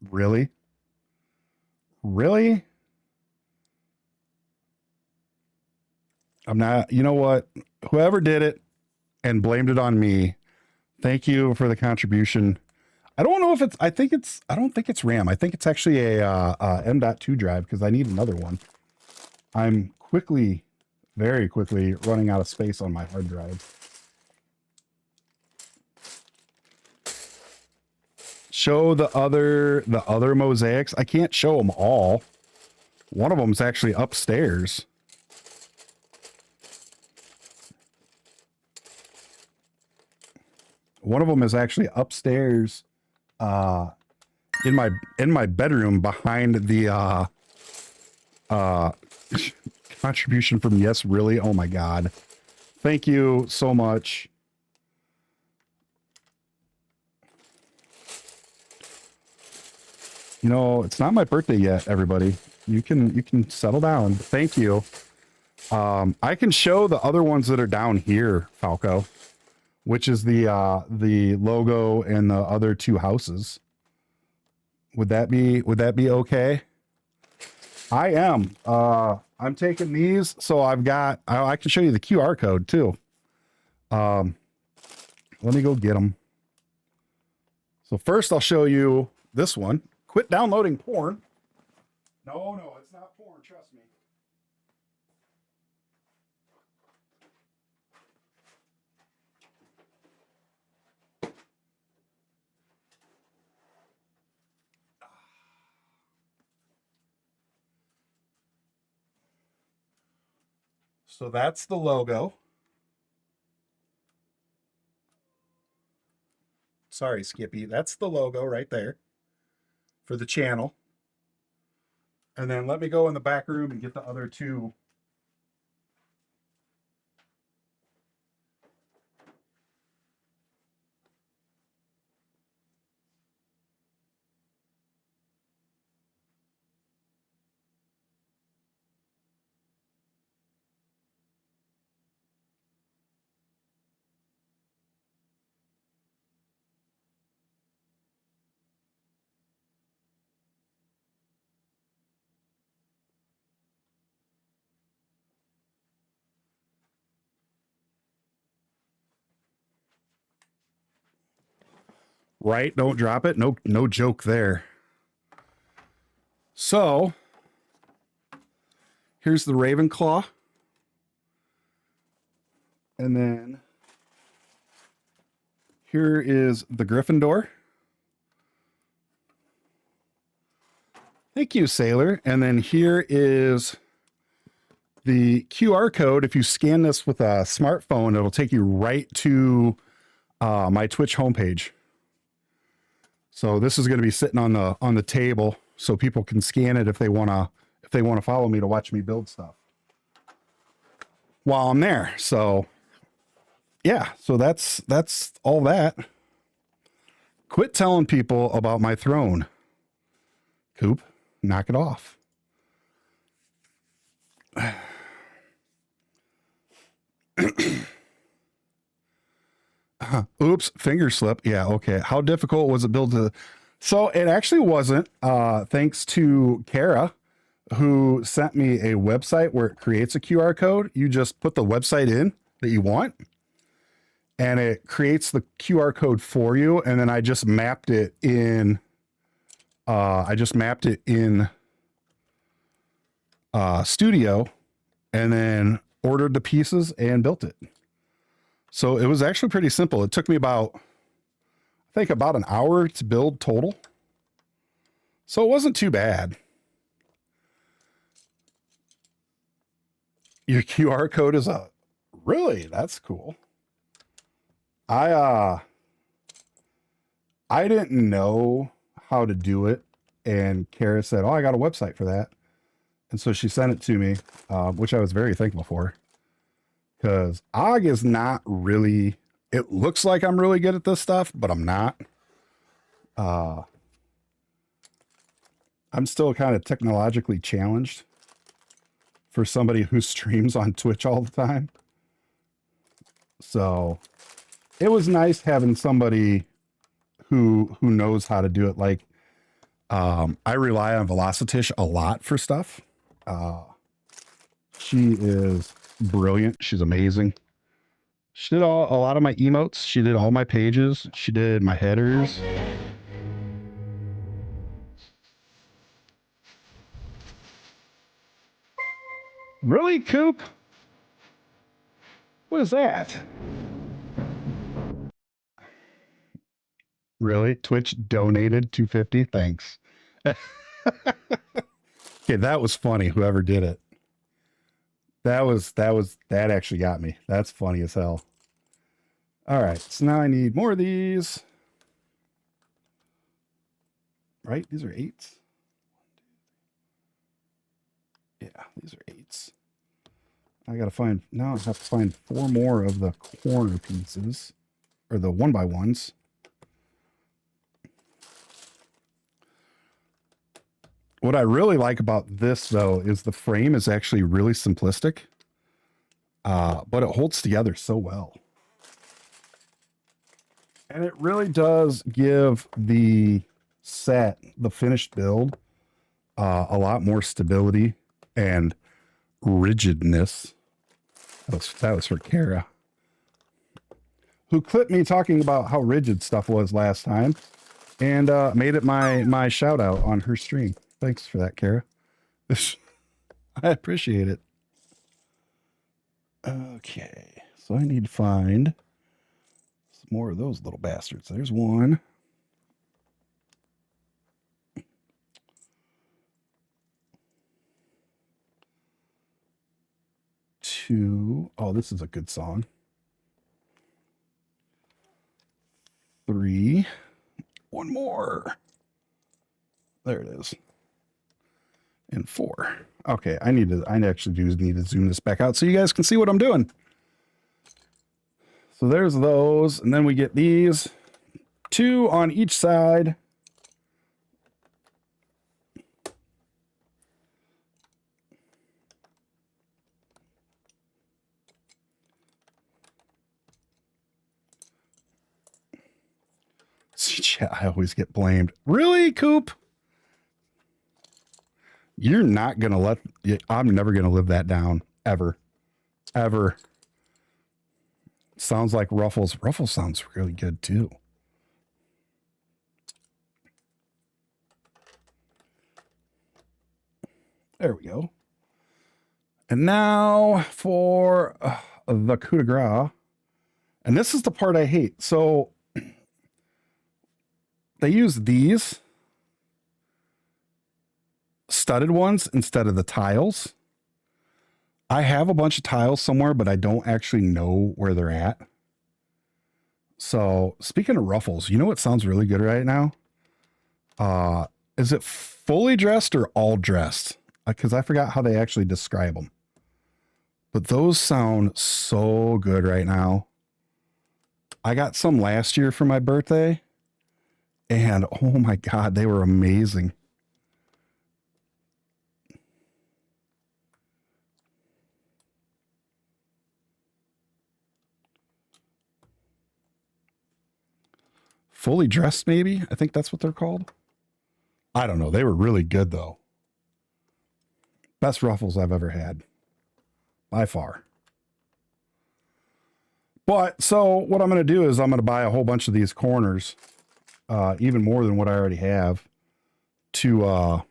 Really? Really? I'm not, you know what? Whoever did it and blamed it on me, thank you for the contribution. I don't know if it's, I don't think it's RAM. I think it's actually a M.2 drive because I need another one. I'm very quickly running out of space on my hard drive. Show the other mosaics. I can't show them all. One of them's actually upstairs. One of them is actually upstairs in my bedroom behind the contribution from Yes Really. Oh my God. Thank you so much. You know, it's not my birthday yet, everybody. You can settle down. Thank you. I can show the other ones that are down here, Falco, which is the logo and the other 2 houses. Would that be okay? I am. I'm taking these, so I can show you the QR code too. Let me go get them. So first I'll show you this one. Quit downloading porn. No, it's not porn, trust me. So that's the logo. Sorry, Skippy. That's the logo right there for the channel. And then let me go in the back room and get the other 2. Right? Don't drop it. No joke there. So here's the Ravenclaw. And then here is the Gryffindor. Thank you, Sailor. And then here is the QR code. If you scan this with a smartphone, it'll take you right to my Twitch homepage. So this is going to be sitting on the table so people can scan it if they want to follow me to watch me build stuff while I'm there. So yeah, so that's all that. Quit telling people about my throne. Coop, knock it off. Oops, finger slip. Yeah, okay. How difficult was it built to? So it actually wasn't, thanks to Kara, who sent me a website where it creates a QR code. You just put the website in that you want, and it creates the QR code for you. And then I just mapped it in, studio and then ordered the pieces and built it. So it was actually pretty simple. It took me about an hour to build total. So it wasn't too bad. Your QR code is a really, that's cool. I didn't know how to do it. And Kara said, oh, I got a website for that. And so she sent it to me, which I was very thankful for. Because Og is not really, it looks like I'm really good at this stuff, but I'm not. I'm still kind of technologically challenged for somebody who streams on Twitch all the time. So it was nice having somebody who knows how to do it. Like, I rely on Velocitish a lot for stuff. She is brilliant. She's amazing. She did a lot of my emotes. She did all my pages. She did my headers. Really, Coop? What is that? Really? Twitch donated $250? Thanks. Okay, that was funny, whoever did it. That actually got me. That's funny as hell. All right, so now I need more of these. Right? These are 8s. Yeah, these are 8s. I have to find 4 more of the corner pieces, or the 1x1s. What I really like about this, though, is the frame is actually really simplistic, but it holds together so well. And it really does give the set, the finished build, a lot more stability and rigidness. That was for Kara, who clipped me talking about how rigid stuff was last time and made it my shout out on her stream. Thanks for that, Kara. I appreciate it. Okay, so I need to find some more of those little bastards. There's one. Two. Oh, this is a good song. 3. One more. There it is. And 4. Okay, I actually do need to zoom this back out so you guys can see what I'm doing. So there's those, and then we get these 2 on each side. I always get blamed. Really, Coop? You're not going to I'm never going to live that down. Ever. Ever. Sounds like Ruffles. Ruffles sounds really good, too. There we go. And now for the coup de grace. And this is the part I hate. So they use these studded ones instead of the tiles. I have a bunch of tiles somewhere, but I don't actually know where they're at. So speaking of Ruffles, you know what sounds really good right now? Is it fully dressed or all dressed? Because I forgot how they actually describe them. But those sound so good right now. I got some last year for my birthday. And oh my God, they were amazing. Fully dressed, maybe? I think that's what they're called. I don't know. They were really good, though. Best Ruffles I've ever had. By far. But, so, what I'm going to do is I'm going to buy a whole bunch of these corners. Even more than what I already have. To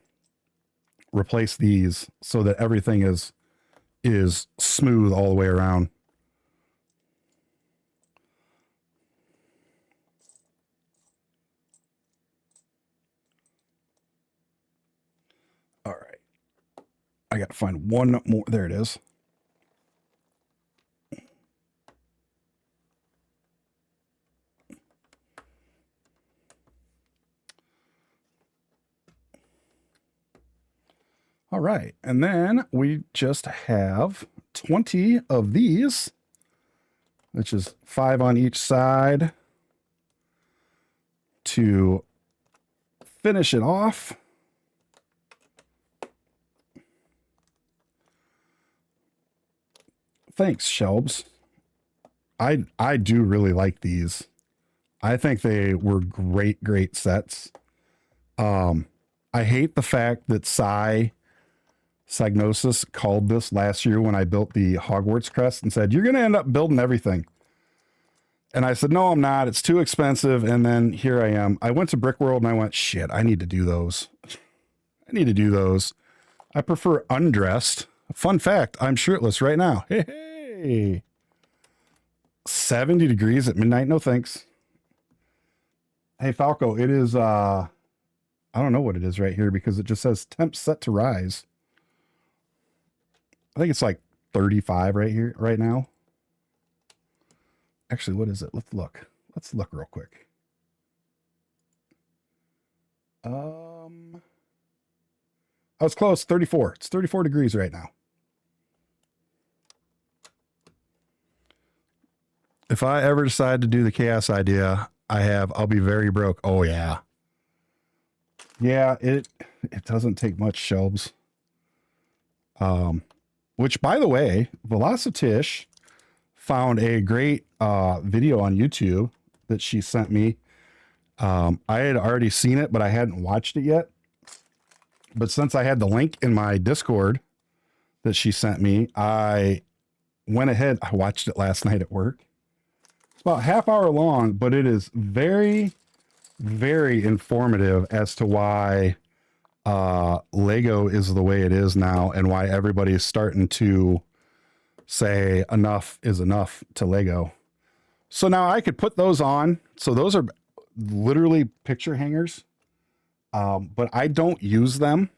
replace these so that everything is smooth all the way around. All right. I got to find one more. There it is. All right. And then we just have 20 of these, which is 5 on each side to finish it off. Thanks, Shelbs. I do really like these. I think they were great sets. I hate the fact that Psygnosis called this last year when I built the Hogwarts crest and said, you're going to end up building everything. And I said, no, I'm not. It's too expensive. And then here I am. I went to Brickworld and I went, shit, I need to do those. I prefer undressed. Fun fact, I'm shirtless right now. Hey. 70 degrees at midnight. No thanks. Hey, Falco, it is, I don't know what it is right here because it just says temp set to rise. I think it's like 35 right here, right now. Actually, what is it? Let's look. Let's look real quick. I was close, 34. It's 34 degrees right now. If I ever decide to do the chaos idea, I'll be very broke. Oh yeah. Yeah, it doesn't take much, Shelbs. Which, by the way, Velocitish found a great video on YouTube that she sent me. I had already seen it, but I hadn't watched it yet. But since I had the link in my Discord that she sent me, I went ahead. I watched it last night at work. It's about half hour long, but it is very, very informative as to why Lego is the way it is now and why everybody is starting to say enough is enough to Lego. So now I could put those on. So those are literally picture hangers. But I don't use them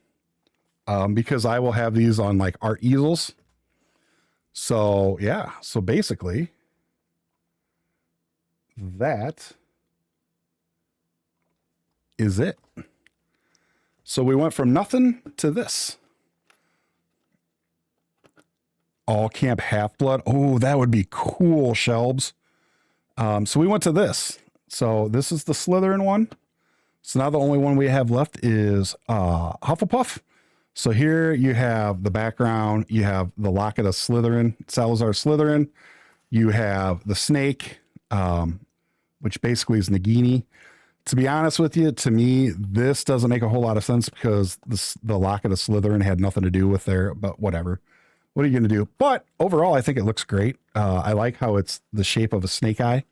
because I will have these on like art easels. So yeah, so basically that is it. So we went from nothing to this. All Camp Half-Blood. Oh, that would be cool, Shelbs. So we went to this. So this is the Slytherin one. So now the only one we have left is Hufflepuff. So here you have the background. You have the Locket of Slytherin, Salazar Slytherin. You have the snake, which basically is Nagini. To be honest with you, to me, this doesn't make a whole lot of sense because the Locket of Slytherin had nothing to do with there, but whatever. What are you going to do? But overall, I think it looks great. I like how it's the shape of a snake eye.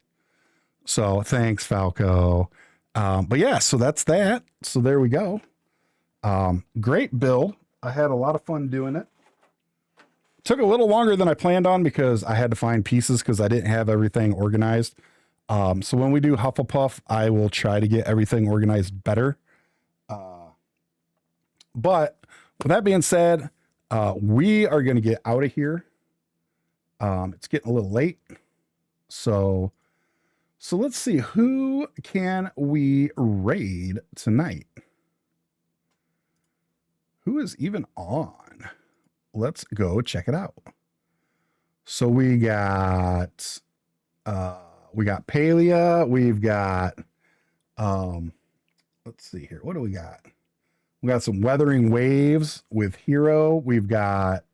So thanks, Falco. But yeah, so that's that. So there we go. Great build. I had a lot of fun doing it. Took a little longer than I planned on because I had to find pieces because I didn't have everything organized. So when we do Hufflepuff, I will try to get everything organized better. But with that being said, we are going to get out of here. It's getting a little late. So let's see, who can we raid tonight? Who is even on? Let's go check it out. So we got Palia. We've got, let's see here. What do we got? We got some Weathering Waves with Hero. We've got,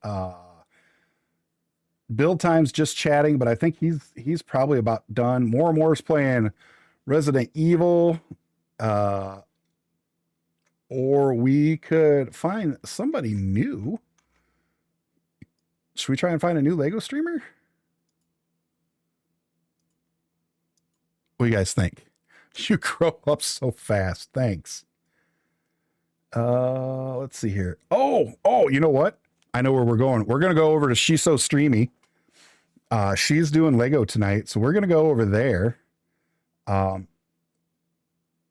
Build Time's just chatting, but I think he's probably about done. More is playing Resident Evil. Or we could find somebody new. Should we try and find a new Lego streamer? What do you guys think? You grow up so fast. Thanks. Let's see here. Oh, you know what? I know where we're going. We're going to go over to She's So Streamy. She's doing Lego tonight, so we're going to go over there. I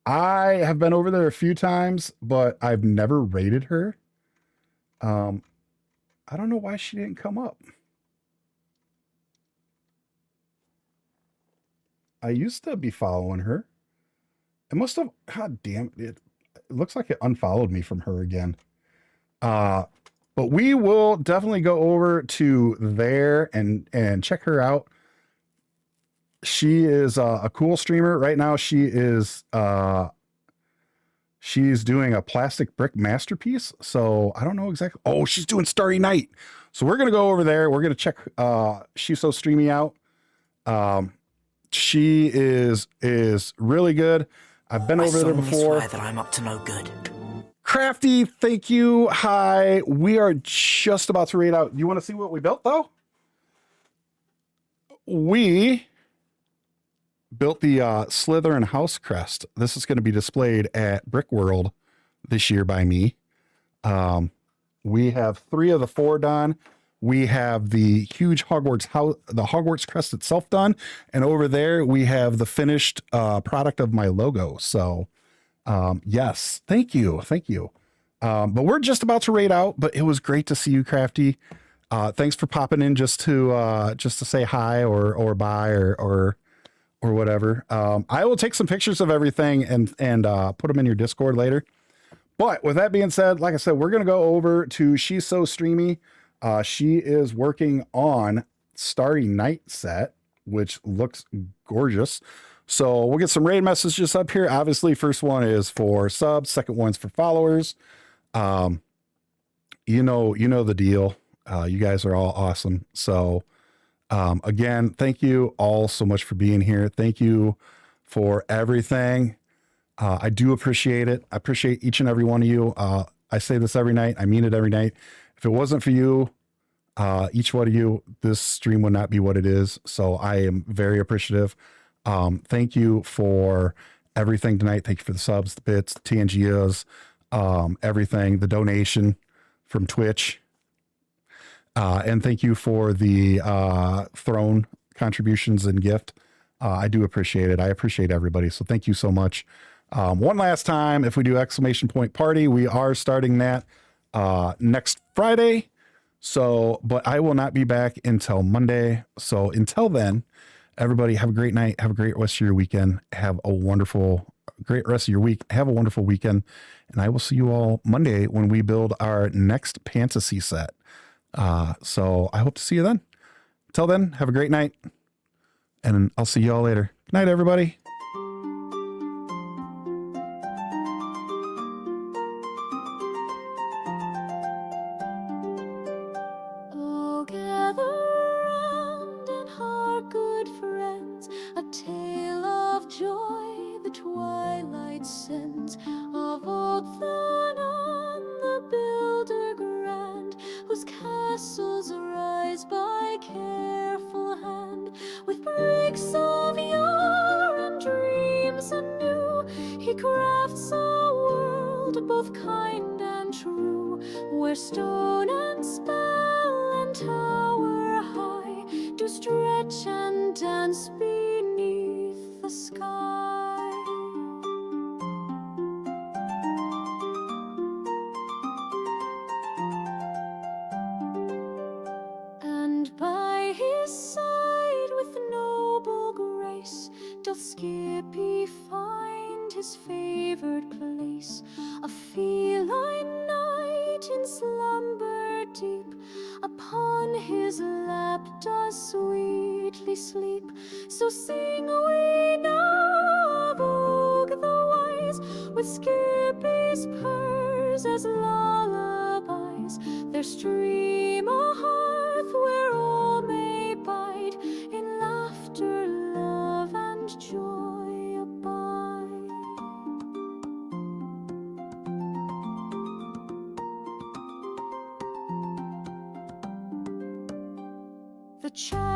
have been over there a few times, but I've never rated her. I don't know why she didn't come up. I used to be following her. It must have, god damn it. It looks like it unfollowed me from her again. But we will definitely go over to there and check her out. She is a cool streamer right now. She's doing a plastic brick masterpiece. So I don't know exactly. Oh, she's doing Starry Night. So we're gonna go over there. We're gonna check She's So Streamy out. She is really good. I've been over there before. I swear that I'm up to no good. Crafty, thank you. Hi. We are just about to read out. You want to see what we built though? We built the Slytherin house crest. This is going to be displayed at Brickworld this year by me. We have 3 of the 4 done. We have the huge Hogwarts house, the Hogwarts crest itself done. And over there, we have the finished product of my logo. So yes, thank you. Thank you. But we're just about to raid out, but it was great to see you, Crafty. Thanks for popping in just to say hi or bye or whatever. I will take some pictures of everything and put them in your Discord later. But with that being said, like I said, we're going to go over to She's So Streamy. She is working on Starry Night set, which looks gorgeous. So we'll get some raid messages up here. Obviously, first one is for subs. Second one's for followers. You know the deal. You guys are all awesome. So again, thank you all so much for being here. Thank you for everything. I do appreciate it. I appreciate each and every one of you. I say this every night. I mean it every night. If it wasn't for you, each one of you, this stream would not be what it is. So I am very appreciative. Thank you for everything tonight. Thank you for the subs, the bits, the TNGOs, everything, the donation from Twitch. And thank you for the throne contributions and gift. I do appreciate it. I appreciate everybody. So thank you so much. One last time, if we do exclamation point party, we are starting that next Friday. So, but I will not be back until Monday. So until then, everybody have a great night. Have a great rest of your weekend. Have a great rest of your week. Have a wonderful weekend. And I will see you all Monday when we build our next fantasy set. So I hope to see you then. Until then, have a great night. And I'll see you all later. Good night, everybody. Oh, gather round and hark, good friends, a tale of joy the twilight sends, of old Thanon, the builder grand, whose castles rise by careful hand, with bricks of yore and dreams anew. He crafts a world both kind and true, where stone and spell and tower high do stretch and dance beneath the sky. And by his side with noble grace doth Skippy find his favored place, a feline knight in slumber deep, upon his lap does sweetly sleep. So sing we now of Og the wise, with Skippy's purrs as lullabies. There stream a hearth where all may bide, in laughter, love, and joy abide. The child